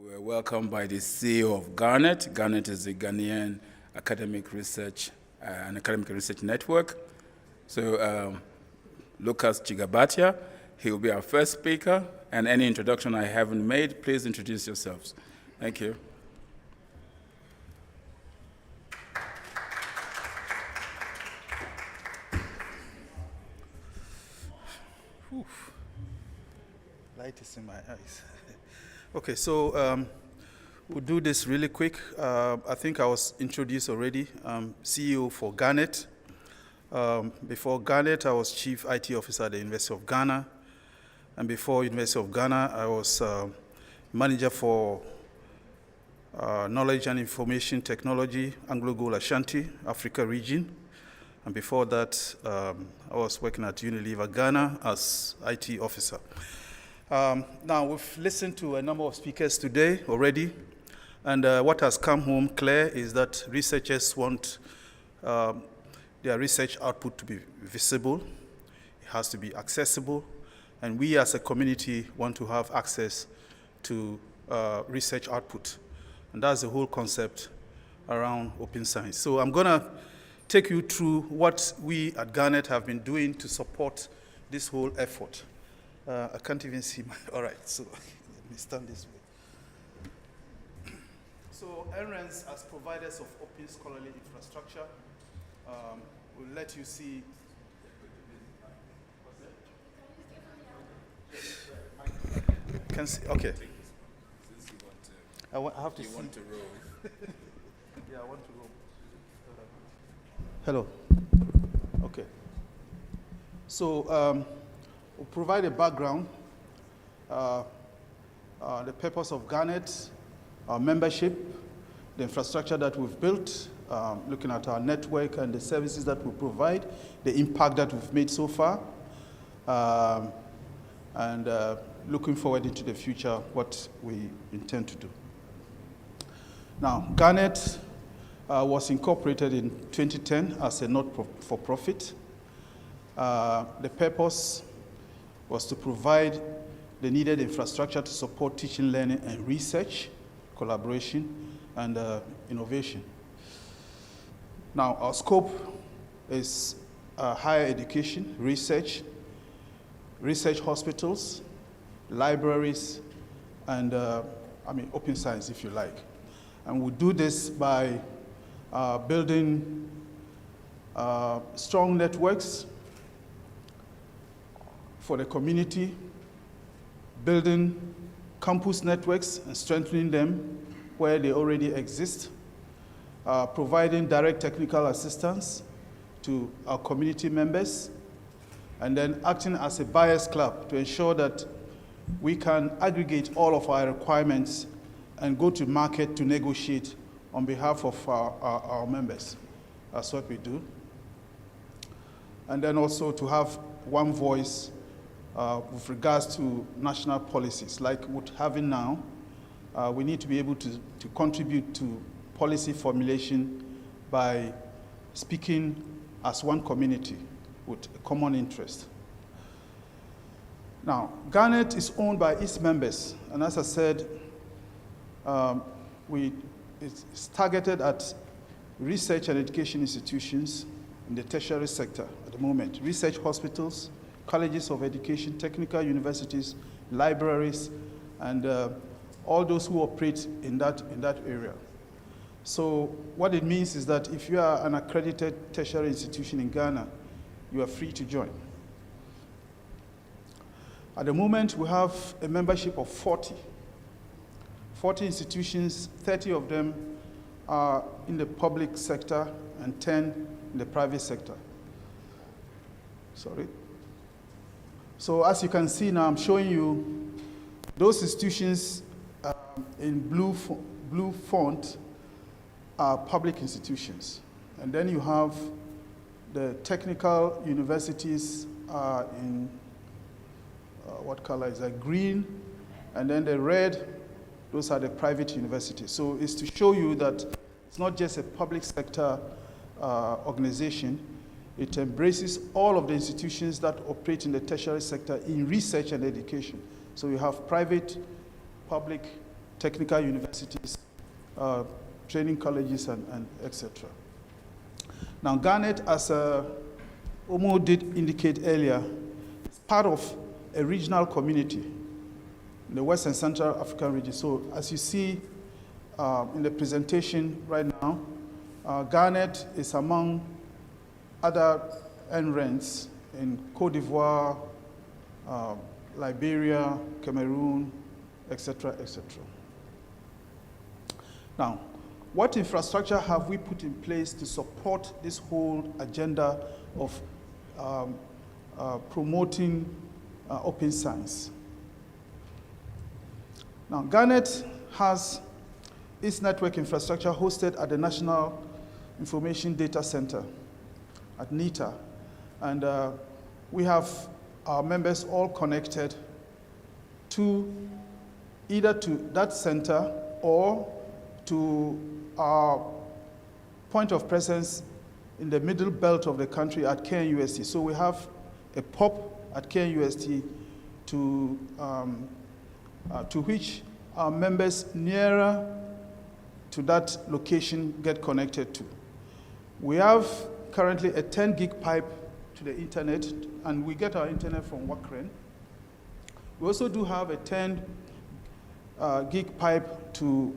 We're welcomed by the CEO of GARNET. GARNET is the Ghanaian Academic Research and Academic Research Network. So Lucas Chigabatia, he will be our first speaker. And any introduction I haven't made, please introduce yourselves. Thank you. Light is in my eyes. Okay, so we'll do this really quick. I think I was introduced already. I'm CEO for GARNET. Before GARNET, I was Chief IT Officer at the University of Ghana. And before University of Ghana, I was Manager for Knowledge and Information Technology, Anglo-Gold Ashanti, Africa region. And before that, I was working at Unilever Ghana as IT Officer. Now, we've listened to a number of speakers today already, and what has come home clear is that researchers want their research output to be visible, it has to be accessible, and we as a community want to have access to research output. And that's the whole concept around open science. So I'm going to take you through what we at GARNET have been doing to support this whole effort. I can't even see my, all right, so let me stand this way. So NRENs, as providers of open scholarly infrastructure, will let you see. Can see, okay. I have to see. Want to roll. Yeah, I want to roll. Hello. Okay. So we'll provide a background, the purpose of GARNET, our membership, the infrastructure that we've built, looking at our network and the services that we provide, the impact that we've made so far, and looking forward into the future, what we intend to do. Now, GARNET was incorporated in 2010 as a not-for-profit. The purpose was to provide the needed infrastructure to support teaching, learning, and research, collaboration, and innovation. Now, our scope is higher education, research hospitals, libraries, and open science, if you like. And we do this by building strong networks for the community, building campus networks and strengthening them where they already exist, providing direct technical assistance to our community members, and then acting as a buyers club to ensure that we can aggregate all of our requirements and go to market to negotiate on behalf of our members. That's what we do. And then also to have one voice with regards to national policies. Like what we're having now, we need to be able to contribute to policy formulation by speaking as one community with a common interest. Now, GARNET is owned by its members, and as I said, it's targeted at research and education institutions in the tertiary sector at the moment, research hospitals, colleges of education, technical universities, libraries, and all those who operate in that area. So what it means is that if you are an accredited tertiary institution in Ghana, you are free to join. At the moment, we have a membership of 40 institutions, 30 of them are in the public sector and 10 in the private sector. Sorry. So as you can see now, I'm showing you those institutions in blue font are public institutions. And then you have the technical universities in, what color is that? Green. And then the red, those are the private universities. So it's to show you that it's not just a public sector organization. It embraces all of the institutions that operate in the tertiary sector in research and education. So you have private, public, technical universities, training colleges, and etc. Now, GARNET, as Omo did indicate earlier, is part of a regional community in the West and Central African region. So, as you see in the presentation right now, GARNET is among other NRENs in Côte d'Ivoire, Liberia, Cameroon, etc., etc. Now, what infrastructure have we put in place to support this whole agenda of promoting open science? Now, GARNET has its network infrastructure hosted at the National Information Data Center at NITA, and we have our members all connected to either to that center or to our point of presence in the middle belt of the country at KNUST. So we have a POP at KNUST to which our members nearer to that location get connected to. We have currently a 10 gig pipe to the internet, and we get our internet from WACREN. We also do have a 10 gig pipe to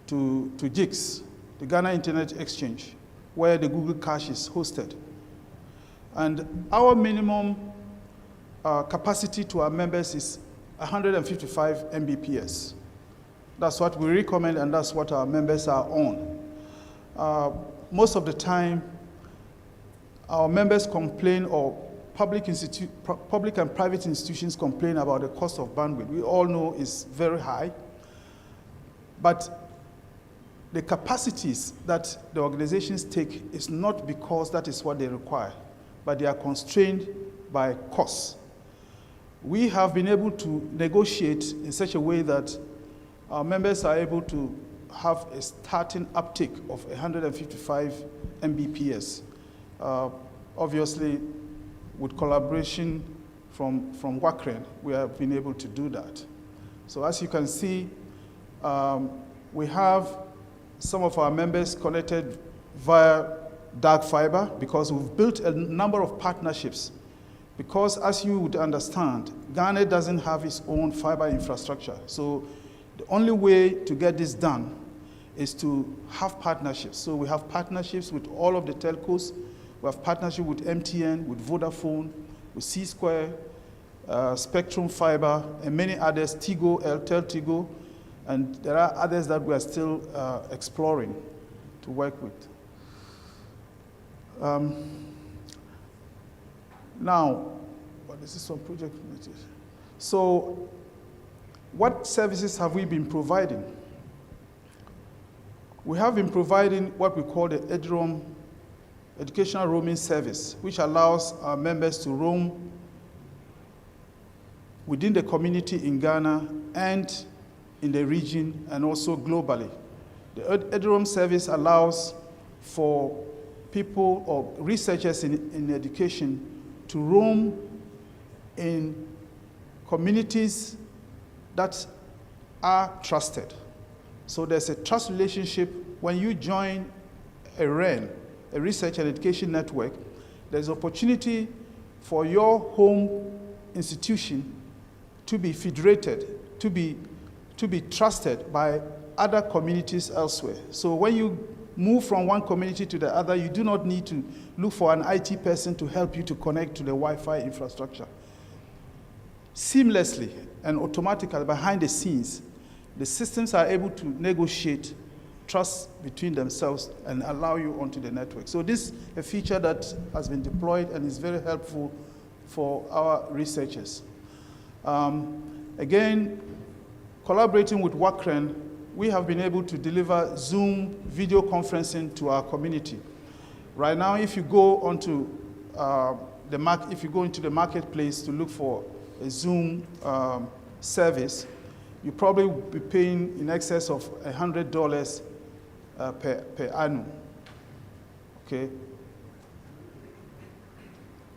GIX, the Ghana Internet Exchange, where the Google Cache is hosted. And our minimum capacity to our members is 155 Mbps. That's what we recommend, and that's what our members are on. Most of the time, our members complain, or public and private institutions complain about the cost of bandwidth. We all know it's very high, but the capacities that the organizations take is not because that is what they require, but they are constrained by costs. We have been able to negotiate in such a way that our members are able to have a starting uptake of 155 Mbps. Obviously, with collaboration from WACREN, we have been able to do that. So as you can see, we have some of our members connected via dark fiber because we've built a number of partnerships. Because as you would understand, Ghana doesn't have its own fiber infrastructure. So the only way to get this done is to have partnerships. So we have partnerships with all of the telcos. We have partnership with MTN, with Vodafone, with C-Square, Spectrum Fiber, and many others, Tigo, Airtel Tigo, and there are others that we are still exploring to work with. Now, this is some project. So, what services have we been providing? We have been providing what we call the EDROM, Educational Roaming Service, which allows our members to roam within the community in Ghana and in the region and also globally. The EDROM service allows for people or researchers in education to roam in communities that are trusted. So there's a trust relationship. When you join a REN, a research and education network, there's opportunity for your home institution to be federated, to be trusted by other communities elsewhere. So when you move from one community to the other, you do not need to look for an IT person to help you to connect to the Wi-Fi infrastructure. Seamlessly and automatically behind the scenes, the systems are able to negotiate trust between themselves and allow you onto the network. So this is a feature that has been deployed and is very helpful for our researchers. Again, collaborating with WACREN, we have been able to deliver Zoom video conferencing to our community. Right now, if you go onto if you go into the marketplace to look for a Zoom service, you probably will be paying in excess of $100 per annum. Okay.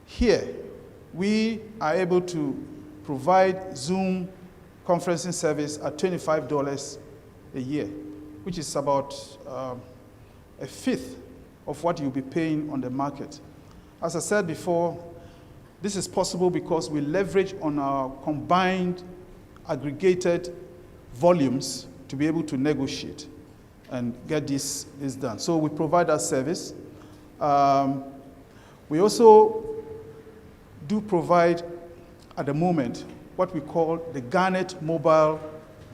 Here, we are able to provide Zoom conferencing service at $25 a year, which is about a fifth of what you'll be paying on the market. As I said before, this is possible because we leverage on our combined aggregated volumes to be able to negotiate and get this done. So we provide that service. We also do provide, at the moment, what we call the GARNET mobile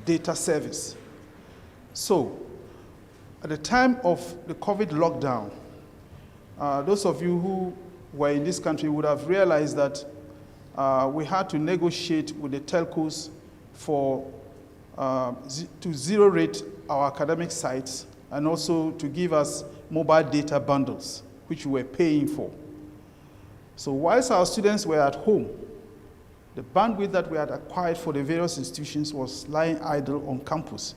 data service. So, at the time of the COVID lockdown, those of you who were in this country would have realized that we had to negotiate with the telcos to zero rate our academic sites and also to give us mobile data bundles, which we were paying for. So whilst our students were at home, the bandwidth that we had acquired for the various institutions was lying idle on campus,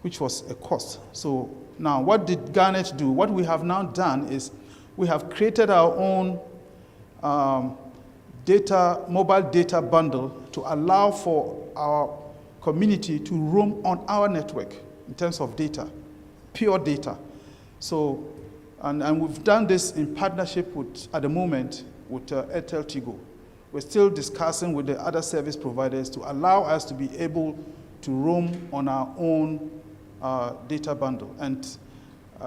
which was a cost. So now, what did GARNET do? What we have now done is we have created our own mobile data bundle to allow for our community to roam on our network in terms of data, pure data. So, and we've done this in partnership with, at the moment, with Airtel Tigo. We're still discussing with the other service providers to allow us to be able to roam on our own data bundle. And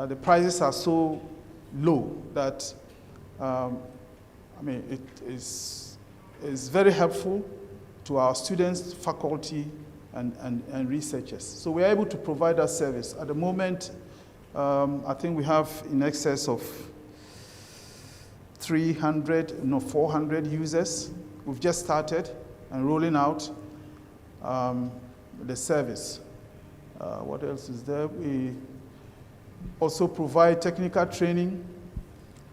the prices are so low that, it is very helpful to our students, faculty, and researchers. So we are able to provide that service. At the moment, I think we have in excess of 400 users. We've just started and rolling out the service. What else is there? We also provide technical training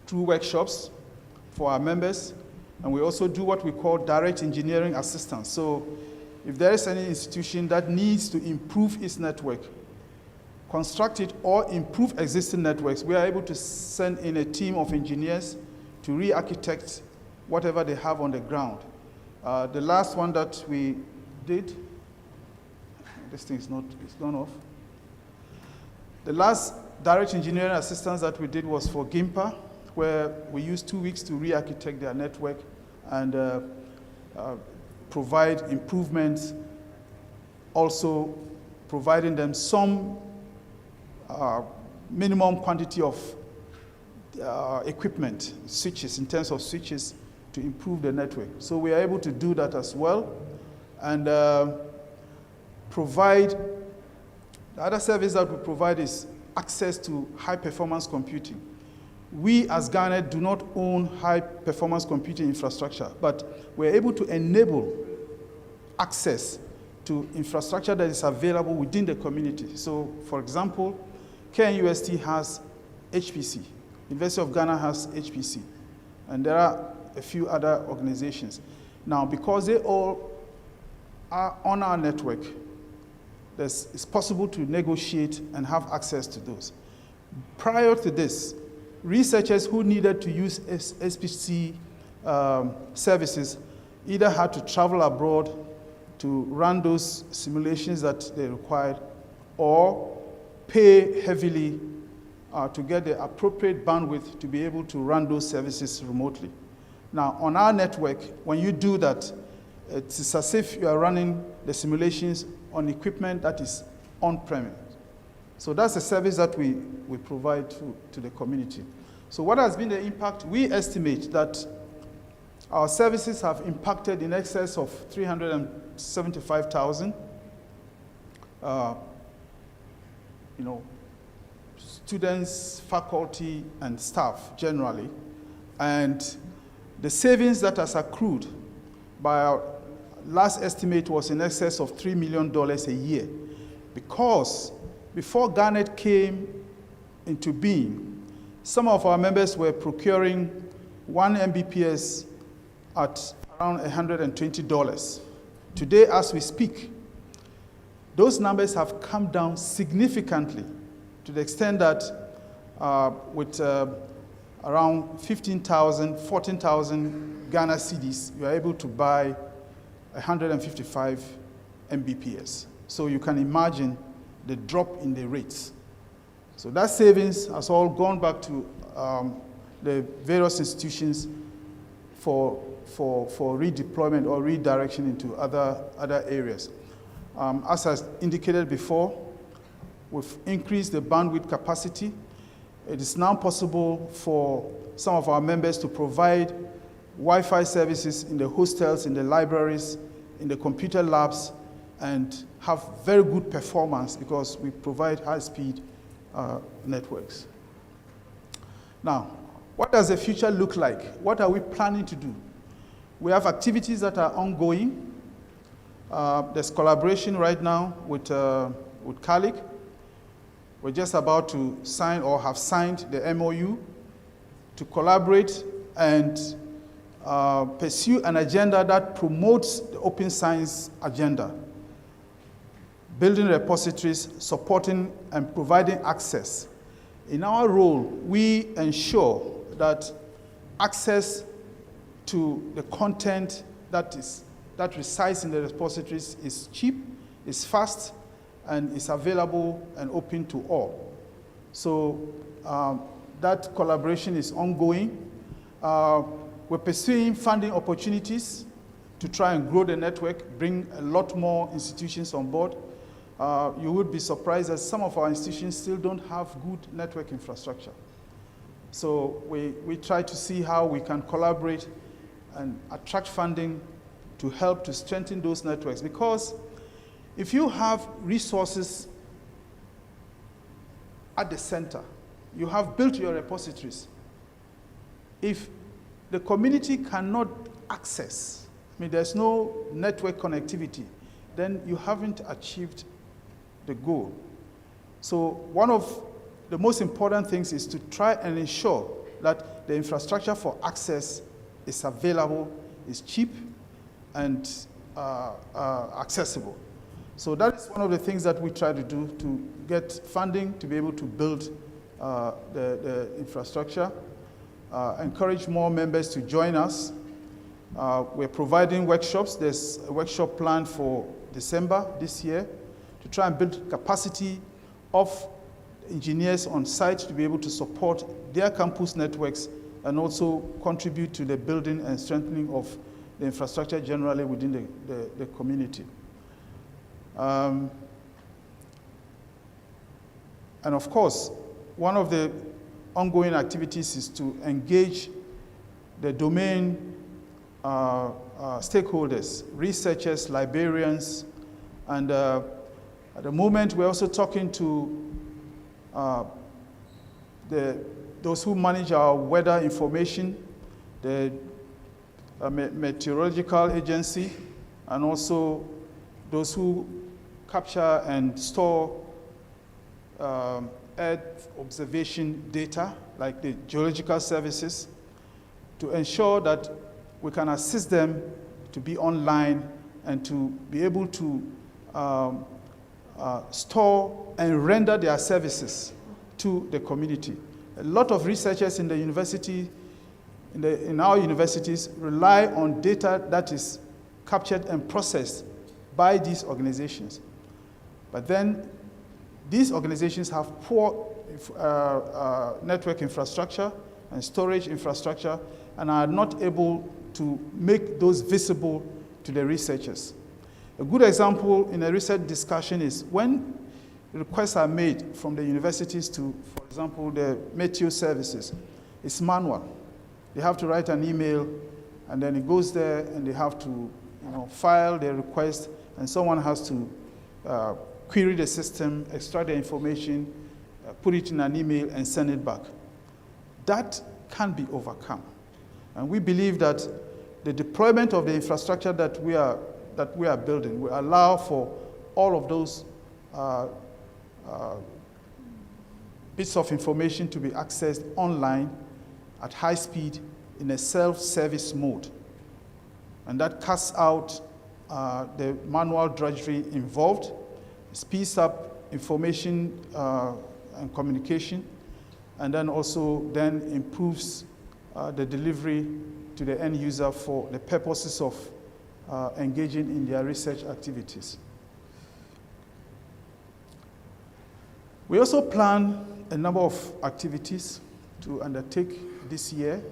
through workshops for our members, and we also do what we call direct engineering assistance. So if there is any institution that needs to improve its network, construct it or improve existing networks, we are able to send in a team of engineers to re-architect whatever they have on the ground. The last one that we did, this thing is it's gone off. The last direct engineering assistance that we did was for GIMPA, where we used 2 weeks to re-architect their network and provide improvements, also providing them some minimum quantity of equipment, switches, in terms of switches, to improve the network. So we are able to do that as well, and provide, the other service that we provide is access to high-performance computing. We, as GARNET, do not own high-performance computing infrastructure, but we're able to enable access to infrastructure that is available within the community. So, for example, KNUST has HPC, University of Ghana has HPC, and there are a few other organizations. Now, because they all are on our network, it's possible to negotiate and have access to those. Prior to this, researchers who needed to use HPC services either had to travel abroad to run those simulations that they required, or pay heavily to get the appropriate bandwidth to be able to run those services remotely. Now, on our network, when you do that, it's as if you are running the simulations on equipment that is on-premise. So that's a service that we provide to the community. So what has been the impact? We estimate that our services have impacted in excess of 375,000 students, faculty, and staff generally. And the savings that has accrued by our last estimate was in excess of $3 million a year, because before GARNET came into being, some of our members were procuring 1 Mbps at around $120. Today, as we speak, those numbers have come down significantly, to the extent that with around 15,000, 14,000 Ghana cedis, you are able to buy 155 Mbps. So you can imagine the drop in the rates. So that savings has all gone back to the various institutions for redeployment or redirection into other areas. As I indicated before, we've increased the bandwidth capacity. It is now possible for some of our members to provide Wi-Fi services in the hostels, in the libraries, in the computer labs, and have very good performance because we provide high-speed networks. Now, what does the future look like? What are we planning to do? We have activities that are ongoing. There's collaboration right now with CARLIGH. We're just about to sign or have signed the MOU to collaborate and pursue an agenda that promotes the open science agenda, building repositories, supporting and providing access. In our role, we ensure that access to the content that resides in the repositories is cheap, is fast, and is available and open to all. So that collaboration is ongoing. We're pursuing funding opportunities to try and grow the network, bring a lot more institutions on board. You would be surprised that some of our institutions still don't have good network infrastructure. So we try to see how we can collaborate and attract funding to help to strengthen those networks. Because if you have resources at the center, you have built your repositories. If the community cannot access, there's no network connectivity, then you haven't achieved the goal. So one of the most important things is to try and ensure that the infrastructure for access is available, is cheap, and accessible. So that is one of the things that we try to do to get funding to be able to build the infrastructure, encourage more members to join us. We're providing workshops. There's a workshop planned for December this year to try and build capacity of engineers on site to be able to support their campus networks and also contribute to the building and strengthening of the infrastructure generally within the community. And of course, one of the ongoing activities is to engage the domain stakeholders, researchers, librarians, and at the moment we're also talking to those who manage our weather information, the meteorological agency, and also those who capture and store Earth observation data, like the geological services, to ensure that we can assist them to be online and to be able to store and render their services to the community. A lot of researchers in the university, in our universities, rely on data that is captured and processed by these organizations. But then these organizations have poor network infrastructure and storage infrastructure and are not able to make those visible to the researchers. A good example in a research discussion is when requests are made from the universities to, for example, the meteo services, it's manual. They have to write an email, and then it goes there, and they have to file their request, and someone has to query the system, extract the information, put it in an email, and send it back. That can be overcome. And we believe that the deployment of the infrastructure that we are building will allow for all of those bits of information to be accessed online at high speed in a self-service mode. And that cuts out the manual drudgery involved, speeds up information and communication, and then also then improves the delivery to the end user for the purposes of engaging in their research activities. We also plan a number of activities to undertake this year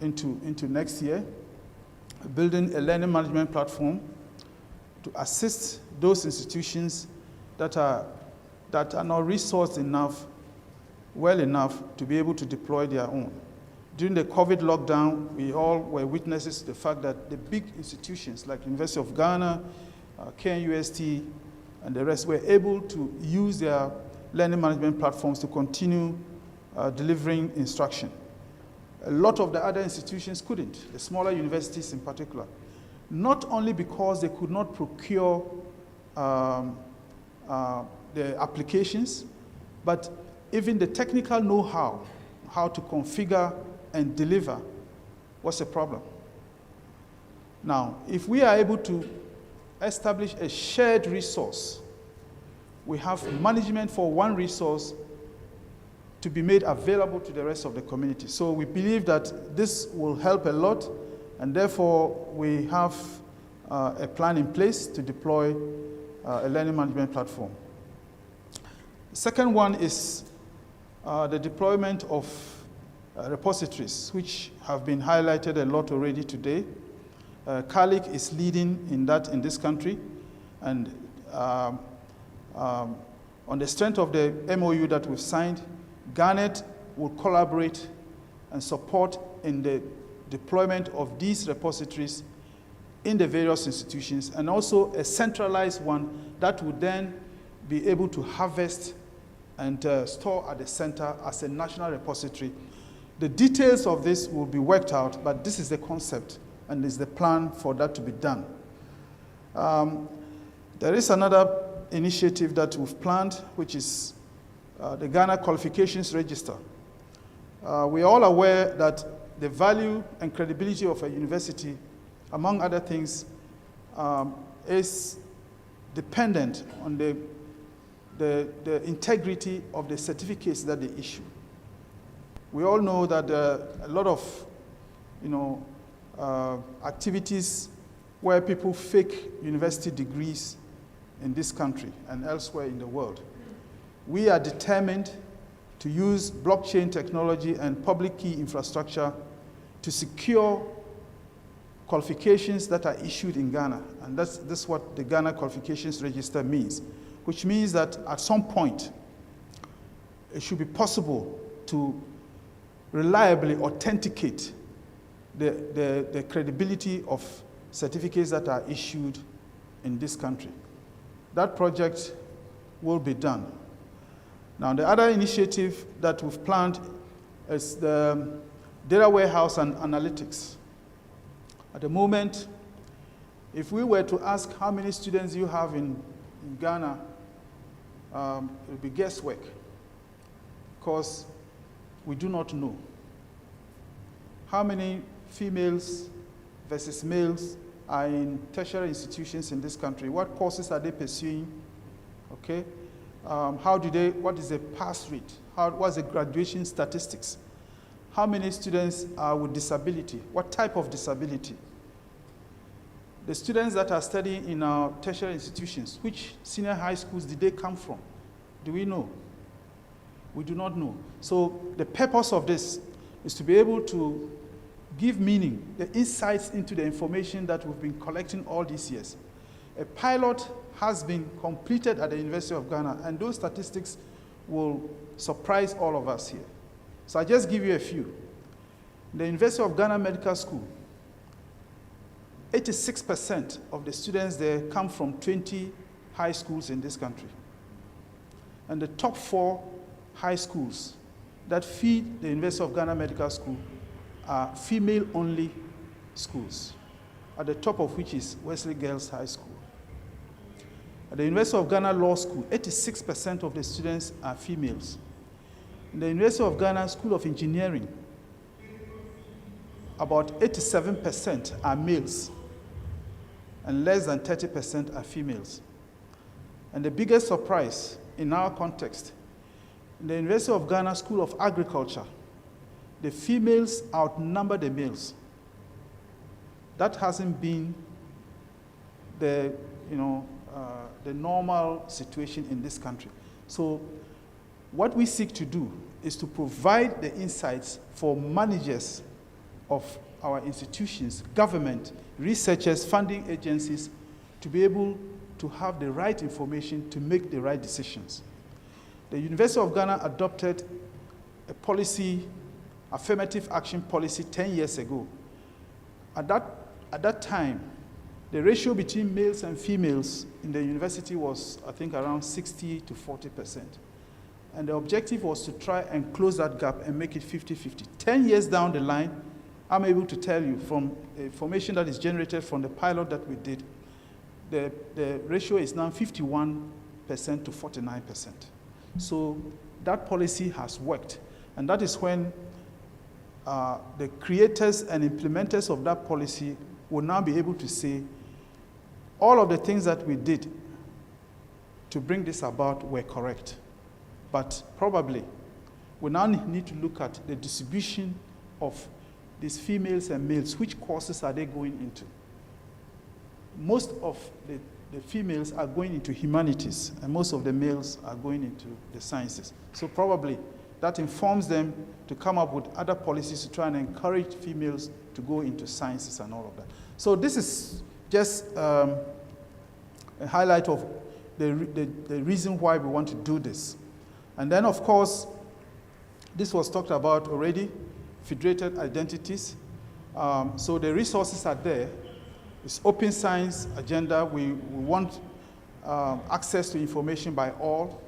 into next year, building a learning management platform to assist those institutions that are not resourced enough, well enough to be able to deploy their own. During the COVID lockdown, we all were witnesses to the fact that the big institutions like University of Ghana, KNUST, and the rest were able to use their learning management platforms to continue delivering instruction. A lot of the other institutions couldn't, the smaller universities in particular, not only because they could not procure the applications, but even the technical know-how, how to configure and deliver, was a problem. Now, if we are able to establish a shared resource, we have management for one resource to be made available to the rest of the community. So we believe that this will help a lot, and therefore we have a plan in place to deploy a learning management platform. The second one is the deployment of repositories, which have been highlighted a lot already today. CARLIGH is leading in that in this country, and on the strength of the MOU that we've signed, GARNET will collaborate and support in the deployment of these repositories in the various institutions, and also a centralized one that would then be able to harvest and store at the center as a national repository. The details of this will be worked out, but this is the concept and is the plan for that to be done. There is another initiative that we've planned, which is the Ghana Qualifications Register. We are all aware that the value and credibility of a university, among other things, is dependent on the integrity of the certificates that they issue. We all know that a lot of activities where people fake university degrees in this country and elsewhere in the world. We are determined to use blockchain technology and public key infrastructure to secure qualifications that are issued in Ghana. And that's what the Ghana Qualifications Register means, which means that at some point, it should be possible to reliably authenticate the credibility of certificates that are issued in this country. That project will be done. Now, the other initiative that we've planned is the data warehouse and analytics. At the moment, if we were to ask how many students you have in Ghana, it would be guesswork, because we do not know. How many females versus males are in tertiary institutions in this country? What courses are they pursuing? Okay. What is the pass rate? What's the graduation statistics? How many students are with disability? What type of disability? The students that are studying in our tertiary institutions, which senior high schools did they come from? Do we know? We do not know. So the purpose of this is to be able to give meaning, the insights into the information that we've been collecting all these years. A pilot has been completed at the University of Ghana, and those statistics will surprise all of us here. So I just give you a few. The University of Ghana Medical School, 86% of the students there come from 20 high schools in this country. And the top 4 high schools that feed the University of Ghana Medical School are female-only schools, at the top of which is Wesley Girls High School. At the University of Ghana Law School, 86% of the students are females. In the University of Ghana School of Engineering, about 87% are males, and less than 30% are females. And the biggest surprise in our context, in the University of Ghana School of Agriculture, the females outnumber the males. That hasn't been the normal situation in this country. So What we seek to do is to provide the insights for managers of our institutions, government, researchers, funding agencies, to be able to have the right information to make the right decisions. The University of Ghana adopted a policy, affirmative action policy 10 years ago. At that time, the ratio between males and females in the university was, I think, around 60 to 40%. And the objective was to try and close that gap and make it 50-50. 10 years down the line, I'm able to tell you from the information that is generated from the pilot that we did, the ratio is now 51% to 49%. So that policy has worked. And that is when the creators and implementers of that policy will now be able to say, all of the things that we did to bring this about were correct. But probably, we now need to look at the distribution of these females and males. Which courses are they going into? Most of the females are going into humanities, and most of the males are going into the sciences. So probably that informs them to come up with other policies to try and encourage females to go into sciences and all of that. So this is just a highlight of the reason why we want to do this. And then, of course, this was talked about already, federated identities. So the resources are there. It's open science agenda. We want access to information by all,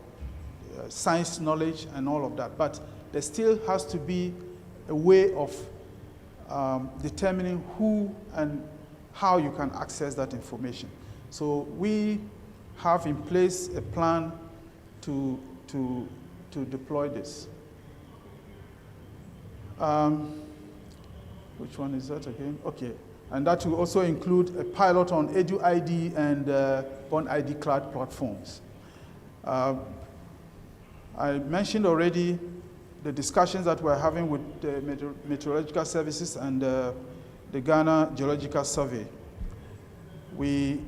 science knowledge and all of that. But there still has to be a way of determining who and how you can access that information. So we have in place a plan to deploy this. Which one is that again? Okay. And that will also include a pilot on EduID and Born ID cloud platforms. I mentioned already the discussions that we're having with the meteorological services and the Ghana Geological Survey. We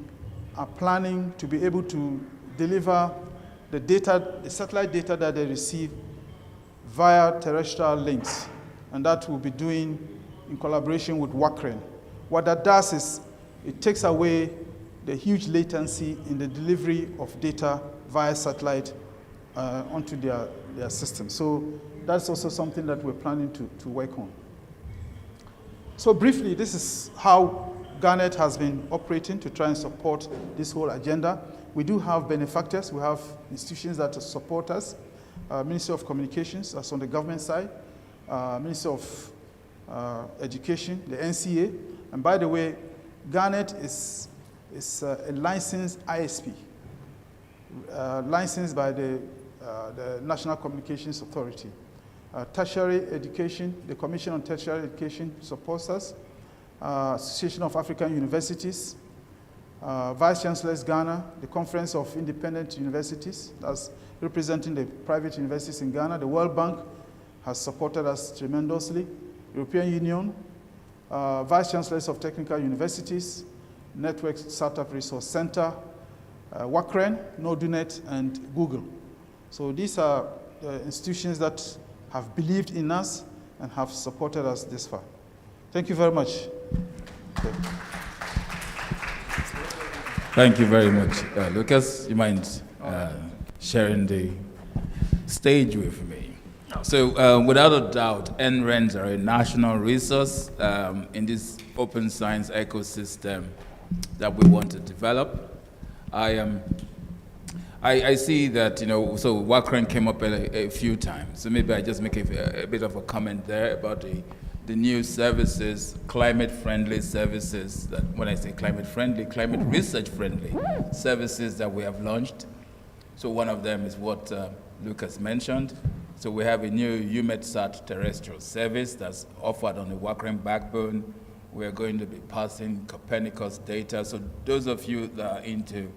are planning to be able to deliver the data, the satellite data that they receive via terrestrial links, and that we'll be doing in collaboration with WACREN. What that does is it takes away the huge latency in the delivery of data via satellite onto their system. So that's also something that we're planning to work on. So briefly, this is how GARNET has been operating to try and support this whole agenda. We do have benefactors. We have institutions that support us. Ministry of Communications, that's on the government side. Ministry of Education, the NCA. And by the way, GARNET is a licensed ISP, licensed by the National Communications Authority. Tertiary education, the Commission on Tertiary Education supports us. Association of African Universities, Vice Chancellors Ghana, the Conference of Independent Universities, that's representing the private universities in Ghana. The World Bank has supported us tremendously. European Union, Vice Chancellors of Technical Universities, Network Startup Resource Center, WACREN, NODUNET, and Google. So these are institutions that have believed in us and have supported us this far. Thank you very much. Okay. Thank you very much. Lucas, you mind sharing the stage with me? So without a doubt, NRENs are a national resource in this open science ecosystem that we want to develop. I see that, so WACREN came up a few times, so maybe I just make a bit of a comment there about the new services, climate-friendly services, that when I say climate-friendly, climate research-friendly services that we have launched. So one of them is what Lucas mentioned. So we have a new UMETSAT terrestrial service that's offered on the WACREN backbone. We're going to be passing Copernicus data. So those of you that are into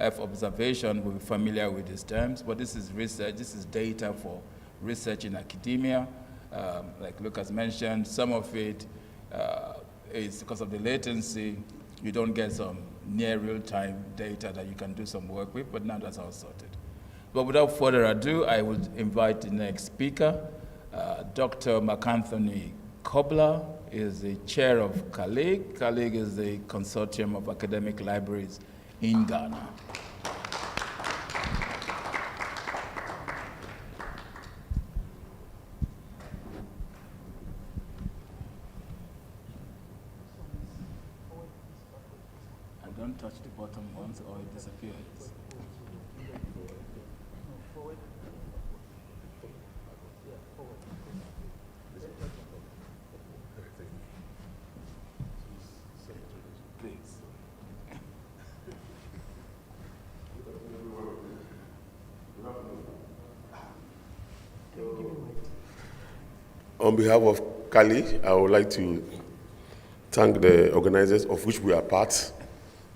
Earth observation will be familiar with these terms, but this is research, this is data for research in academia. Like Lucas mentioned, some of it is because of the latency, you don't get some near real-time data that you can do some work with, but now that's all sorted. But without further ado, I would invite the next speaker, Dr. McAnthony Kobler is the chair of CARLIGH. CARLIGH is the Consortium of Academic Libraries in Ghana. And don't touch the bottom ones or it disappears. On behalf of CARLIGH, I would like to thank the organizers, of which we are part,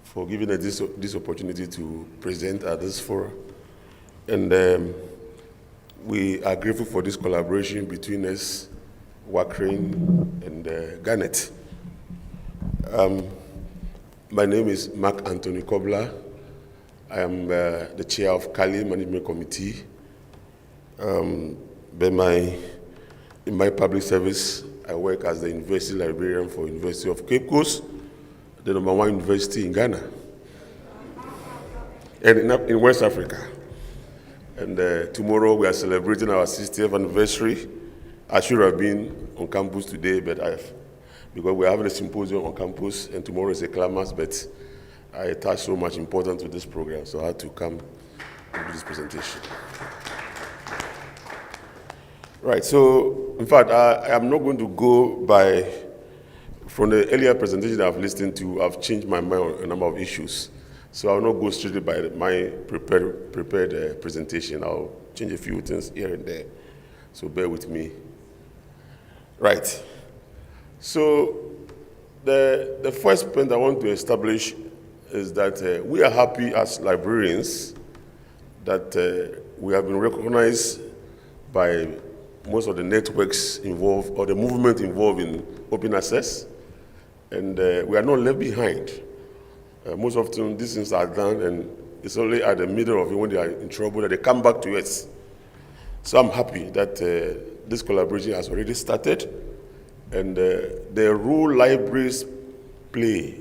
for giving us this opportunity to present at this forum. And we are grateful for this collaboration between us, WACREN, and GARNET. My name is Mark Anthony Kobler. I am the chair of CARLIGH Management Committee. In my public service, I work as the University Librarian for University of Cape Coast, the #1 university in Ghana, and in West Africa. And tomorrow we are celebrating our 60th anniversary. I should have been on campus today, but because we're having a symposium on campus, and tomorrow is a climax, but I attach so much importance to this program, so I had to come and do this presentation. Right, so in fact, I am not going to go by, from the earlier presentation I've listened to, I've changed my mind on a number of issues. So I will not go straight by my prepared presentation. I'll change a few things here and there. So bear with me. Right, so the first point I want to establish is that we are happy as librarians that we have been recognized by most of the networks involved or the movement involved in open access, and we are not left behind. Most often these things are done and it's only at the middle of it when they are in trouble that they come back to us. So I'm happy that this collaboration has already started, and the role libraries play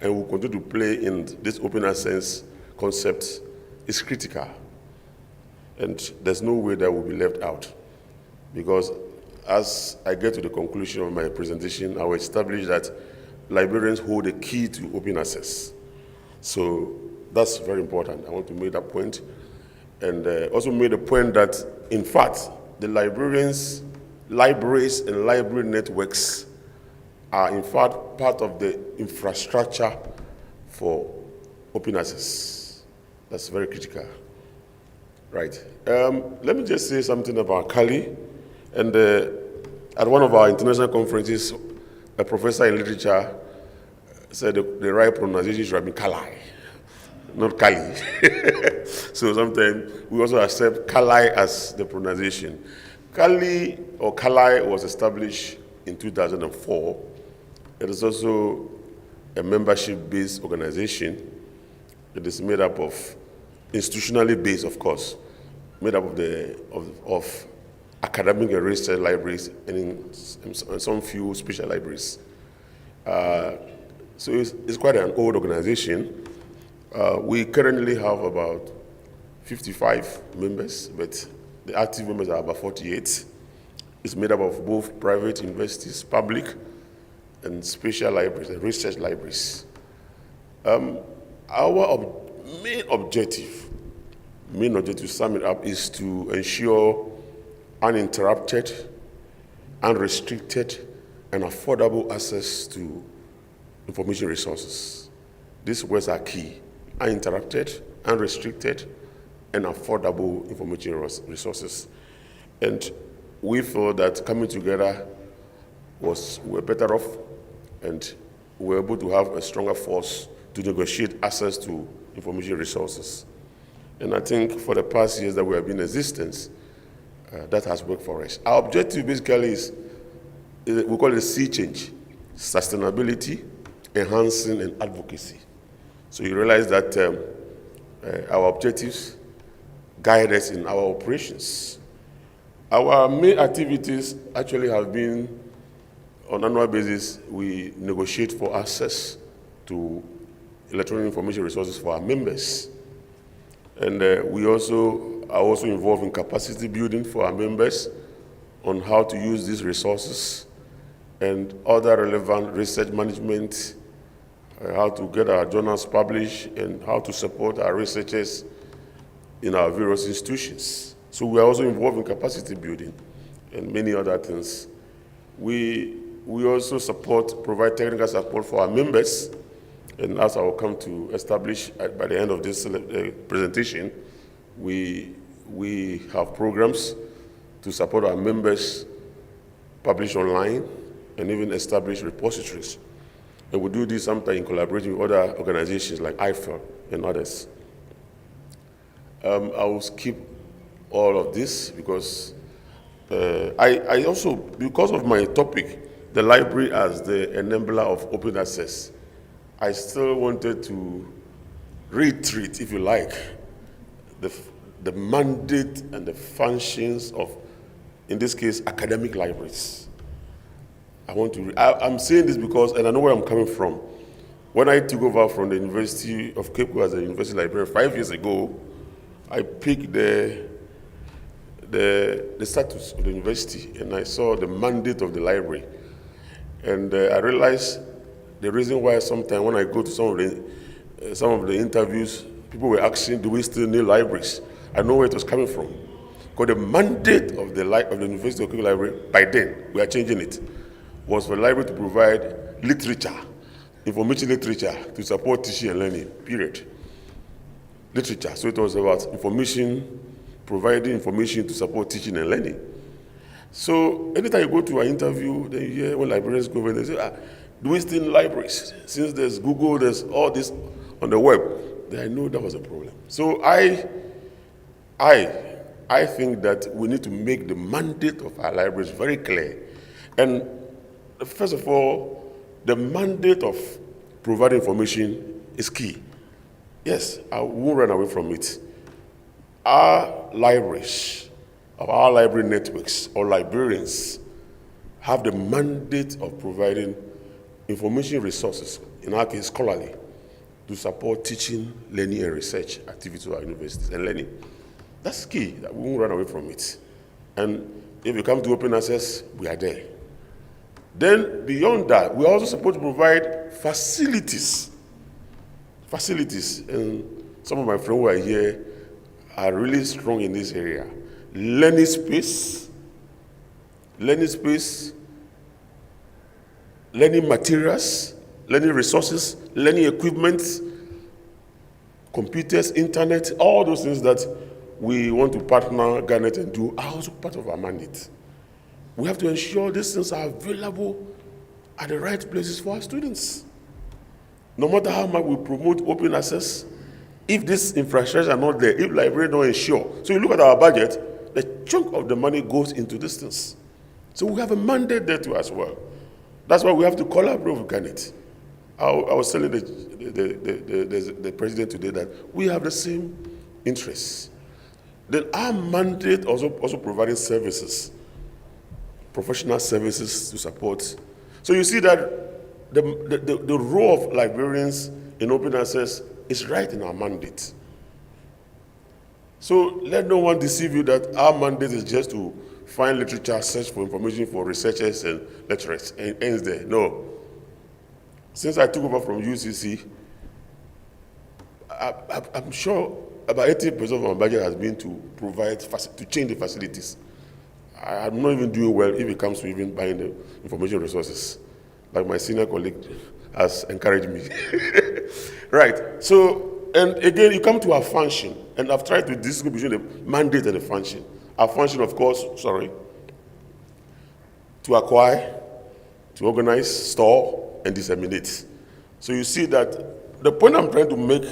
and will continue to play in this open access concept is critical, and there's no way that will be left out. Because as I get to the conclusion of my presentation, I will establish that librarians hold the key to open access. So that's very important. I want to make that point. And also make the point that, in fact, the libraries and library networks are, in fact, part of the infrastructure for open access. That's very critical. Right. Let me just say something about CARLIGH. And at one of our international conferences, a professor in literature said the right pronunciation should have been CARLIGH, not CARLIGH. So sometimes we also accept CARLIGH as the pronunciation. CARLIGH or CARLIGH was established in 2004. It is also a membership-based organization. It is made up of, institutionally based, of course, made up of academic and research libraries and some few special libraries. So it's quite an old organization. We currently have about 55 members, but the active members are about 48. It's made up of both private universities, public, and special libraries and research libraries. Our main objective, to sum it up, is to ensure uninterrupted, unrestricted, and affordable access to information resources. These words are key: uninterrupted, unrestricted, and affordable information resources. And we feel that coming together we're better off, and we're able to have a stronger force to negotiate access to information resources. And I think for the past years that we have been in existence, that has worked for us. Our objective basically is we call it sea change: sustainability, enhancing, and advocacy. So you realize that our objectives guide us in our operations. Our main activities actually have been, on an annual basis, we negotiate for access to electronic information resources for our members. And we also are also involved in capacity building for our members on how to use these resources and other relevant research management, how to get our journals published, and how to support our researchers in our various institutions. So we are also involved in capacity building and many other things. We also provide technical support for our members, and as I will come to establish by the end of this presentation, we have programs to support our members publish online and even establish repositories. And we do this sometimes in collaboration with other organizations like IFEL and others. I will skip all of this because I also, because of my topic, the library as the enabler of open access, I still wanted to reiterate, if you like, the mandate and the functions of, in this case, academic libraries. I'm saying this because, and I know where I'm coming from. When I took over from the University of Cape Coast as a university librarian 5 years ago, I picked the status of the university, and I saw the mandate of the library. And I realized the reason why sometimes when I go to some of the interviews, people were asking, do we still need libraries? I know where it was coming from. Because the mandate of the University of Cape Coast Library, by then, we are changing it, was for the library to provide literature, information literature, to support teaching and learning, period. Literature, so it was about information, providing information to support teaching and learning. So anytime you go to an interview, then you hear when librarians go over, they say, do we still need libraries? Since there's Google, there's all this on the web, then I know that was a problem. So I think that we need to make the mandate of our libraries very clear. And first of all, the mandate of providing information is key. Yes, I won't run away from it. Our libraries, our library networks, or librarians have the mandate of providing information resources, in our case, scholarly, to support teaching, learning, and research activities at our universities and learning. That's key. We won't run away from it. And if you come to open access, we are there. Then, beyond that, we are also supposed to provide facilities. Facilities, and some of my friends who are here are really strong in this area. Learning space, learning materials, learning resources, learning equipment, computers, internet, all those things that we want to partner GARNET and do are also part of our mandate. We have to ensure these things are available at the right places for our students. No matter how much we promote open access, if this infrastructure are not there, if library don't ensure, so you look at our budget, the chunk of the money goes into this things. So we have a mandate there too as well. That's why we have to collaborate with GARNET. I was telling the president today that we have the same interests. Then our mandate also providing services, professional services to support. So you see that the role of librarians in open access is right in our mandate. So let no one deceive you that our mandate is just to find literature, search for information for researchers and lecturers, and ends there. No. Since I took over from UCC, I'm sure about 80% of my budget has been to provide, to change the facilities. I'm not even doing well if it comes to even buying the information resources, like my senior colleague has encouraged me. Right, so, and again, you come to our function, and I've tried to distinguish between the mandate and the function. Our function, of course, to acquire, to organize, store, and disseminate. So you see that the point I'm trying to make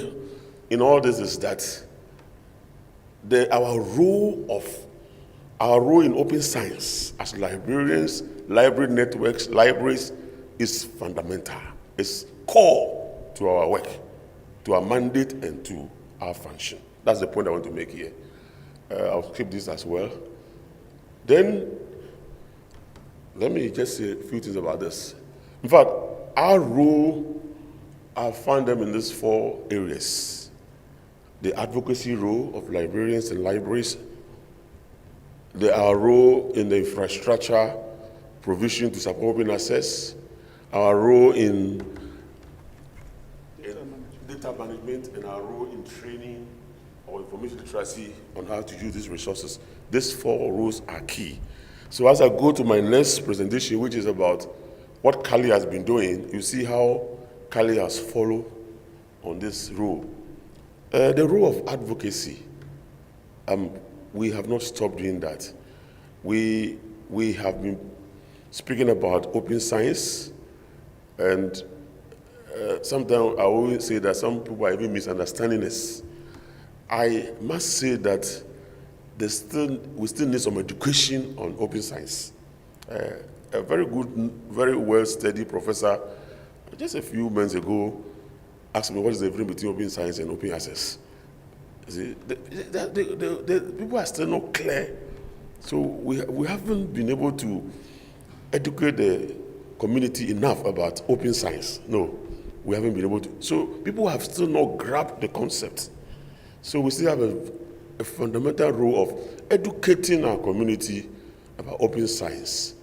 in all this is that our role in open science as librarians, library networks, libraries is fundamental. It's core to our work, to our mandate, and to our function. That's the point I want to make here. I'll skip this as well. Then, let me just say a few things about this. In fact, our role, I find them in these 4 areas. The advocacy role of librarians and libraries, our role in the infrastructure provision to support open access, our role in data management, and our role in training or information literacy on how to use these resources. These 4 roles are key. So as I go to my next presentation, which is about what CARLIGH has been doing, you see how CARLIGH has followed on this role. The role of advocacy, we have not stopped doing that. We have been speaking about open science, and sometimes I always say that some people are even misunderstanding us. I must say that we still need some education on open science. A very good, very well-studied professor, just a few months ago, asked me what is the difference between open science and open access. See, the people are still not clear. So we haven't been able to educate the community enough about open science. No, we haven't been able to. So people have still not grabbed the concept. So we still have a fundamental role of educating our community about open science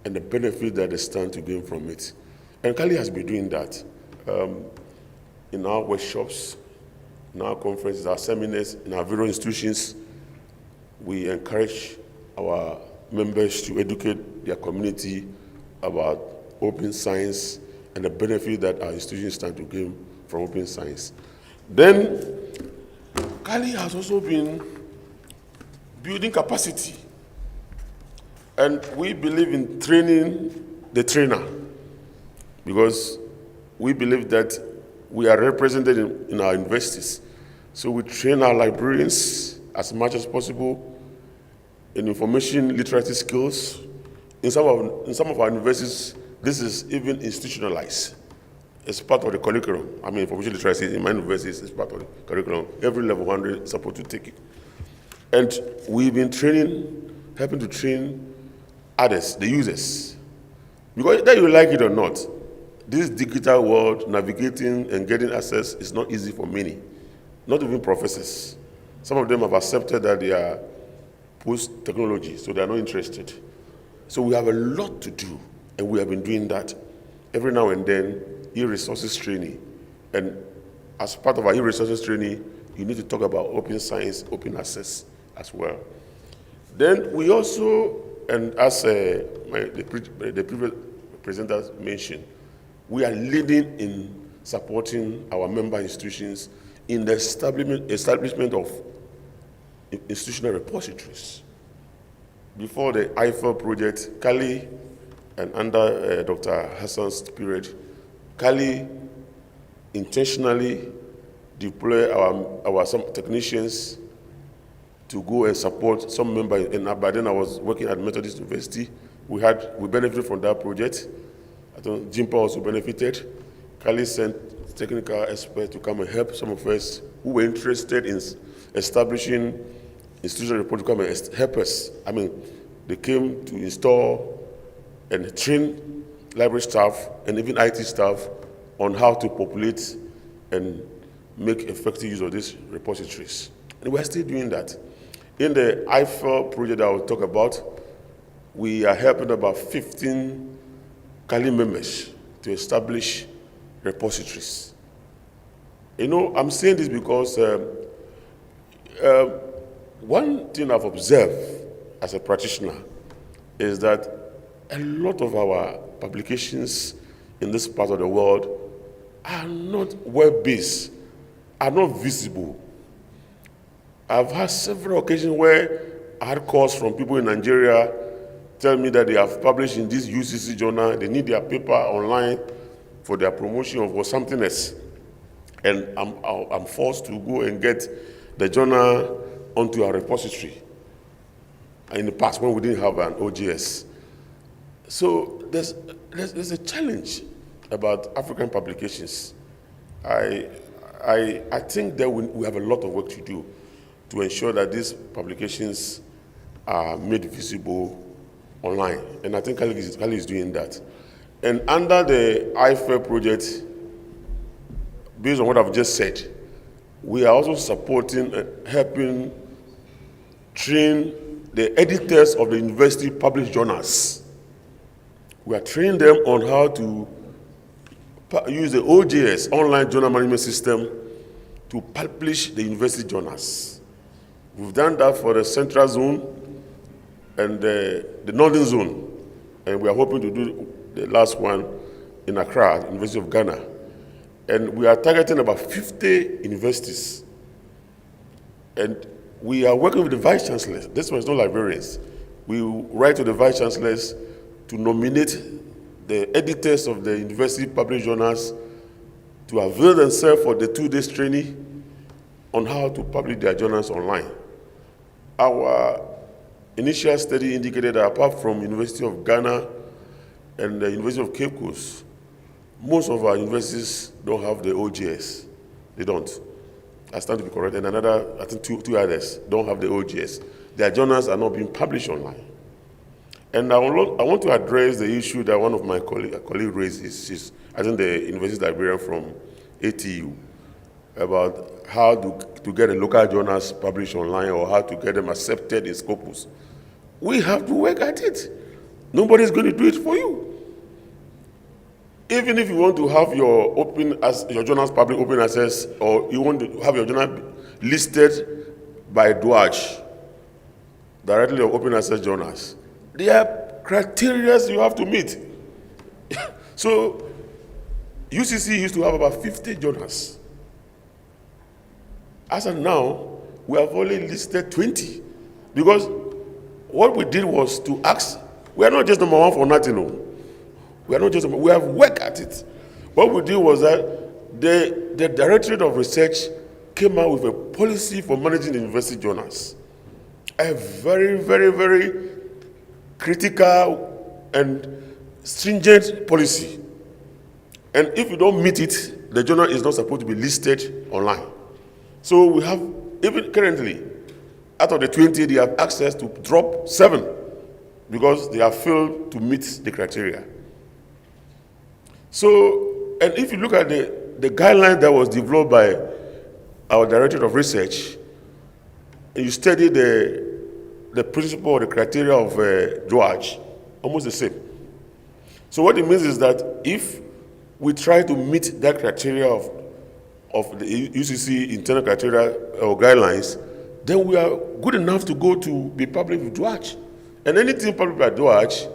and the benefit that they stand to gain from it. And CARLIGH has been doing that in our workshops, in our conferences, our seminars, in our various institutions. We encourage our members to educate their community about open science and the benefit that our institutions stand to gain from open science. Then, CARLIGH has also been building capacity. And we believe in training the trainer, because we believe that we are represented in our universities. So we train our librarians as much as possible in information literacy skills. In some of our universities, this is even institutionalized. It's part of the curriculum. I mean, information literacy in my universities is part of the curriculum. Every level 100 is supposed to take it. And we've been helping to train others, the users. Because whether you like it or not, this digital world, navigating and getting access is not easy for many, not even professors. Some of them have accepted that they are post-technology, so they are not interested. So we have a lot to do, and we have been doing that. Every now and then, e-resources training. And as part of our e-resources training, you need to talk about open science, open access as well. Then we also, and as the previous presenters mentioned, we are leading in supporting our member institutions in the establishment of institutional repositories. Before the IFL project, CARLIGH, and under Dr. Hassan's period, CARLIGH intentionally deploy some technicians to go and support some members. And by then I was working at Methodist University. We benefited from that project. I think Jimpa also benefited. CARLIGH sent technical experts to come and help some of us who were interested in establishing institutional report to come and help us. I mean, they came to install and train library staff and even IT staff on how to populate and make effective use of these repositories. And we're still doing that. In the IFL project I will talk about, we are helping about 15 CARLIGH members to establish repositories. You know, I'm saying this because one thing I've observed as a practitioner is that a lot of our publications in this part of the world are not web-based, are not visible. I've had several occasions where I had calls from people in Nigeria tell me that they have published in this UCC journal, they need their paper online for their promotion or something else. And I'm forced to go and get the journal onto our repository. In the past, when we didn't have an OGS. So there's a challenge about African publications. I think that we have a lot of work to do. to ensure that these publications are made visible online. And I think CARLIGH is doing that. And under the IFE project, based on what I've just said, we are also supporting and helping train the editors of the university published journals. We are training them on how to use the OJS, Online Journal Management System, to publish the university journals. We've done that for the Central Zone and the Northern Zone, and we are hoping to do the last one in Accra, University of Ghana. And we are targeting about 50 universities. And we are working with the vice chancellors. This one is not librarians. We write to the vice chancellors to nominate the editors of the university published journals to avail themselves for the 2-day training on how to publish their journals online. Our initial study indicated that apart from University of Ghana and the University of Cape Coast, most of our universities don't have the OJS. They don't. I stand to be correct. And another, I think two others don't have the OJS. Their journals are not being published online. And I want to address the issue that one of my colleagues raised. Is I think the university librarian from ATU, about how to get the local journals published online or how to get them accepted in Scopus. We have to work at it. Nobody's going to do it for you. Even if you want to have your journals public open access, or you want to have your journal listed by DOAJ, directly of open access journals, there are criteria you have to meet. So UCC used to have about 50 journals. As of now, we have only listed 20. Because what we did was to ask, we are not just number one for nothing, no. We have worked at it. What we did was that the Directorate of Research came out with a policy for managing university journals. A very, very, very critical and stringent policy. And if you don't meet it, the journal is not supposed to be listed online. So we have, even currently, out of the 20, they have access to drop 7 because they have failed to meet the criteria. So, and if you look at the guideline that was developed by our Directorate of Research, and you study the principle or the criteria of DOAJ, almost the same. So what it means is that if we try to meet that criteria of the UCC internal criteria or guidelines, then we are good enough to go to be published with DOAJ. And anything published by DOAJ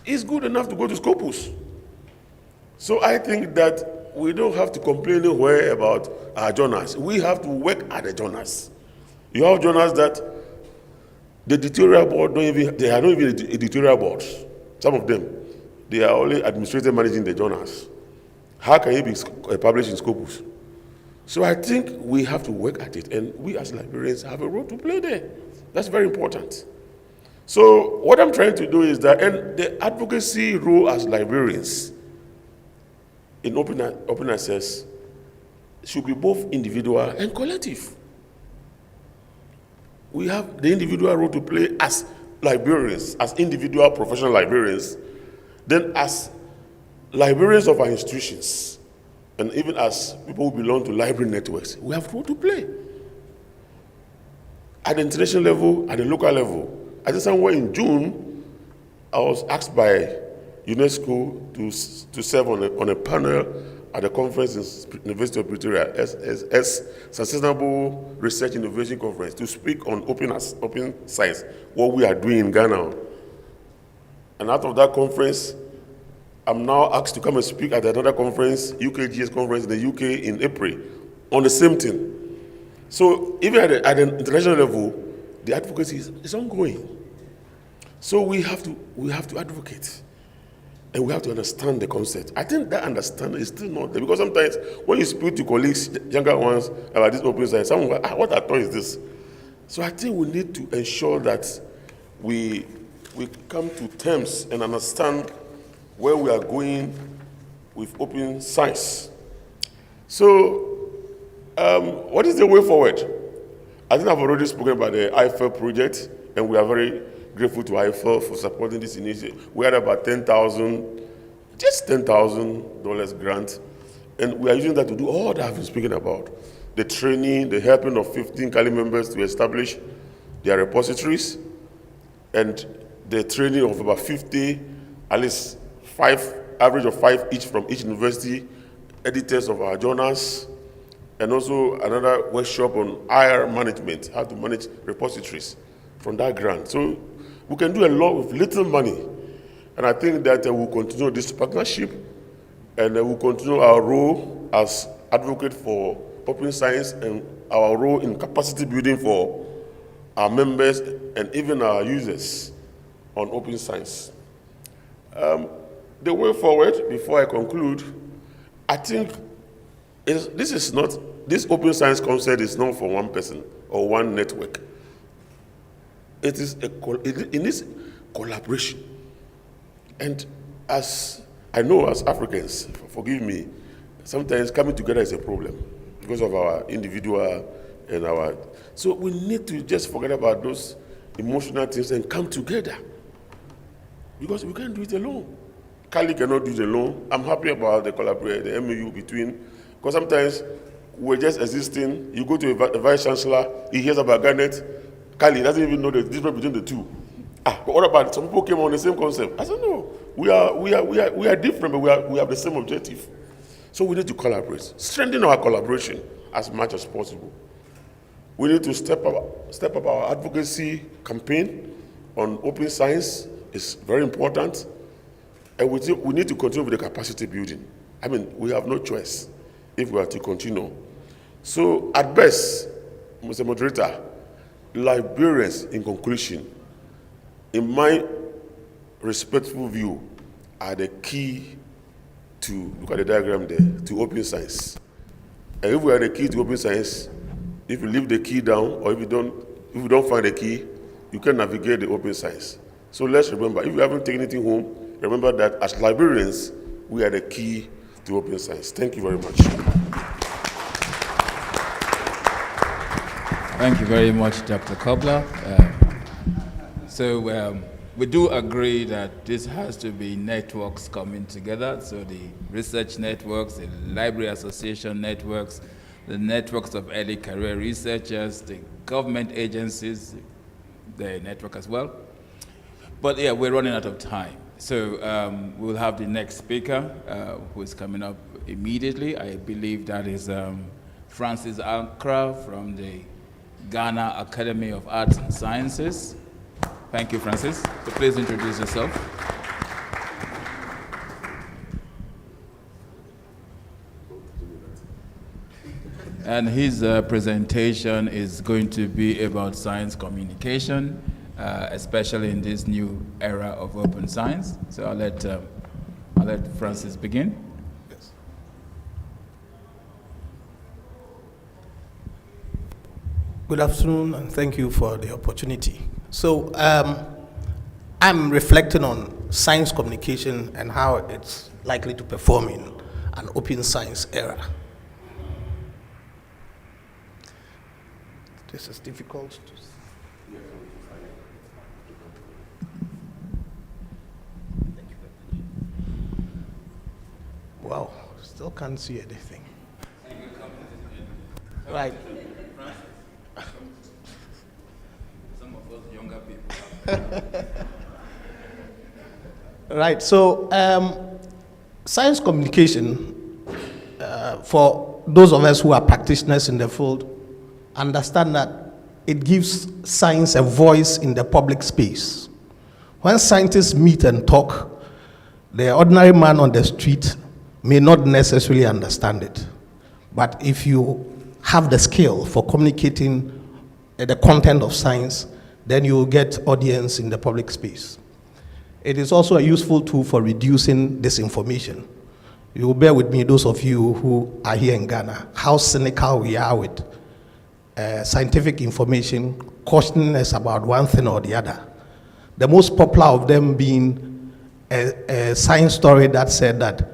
is good enough to go to Scopus. So I think that we don't have to complain anywhere about our journals. We have to work at the journals. You have journals that the editorial board they are not even editorial boards. Some of them, they are only administrators managing the journals. How can it be published in Scopus? So I think we have to work at it, and we as librarians have a role to play there. That's very important. So what I'm trying to do is that, and the advocacy role as librarians in open access should be both individual and collective. We have the individual role to play as librarians, as individual professional librarians, then as librarians of our institutions, and even as people who belong to library networks, we have a role to play. At the international level, at the local level. I think somewhere in June, I was asked by UNESCO to serve on a panel at a conference in University of Pretoria, as Sustainable Research Innovation Conference, to speak on open science, what we are doing in Ghana. And out of that conference, I'm now asked to come and speak at another conference, UKGS conference in the UK in April, on the same thing. So even at an international level, the advocacy is ongoing. So we have to advocate. And we have to understand the concept. I think that understanding is still not there, because sometimes when you speak to colleagues, younger ones, about this open science, someone will, what I thought is this? So I think we need to ensure that we come to terms and understand where we are going with open science. So what is the way forward? I think I've already spoken about the IFL project, and we are very grateful to IFL for supporting this initiative. We had about just $10,000 grant, and we are using that to do all that I've been speaking about. The training, the helping of 15 CARLIGH members to establish their repositories, and the training of about 50, at least average of 5 each from each university, editors of our journals, and also another workshop on IR management, how to manage repositories from that grant. So we can do a lot with little money. And I think that we'll continue this partnership, and we'll continue our role as advocate for open science and our role in capacity building for our members and even our users on open science. The way forward, before I conclude, I think this open science concept is not for one person or one network. It needs collaboration. And as I know, as Africans, forgive me, sometimes coming together is a problem because of our individual and our. So we need to just forget about those emotional things and come together, because we can't do it alone. CARLIGH cannot do it alone. I'm happy about the collaboration, the MOU between, because sometimes we're just existing. You go to a vice chancellor, he hears about GARNET, CARLIGH doesn't even know the difference between the two. But what about it? Some people came on the same concept. I said, no, we are different, but we have the same objective. So we need to collaborate, strengthen our collaboration as much as possible. We need to step up our advocacy campaign on open science. It's very important. And we need to continue with the capacity building. I mean, we have no choice if we are to continue. So at best, Mr. Moderator, librarians, in conclusion, in my respectful view, are the key to, look at the diagram there, to open science. And if we are the key to open science, if you leave the key down, or if you don't find the key, you can navigate the open science. So let's remember, if you haven't taken anything home, remember that as librarians, we are the key to open science. Thank you very much. Thank you very much, Dr. Kobler. We do agree that this has to be networks coming together. So the research networks, the library association networks, the networks of early career researchers, the government agencies, the network as well. But yeah, we're running out of time. So we'll have the next speaker who is coming up immediately. I believe that is Francis Accra from the Ghana Academy of Arts and Sciences. Thank you, Francis. So please introduce yourself. And his presentation is going to be about science communication, especially in this new era of open science. So I'll let Francis begin. Yes. Good afternoon, and thank you for the opportunity. So I'm reflecting on science communication and how it's likely to perform in an open science era. This is difficult to see. Wow, still can't see anything. Right. Some of us younger people. Right, so science communication, for those of us who are practitioners in the field, understand that it gives science a voice in the public space. When scientists meet and talk, the ordinary man on the street may not necessarily understand it. But if you have the skill for communicating the content of science, then you will get audience in the public space. It is also a useful tool for reducing disinformation. You will bear with me, those of you who are here in Ghana, how cynical we are with scientific information, cautioning us about one thing or the other. The most popular of them being a science story that said that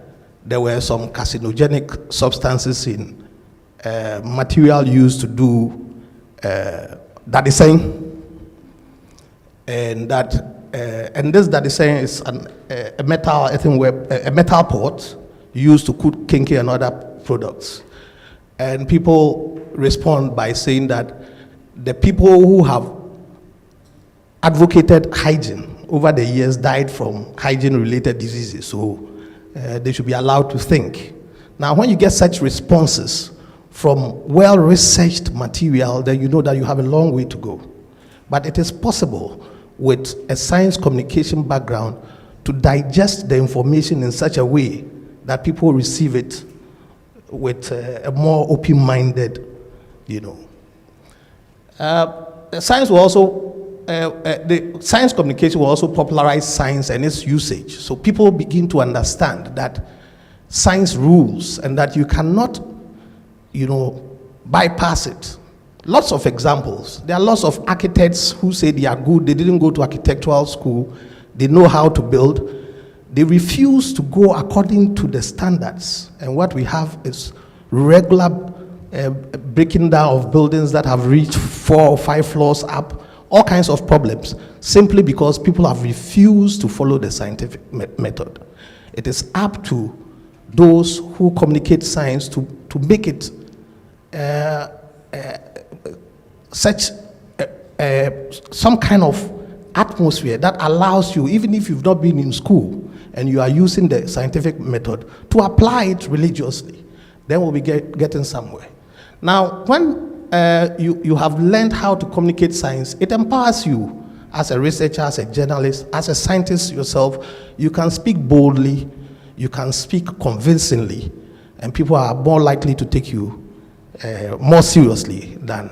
there were some carcinogenic substances in material used to do dadiseng, and this dadiseng is a metal a metal pot used to cook kinky and other products. And people respond by saying that the people who have advocated hygiene over the years died from hygiene-related diseases, so they should be allowed to think. Now, when you get such responses from well-researched material, then you know that you have a long way to go. But it is possible with a science communication background to digest the information in such a way that people receive it with a more open-minded, The science will also, the science communication will also popularize science and its usage. So people begin to understand that science rules and that you cannot, bypass it. Lots of examples. There are lots of architects who say they are good, they didn't go to architectural school, they know how to build. They refuse to go according to the standards. And what we have is regular breaking down of buildings that have reached 4 or 5 floors up, all kinds of problems, simply because people have refused to follow the scientific method. It is up to those who communicate science to make it some kind of atmosphere that allows you, even if you've not been in school and you are using the scientific method, to apply it religiously. Then we'll be getting somewhere. Now, when you have learned how to communicate science, it empowers you as a researcher, as a journalist, as a scientist yourself. You can speak boldly, you can speak convincingly, and people are more likely to take you more seriously than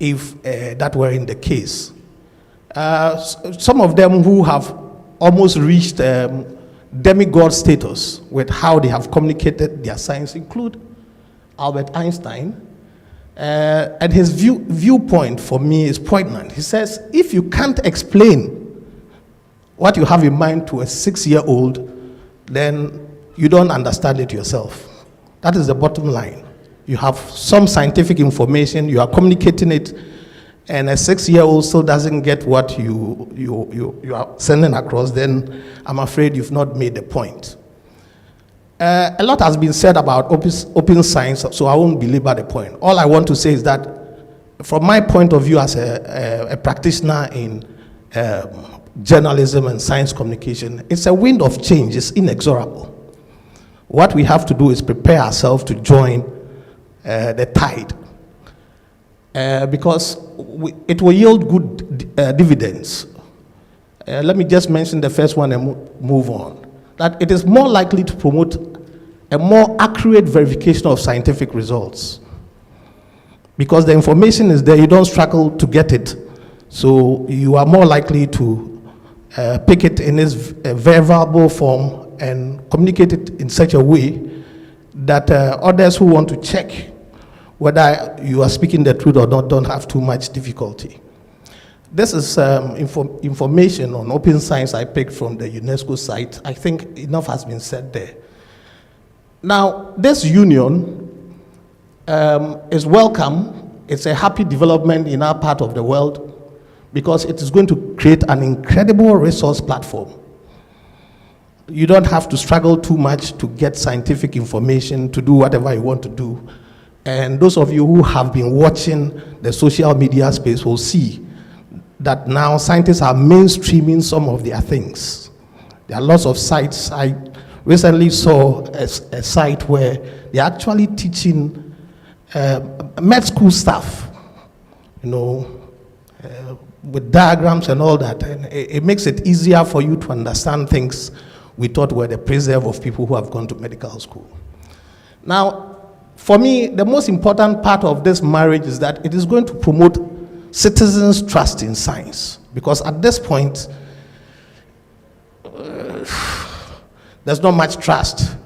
if that were in the case. Some of them who have almost reached demigod status with how they have communicated their science include Albert Einstein. And his viewpoint for me is poignant. He says, if you can't explain what you have in mind to a 6-year-old, then you don't understand it yourself. That is the bottom line. You have some scientific information, you are communicating it, and a 6-year-old still doesn't get what you are sending across, then I'm afraid you've not made the point. A lot has been said about open science, so I won't belabor the point. All I want to say is that from my point of view as a practitioner in journalism and science communication, it's a wind of change, it's inexorable. What we have to do is prepare ourselves to join the tide, because it will yield good dividends. Let me just mention the first one and move on. That it is more likely to promote a more accurate verification of scientific results. Because the information is there, you don't struggle to get it. So you are more likely to pick it in its verbal form and communicate it in such a way that others who want to check whether you are speaking the truth or not don't have too much difficulty. This is information on open science I picked from the UNESCO site. I think enough has been said there. Now, this union is welcome. It's a happy development in our part of the world because it is going to create an incredible resource platform. You don't have to struggle too much to get scientific information, to do whatever you want to do. And those of you who have been watching the social media space will see that now scientists are mainstreaming some of their things. There are lots of sites. I recently saw a site where they're actually teaching med school stuff, with diagrams and all that. And it makes it easier for you to understand things we thought were the preserve of people who have gone to medical school. Now, for me, the most important part of this marriage is that it is going to promote citizens' trust in science. Because at this point, there's not much trust.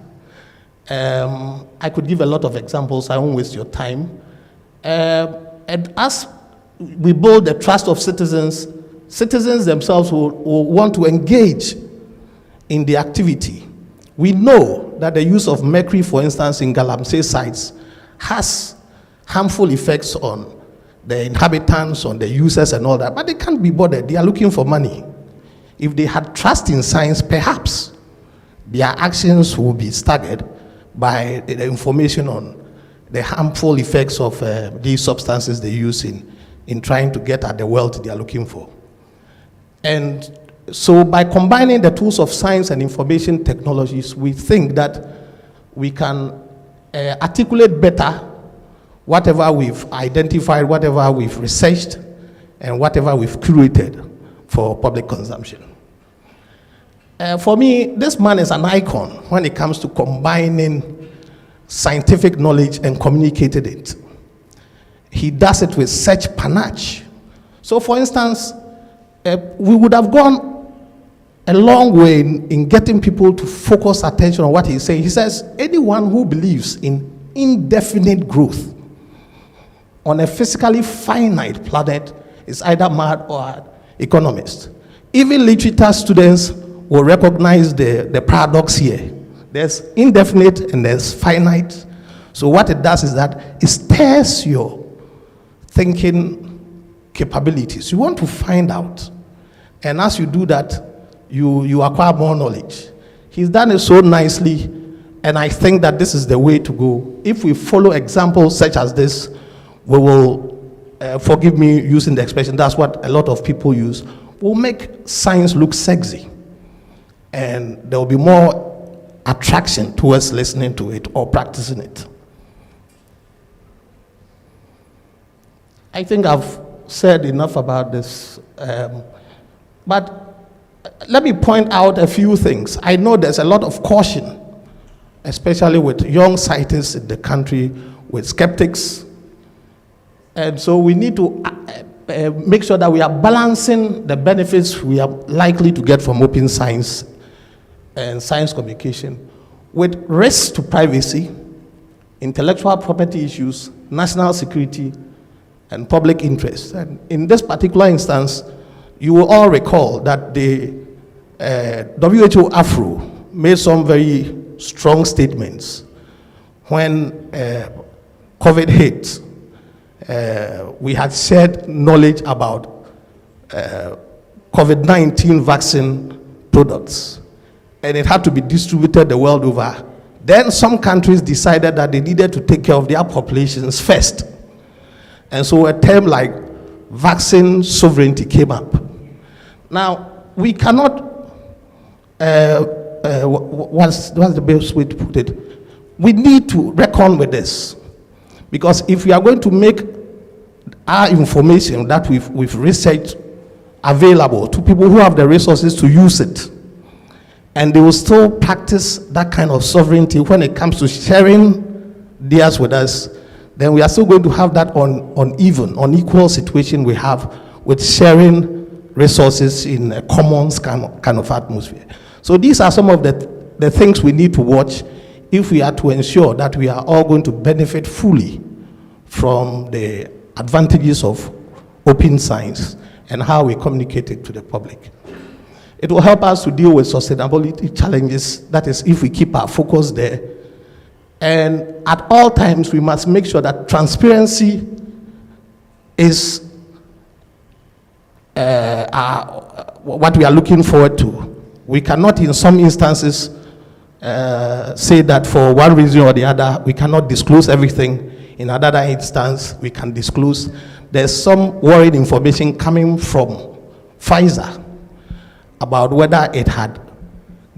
I could give a lot of examples, I won't waste your time. And as we build the trust of citizens, citizens themselves will want to engage in the activity. We know that the use of mercury, for instance, in galamsey sites has harmful effects on the inhabitants, on the users and all that, but they can't be bothered. They are looking for money. If they had trust in science, perhaps their actions will be staggered by the information on the harmful effects of these substances they use in trying to get at the wealth they are looking for. And so by combining the tools of science and information technologies, we think that we can articulate better whatever we've identified, whatever we've researched, and whatever we've curated for public consumption. For me, this man is an icon when it comes to combining scientific knowledge and communicating it. He does it with such panache. So for instance, we would have gone a long way in getting people to focus attention on what he's saying. He says, anyone who believes in indefinite growth on a physically finite planet is either mad or an economist. Even literature students will recognize the paradox here. There's indefinite and there's finite. So what it does is that it stirs your thinking capabilities. You want to find out. And as you do that, you acquire more knowledge. He's done it so nicely, and I think that this is the way to go. If we follow examples such as this, we will, forgive me using the expression, that's what a lot of people use, we'll make science look sexy. And there will be more attraction towards listening to it or practicing it. I think I've said enough about this, but let me point out a few things. I know there's a lot of caution, especially with young scientists in the country, with skeptics. And so we need to make sure that we are balancing the benefits we are likely to get from open science and science communication with risks to privacy, intellectual property issues, national security, and public interest. And in this particular instance, you will all recall that the WHO Afro made some very strong statements when COVID hit. We had shared knowledge about COVID-19 vaccine products, and it had to be distributed the world over. Then some countries decided that they needed to take care of their populations first. And so a term like vaccine sovereignty came up. Now, we cannot, what's the best way to put it? We need to reckon with this. Because if we are going to make our information that we've researched available to people who have the resources to use it, and they will still practice that kind of sovereignty when it comes to sharing theirs with us, then we are still going to have that unequal situation we have with sharing resources in a commons kind of atmosphere. So these are some of the things we need to watch if we are to ensure that we are all going to benefit fully from the advantages of open science and how we communicate it to the public. It will help us to deal with sustainability challenges, that is, if we keep our focus there. And at all times, we must make sure that transparency is what we are looking forward to. We cannot, in some instances, say that for one reason or the other, we cannot disclose everything. In another instance, we can disclose. There's some worried information coming from Pfizer about whether it had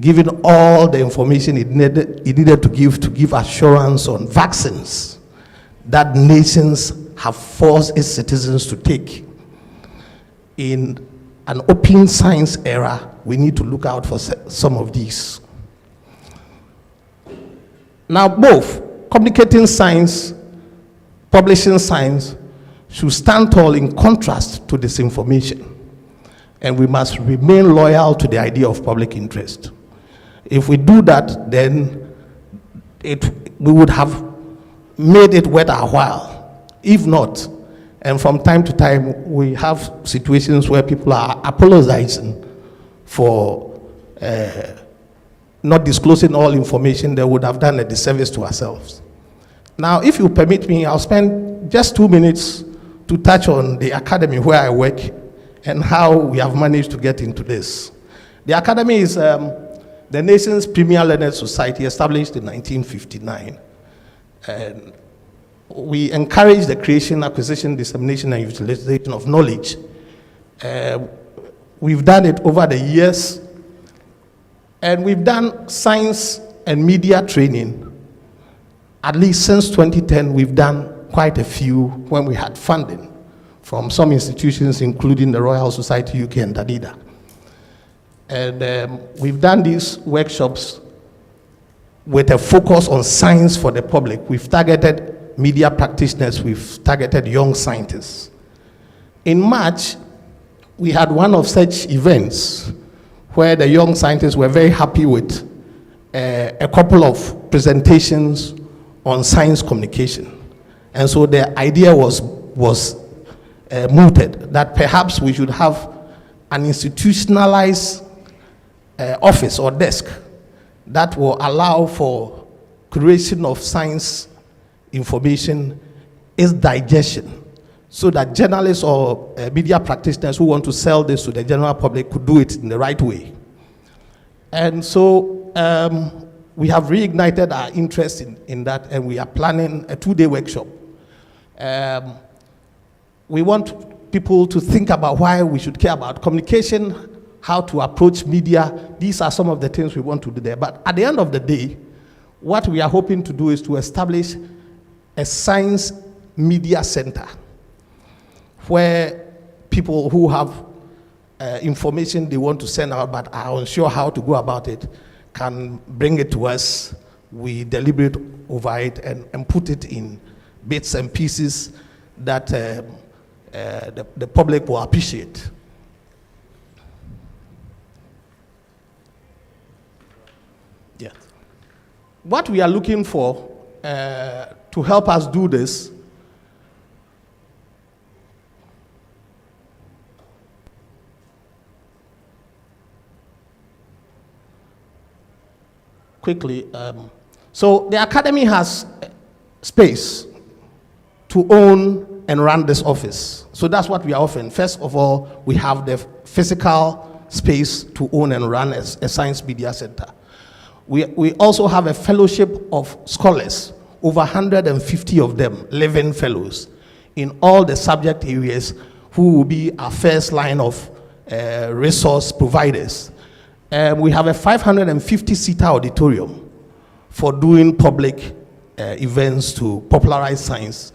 given all the information it needed to give assurance on vaccines that nations have forced its citizens to take. In an open science era, we need to look out for some of these. Now, both communicating science, publishing science should stand tall in contrast to disinformation. And we must remain loyal to the idea of public interest. If we do that, then we would have made it worth our while. If not, and from time to time, we have situations where people are apologizing for not disclosing all information that would have done a disservice to ourselves. Now, if you permit me, I'll spend just 2 minutes to touch on the academy where I work and how we have managed to get into this. The academy is the nation's premier learned society established in 1959. And we encourage the creation, acquisition, dissemination, and utilization of knowledge. We've done it over the years, and we've done science and media training. At least since 2010, we've done quite a few when we had funding from some institutions, including the Royal Society UK and Danida. And we've done these workshops with a focus on science for the public. We've targeted media practitioners, we've targeted young scientists. In March, we had one of such events where the young scientists were very happy with a couple of presentations on science communication. And so the idea was mooted that perhaps we should have an institutionalized office or desk that will allow for creation of science information, its digestion, so that journalists or media practitioners who want to sell this to the general public could do it in the right way. And so we have reignited our interest in that, and we are planning a 2-day workshop. We want people to think about why we should care about communication, how to approach media. These are some of the things we want to do there. But at the end of the day, what we are hoping to do is to establish a science media center where people who have information they want to send out but are unsure how to go about it can bring it to us. We deliberate over it and put it in bits and pieces that the public will appreciate. Yeah. What we are looking for to help us do this quickly. So the academy has space to own and run this office. So that's what we are offering. First of all, we have the physical space to own and run a science media center. We also have a fellowship of scholars, over 150 of them, living fellows, in all the subject areas, who will be our first line of resource providers. We have a 550-seater auditorium for doing public events to popularize science.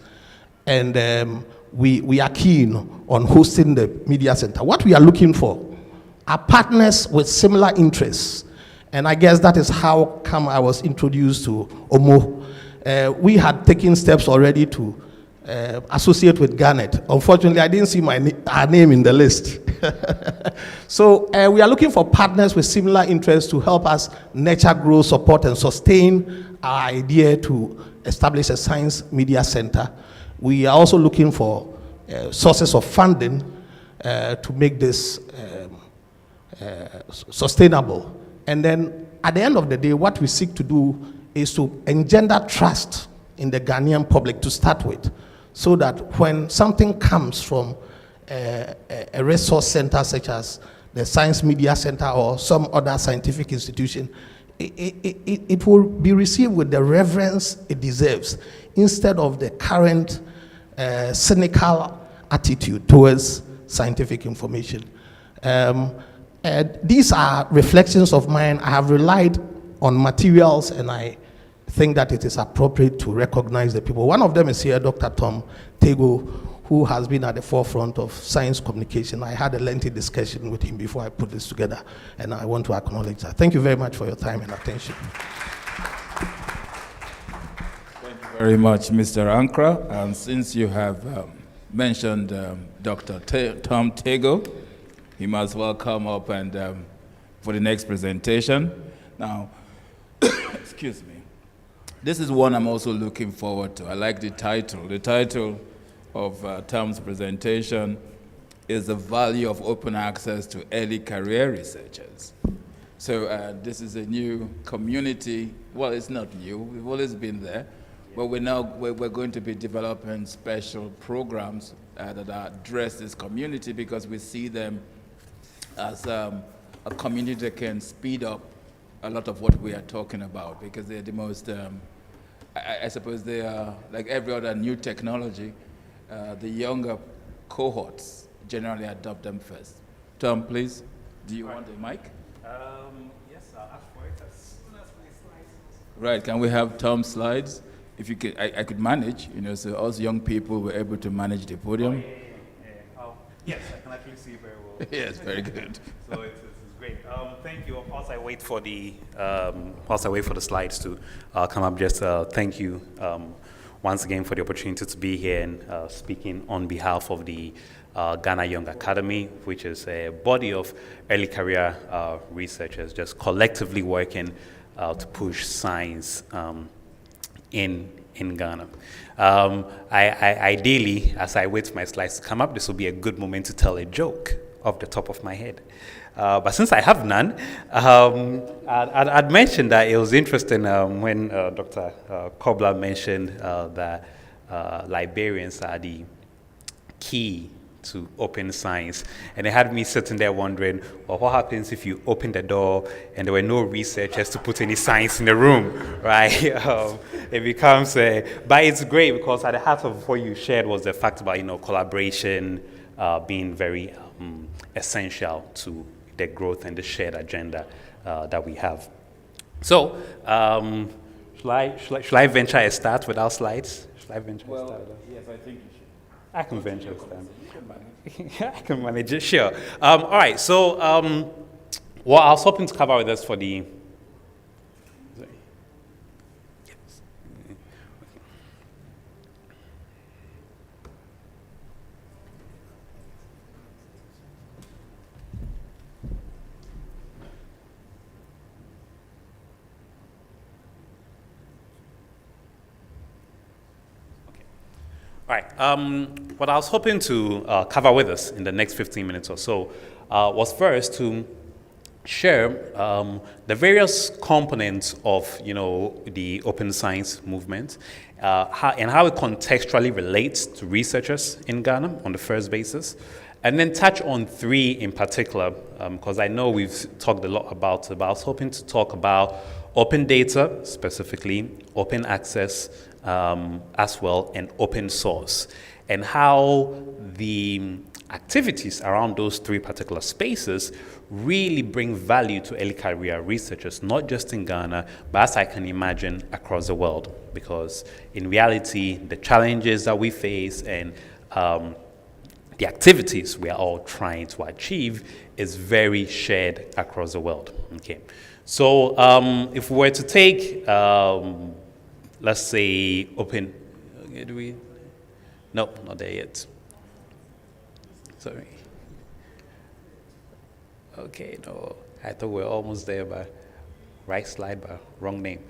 And we are keen on hosting the media center. What we are looking for are partners with similar interests. And I guess that is how come I was introduced to OMO. We had taken steps already to associate with GARNET. Unfortunately, I didn't see our name in the list. So we are looking for partners with similar interests to help us nurture, grow, support, and sustain our idea to establish a science media center. We are also looking for sources of funding to make this sustainable. And then at the end of the day, what we seek to do is to engender trust in the Ghanaian public to start with, so that when something comes from a resource center such as the Science Media Center or some other scientific institution, it will be received with the reverence it deserves, instead of the current cynical attitude towards scientific information. These are reflections of mine. I have relied on materials, and I think that it is appropriate to recognize the people. One of them is here, Dr. Tom Tego, who has been at the forefront of science communication. I had a lengthy discussion with him before I put this together, and I want to acknowledge that. Thank you very much for your time and attention. Thank you very much, Mr. Ankra. And since you have mentioned Dr. Tom Tego, he must well come up and for the next presentation. Now, excuse me. This is one I'm also looking forward to. I like the title. The title of Tom's presentation is The Value of Open Access to Early Career Researchers. So this is a new community. Well, it's not new. We've always been there. But we're going to be developing special programs that address this community, because we see them as a community that can speed up a lot of what we are talking about, because they're the most, I suppose they are, like every other new technology, the younger cohorts generally adopt them first. Tom, please, do you want a mic? Yes, I'll ask for it as soon as my slides. Right, can we have Tom's slides? If you could, I could manage, so us young people were able to manage the podium. Yes, I can actually see very well. Yes, very good. So it's great. Thank you. Whilst I wait for the slides to come up, just thank you once again for the opportunity to be here and speaking on behalf of the Ghana Young Academy, which is a body of early career researchers just collectively working to push science in Ghana. Ideally, as I wait for my slides to come up, this will be a good moment to tell a joke off the top of my head. But since I have none, I'd mentioned that it was interesting when Dr. Kobler mentioned that librarians are the key to open science. And it had me sitting there wondering, well, what happens if you open the door and there were no researchers to put any science in the room, right? It becomes, but it's great because at the heart of what you shared was the fact about, collaboration being very essential to the growth and the shared agenda that we have. So, shall I venture a start without slides? Shall I venture a start? Yes, I think you should. I can venture a start. I can manage it, sure. All right, so what I was hoping to cover with us for the... All right, what I was hoping to cover with us in the next 15 minutes or so was first to share the various components of, the open science movement and how it contextually relates to researchers in Ghana on the first basis, and then touch on three in particular, because I know we've talked a lot about it, but I was hoping to talk about open data, specifically open access, as well, and open source, and how the activities around those three particular spaces really bring value to early career researchers, not just in Ghana, but as I can imagine across the world, because in reality, the challenges that we face and the activities we are all trying to achieve is very shared across the world. Okay, so if we were to take let's say open, do we? No, not there yet. Sorry. Okay, no, I thought we were almost there, but right slide, but wrong name.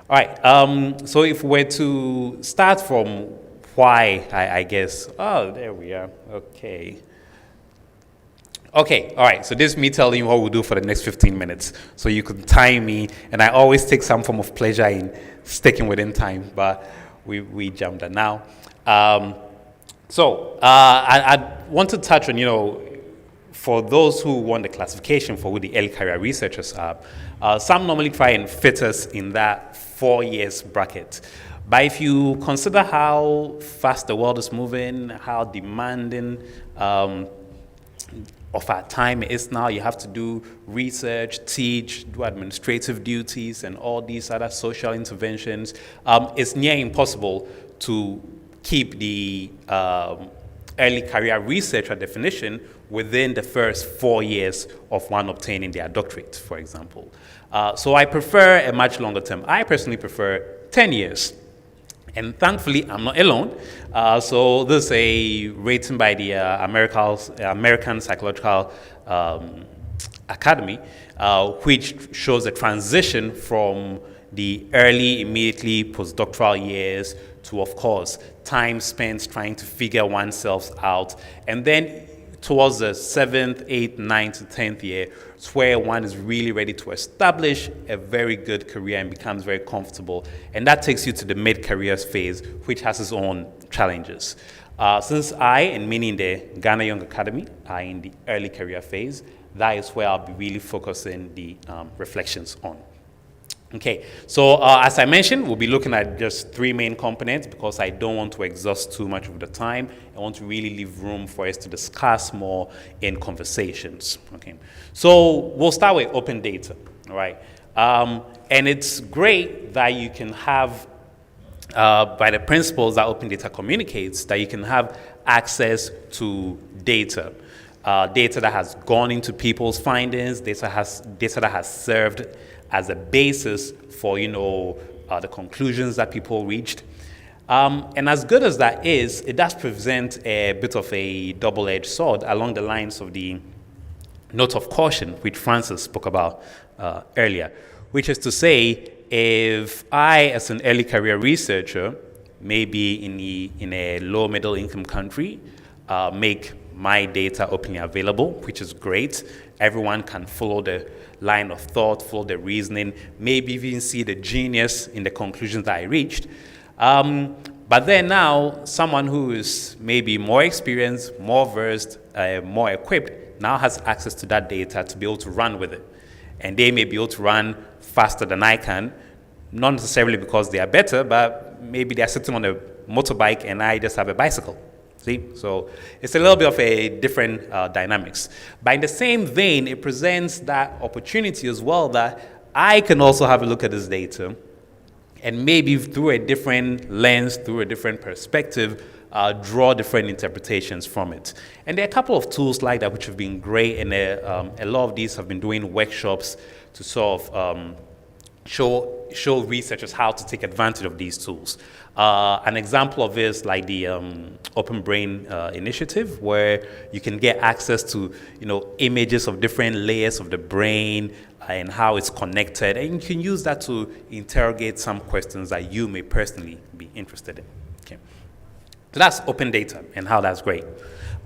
All right, so if we were to start from why, I guess, oh, there we are, okay. Okay, all right, so this is me telling you what we'll do for the next 15 minutes. So you can time me, and I always take some form of pleasure in sticking within time, but we jumped that now. So I want to touch on, for those who want the classification for who the early career researchers are, some normally try and fit us in that 4 years bracket. But if you consider how fast the world is moving, how demanding of our time it is now, you have to do research, teach, do administrative duties, and all these other social interventions. It's near impossible to keep the early career researcher definition within the first 4 years of one obtaining their doctorate, for example. So I prefer a much longer term. I personally prefer 10 years. And thankfully, I'm not alone. So this is a rating by the American Psychological Academy, which shows the transition from the early, immediately postdoctoral years to, of course, time spent trying to figure oneself out. And then towards the 7th, 8th, 9th, 10th year, it's where one is really ready to establish a very good career and becomes very comfortable. And that takes you to the mid-career phase, which has its own challenges. Since I and many in the Ghana Young Academy are in the early career phase, that is where I'll be really focusing the reflections on. Okay, so as I mentioned, we'll be looking at just 3 main components because I don't want to exhaust too much of the time. I want to really leave room for us to discuss more in conversations. Okay, so we'll start with open data, all right? And it's great that you can have, by the principles that open data communicates, that you can have access to data. Data that has gone into people's findings, data that has served as a basis for, the conclusions that people reached. And as good as that is, it does present a bit of a double-edged sword along the lines of the note of caution, which Francis spoke about earlier, which is to say, if I, as an early career researcher, maybe in a low middle income country, make my data openly available, which is great. Everyone can follow the line of thought, follow the reasoning, maybe even see the genius in the conclusions that I reached. But then now, someone who is maybe more experienced, more versed, more equipped, now has access to that data to be able to run with it. And they may be able to run faster than I can, not necessarily because they are better, but maybe they are sitting on a motorbike and I just have a bicycle. See? So it's a little bit of a different dynamics. But in the same vein, it presents that opportunity as well that I can also have a look at this data and maybe through a different lens, through a different perspective, draw different interpretations from it. And there are a couple of tools like that which have been great, and a lot of these have been doing workshops to sort of show researchers how to take advantage of these tools. An example of this, like the Open Brain initiative, where you can get access to images of different layers of the brain and how it's connected, and you can use that to interrogate some questions that you may personally be interested in. Okay, so that's open data and how that's great.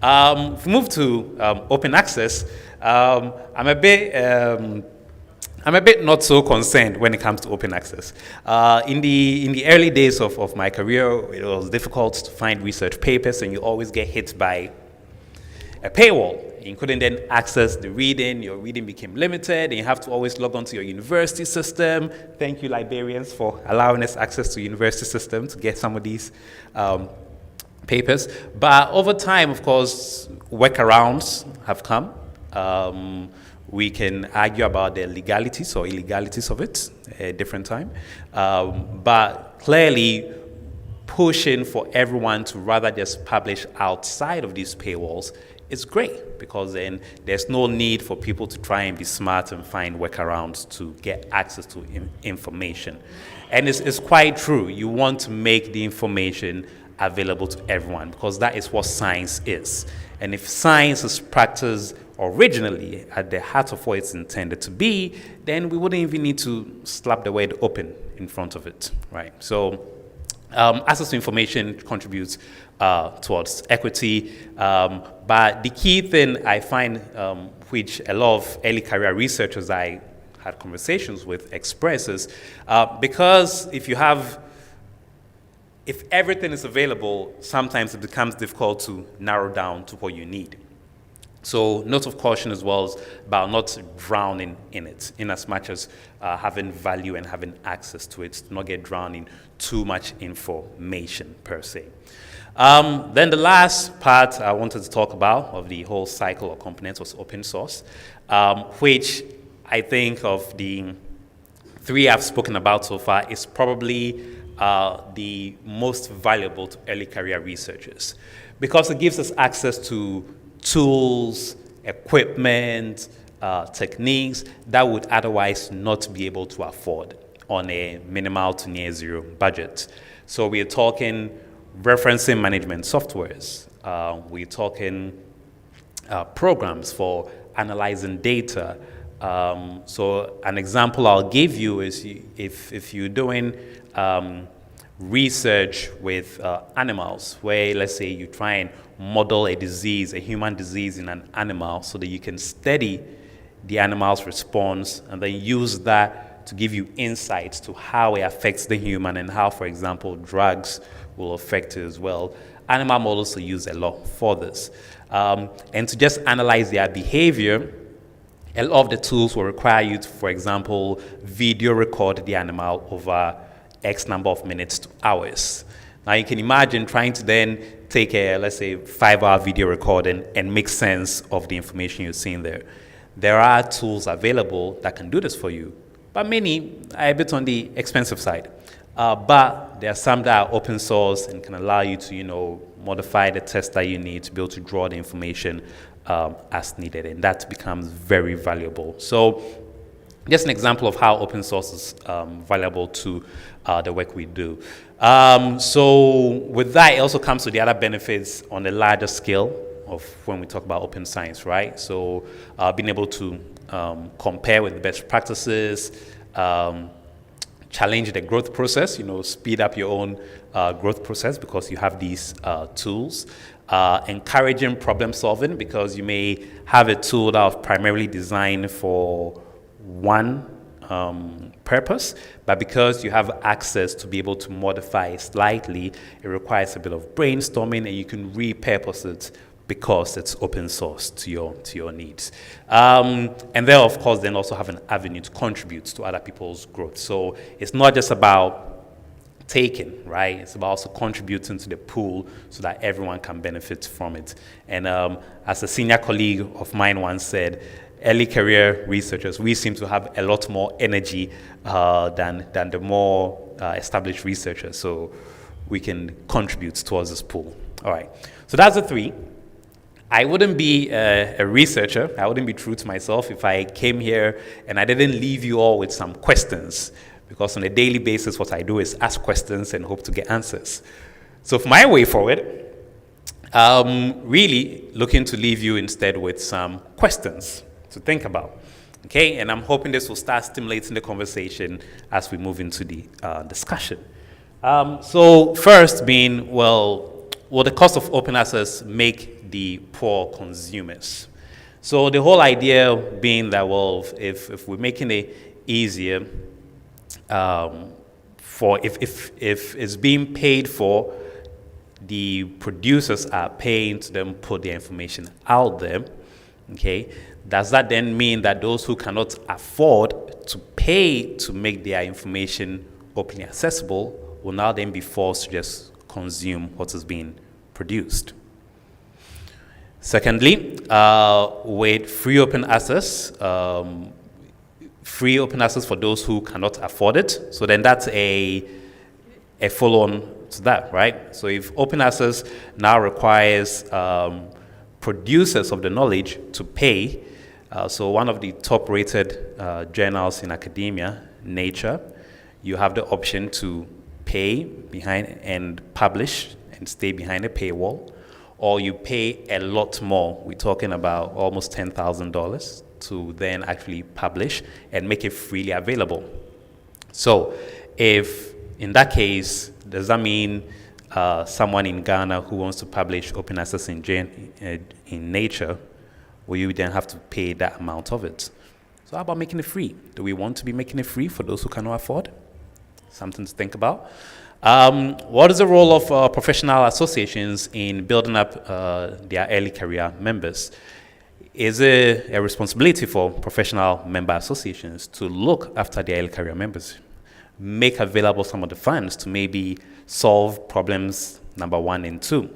If we move to open access, I'm a bit not so concerned when it comes to open access. In the early days of my career, it was difficult to find research papers, and you always get hit by a paywall. You couldn't then access the reading. Your reading became limited, and you have to always log on to your university system. Thank you, librarians, for allowing us access to university system to get some of these papers. But over time, of course, workarounds have come. We can argue about the legalities or illegalities of it at a different time. But clearly, pushing for everyone to rather just publish outside of these paywalls is great, because then there's no need for people to try and be smart and find workarounds to get access to information. And it's quite true. You want to make the information available to everyone, because that is what science is. And if science is practiced originally at the heart of what it's intended to be, then we wouldn't even need to slap the word open in front of it, right? So access to information contributes towards equity, but the key thing I find, which a lot of early career researchers I had conversations with expresses, because if everything is available, sometimes it becomes difficult to narrow down to what you need. So note of caution as well is about not drowning in it, in as much as having value and having access to it, to not get drowned in too much information per se. Then the last part I wanted to talk about of the whole cycle or components was open source, which I think of the 3 I've spoken about so far is probably the most valuable to early career researchers, because it gives us access to tools, equipment, techniques that would otherwise not be able to afford on a minimal to near zero budget. So we're talking referencing management softwares. We're talking programs for analyzing data. So an example I'll give you is if you're doing research with animals, where let's say you try and model a disease, a human disease in an animal, so that you can study the animal's response and then use that to give you insights to how it affects the human and how, for example, drugs will affect it as well. animal models are used a lot for this. And to just analyze their behavior, a lot of the tools will require you to, for example, video record the animal over X number of minutes to hours. Now you can imagine trying to then take a, let's say, 5-hour video recording and make sense of the information you're seeing there. There are tools available that can do this for you, but many are a bit on the expensive side. But there are some that are open source and can allow you to, modify the text that you need to be able to draw the information as needed, and that becomes very valuable. So just an example of how open source is valuable to the work we do. So with that, it also comes to the other benefits on a larger scale of when we talk about open science, right? So being able to compare with the best practices, challenge the growth process, speed up your own growth process because you have these tools. Encouraging problem solving because you may have a tool that was primarily designed for one purpose, but because you have access to be able to modify it slightly, it requires a bit of brainstorming, and you can repurpose it because it's open source to your needs. And then, of course, then also have an avenue to contribute to other people's growth. So it's not just about taking, right? It's about also contributing to the pool so that everyone can benefit from it. And as a senior colleague of mine once said, early career researchers, we seem to have a lot more energy than the more established researchers. So we can contribute towards this pool. All right. So that's the three. I wouldn't be a researcher. I wouldn't be true to myself if I came here and I didn't leave you all with some questions. Because on a daily basis, what I do is ask questions and hope to get answers. So for my way forward, really looking to leave you instead with some questions to think about. Okay, and I'm hoping this will start stimulating the conversation as we move into the discussion. So first being, will the cost of open access make the poor consumers? So the whole idea being that, well, if we're making it easier, if it's being paid for, the producers are paying to them put their information out there, okay, does that then mean that those who cannot afford to pay to make their information openly accessible will now then be forced to just consume what is being produced? Secondly, with free open access for those who cannot afford it. So then that's a follow-on to that, right? So if open access now requires producers of the knowledge to pay, so one of the top-rated journals in academia, Nature, you have the option to pay behind and publish and stay behind a paywall, or you pay a lot more. We're talking about almost $10,000 to then actually publish and make it freely available. So if in that case, does that mean someone in Ghana who wants to publish open access in Nature, will you then have to pay that amount of it? So how about making it free? Do we want to be making it free for those who cannot afford? Something to think about. What is the role of professional associations in building up their early career members? Is it a responsibility for professional member associations to look after their early career members, make available some of the funds to maybe solve problems number 1 and 2?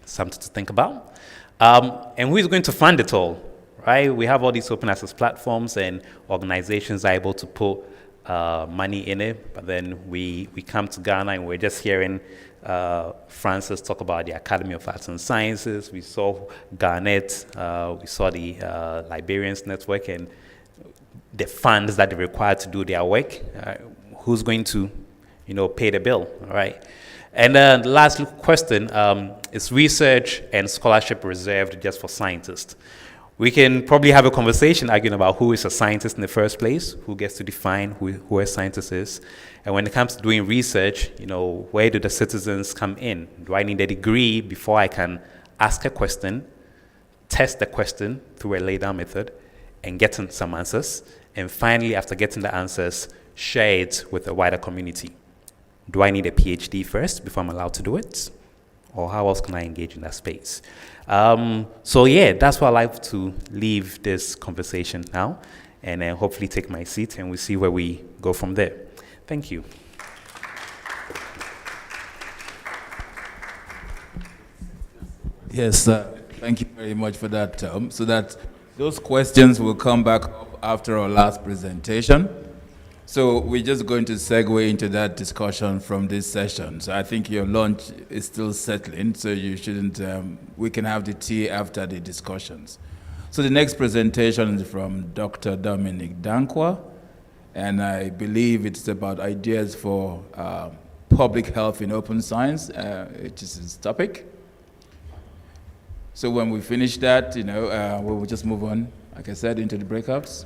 Something to think about. And who is going to fund it all, right? We have all these open access platforms and organizations are able to put money in it, but then we come to Ghana and we're just hearing Francis talk about the Academy of Arts and Sciences. We saw GARNET, we saw the Liberians Network and the funds that they require to do their work. Who's going to, pay the bill, all right? And then the last question, is research and scholarship reserved just for scientists? We can probably have a conversation arguing about who is a scientist in the first place, who gets to define who a scientist is. And when it comes to doing research, where do the citizens come in? Do I need a degree before I can ask a question, test the question through a laydown method, and get some answers? And finally, after getting the answers, share it with a wider community. Do I need a PhD first before I'm allowed to do it? or how else can I engage in that space? So yeah, that's why I like to leave this conversation now, and then hopefully take my seat, and we'll see where we go from there. Thank you. Yes, thank you very much for that, Tom. So that those questions will come back up after our last presentation. So we're just going to segue into that discussion from this session. So I think your lunch is still settling, so you shouldn't, we can have the tea after the discussions. So the next presentation is from Dr. Dominic Dankwa, and I believe it's about ideas for public health in open science, which is his topic. So when we finish that, we will just move on, like I said, into the breakouts.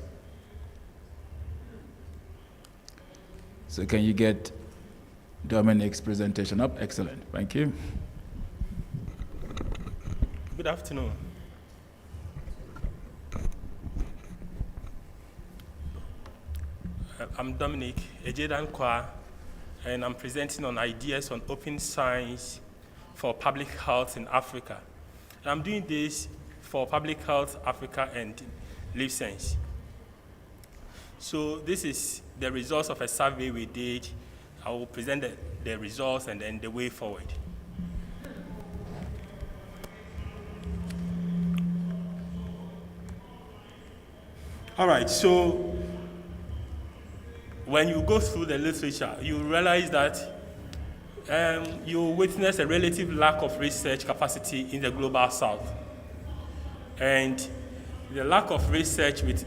So can you get Dominic's presentation up? Excellent, thank you. Good afternoon. I'm Dominic Dankwa, and I'm presenting on ideas on open science for public health in Africa. And I'm doing this for Public Health Africa and LIBSENSE. So this is the results of a survey we did. I will present the results and then the way forward. All right, so when you go through the literature, you realize that you witness a relative lack of research capacity in the global south. And the lack of research with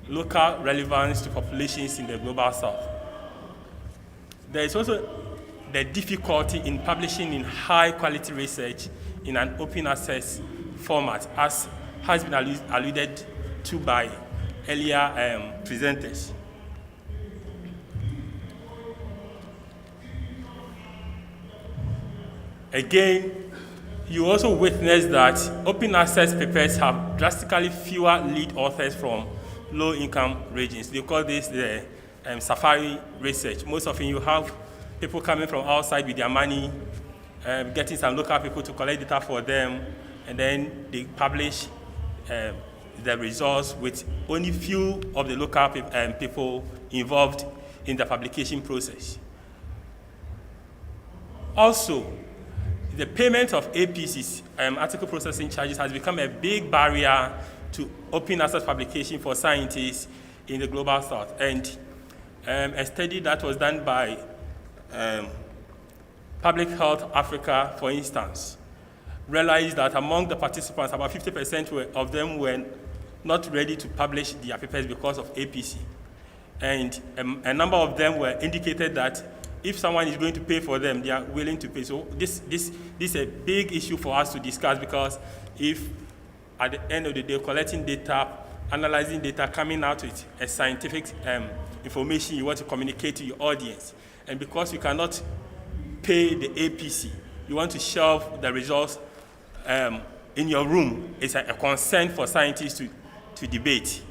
local relevance to populations in the global south. There is also the difficulty in publishing in high quality research in an open access format, as has been alluded to by earlier presenters. Again, you also witness that open access papers have drastically fewer lead authors from low-income regions. They call this the safari research. Most often you have people coming from outside with their money, getting some local people to collect data for them, and then they publish the results with only few of the local people involved in the publication process. Also, the payment of APCs, article processing charges, has become a big barrier to open access publication for scientists in the global south. And a study that was done by Public Health Africa, for instance, realized that among the participants, about 50% of them were not ready to publish their papers because of APC. And a number of them were indicated that if someone is going to pay for them, they are willing to pay. So this is a big issue for us to discuss, because if at the end of the day, collecting data, analyzing data, coming out with a scientific information you want to communicate to your audience, and because you cannot pay the APC, you want to shelve the results in your room, it's a concern for scientists to debate.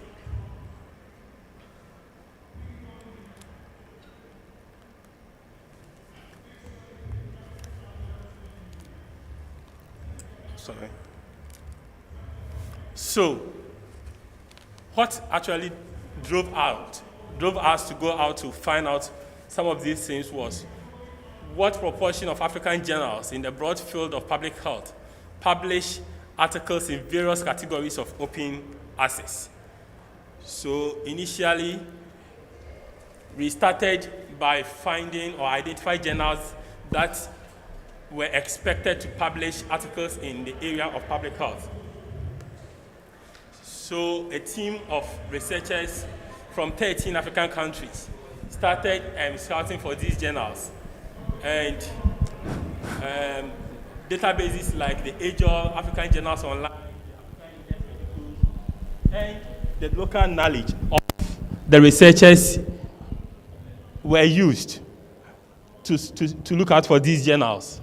Sorry. So, what actually drove us to go out to find out some of these things was what proportion of African journals in the broad field of public health publish articles in various categories of open access. So initially, we started by finding or identifying journals that were expected to publish articles in the area of public health. So a team of researchers from 13 African countries started scouting for these journals. And databases like the Age-old African Journals Online, and the local knowledge of the researchers were used to look out for these journals.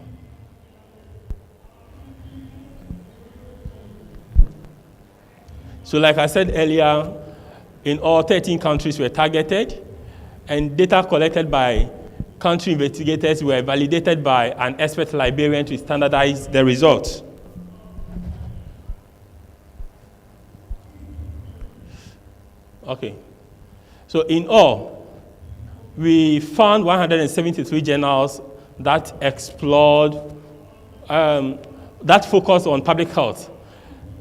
So like I said earlier, in all 13 countries were targeted, and data collected by country investigators were validated by an expert librarian to standardize the results. Okay. So in all, we found 173 journals that explored, that focused on public health.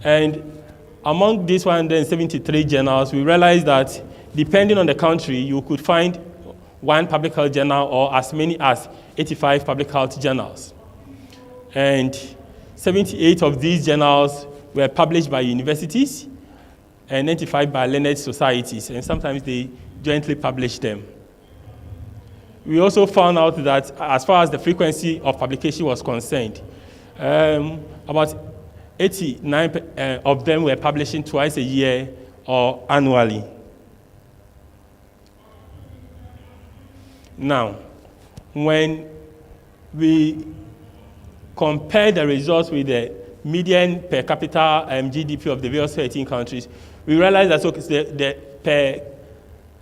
And among these 173 journals, we realized that depending on the country, you could find one public health journal or as many as 85 public health journals. And 78 of these journals were published by universities and 95 by learned societies, and sometimes they jointly publish them. We also found out that as far as the frequency of publication was concerned, about 89 of them were publishing twice a year or annually. Now, when we compare the results with the median per capita GDP of the various 13 countries, we realize that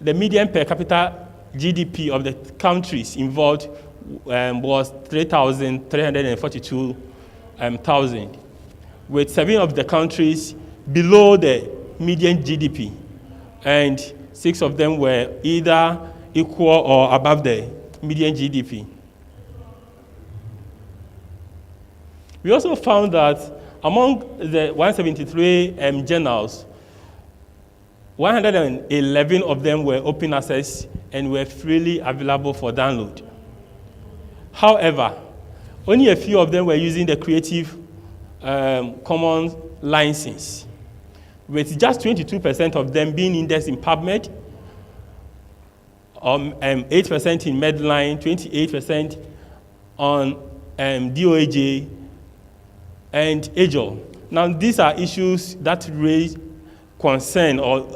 the median per capita GDP of the countries involved was 3,342,000, with 7 of the countries below the median GDP, and 6 of them were either equal or above the median GDP. We also found that among the 173 journals, 111 of them were open access and were freely available for download. However, only a few of them were using the Creative Commons license, with just 22% of them being indexed in PubMed, 8% in Medline, 28% on DOAJ, and AJOL. Now, these are issues that raise concern or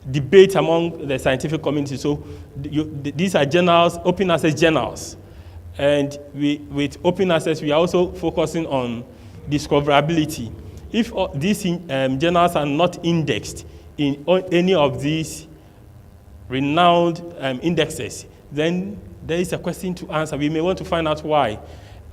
debate among the scientific community. So these are journals, open access journals. And with open access, we are also focusing on discoverability. If these journals are not indexed in any of these renowned indexes, then there is a question to answer. We may want to find out why.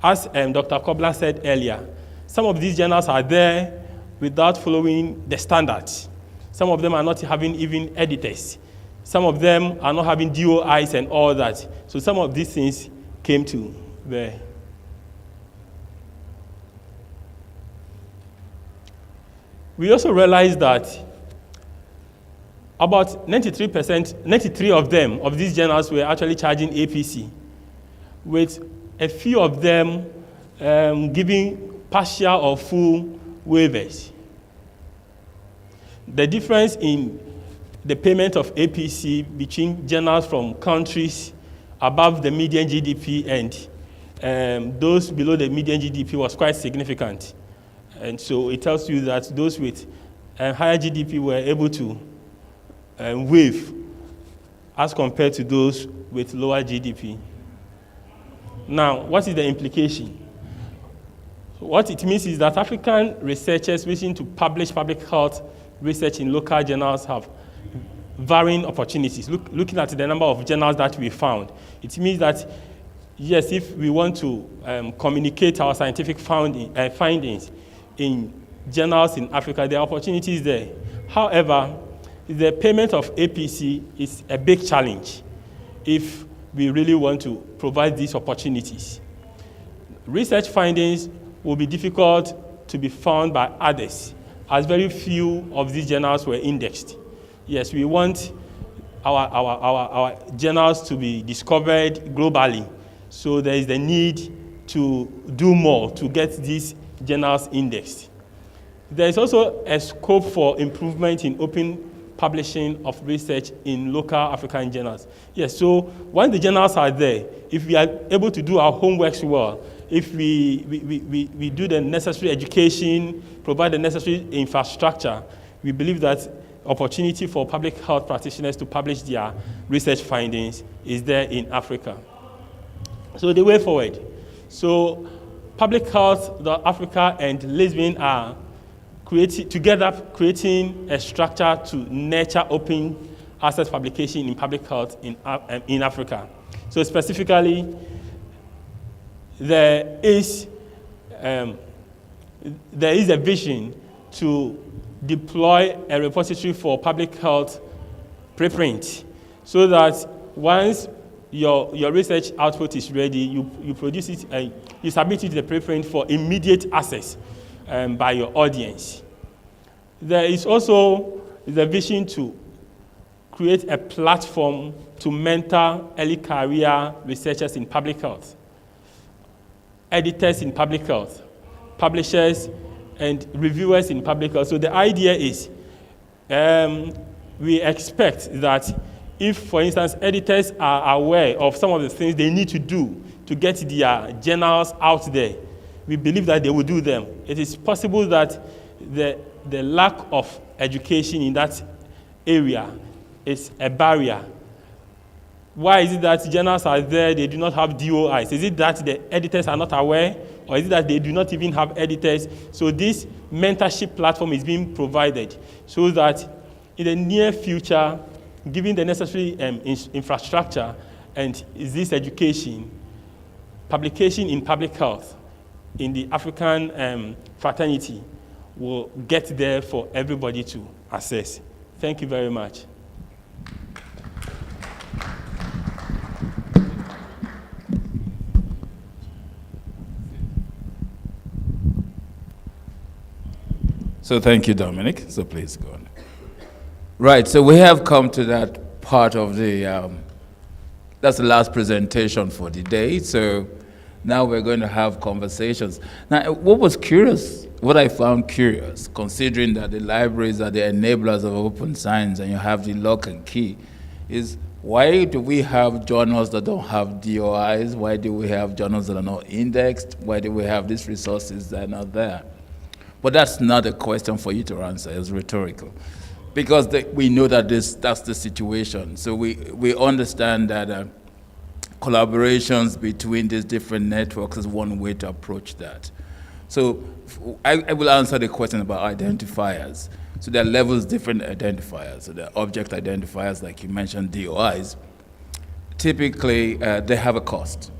As Dr. Kobler said earlier, some of these journals are there without following the standards. Some of them are not having even editors. Some of them are not having DOIs and all that. So some of these things came to bear. We also realized that about 93% of them, of these journals, were actually charging APC, with a few of them giving partial or full waivers. The difference in the payment of APC between journals from countries above the median GDP and those below the median GDP was quite significant. And so it tells you that those with higher GDP were able to waive as compared to those with lower GDP. Now, what is the implication? What it means is that African researchers wishing to publish public health research in local journals have varying opportunities. Looking at the number of journals that we found, it means that, yes, if we want to communicate our scientific findings in journals in Africa, there are opportunities there. However, the payment of APC is a big challenge if we really want to provide these opportunities. Research findings will be difficult to be found by others, as very few of these journals were indexed. Yes, we want our journals to be discovered globally, so there is the need to do more to get these journals indexed. There is also a scope for improvement in open publishing of research in local African journals. Yes, so once the journals are there, if we are able to do our homeworks well, if we do the necessary education, provide the necessary infrastructure, we believe that opportunity for public health practitioners to publish their research findings is there in Africa. So the way forward. So Public Health Africa and Lisbon are creating a structure to nurture open access publication in public health in Africa. So specifically, there is a vision to deploy a repository for public health preprint, so that once your research output is ready, you produce it and you submit it to the preprint for immediate access by your audience. There is also the vision to create a platform to mentor early career researchers in public health, editors in public health, publishers and reviewers in public health. So the idea is we expect that if, for instance, editors are aware of some of the things they need to do to get their journals out there, we believe that they will do them. It is possible that the lack of education in that area is a barrier. Why is it that journals are there, they do not have DOIs? Is it that the editors are not aware, or is it that they do not even have editors? So this mentorship platform is being provided so that in the near future, given the necessary infrastructure and this education, publication in public health in the African fraternity will get there for everybody to access. Thank you very much. So thank you, Dominic. So please go on. Right, so we have come to that part of the, that's the last presentation for the day. So now we're going to have conversations. Now, what I found curious, considering that the libraries are the enablers of open science and you have the lock and key, is why do we have journals that don't have DOIs? Why do we have journals that are not indexed? Why do we have these resources that are not there? But that's not a question for you to answer, it's rhetorical. Because we know that that's the situation. So we understand that collaborations between these different networks is one way to approach that. So I will answer the question about identifiers. So there are levels, different identifiers. So there are object identifiers, like you mentioned, DOIs. Typically, they have a cost.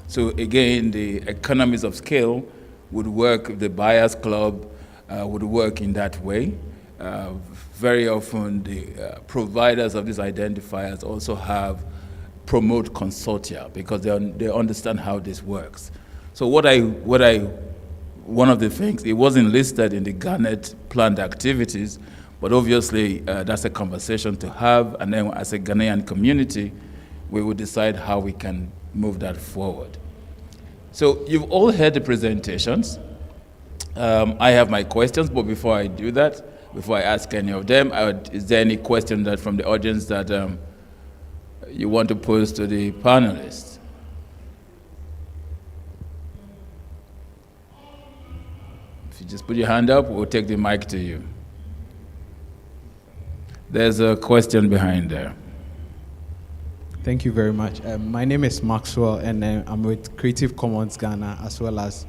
So again, the economies of scale would work, the buyers club would work in that way. Very often the providers of these identifiers also promote consortia because they understand how this works. So one of the things, it wasn't listed in the GARNET planned activities, but obviously that's a conversation to have, and then as a Ghanaian community, we will decide how we can move that forward. So you've all heard the presentations. I have my questions, but before I do that, before I ask any of them, is there any question that from the audience that you want to pose to the panelists? If you just put your hand up, we'll take the mic to you. There's a question behind there. Thank you very much. My name is Maxwell, and I'm with Creative Commons Ghana as well as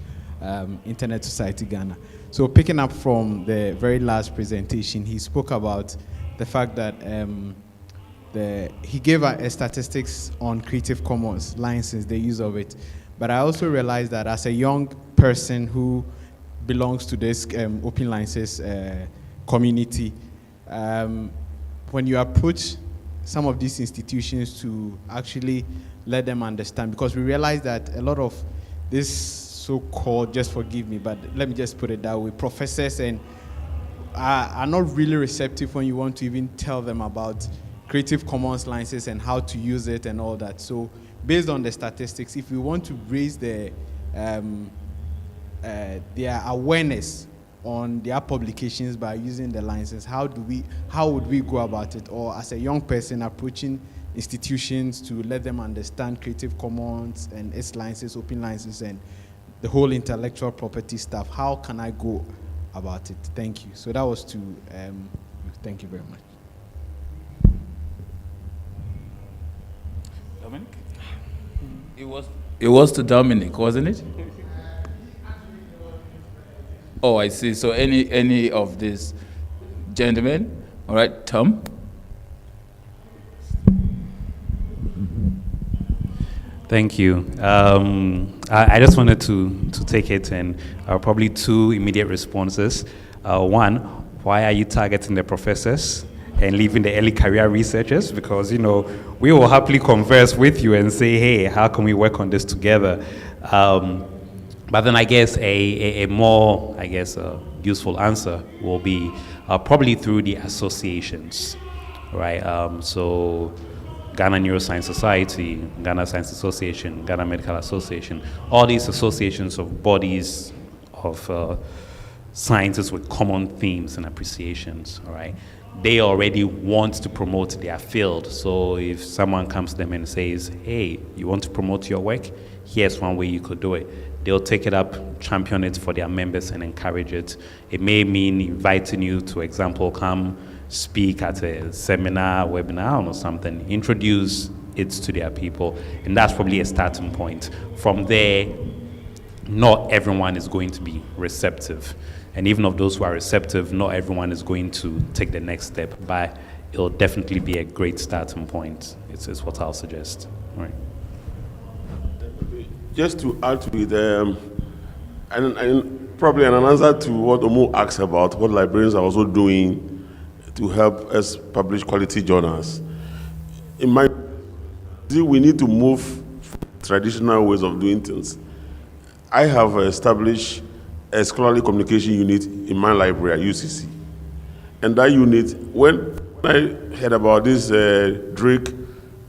Internet Society Ghana. So picking up from the very last presentation, he spoke about the fact that he gave a statistics on Creative Commons license, the use of it. But I also realized that as a young person who belongs to this open license community, when you approach some of these institutions to actually let them understand, because we realize that a lot of this so-called, just forgive me, but let me just put it that way, professors are not really receptive when you want to even tell them about Creative Commons licenses and how to use it and all that. So based on the statistics, if we want to raise their awareness on their publications by using the license, how would we go about it? Or as a young person approaching institutions to let them understand Creative Commons and its licenses, open licenses, and the whole intellectual property stuff, how can I go about it? Thank you. So that was thank you very much. Dominic? It was to Dominic, wasn't it? Oh, I see. So any of these gentlemen? All right, Tom? Thank you. I just wanted to take it, and probably two immediate responses. One, why are you targeting the professors and leaving the early career researchers? Because, you know, we will happily converse with you and say, hey, how can we work on this together? But then I guess a more, useful answer will be probably through the associations, right? So Ghana Neuroscience Society, Ghana Science Association, Ghana Medical Association, all these associations of bodies of scientists with common themes and appreciations, all right? They already want to promote their field. So if someone comes to them and says, hey, you want to promote your work? Here's one way you could do it. They'll take it up, champion it for their members and encourage it. It may mean inviting you to, example, come speak at a seminar, webinar, or something, introduce it to their people, and that's probably a starting point. From there, not everyone is going to be receptive, and even of those who are receptive, not everyone is going to take the next step, but it'll definitely be a great starting point. It's what I'll suggest. All right. Just to add to it, and probably an answer to what Omo asked about, what librarians are also doing to help us publish quality journals. In my view, we need to move from traditional ways of doing things. I have established a scholarly communication unit in my library at UCC. And that unit, when I heard about this Drake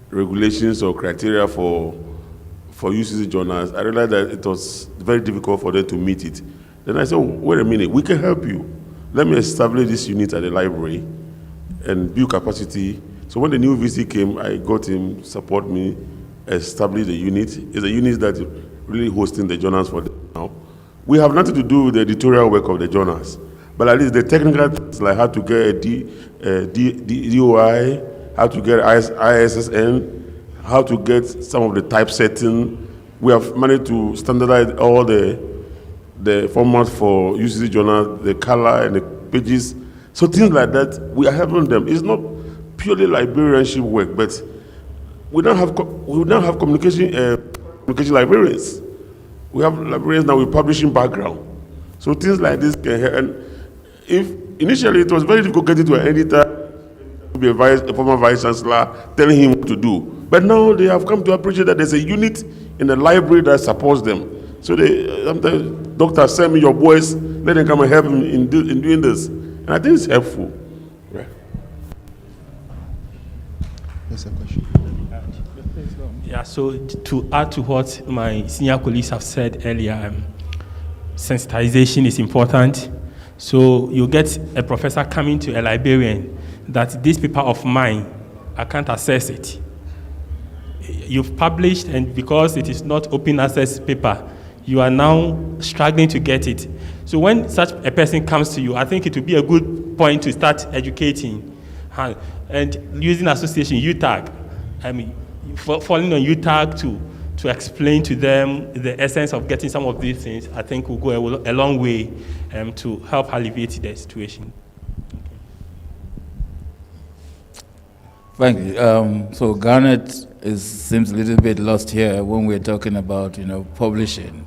regulations or criteria for UCC journals, I realized that it was very difficult for them to meet it. Then I said, oh, wait a minute, we can help you. Let me establish this unit at the library and build capacity. So when the new VC came, I got him support me, establish the unit. It's a unit that is really hosting the journals for them now. We have nothing to do with the editorial work of the journals, but at least the technical things like how to get a DOI, how to get ISSN, how to get some of the typesetting. We have managed to standardize all the formats for UCC journals, the color and the pages. So things like that, we are helping them. It's not purely librarianship work, but we don't have communication librarians. We have librarians now with publishing background. So things like this can help. And if initially it was very difficult getting to an editor, to be a former vice chancellor, telling him what to do. But now they have come to appreciate that there's a unit in the library that supports them. So they sometimes, doctor, send me your boys, let them come and help me in doing this. And I think it's helpful. Right. There's a question. Yeah, so to add to what my senior colleagues have said earlier, sensitization is important. So you get a professor coming to a librarian that this paper of mine, I can't access it. You've published, and because it is not open access paper, you are now struggling to get it. So when such a person comes to you, I think it would be a good point to start educating and using association UTAG. I mean, falling on UTAG to explain to them the essence of getting some of these things, I think will go a long way to help alleviate the situation. Thank you. So Garnet seems a little bit lost here when we're talking about, publishing.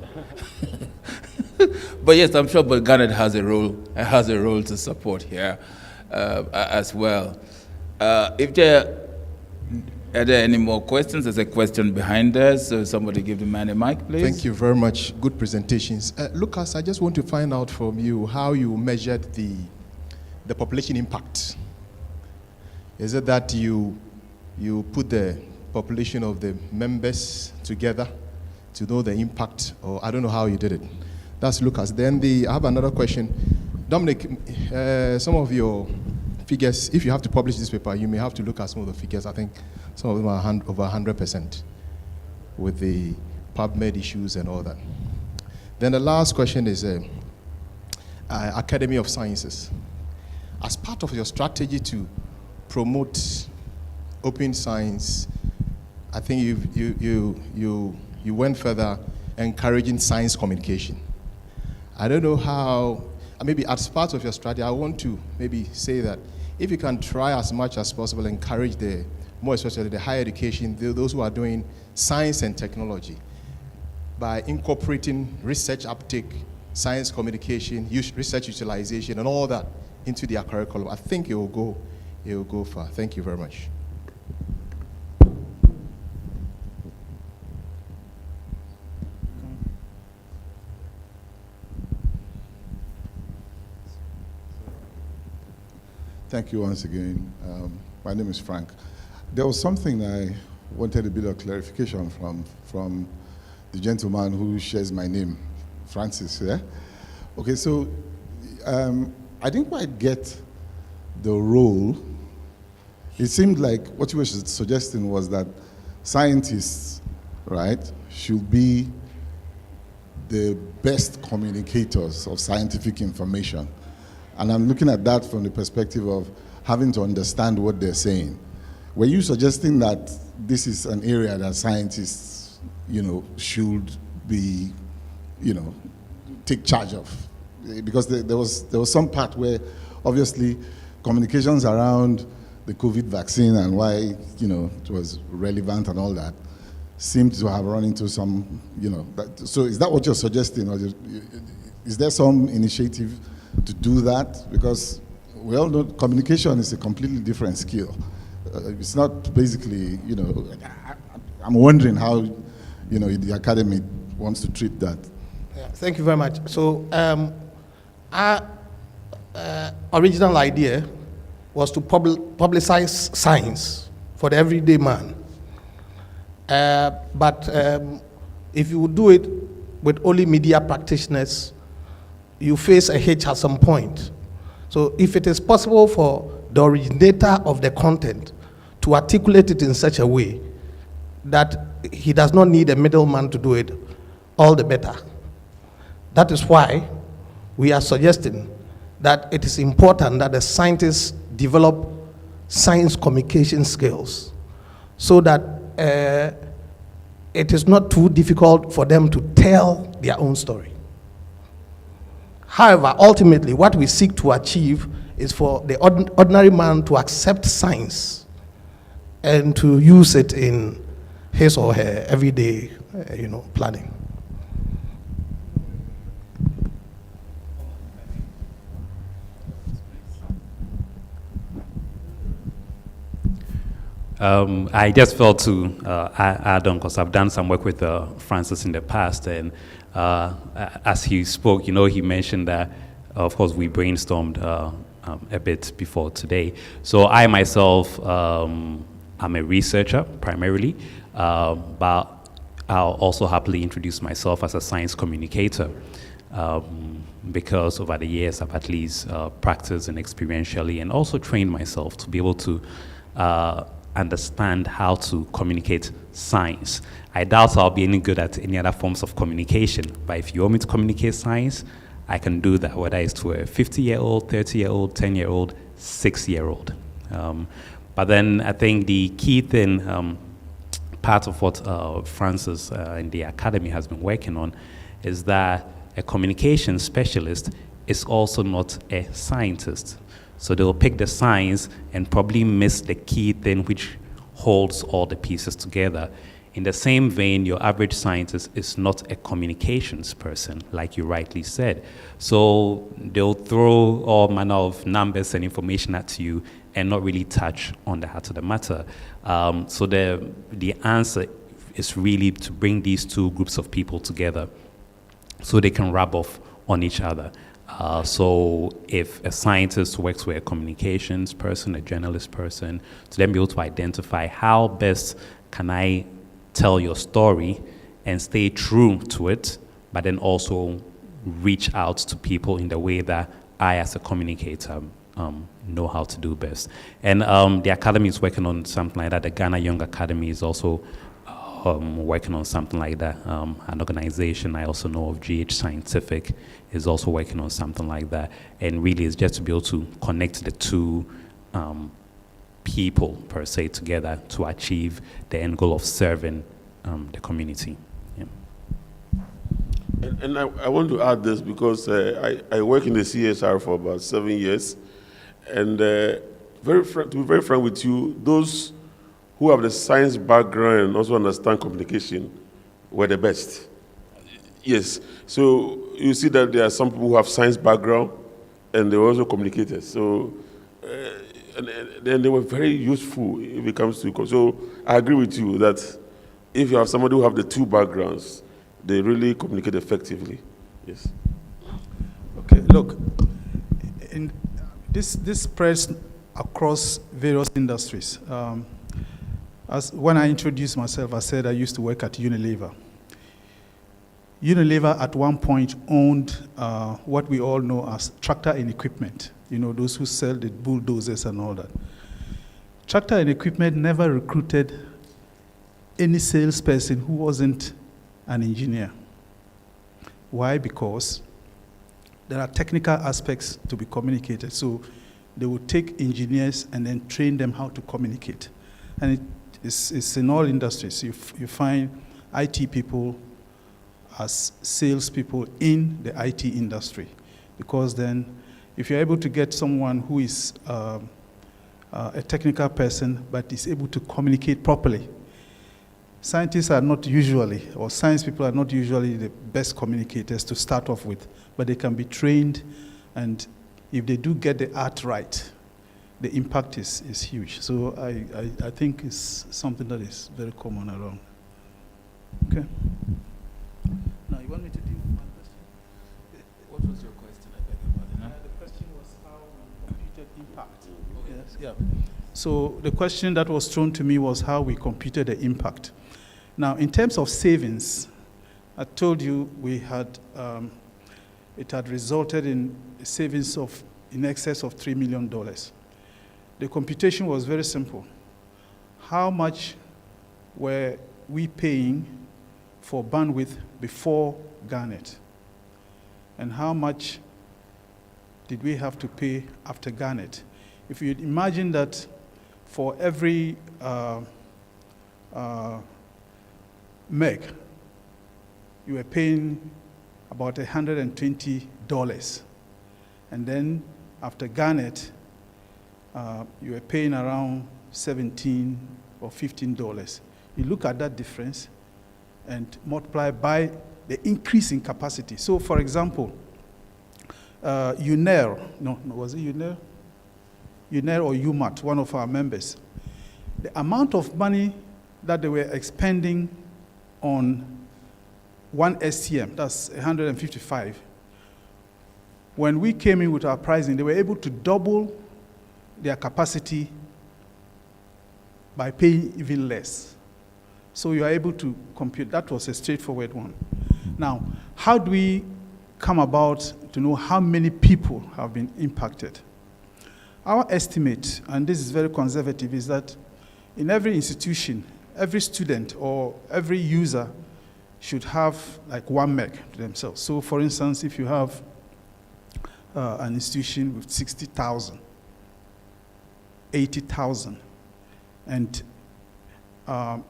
But yes, I'm sure. But Garnet has a role to support here as well. Are there any more questions? There's a question behind us. So somebody give the man a mic, please. Thank you very much. Good presentations. Lucas, I just want to find out from you how you measured the population impact. Is it that you put the population of the members together to know the impact, or I don't know how you did it? That's Lucas. Then I have another question. Dominic, some of your figures, if you have to publish this paper, you may have to look at some of the figures. I think some of them are over 100% with the PubMed issues and all that. Then the last question is Academy of Sciences. As part of your strategy to promote open science, I think you went further encouraging science communication. I don't know how, maybe as part of your strategy, I want to maybe say that if you can try as much as possible, encourage the more especially the higher education, those who are doing science and technology, by incorporating research uptake, science communication, research utilization, and all that into their curriculum, I think it will go far. Thank you very much. Thank you once again. My name is Frank. There was something I wanted a bit of clarification from the gentleman who shares my name, Francis, yeah? Okay, so I didn't quite get the role. It seemed like what you were suggesting was that scientists, right, should be the best communicators of scientific information. And I'm looking at that from the perspective of having to understand what they're saying. Were you suggesting that this is an area that scientists, should be, take charge of? Because there was some part where, obviously, communications around the COVID vaccine and why, it was relevant and all that seemed to have run into some, so is that what you're suggesting? Or is there some initiative to do that? Because we all know communication is a completely different skill. It's not basically, I'm wondering how, the academy wants to treat that. Yeah, thank you very much. So our original idea was to publicize science for the everyday man. But if you do it with only media practitioners, you face a hitch at some point. So if it is possible for the originator of the content to articulate it in such a way that he does not need a middleman to do it, all the better. That is why we are suggesting that it is important that the scientists develop science communication skills so that it is not too difficult for them to tell their own story. However, ultimately, what we seek to achieve is for the ordinary man to accept science and to use it in his or her everyday, planning. I just felt to add on, because I've done some work with Francis in the past, and as he spoke, he mentioned that, of course, we brainstormed a bit before today. So I myself, I'm a researcher primarily, but I'll also happily introduce myself as a science communicator, because over the years I've at least practiced and experientially and also trained myself to be able to understand how to communicate science. I doubt I'll be any good at any other forms of communication, but if you want me to communicate science, I can do that, whether it's to a 50-year-old, 30-year-old, 10-year-old, 6-year-old. But then I think the key thing, part of what Francis in the academy has been working on, is that a communication specialist is also not a scientist. So they'll pick the science and probably miss the key thing which holds all the pieces together. In the same vein, your average scientist is not a communications person, like you rightly said. So they'll throw all manner of numbers and information at you and not really touch on the heart of the matter. So the answer is really to bring these two groups of people together so they can rub off on each other. So if a scientist works with a communications person, a journalist person, to then be able to identify how best can I tell your story and stay true to it, but then also reach out to people in the way that I, as a communicator, know how to do best. And the Academy is working on something like that. The Ghana Young Academy is also working on something like that. An organization I also know of, GH Scientific, is also working on something like that. And really it's just to be able to connect the two people, per se, together to achieve the end goal of serving the community. Yeah. And I want to add this because I work in the CSR for about 7 years. And to be very frank with you, those who have the science background and also understand communication were the best. Yes, so you see that there are some people who have science background and they were also communicators. So and then they were very useful if it comes to. So I agree with you that if you have somebody who have the two backgrounds, they really communicate effectively. Yes. Okay, look, this spreads across various industries. As when I introduced myself, I said I used to work at Unilever. Unilever at one point owned what we all know as tractor and equipment. You know, those who sell the bulldozers and all that. Tractor and equipment never recruited any salesperson who wasn't an engineer. Why? Because there are technical aspects to be communicated. So they would take engineers and then train them how to communicate. And it's in all industries. You find IT people as salespeople in the IT industry, because then if you're able to get someone who is a technical person but is able to communicate properly, scientists are not usually, or science people are not usually the best communicators to start off with, but they can be trained, and if they do get the art right, the impact is huge. So I think it's something that is very common around. Okay. Now, you want me to deal with my question? What was your question? I beg your pardon. The question was how we computed impact. Yes, yeah. So the question that was thrown to me was how we computed the impact. Now, in terms of savings, I told you we had, it had resulted in savings of in excess of $3 million. The computation was very simple. How much were we paying for bandwidth before GARNET? And how much did we have to pay after GARNET? If you imagine that for every meg, you were paying about $120. And then after GARNET, you were paying around $17 or $15. You look at that difference and multiply by the increase in capacity. So for example, UNER, was it UNER? UNER or UMAT, one of our members, the amount of money that they were expending on one STM, that's 155. When we came in with our pricing, they were able to double their capacity by paying even less. So you are able to compute. That was a straightforward one. Now, how do we come about to know how many people have been impacted? Our estimate, and this is very conservative, is that in every institution, every student or every user should have like 1 meg to themselves. So for instance, if you have an institution with 60,000, 80,000, and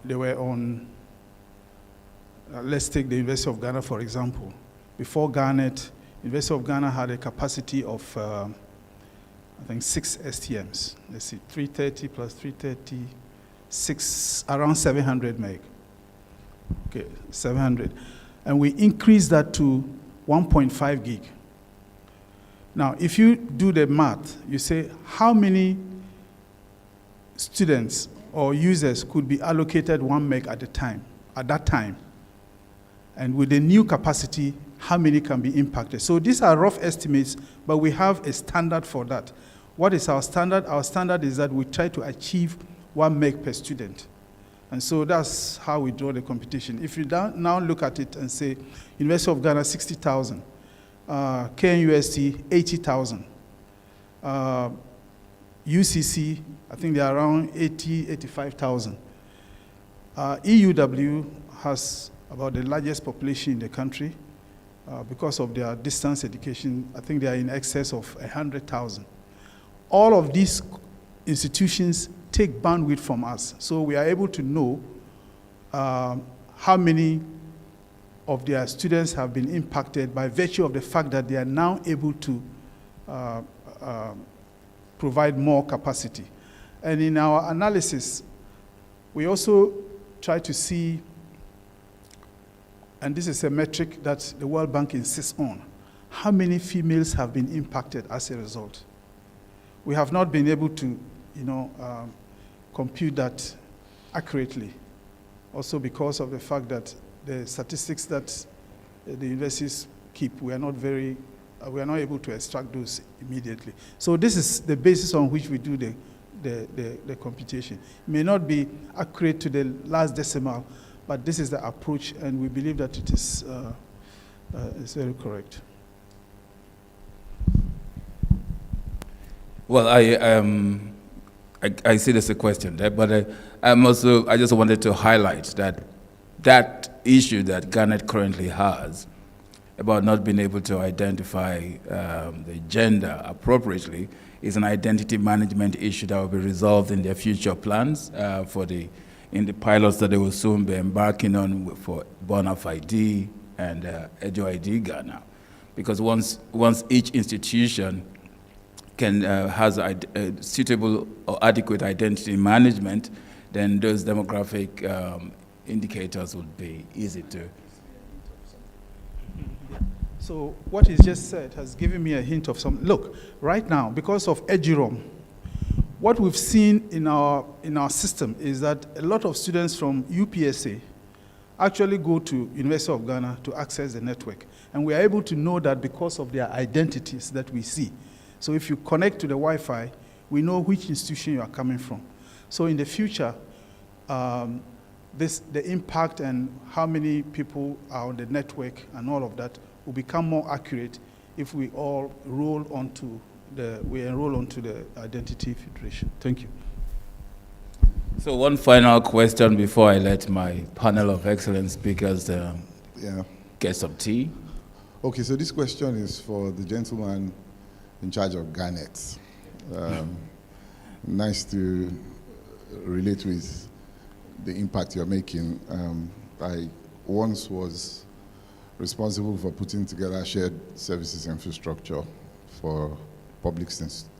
they were on, let's take the University of Ghana for example. Before GARNET, University of Ghana had a capacity of, I think 6 STMs. Let's see, 330 plus 330, around 700 meg. Okay, 700. And we increased that to 1.5 gig. Now, if you do the math, you say how many students or users could be allocated 1 meg at that time. And with the new capacity, how many can be impacted? So these are rough estimates, but we have a standard for that. What is our standard? Our standard is that we try to achieve 1 meg per student. And so that's how we draw the computation. If you now look at it and say, University of Ghana, 60,000, KNUST, 80,000, UCC, I think they're around 85,000. EUW has about the largest population in the country. Because of their distance education, I think they are in excess of 100,000. All of these institutions take bandwidth from us. So we are able to know how many of their students have been impacted by virtue of the fact that they are now able to provide more capacity. And in our analysis, We also try to see, and this is a metric that the World Bank insists on, how many females have been impacted as a result. We have not been able to, compute that accurately, also because of the fact that the statistics that the universities keep, we are not able to extract those immediately. So this is the basis on which we do the computation. It may not be accurate to the last decimal, but this is the approach, and we believe that it is very correct. Well, I see there's a question there, but I just wanted to highlight that issue that GARNET currently has about not being able to identify the gender appropriately is an identity management issue that will be resolved in their future plans in the pilots that they will soon be embarking on for Bonafide and EduID Ghana. Because once each institution has a suitable or adequate identity management, then those demographic indicators would be easy to. So what he's just said has given me a hint of some. Look, right now, because of EduROM, what we've seen in our system is that a lot of students from UPSA actually go to University of Ghana to access the network. And we are able to know that because of their identities that we see. So if you connect to the Wi-Fi, we know which institution you are coming from. So in the future, the impact and how many people are on the network and all of that will become more accurate if we all enroll onto the Identity Federation. Thank you. So one final question before I let my panel of excellent speakers get some tea. Okay, so this question is for the gentleman in charge of GARNET. Nice to relate with the impact you're making. I once was responsible for putting together shared services infrastructure for public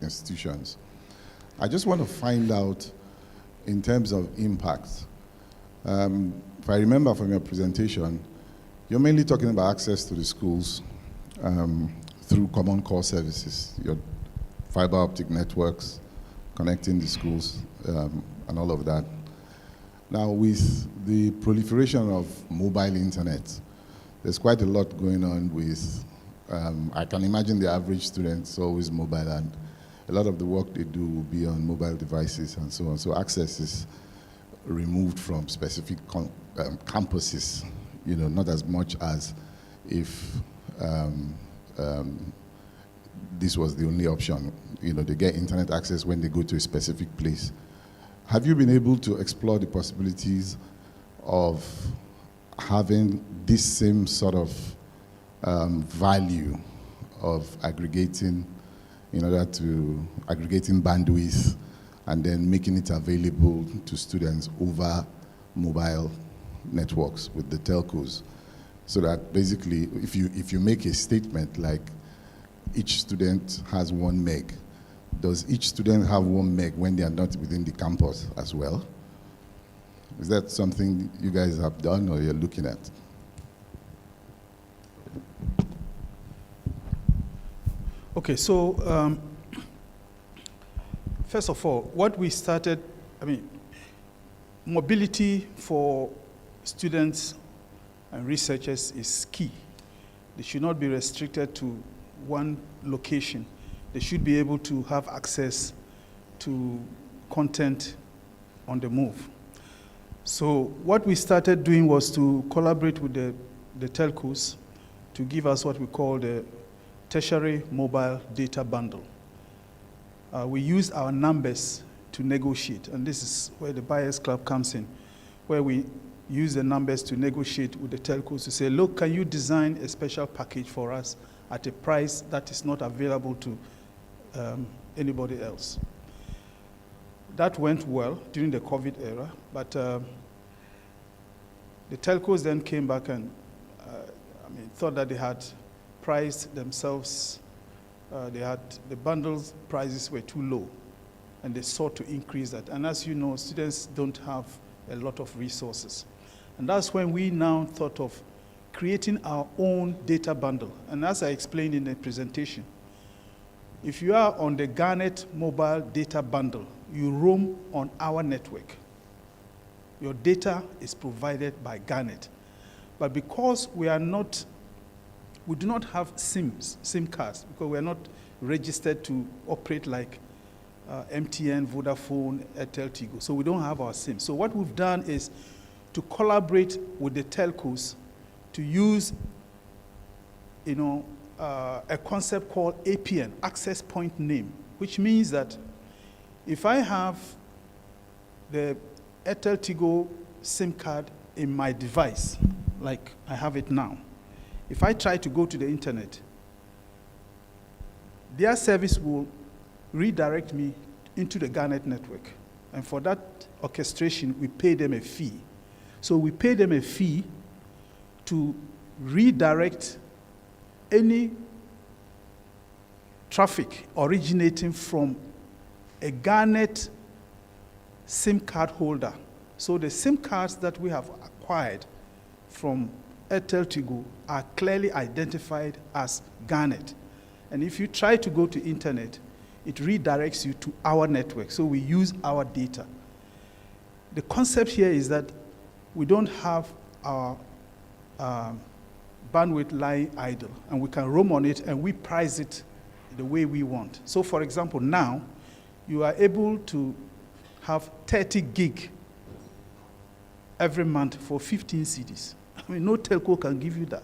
institutions. I just want to find out, in terms of impact, if I remember from your presentation, you're mainly talking about access to the schools through common core services, your fiber optic networks, connecting the schools, and all of that. Now, with the proliferation of mobile internet, there's quite a lot going on with, I can imagine the average student's always mobile, and a lot of the work they do will be on mobile devices and so on. So access is removed from specific campuses, not as much as if this was the only option. They get internet access when they go to a specific place. Have you been able to explore the possibilities of having this same sort of value of aggregating aggregating bandwidth and then making it available to students over mobile networks with the telcos? So that basically, if you make a statement like each student has 1 meg, does each student have 1 meg when they are not within the campus as well? Is that something you guys have done or you're looking at? Okay, so first of all, what we started, mobility for students and researchers is key. They should not be restricted to one location. They should be able to have access to content on the move. So what we started doing was to collaborate with the telcos to give us what we call the tertiary mobile data bundle. We used our numbers to negotiate, and this is where the Buyers Club comes in, where we use the numbers to negotiate with the telcos to say, look, can you design a special package for us at a price that is not available to anybody else? That went well during the COVID era, but the telcos then came back and thought that they had priced themselves, the bundles prices were too low, and they sought to increase that. And as you know, students don't have a lot of resources. And that's when we now thought of creating our own data bundle. And as I explained in the presentation, if you are on the GARNET mobile data bundle, you roam on our network. Your data is provided by GARNET. But because we do not have SIM cards, because we are not registered to operate like MTN, Vodafone, Airtel, Tigo. So we don't have our SIM. So what we've done is to collaborate with the telcos to use, a concept called APN, Access Point Name, which means that if I have the Airtel Tigo SIM card in my device, like I have it now, if I try to go to the internet, their service will redirect me into the GARNET network. And for that orchestration, we pay them a fee. So we pay them a fee to redirect any traffic originating from a GARNET SIM card holder. So the SIM cards that we have acquired from Airtel Tigo are clearly identified as GARNET. And if you try to go to internet, it redirects you to our network. So we use our data. The concept here is that we don't have our bandwidth lying idle, and we can roam on it, and we price it the way we want. So for example, now you are able to have 30 gig every month for 15 cedis. I mean, no telco can give you that.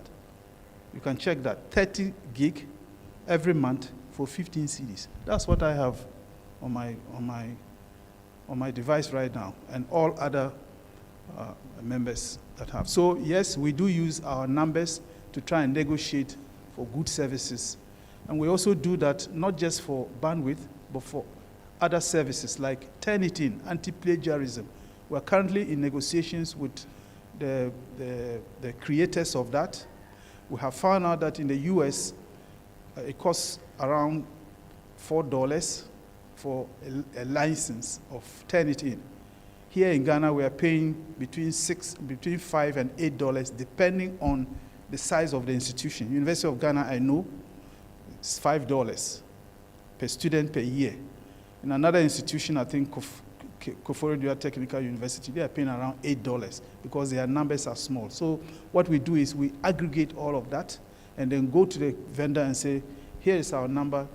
You can check that. 30 gig every month for 15 cedis. That's what I have on my device right now, and all other members that have. So yes, we do use our numbers to try and negotiate for good services. And we also do that not just for bandwidth, but for other services like Turnitin, anti-plagiarism. We're currently in negotiations with the creators of that. We have found out that in the US, it costs around $4 for a license of Turnitin. Here in Ghana, we are paying between $5 and $8, depending on the size of the institution. University of Ghana, I know, it's $5 per student per year. In another institution, I think Koforidua Technical University, they are paying around $8 because their numbers are small. So what we do is we aggregate all of that and then go to the vendor and say, here is our number,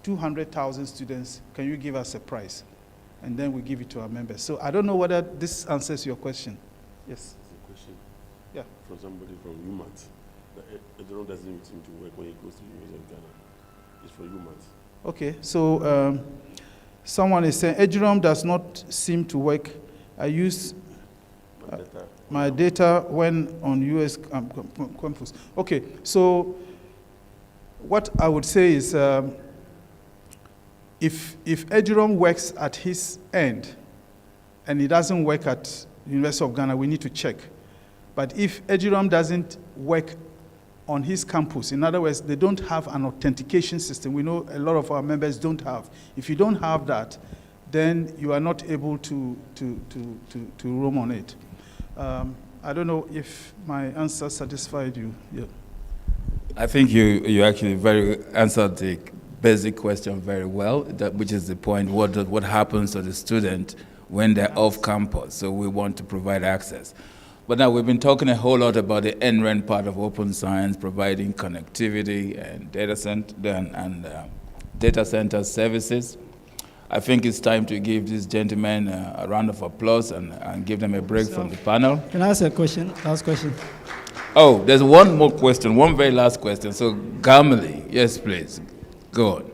200,000 students, can you give us a price? And then we give it to our members. So I don't know whether this answers your question. Yes? It's a question. Yeah. From somebody from UMAT. The drone doesn't seem to work when it goes to the University of Ghana. It's from UMAT. Okay, so someone is saying, Edurom does not seem to work. I use my data when on US campus. Okay, so what I would say is, if Edurom works at his end and it doesn't work at University of Ghana, we need to check. But if Edurom doesn't work on his campus, in other words, they don't have an authentication system, we know a lot of our members don't have. If you don't have that, then you are not able to roam on it. I don't know if my answer satisfied you. Yeah. I think you actually answered the basic question very well, which is the point, what happens to the student when they're off campus. So we want to provide access. But now we've been talking a whole lot about the end-to-end part of open science, providing connectivity and data center services. I think it's time to give these gentlemen a round of applause and give them a break from the panel. Can I ask a question? Last question. Oh, there's one more question, one very last question. So, Gamali, yes, please. Go on.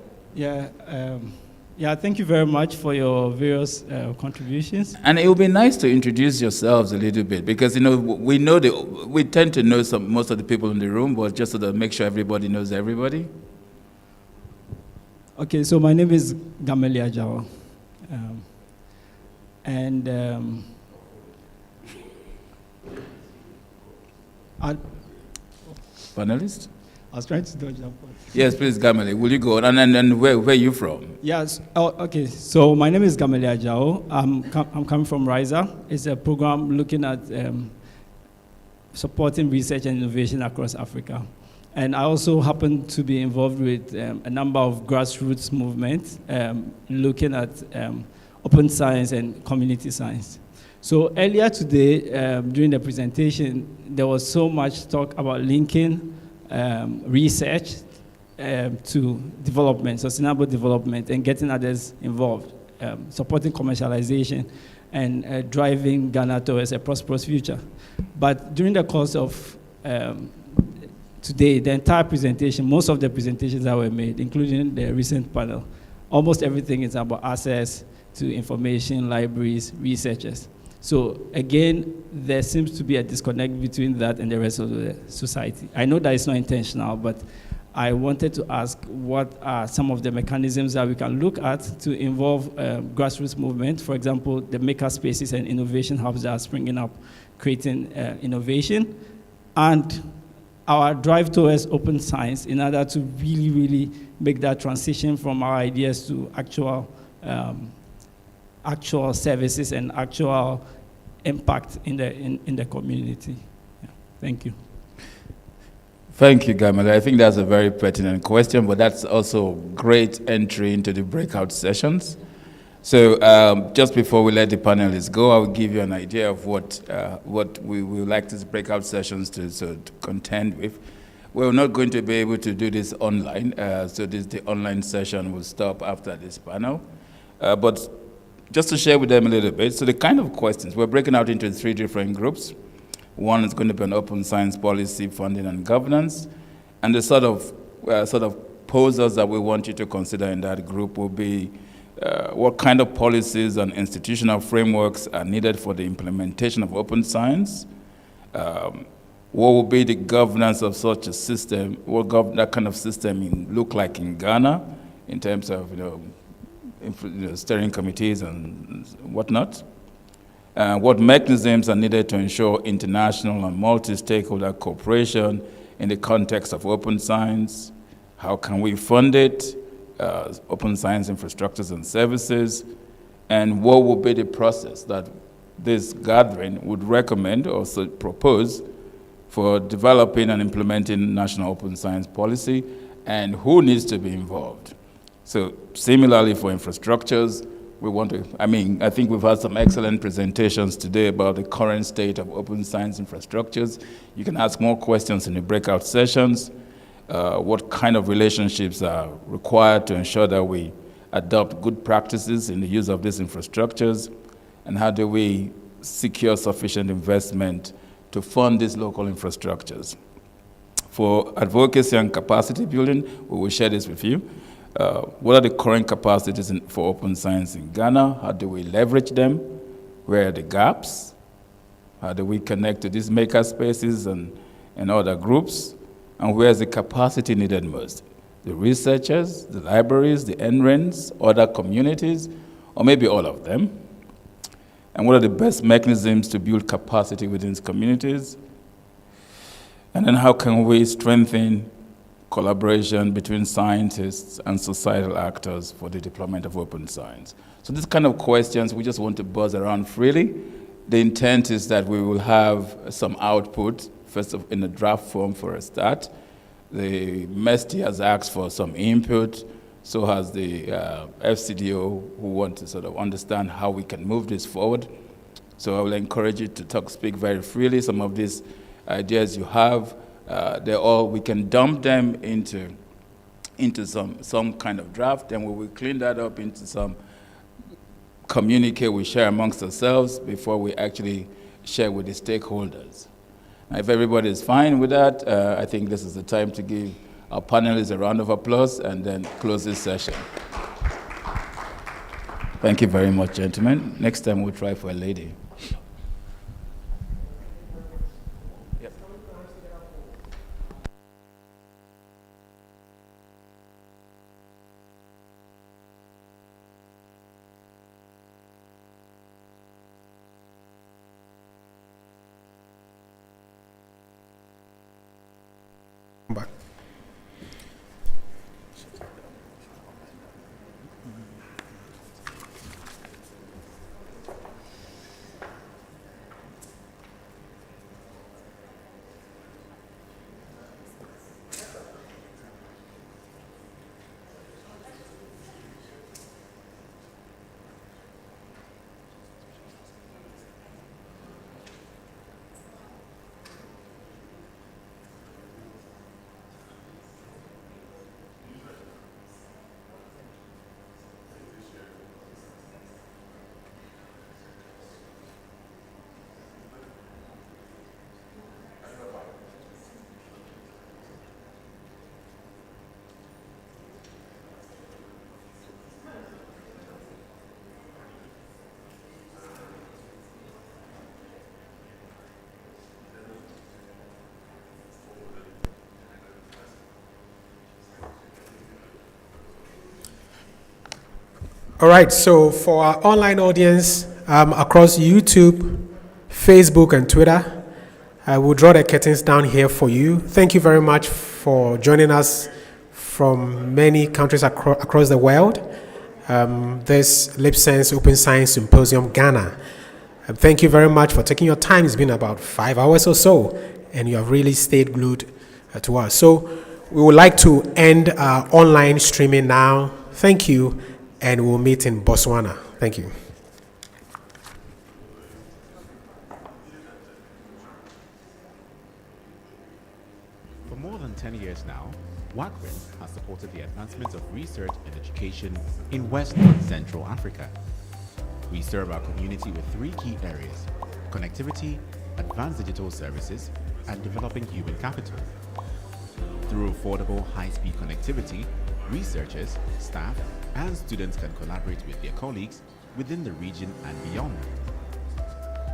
Yeah, thank you very much for your various contributions. And it would be nice to introduce yourselves a little bit, because we tend to know most of the people in the room, but just so to make sure everybody knows everybody. Okay, so my name is Gamali Ajawa. Panelist? I was trying to dodge that part. Yes, please, Gamale, will you go on? And where are you from? Yes, okay. So my name is Gamale Ajao. I'm coming from RISA. It's a program looking at supporting research and innovation across Africa. And I also happen to be involved with a number of grassroots movements looking at open science and community science. So earlier today, during the presentation, there was so much talk about linking research to development, sustainable development, and getting others involved, supporting commercialization and driving Ghana towards a prosperous future. But during the course of today, the entire presentation, most of the presentations that were made, including the recent panel, almost everything is about access to information, libraries, researchers. So again, there seems to be a disconnect between that and the rest of the society. I know that it's not intentional, but I wanted to ask what are some of the mechanisms that we can look at to involve grassroots movement, for example, the maker spaces and innovation hubs that are springing up, creating innovation, and our drive towards open science in order to really, really make that transition from our ideas to actual services and actual impact in the community. Yeah. Thank you. Thank you, Gamale. I think that's a very pertinent question, but that's also great entry into the breakout sessions. So just before we let the panelists go, I'll give you an idea of what we would like these breakout sessions to contend with. We're not going to be able to do this online, so the online session will stop after this panel. But just to share with them a little bit, so the kind of questions, we're breaking out into 3 different groups. One is going to be on open science policy, funding, and governance. And the sort of posers that we want you to consider in that group will be what kind of policies and institutional frameworks are needed for the implementation of open science? What will be the governance of such a system? What that kind of system look like in Ghana in terms of steering committees and whatnot? What mechanisms are needed to ensure international and multi-stakeholder cooperation in the context of open science? How can we fund it? Open science infrastructures and services? And what will be the process that this gathering would recommend or propose for developing and implementing national open science policy, and who needs to be involved? So similarly for infrastructures, we want to, I think we've had some excellent presentations today about the current state of open science infrastructures. You can ask more questions in the breakout sessions. What kind of relationships are required to ensure that we adopt good practices in the use of these infrastructures, and how do we secure sufficient investment to fund these local infrastructures? For advocacy and capacity building, we will share this with you. What are the current capacities for open science in Ghana? How do we leverage them? Where are the gaps? How do we connect to these maker spaces and other groups? And where is the capacity needed most? The researchers, the libraries, the NRENs, other communities, or maybe all of them? And what are the best mechanisms to build capacity within communities? And then how can we strengthen collaboration between scientists and societal actors for the deployment of open science? So these kind of questions, we just want to buzz around freely. The intent is that we will have some output, first of in a draft form for a start. The MESTI has asked for some input, so has the FCDO, who want to sort of understand how we can move this forward. So I will encourage you to speak very freely. Some of these ideas you have, we can dump them into some kind of draft, and we will clean that up into some communique we share amongst ourselves before we actually share with the stakeholders. Now, if everybody is fine with that, I think this is the time to give our panelists a round of applause and then close this session. Thank you very much, gentlemen. Next time we'll try for a lady. All right, so for our online audience across YouTube, Facebook, and Twitter, I will draw the curtains down here for you. Thank you very much for joining us from many countries across the world. This LIBSENSE Open Science Symposium, Ghana. Thank you very much for taking your time. It's been about 5 hours or so, and you have really stayed glued to us. So we would like to end our online streaming now. Thank you, and we'll meet in Botswana. Thank you. For more than 10 years now, WACREN has supported the advancement of research and education in West and Central Africa. We serve our community with 3 key areas: connectivity, advanced digital services, and developing human capital. Through affordable high-speed connectivity, researchers, staff, and students can collaborate with their colleagues within the region and beyond.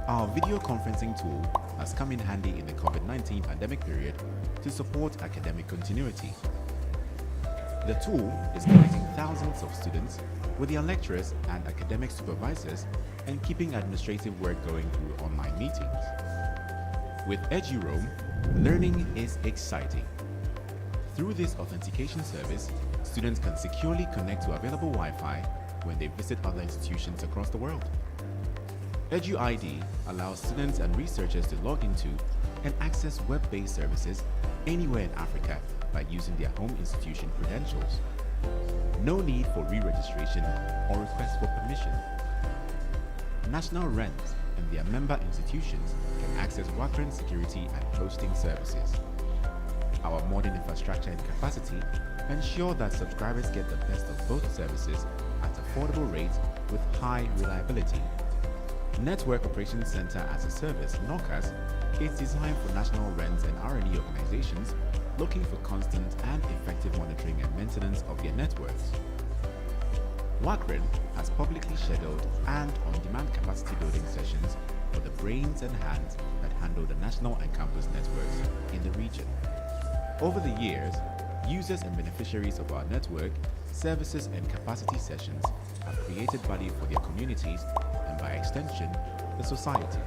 Our video conferencing tool has come in handy in the COVID-19 pandemic period to support academic continuity. The tool is connecting thousands of students with their lecturers and academic supervisors and keeping administrative work going through online meetings. With EduRoam, learning is exciting. Through this authentication service, students can securely connect to available Wi-Fi when they visit other institutions across the world. EduID allows students and researchers to log into and access web-based services anywhere in Africa by using their home institution credentials. No need for re-registration or request for permission. National RENs and their member institutions can access WACREN security and hosting services. Our modern infrastructure and capacity ensure that subscribers get the best of both services at affordable rates with high reliability. Network Operations Center as a Service, NOCAS, is designed for national RENs and R&E organizations looking for constant and effective monitoring and maintenance of their networks. WACREN has publicly scheduled and on-demand capacity building sessions for the brains and hands that handle the national and campus networks in the region. Over the years, users and beneficiaries of our network, services and capacity sessions have created value for their communities and by extension, the society.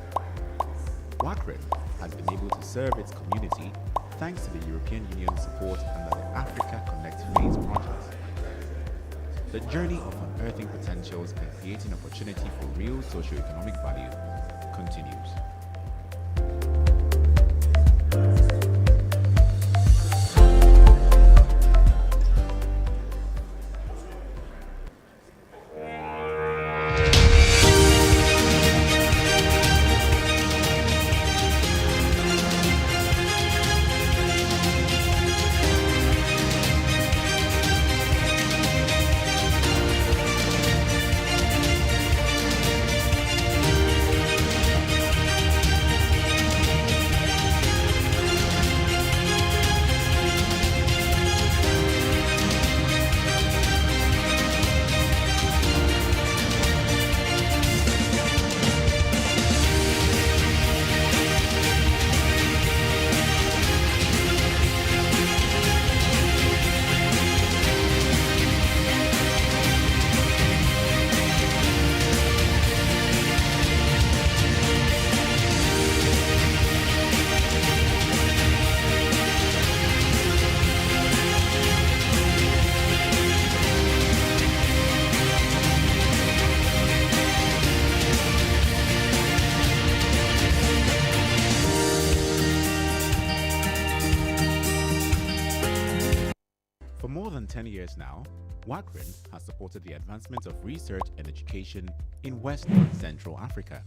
WACREN has been able to serve its community thanks to the European Union's support under the Africa Connect Phase project. The journey of unearthing potentials and creating opportunity for real socio-economic value continues. For more than 10 years now, WACREN has supported the advancement of research and education in West and Central Africa.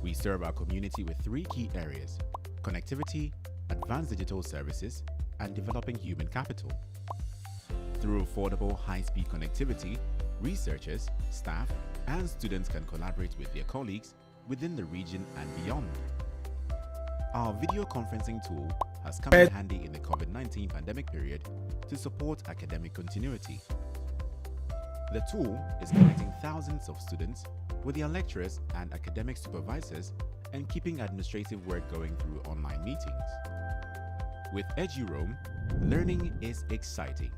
We serve our community with 3 key areas: connectivity, advanced digital services, and developing human capital. Through affordable high-speed connectivity, researchers, staff, and students can collaborate with their colleagues within the region and beyond. Our video conferencing tool has come in handy in the COVID-19 pandemic period to support academic continuity. The tool is connecting thousands of students with their lecturers and academic supervisors and keeping administrative work going through online meetings. With EduRoam, learning is exciting.